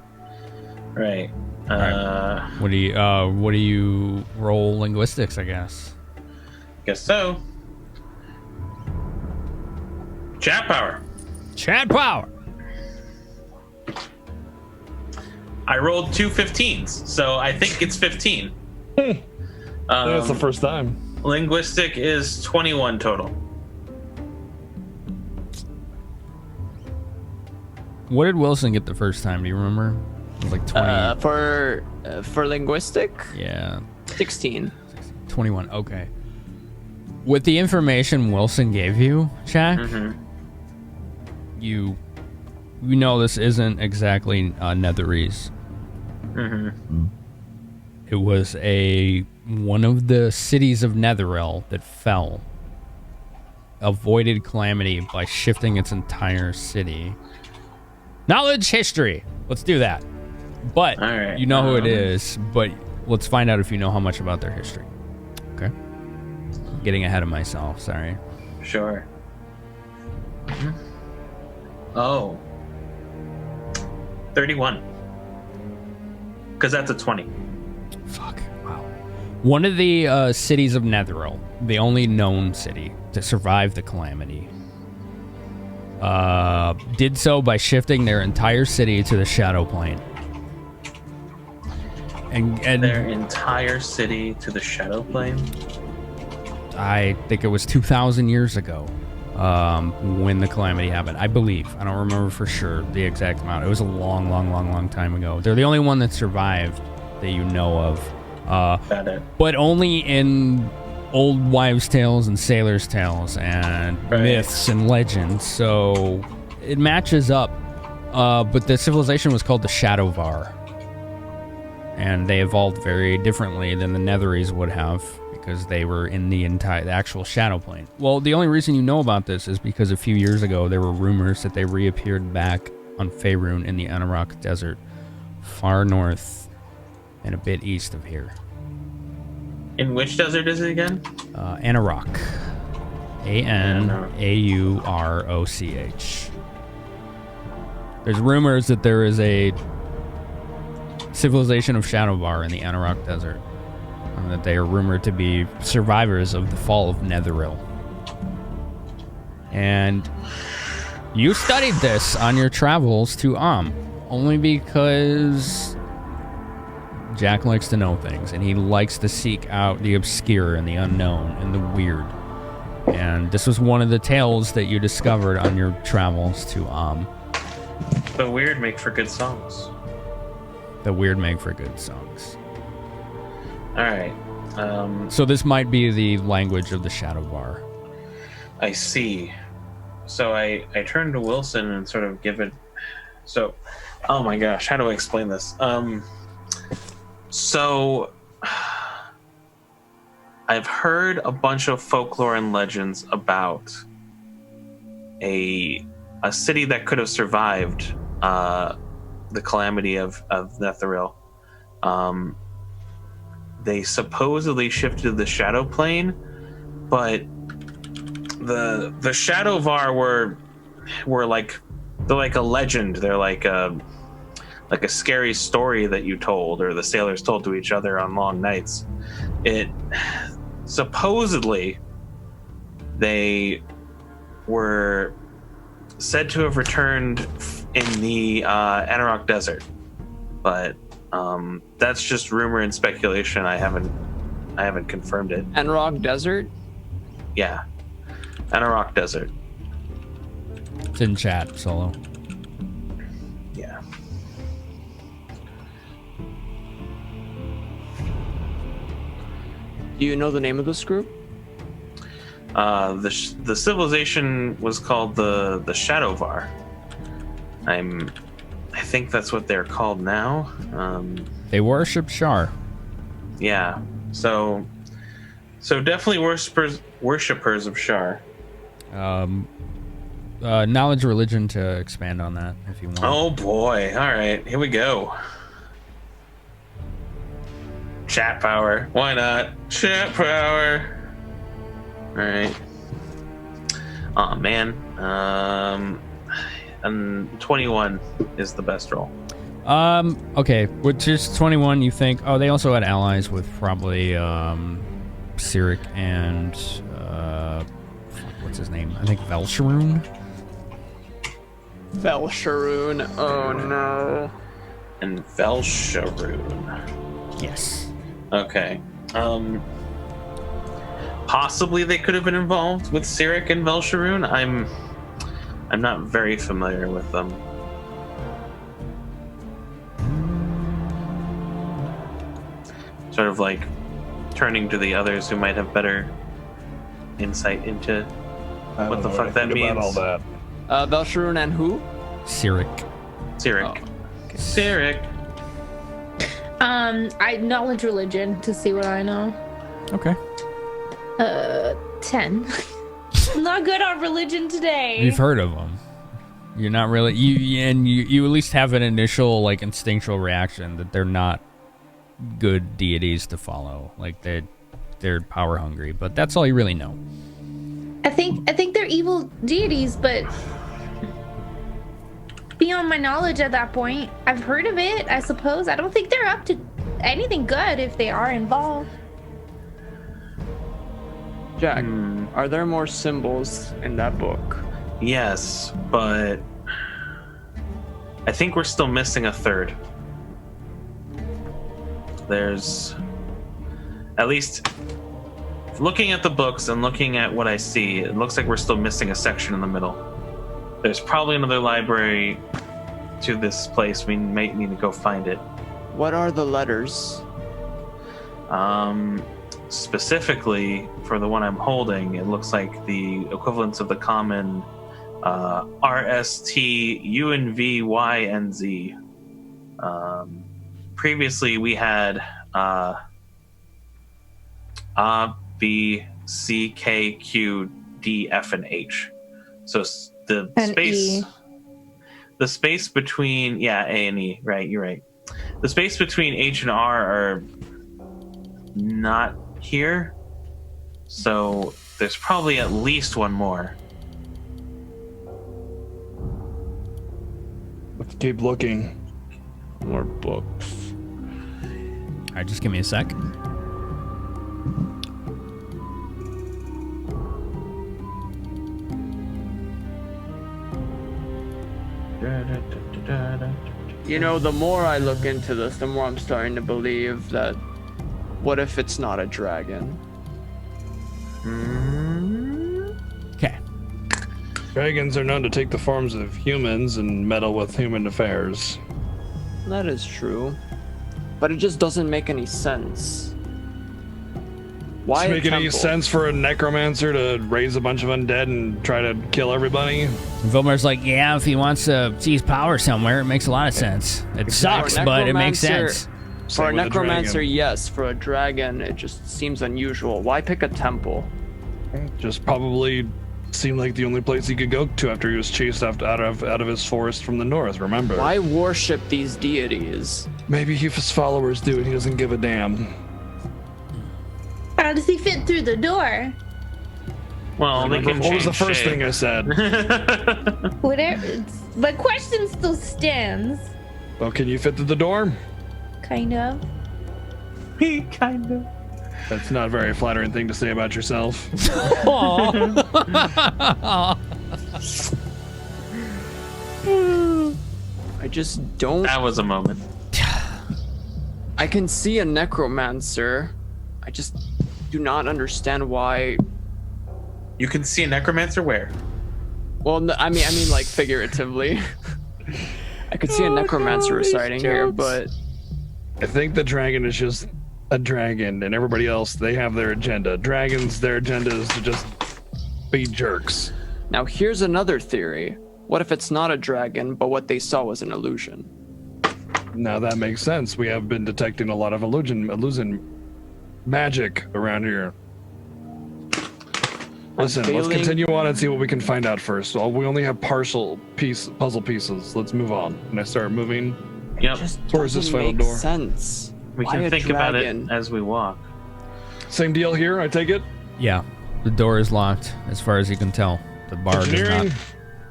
Right. Right. What do you roll linguistics, I guess? Guess so. Chat power. Chat power. I rolled 2 15s, so I think it's 15. That's the first time. Linguistic is 21 total. What did Wilson get the first time? Do you remember? It was like 20. For linguistic? Yeah. 16. 21. Okay. With the information Wilson gave you, Jack, you know this isn't exactly Netherese. It was one of the cities of Netheril that fell. Avoided calamity by shifting its entire city. Knowledge history. Let's do that. But you know who it is, but let's find out if you know how much about their history. Okay? Getting ahead of myself, sorry. Sure. Oh. 31. Because that's a 20. Fuck. Wow. One of the cities of Netheril, the only known city to survive the calamity, did so by shifting their entire city to the shadow plane. And their entire city to the shadow plane? I think it was 2,000 years ago when the calamity happened. I believe. I don't remember for sure the exact amount. It was a long time ago. They're the only one that survived that you know of. Got it. But only in old wives' tales and sailors' tales and myths and legends. So it matches up. But the civilization was called the Shadowvar. And they evolved very differently than the Netherese would have because they were in the actual shadow plane. Well, the only reason you know about this is because a few years ago there were rumors that they reappeared back on Faerun in the Anarok Desert, far north and a bit east of here. In which desert is it again? Anarok. Anauroch. There's rumors that there is a civilization of Shadowvar in the Anarok Desert, and that they are rumored to be survivors of the fall of Netheril. And you studied this on your travels to only because Jack likes to know things, and he likes to seek out the obscure and the unknown and the weird. And this was one of the tales that you discovered on your travels to The weird make for good songs. The weird make for good songs. All right. So this might be the language of the Shadowvar. I see. So I turn to Wilson and sort of give it. So, oh my gosh, how do I explain this? So I've heard a bunch of folklore and legends about a city that could have survived the calamity of Netheril. They supposedly shifted to the shadow plane, but the Shadowvar were like, they're like a legend. They're like a scary story that you told, or the sailors told to each other on long nights. It supposedly they were said to have returned in the Anarok Desert, but that's just rumor and speculation. I haven't confirmed it. Anarok Desert? Yeah, Anarok Desert. It's in chat, Solo. Yeah. Do you know the name of this group? The civilization was called the Shadowvar. I think that's what they're called now. They worship Shar. Yeah. So definitely worshippers of Shar. Knowledge religion to expand on that if you want. Oh boy. All right, here we go. Chat power. Why not? Chat power. All right. Oh man. And 21 is the best roll. Okay, with just 21, you think... Oh, they also had allies with probably, Cyric and, what's his name? I think Velsharoon? Velsharoon, oh no. And Velsharoon. Yes. Okay. Possibly they could have been involved with Cyric and Velsharoon. I'm not very familiar with them. Sort of like turning to the others who might have better insight into what the fuck that means. About all that. Velsharoon and who? Cyric. Cyric. Oh, okay. Cyric. I knowledge religion to see what I know. Okay. 10. Not good on religion today. You've heard of them. You're not really... You at least have an initial, like, instinctual reaction that they're not good deities to follow. Like, they're power hungry, but that's all you really know. I think they're evil deities, but beyond my knowledge at that point, I've heard of it, I suppose. I don't think they're up to anything good if they are involved. Jack, are there more symbols in that book? Yes, but I think we're still missing a third. There's, at least looking at the books and looking at what I see, it looks like we're still missing a section in the middle. There's probably another library to this place. We might need to go find it. What are the letters? Specifically for the one I'm holding, it looks like the equivalents of the common R, S, T, U, and V, Y, and Z. Previously, we had A, B, C, K, Q, D, F, and H. So the and space, E. the space between A and E. Right, you're right. The space between H and R are not here, so there's probably at least one more. Let's keep looking. More books. All right, just give me a sec. You know, the more I look into this, the more I'm starting to believe that what if it's not a dragon? Okay. Dragons are known to take the forms of humans and meddle with human affairs. That is true. But it just doesn't make any sense. Why Does it a make any temple? sense for a necromancer to raise a bunch of undead and try to kill everybody? Vilmer's like, yeah, if he wants to seize power somewhere, it makes a lot of sense. It sucks, For a but it makes necromancer- sense. For Same a with the necromancer, dragon. yes. For a dragon, it just seems unusual. Why pick a temple? Just probably seemed like the only place he could go to after he was chased out of his forest from the north, remember? Why worship these deities? Maybe his followers do and he doesn't give a damn. How does he fit through the door? Well, they can What was the change first shape. thing I said? Whatever. My question still stands. Well, can you fit through the door? Kind of. Kind of. That's not a very flattering thing to say about yourself. I just don't. That was a moment. I can see a necromancer. I just do not understand why. You can see a necromancer where? Well, no, I mean, like figuratively. I could see a necromancer residing here, but I think the dragon is just a dragon, and everybody else, they have their agenda. Dragons, their agenda is to just be jerks. now here's another theory. What if it's not a dragon, but what they saw was an illusion? Now that makes sense. We have been detecting a lot of illusion magic around here. Listen, let's failing- continue on and see what we can find out first. Well, we only have puzzle pieces. Let's move on. And I start moving. Yep. Just Where's this doesn't final make door? sense. We Why can a think about it dragon? as we walk. Same deal here, I take it? Yeah, the door is locked as far as you can tell. The bar does Engineering? not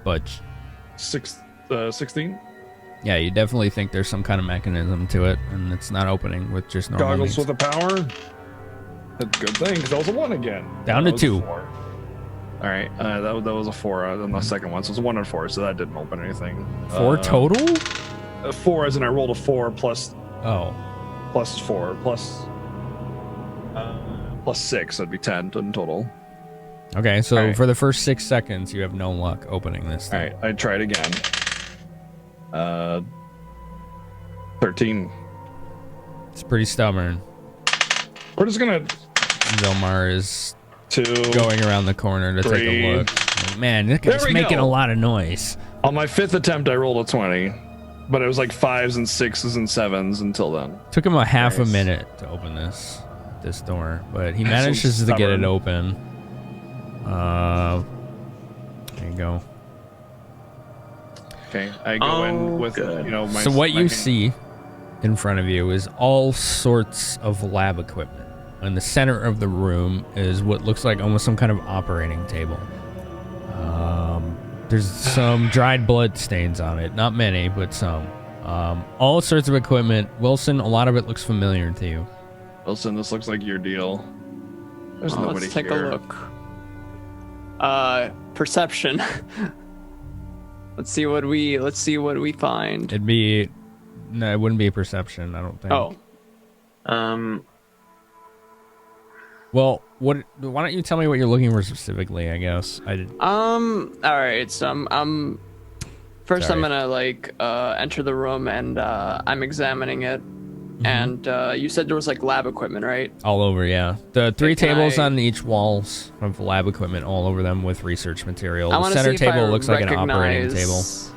budge. 16? Yeah, you definitely think there's some kind of mechanism to it, and it's not opening with just normal Goggles means. with a power. That's a good thing, because that was a 1 again. Down to 2. All right, that was a 4 on the second one, so it's a 1 and 4, so that didn't open anything. 4 total? 4, as in I rolled a 4 plus. Oh. Plus 4 plus 6, that'd be 10 in total. Okay, so All right. for the first 6 seconds, you have no luck opening this thing. All right, I tried again. 13. It's pretty stubborn. We're just gonna. Vilmar is 2 going around the corner to 3. take a look. Man, this guy's There we making go. a lot of noise. On my 5th attempt, I rolled a 20, but it was like 5s and 6s and 7s until then. Took him a half Nice. a minute to open this door, but he That's manages so to get it stubborn. open. There you go. Okay, I go in with good. my. So what my you hand- see in front of you is all sorts of lab equipment. In the center of the room is what looks like almost some kind of operating table. There's some dried blood stains on it. Not many, but some. All sorts of equipment. Wilson, a lot of it looks familiar to you. Wilson, this looks like your deal. There's nobody Let's take here. a look. Perception. Let's see what we find. It wouldn't be a perception, I don't think. Oh. Well, why don't you tell me what you're looking for specifically, I guess. All right, so I'm first Sorry. I'm gonna enter the room and I'm examining it. And you said there was like lab equipment, right? All over, yeah. The 3 Can tables I- on each walls of lab equipment all over them with research material. I The wanna center see if I table looks like an operating recognize- table.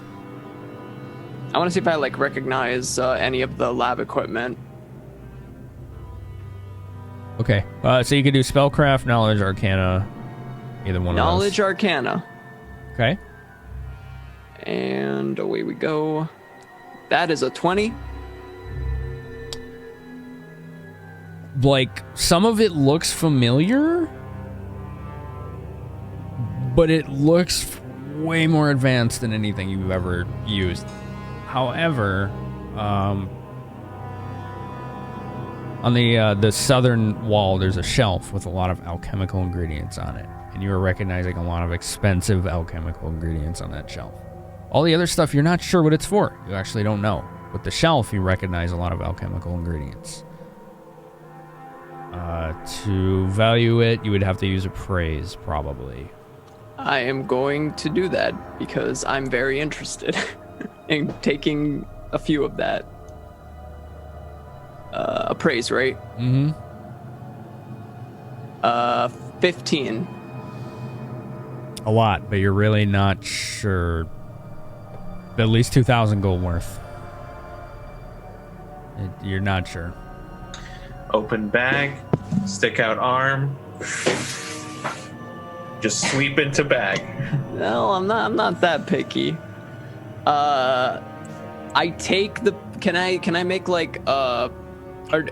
I want to see if I recognize any of the lab equipment. Okay. So you can do spellcraft, knowledge, arcana, either one Knowledge of Arcana. those. Okay. And away we go. That is a 20. Like, some of it looks familiar, but it looks way more advanced than anything you've ever used. However, on the southern wall, there's a shelf with a lot of alchemical ingredients on it, and you are recognizing a lot of expensive alchemical ingredients on that shelf. All the other stuff, you're not sure what it's for. You actually don't know. But the shelf, you recognize a lot of alchemical ingredients. To value it, you would have to use appraise, probably. I am going to do that because I'm very interested in taking a few of that. Appraise, right? Mm-hmm. 15. A lot, but you're really not sure. At least 2,000 gold worth. You're not sure. Open bag, stick out arm, just sweep into bag. No, I'm not that picky. I take the. Can I make or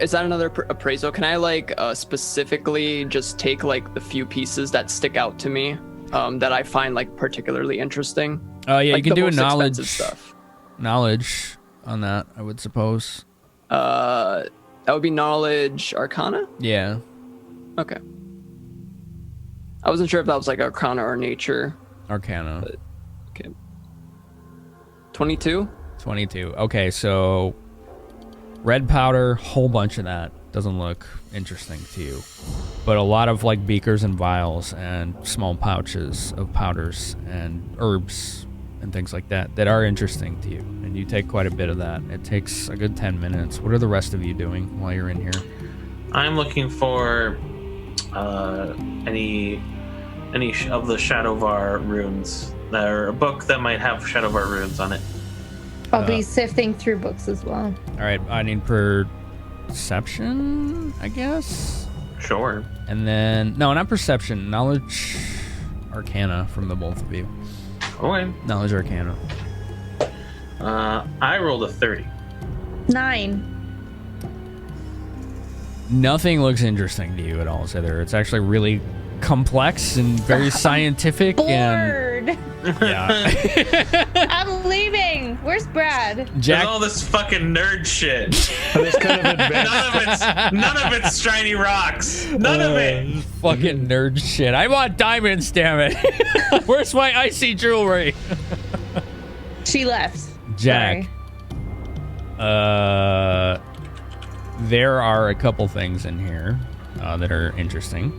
is that another appraisal? Can I specifically just take the few pieces that stick out to me, that I find particularly interesting? Oh yeah, you can the do a most knowledge expensive stuff. Knowledge on that, I would suppose. That would be knowledge arcana? Yeah. Okay. I wasn't sure if that was arcana or nature. Arcana. But, okay. 22? 22. Okay, so red powder, whole bunch of that. Doesn't look interesting to you. But a lot of beakers and vials and small pouches of powders and herbs and things like that are interesting to you. And you take quite a bit of that. It takes a good 10 minutes. What are the rest of you doing while you're in here? I'm looking for any of the Shadowvar runes. Or a book that might have Shadowvar runes on it. I'll be sifting through books as well. All right, I need perception, I guess? Sure. And then, no, not perception. Knowledge arcana from the both of you. Okay. Knowledge arcana. I rolled a 30. 9. Nothing looks interesting to you at all, Zither. It's actually really complex and very scientific and weird. Yeah. I'm leaving. Where's Brad? Jack, There's all this fucking nerd shit. This kind of advanced. None of it's shiny rocks. None of it. fucking nerd shit. I want diamonds, damn it. Where's my icy jewelry? She left. Jack. Sorry. There are a couple things in here that are interesting.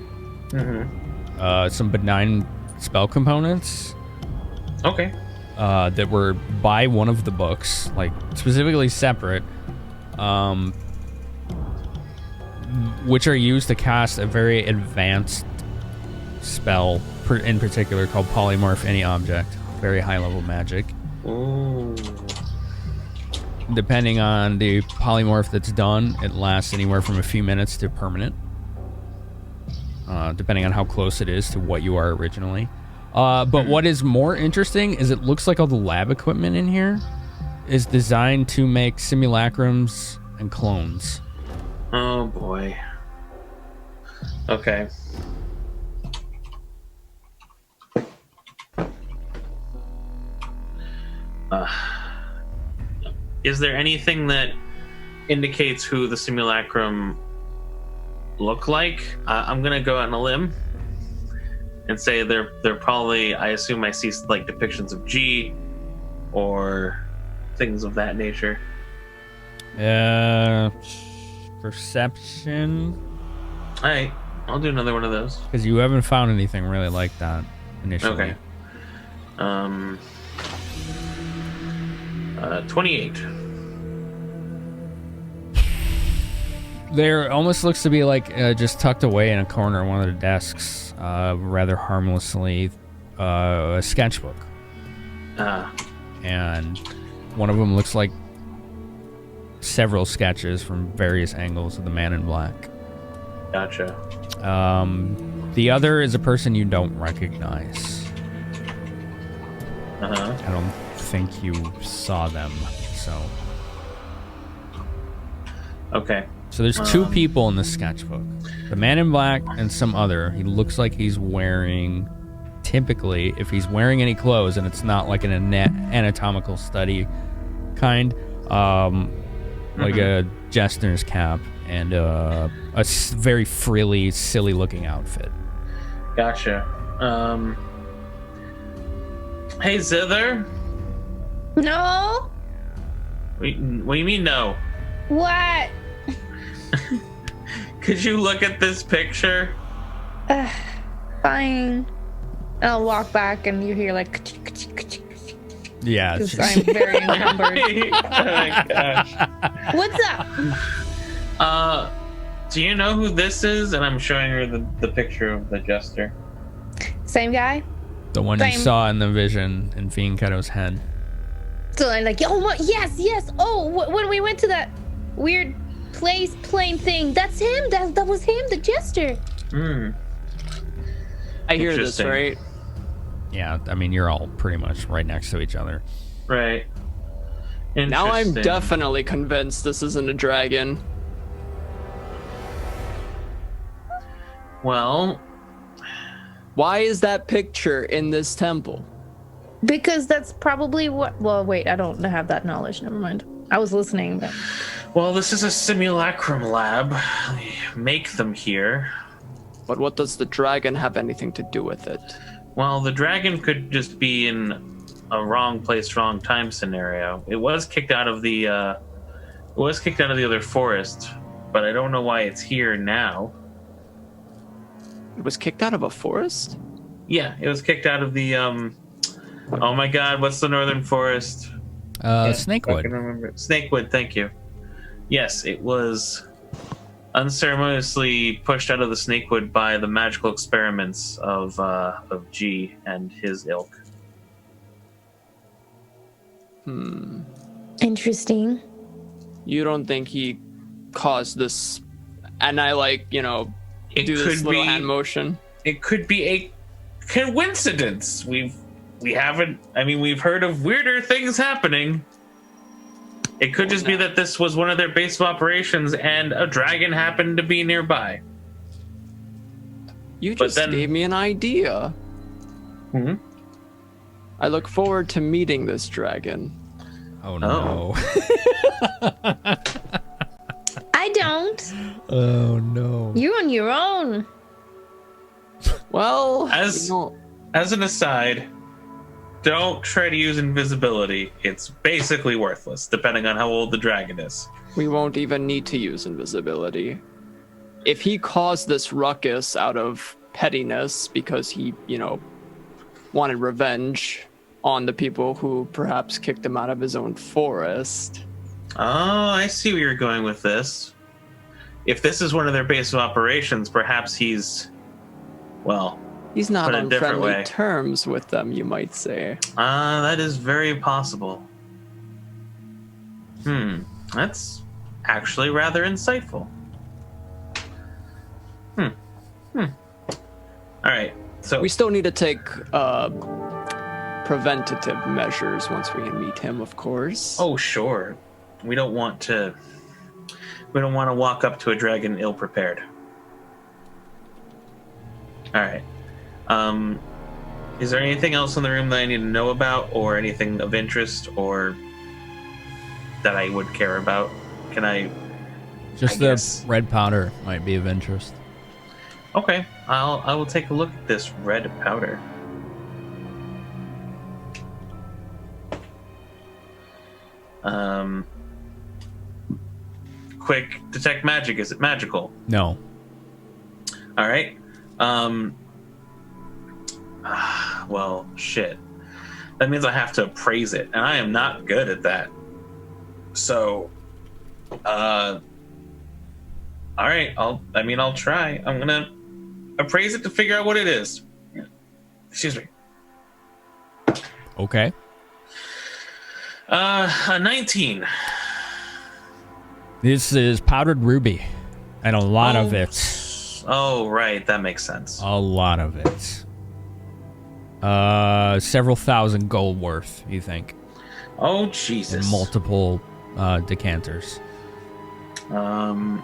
Some benign spell components. Okay. That were by one of the books, like specifically separate, which are used to cast a very advanced spell, in particular called Polymorph Any Object. Very high level magic. Ooh. Depending on the polymorph that's done, it lasts anywhere from a few minutes to permanent. Depending on how close it is to what you are originally. But what is more interesting is it looks like all the lab equipment in here is designed to make simulacrums and clones. Oh boy. Okay. Is there anything that indicates who the simulacrum look like? I'm gonna go out on a limb and say they're probably, I assume I see like depictions of G or things of that nature. Perception. Alright, I'll do another one of those. Because you haven't found anything really like that initially. Okay. 28. There almost looks to be like just tucked away in a corner of one of the desks, rather harmlessly, a sketchbook. And one of them looks like several sketches from various angles of the man in black. Gotcha. The other is a person you don't recognize. I don't think you saw them, so. Okay. So there's two people in the sketchbook. The man in black and some other. He looks like he's wearing, typically, if he's wearing any clothes, and it's not like an anatomical study kind, like a jester's cap and a very frilly, silly-looking outfit. Gotcha. Hey, Zither? No? What do you mean, no? What? Could you look at this picture? Fine. I'll walk back and you hear like... Yeah. Because I'm very encumbered. Oh my gosh. What's up? Do you know who this is? And I'm showing her the picture of the jester. Same guy? The one you saw in the vision in Fianchetto's head. So I'm like, oh, yes. Oh, when we went to that weird plane thing, that's him. That was him, the jester. I hear this, right? Yeah, I mean, you're all pretty much right next to each other. Right. Now I'm definitely convinced this isn't a dragon. Well, why is that picture in this temple? Because that's probably what... Well, wait, I don't have that knowledge. Never mind. I was listening, but... Well, this is a simulacrum lab. They make them here. But what does the dragon have anything to do with it? Well, the dragon could just be in a wrong place, wrong time scenario. It was kicked out of the other forest, but I don't know why it's here now. It was kicked out of a forest? Yeah, it was kicked out of the oh my god, what's the northern forest? Snakewood. I can remember. Snakewood, thank you. Yes, it was unceremoniously pushed out of the Snakewood by the magical experiments of G and his ilk. Interesting. You don't think he caused this? And I do this little hand motion. It could be a coincidence. We've heard of weirder things happening. It could just be that this was one of their base of operations and a dragon happened to be nearby. You just gave me an idea. I look forward to meeting this dragon. Oh no. I don't. Oh no. You're on your own. Well, As an aside, don't try to use invisibility. It's basically worthless, depending on how old the dragon is. we won't even need to use invisibility. If he caused this ruckus out of pettiness because he, wanted revenge on the people who perhaps kicked him out of his own forest. Oh, I see where you're going with this. If this is one of their base of operations, perhaps he's not put it a on different friendly way. terms with them, you might say. That is very possible. That's actually rather insightful. All right, so We still need to take preventative measures once we meet him, of course. Oh, sure. We don't want to walk up to a dragon ill prepared. All right. Is there anything else in the room that I need to know about, or anything of interest, or that I would care about? Can I? Just the red powder might be of interest. Okay, I will take a look at this red powder. Quick, detect magic. Is it magical? No. All right. Well, shit. That means I have to appraise it, and I am not good at that. So, all right. I'll try. I'm gonna appraise it to figure out what it is. Excuse me. Okay. A 19. This is powdered ruby, and a lot of it. Oh, right. That makes sense. A lot of it. Several thousand gold worth, you think? Oh, Jesus. In multiple decanters. I'm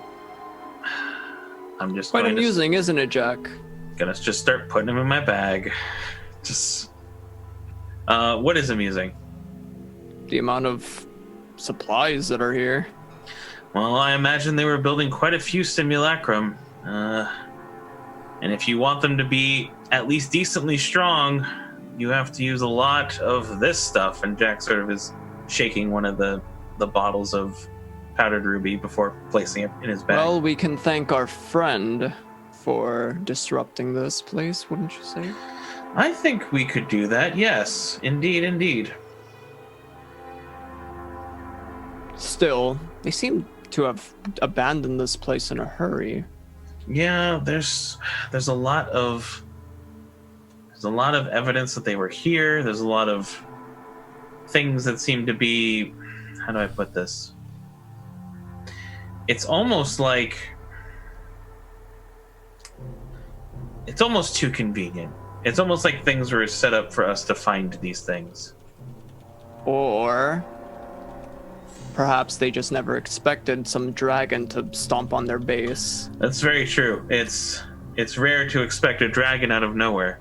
just quite going amusing, isn't it, Jack? Gonna just start putting them in my bag. Just what is amusing? The amount of supplies that are here. Well, I imagine they were building quite a few simulacrum. And if you want them to be at least decently strong, you have to use a lot of this stuff. And Jack sort of is shaking one of the bottles of powdered ruby before placing it in his bag. Well, we can thank our friend for disrupting this place, wouldn't you say? I think we could do that, yes. Indeed, indeed. Still, they seem to have abandoned this place in a hurry. Yeah, there's a lot of evidence that they were here. There's a lot of things that seem to be, how do I put this? It's almost like it's almost too convenient. It's almost like things were set up for us to find these things. Or perhaps they just never expected some dragon to stomp on their base. That's very true. It's rare to expect a dragon out of nowhere.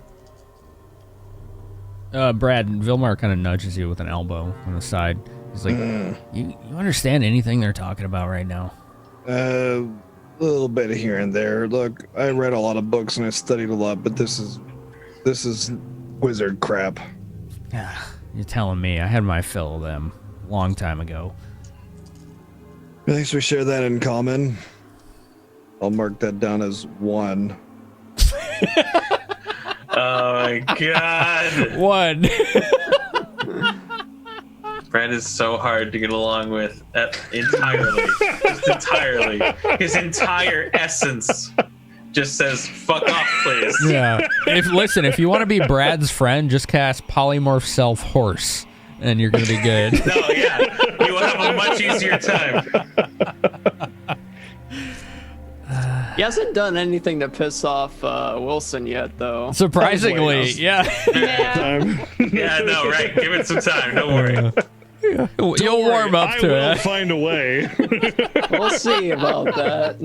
Brad, Vilmar kind of nudges you with an elbow on the side. He's like, you understand anything they're talking about right now? A little bit here and there. Look, I read a lot of books and I studied a lot, but this is wizard crap. Yeah, you're telling me. I had my fill of them a long time ago. At least we share that in common. I'll mark that down as 1. Oh my god. 1. Brad is so hard to get along with entirely. Just entirely. His entire essence just says, fuck off, please. Yeah. If you want to be Brad's friend, just cast Polymorph Self Horse, and you're going to be good. No, yeah. You will have a much easier time. He hasn't done anything to piss off Wilson yet, though. Surprisingly, yeah. Yeah, no, right. Give it some time. Don't worry. You'll warm up to I will it. find a way. We'll see about that.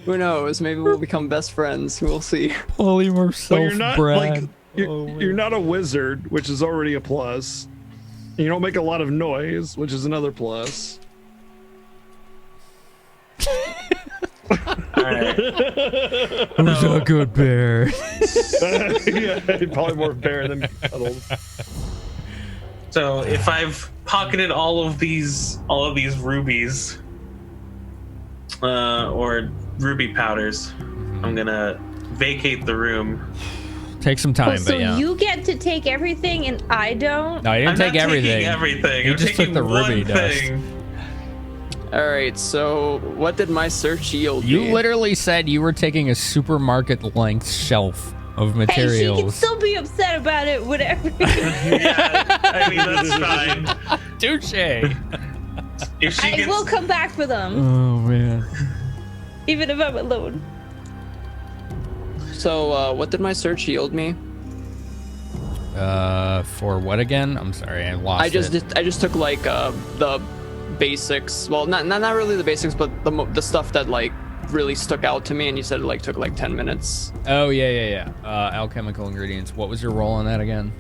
Who knows? Maybe we'll become best friends. We'll see. Polymorph But Self you're not Brad. You're not a wizard, which is already a plus. You don't make a lot of noise, which is another plus. Alright. Who's a good bear? Yeah, probably more bear than cuddled. So if I've pocketed all of these rubies, or ruby powders, I'm gonna vacate the room. Take some time, so but yeah. you get to take everything and I don't? No, you didn't take everything. Taking everything. You I'm just took taking the one ruby dust. thing. All right, so what did my search yield You me? literally said you were taking a supermarket length shelf of Hey, she can materials. still be upset about it, whatever. Yeah, I mean that's fine. Touche. If she I gets, will come back for them, Oh man. even if I'm alone. So what did my search yield me? For what again? I'm sorry, I lost I just it. I just took like the basics. Well, not really the basics, but the stuff that like really stuck out to me. And you said it like took like 10 minutes. Oh yeah. Alchemical ingredients. What was your roll on that again?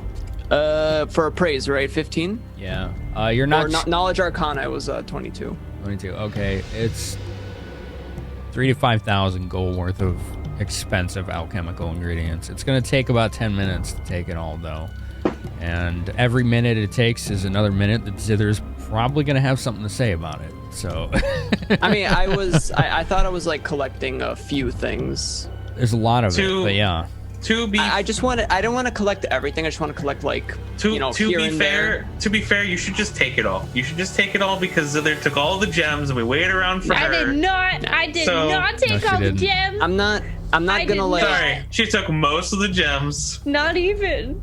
For appraise, right? 15. Yeah. You're not. Or knowledge arcana. It was 22. 22. Okay, it's 3,000 to 5,000 gold worth of expensive alchemical ingredients. It's gonna take about 10 minutes to take it all, though, and every minute it takes is another minute that Zither's probably gonna have something to say about it. So, I mean, I thought I was like collecting a few things. there's a lot of it, but yeah. I don't want to collect everything. I just want to collect like to here be and fair, there. to be fair, you should just take it all. You should just take it all because Zither took all the gems and we waited around for her. I did not take No, all she the didn't. gems. I'm not gonna like. Sorry, she took most of the gems. Not even.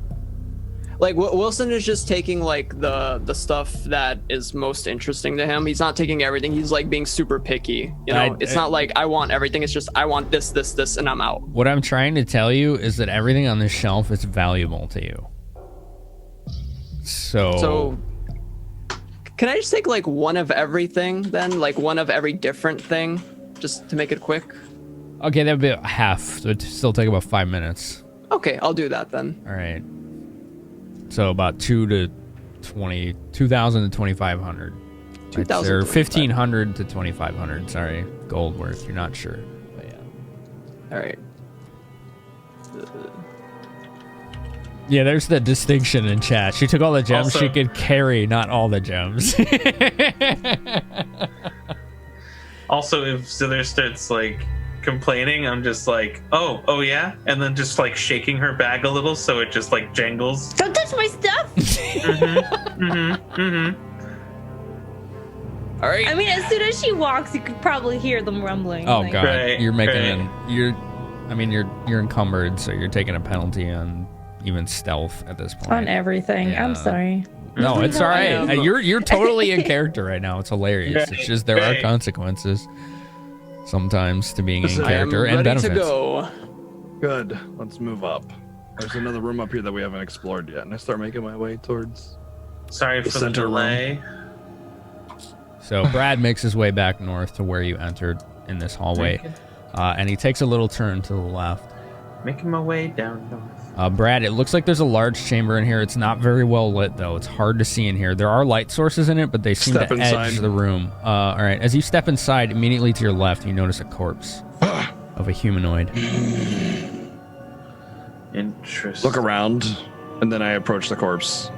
Like Wilson is just taking like the stuff that is most interesting to him. He's not taking everything. He's like being super picky. You know, it's not like I want everything. It's just I want this, and I'm out. What I'm trying to tell you is that everything on this shelf is valuable to you. So can I just take like one of everything then? Like one of every different thing, just to make it quick. Okay, that would be half. So it'd still take about 5 minutes. Okay, I'll do that then. All right. So about 2,000 to 2,500. 2,000 or 1,500 to 2,500. Sorry, gold worth. You're not sure, but yeah. All right. Yeah, there's the distinction in chat. She took all the gems Also- she could carry, not all the gems. Also, if Zither starts like complaining, I'm just like, oh yeah, and then just like shaking her bag a little so it just like jangles. Don't touch my stuff. All right. I mean, as soon as she walks, you could probably hear them rumbling. Oh like- god, Right, you're making you're encumbered, so you're taking a penalty on even stealth at this point. On everything. Yeah. I'm sorry. No, it's all right. I know. You're totally in character right now. It's hilarious. It's just there are Right. consequences sometimes to being in I am character and ready benefits. to go. Good. Let's move up. There's another room up here that we haven't explored yet, and I start making my way towards. Sorry The for the center room. delay. So Brad makes his way back north to where you entered in this hallway, and he takes a little turn to the left. Making my way down north. Brad, it looks like there's a large chamber in here. It's not very well lit, though. It's hard to see in here. There are light sources in it, but they seem Step to inside. edge the room. All right, as you step inside, immediately to your left, you notice a corpse of a humanoid. Interesting. Look around, and then I approach the corpse.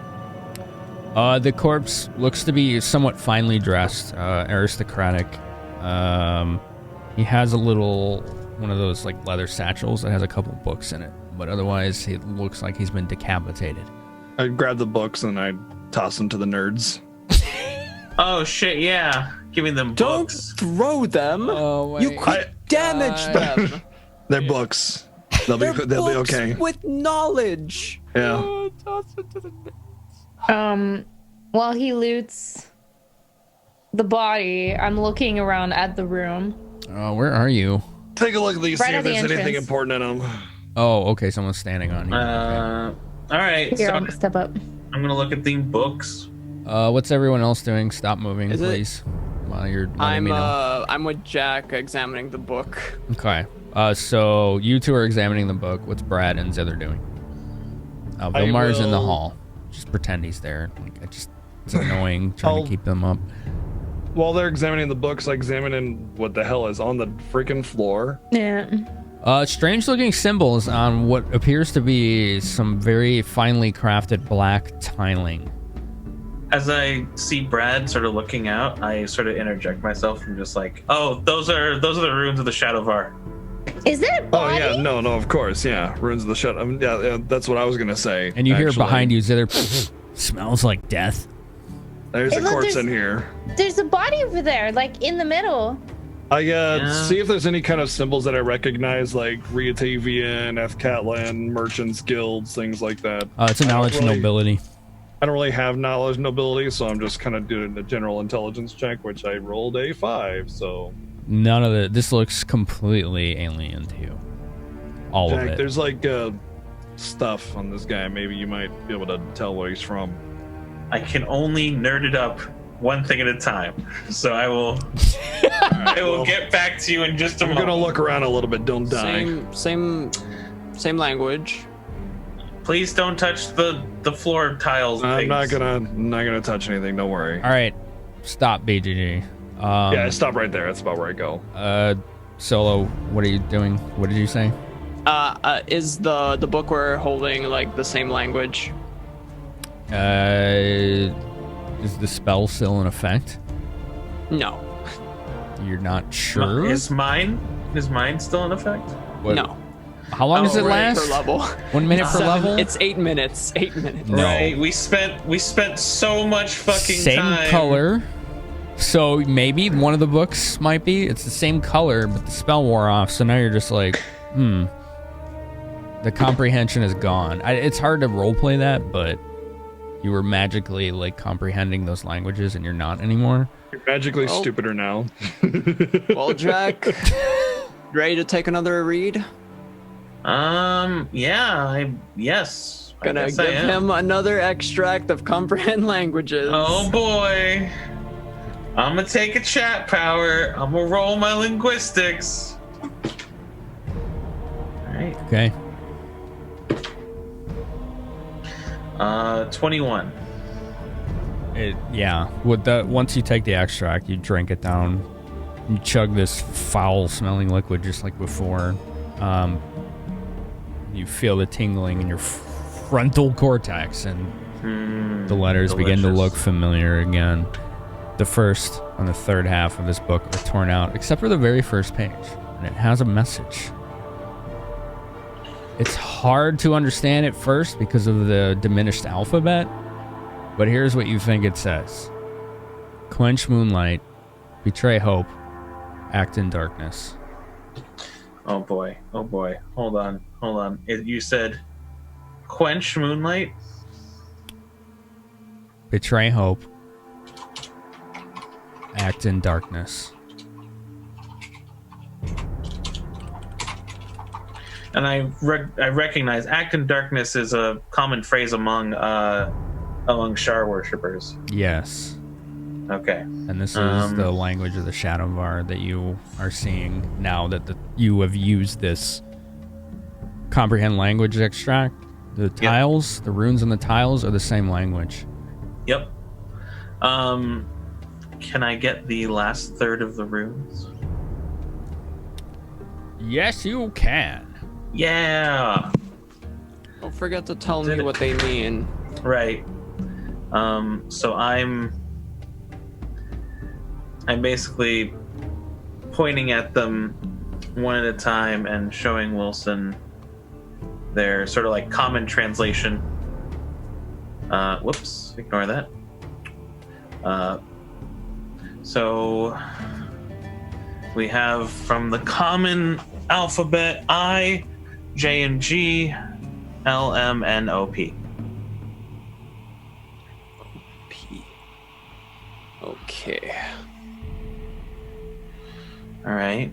The corpse looks to be somewhat finely dressed, aristocratic. He has a little, one of those like leather satchels that has a couple books in it, but otherwise it looks like he's been decapitated. I grab the books and I toss them to the nerds. Oh shit! Yeah, give me them Don't books. throw them. Oh, You could damage them. They're books. They'll be They're they'll be books okay. with knowledge. Yeah. While he loots the body, I'm looking around at the room. Where are you? Take a look at these. Right See at if the there's anything entrance. important in them. Oh, okay, someone's standing on you. All right. Here, So I'll step up. I'm gonna look at the books. What's everyone else doing? Stop moving, Is it- please. While you're letting me know. I'm with Jack examining the book. Okay. So you two are examining the book. What's Brad and Zither doing? Vilmar's in the hall. Just pretend he's there. Like, it's annoying trying to keep them up. While they're examining the books, examining what the hell is on the freaking floor. Yeah. Strange looking symbols on what appears to be some very finely crafted black tiling. As I see Brad sort of looking out, I sort of interject myself and just like, oh, those are the runes of the Shadowvar. Is that a body? Oh yeah, no, of course, yeah. Runes of the Shadow. Yeah, that's what I was gonna say. And you hear behind you, Zither, smells like death. There's a corpse in here. There's a body over there, like in the middle. See if there's any kind of symbols that I recognize, like Riatavian, Ethcatlan, Merchants Guilds, things like that. It's a knowledge nobility. I don't really have knowledge nobility, so I'm just kind of doing a general intelligence check, which I rolled a 5, so... None of it. This looks completely alien to you. All of it. There's like stuff on this guy. Maybe you might be able to tell where he's from. I can only nerd it up one thing at a time, so I will. I will get back to you in just a moment. I'm gonna look around a little bit. Don't die. Same language. Please don't touch the floor tiles. I'm not gonna touch anything. Don't worry. All right, stop, BGG. Yeah, stop right there. That's about where I go. Solo, what are you doing? What did you say? Is the book we're holding like the same language? Is the spell still in effect? No. You're not sure? Is mine still in effect? What? No. How long does it last? Per level. 1 minute per level? It's 8 minutes. 8 minutes. No. Right. We spent so much fucking same time. Same color. So maybe one of the books might be. It's the same color, but the spell wore off. So now you're just like, The comprehension is gone. It's hard to roleplay that, but you were magically like comprehending those languages, and you're not anymore. You're magically stupider now. Well, Jack, ready to take another read? Yes. Gonna give him another extract of comprehend languages. Oh boy. I'm gonna take a chat power. I'm gonna roll my linguistics. Alright. Okay. 21. Once you take the extract, you drink it down. You chug this foul-smelling liquid just like before. You feel the tingling in your frontal cortex, and the letters begin to look familiar again. The first and the third half of this book are torn out, except for the very first page, and it has a message. It's hard to understand at first because of the diminished alphabet, but here's what you think it says. Quench moonlight, betray hope, act in darkness. Oh boy. Hold on. You said quench moonlight? Betray hope, act in darkness. And I recognize act in darkness is a common phrase among Shar worshippers. Yes. Okay. And this is the language of the Shadowvar that you are seeing now that you have used this comprehend language extract. The tiles, the runes on the tiles are the same language. Yep. Can I get the last third of the runes? Yes, you can. Yeah. Don't forget to tell me what they mean. Right. So I'm basically pointing at them one at a time and showing Wilson their sort of like common translation. Whoops, ignore that. So we have from the common alphabet I, J and G, L, M, N, O, P. Okay. All right.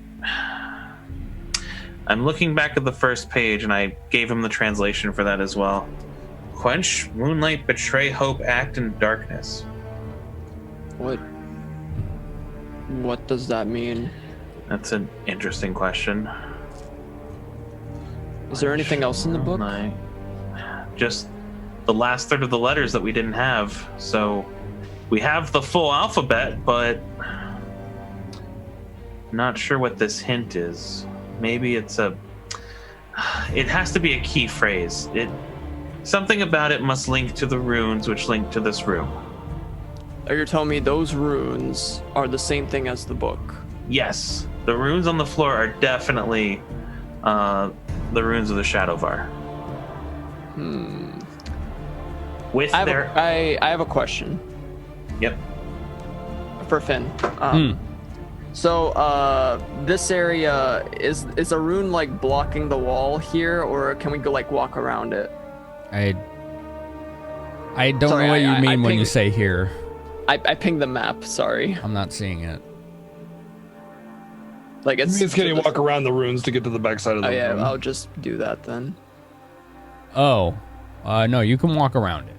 I'm looking back at the first page, and I gave him the translation for that as well. Quench, moonlight, betray, hope, act in darkness. What does that mean? That's an interesting question. Is there anything else in the book? just the last third of the letters that we didn't have. So we have the full alphabet, but not sure what this hint is. Maybe it has to be a key phrase. Something about it must link to the runes which link to this room. Are you telling me those runes are the same thing as the book? Yes, the runes on the floor are definitely the runes of the Shadowvar. With I have a question. Yep. For Finn. So this area is a rune like blocking the wall here, or can we go like walk around it? I don't know what you mean when you say here. I pinged the map. Sorry. I'm not seeing it. Like it's can you walk around the runes to get to the backside of the room? I'll just do that then. Oh, no, you can walk around it.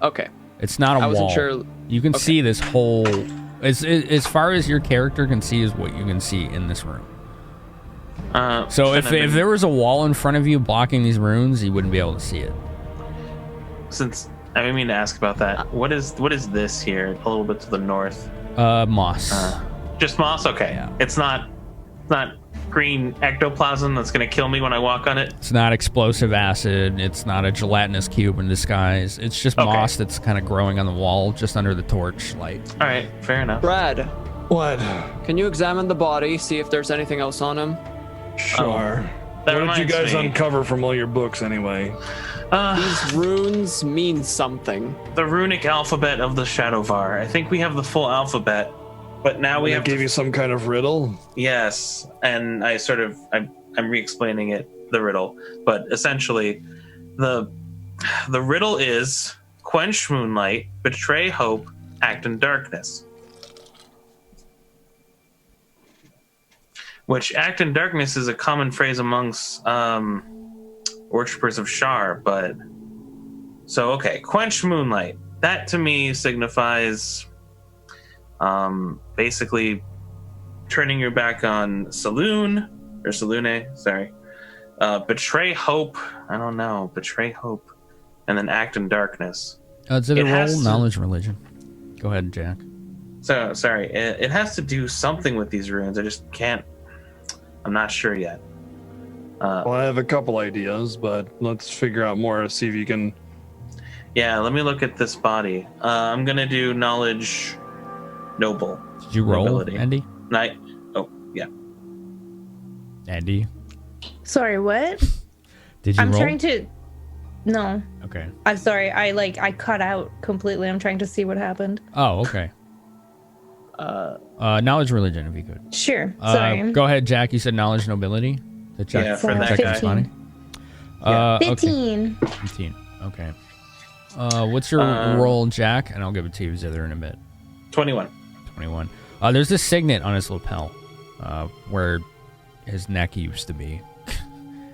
Okay. It's not a wall. wasn't sure. You can see this whole. As far as your character can see is what you can see in this room. So if there was a wall in front of you blocking these runes, you wouldn't be able to see it. Since I didn't mean to ask about that, what is this here? A little bit to the north. Moss. Just moss. Okay. Yeah. It's not green ectoplasm that's gonna kill me when I walk on it. It's not explosive acid. It's not a gelatinous cube in disguise. It's just moss that's kind of growing on the wall just under the torch light. All right, fair enough. Brad, What? can you examine the body, see if there's anything else on him? Sure. That What did you reminds guys me. uncover from all your books anyway? These runes mean something. The runic alphabet of the Shadowvar. I think we have the full alphabet, but now we have give you some kind of riddle. Yes, and I'm re-explaining it, the riddle, but essentially, the riddle is quench moonlight, betray hope, act in darkness. Which act in darkness is a common phrase amongst worshippers of Shar, but so okay, quench moonlight. That to me signifies basically turning your back on Selune, sorry. Betray hope. I don't know. Betray hope, and then act in darkness. It's either roll, knowledge, religion. Go ahead, Jack. So sorry. It has to do something with these runes. I just can't. I'm not sure yet. Well, I have a couple ideas, but let's figure out more to see if you can. Yeah, let me look at this body. I'm gonna do knowledge, noble. Did you roll, nobility. Andy? Yeah. Andy? Sorry, what? Did you I'm roll? trying to. No. Okay. I'm sorry. I cut out completely. I'm trying to see what happened. Oh, okay. Knowledge, religion, if you could. Sure. Sorry. Go ahead, Jack. You said knowledge, nobility. To check, Yeah, for that check guy. his body. 15. Okay. 15. Okay. What's your roll, Jack? And I'll give it to you, Zither, in a bit. 21. 21. There's this signet on his lapel, where his neck used to be.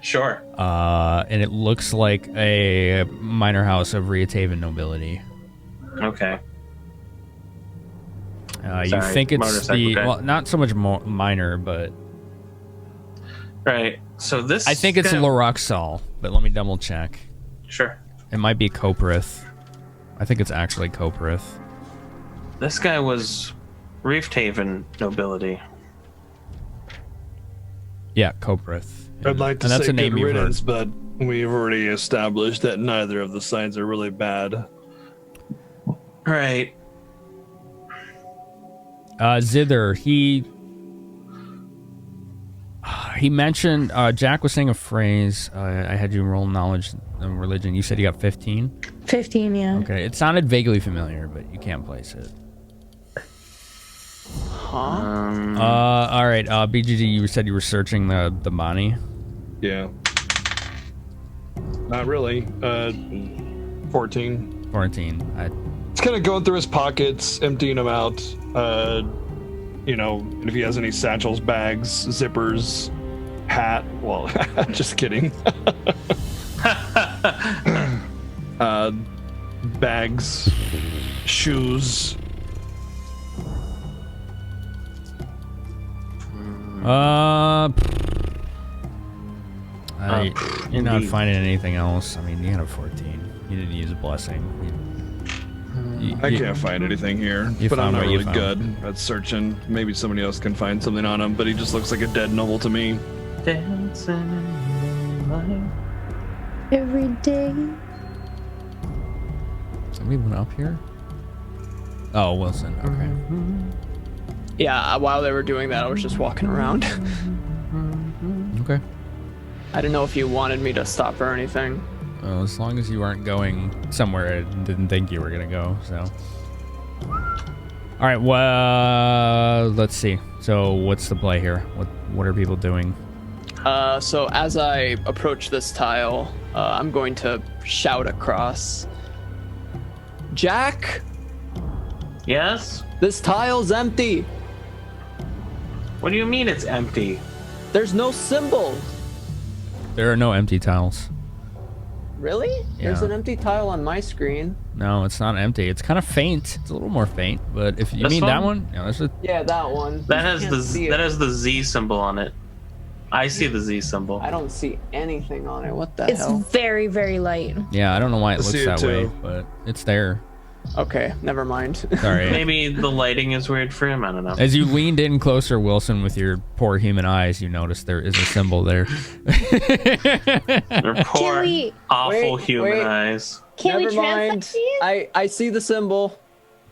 Sure. And it looks like a minor house of Rietaven nobility. Okay. You Sorry, think it's motorcycle guy. well, not so much minor, but Right. So this. I think it's guy- Loraxal, but let me double check. Sure. It might be Coprith. I think it's actually Coprith. This guy was Rifthaven nobility. Yeah, Coprith. I'd like to And that's say a name good you've heard. riddance, but we've already established that neither of the signs are really bad. Right. Zither, he mentioned, Jack was saying a phrase. I had you roll knowledge and religion. You said you got 15? 15, yeah. Okay, it sounded vaguely familiar, but you can't place it. All right, BGG, you said you were searching the body? Yeah. Not really. 14. 14. It's kind of going through his pockets, emptying them out. And if he has any satchels, bags, zippers, hat. Well, just kidding. Bags, shoes. You're not finding anything else. I mean, you had a 14. You didn't use a blessing. I can't find anything here, but I'm not really good at searching. Maybe somebody else can find something on him, but he just looks like a dead noble to me. Dancing in the light. Every day. Somebody went up here? Oh, Wilson. Okay. Yeah, while they were doing that, I was just walking around. Okay. I didn't know if you wanted me to stop or anything. Well, as long as you weren't going somewhere I didn't think you were gonna go, so. All right. Well, let's see. So, what's the play here? What are people doing? So as I approach this tile, I'm going to shout across. Jack, Yes? this tile's empty. What do you mean it's empty? There's no symbol. There are no empty tiles. Really? Yeah. There's an empty tile on my screen. No, it's not empty. It's kind of faint. It's a little more faint, but if you This mean that one? one, yeah, that's a. Yeah, that one. That You has can't the see it. that has the Z symbol on it. I see the Z symbol. I don't see anything on it. What the It's hell? very, very light. Yeah, I don't know why it I see looks it that way, too. but it's there. Okay, never mind. Sorry. Maybe the lighting is weird for him. I don't know. As you leaned in closer, Wilson, with your poor human eyes, you noticed there is a symbol there. Their poor, we- awful Wait, human wait. eyes. Can Never we translate mind. these? I see the symbol.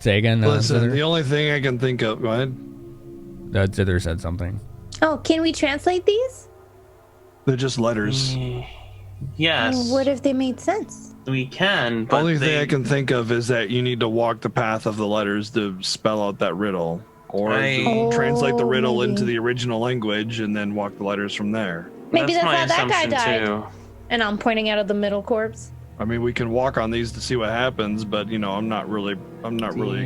Say again. Listen, the Zither? only thing I can think of. Go ahead. Zither said something. Oh, can we translate these? They're just letters. Yes, What if they made sense? we can. The But only thing they- I can think of is that you need to walk the path of the letters to spell out that riddle, or to translate the riddle maybe. into the original language and then walk the letters from there. Maybe that's my how that guy assumption died. too. And I'm pointing out of the middle corpse. I mean, we can walk on these to see what happens, but you know, I'm not really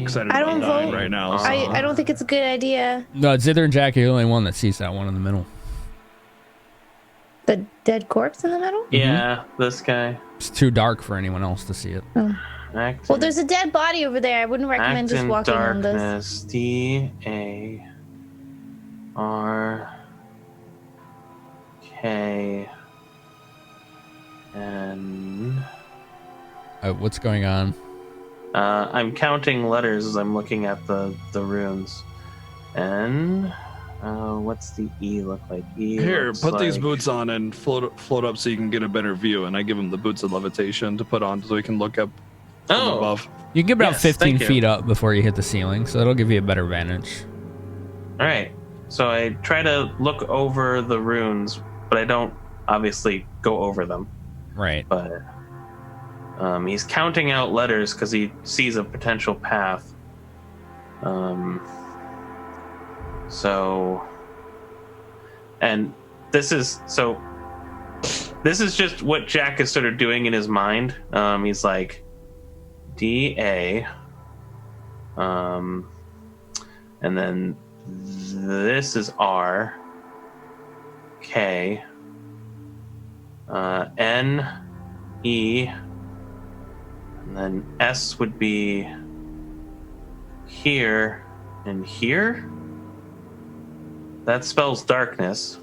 excited I about don't dying vote. right now. so- I don't think it's a good idea. No, Zither and Jack are the only one that sees that one in the middle. The dead corpse in the middle? Yeah, this guy. It's too dark for anyone else to see it. Act Well, in- there's a dead body over there. I wouldn't recommend act just in walking on this. darkness. DARKN. What's going on? I'm counting letters as I'm looking at the runes. N. What's the E look like? E. Here, looks put these like- boots on and float up so you can get a better view. And I give him the boots of levitation to put on so he can look up from Oh, above. You can get about Yes, 15 thank you. feet up before you hit the ceiling, so it'll give you a better vantage. all right. So I try to look over the runes, but I don't obviously go over them. Right. But he's counting out letters because he sees a potential path. So, and this is just what Jack is sort of doing in his mind. He's like DA, and then this is R, K, N, E, and then S would be here and here. That spells darkness.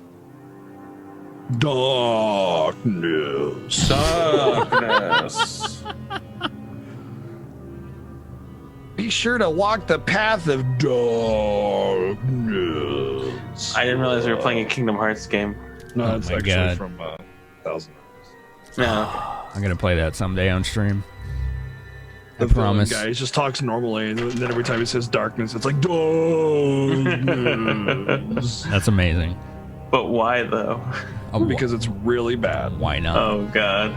Darkness. Darkness. Be sure to walk the path of darkness. I didn't realize we were playing a Kingdom Hearts game. No, Oh it's my actually God. from Thousand. No. I'm gonna play that someday on stream. The I promise. Guy, he just talks normally, and then every time he says darkness, it's like darkness. That's amazing. But why though? Because it's really bad. Why not? Oh god.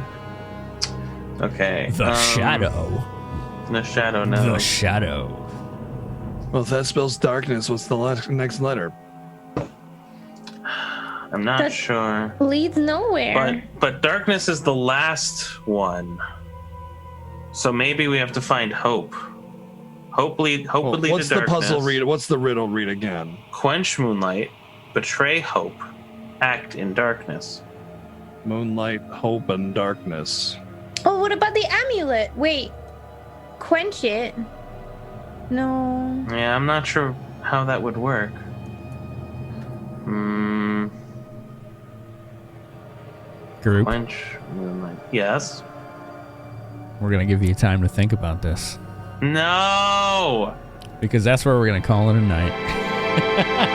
Okay. The shadow. The shadow. No. The shadow. Well, if that spells darkness, what's the next letter? I'm not That- sure. Leads nowhere. But darkness is the last one. So maybe we have to find hope. Hope would lead What's to the darkness. puzzle read? What's the riddle read again? Quench moonlight, betray hope, act in darkness. Moonlight, hope, and darkness. Oh, what about the amulet? Wait. Quench it. No. Yeah, I'm not sure how that would work. Group. Quench moonlight. Yes. We're gonna give you time to think about this. No. Because that's where we're gonna call it a night.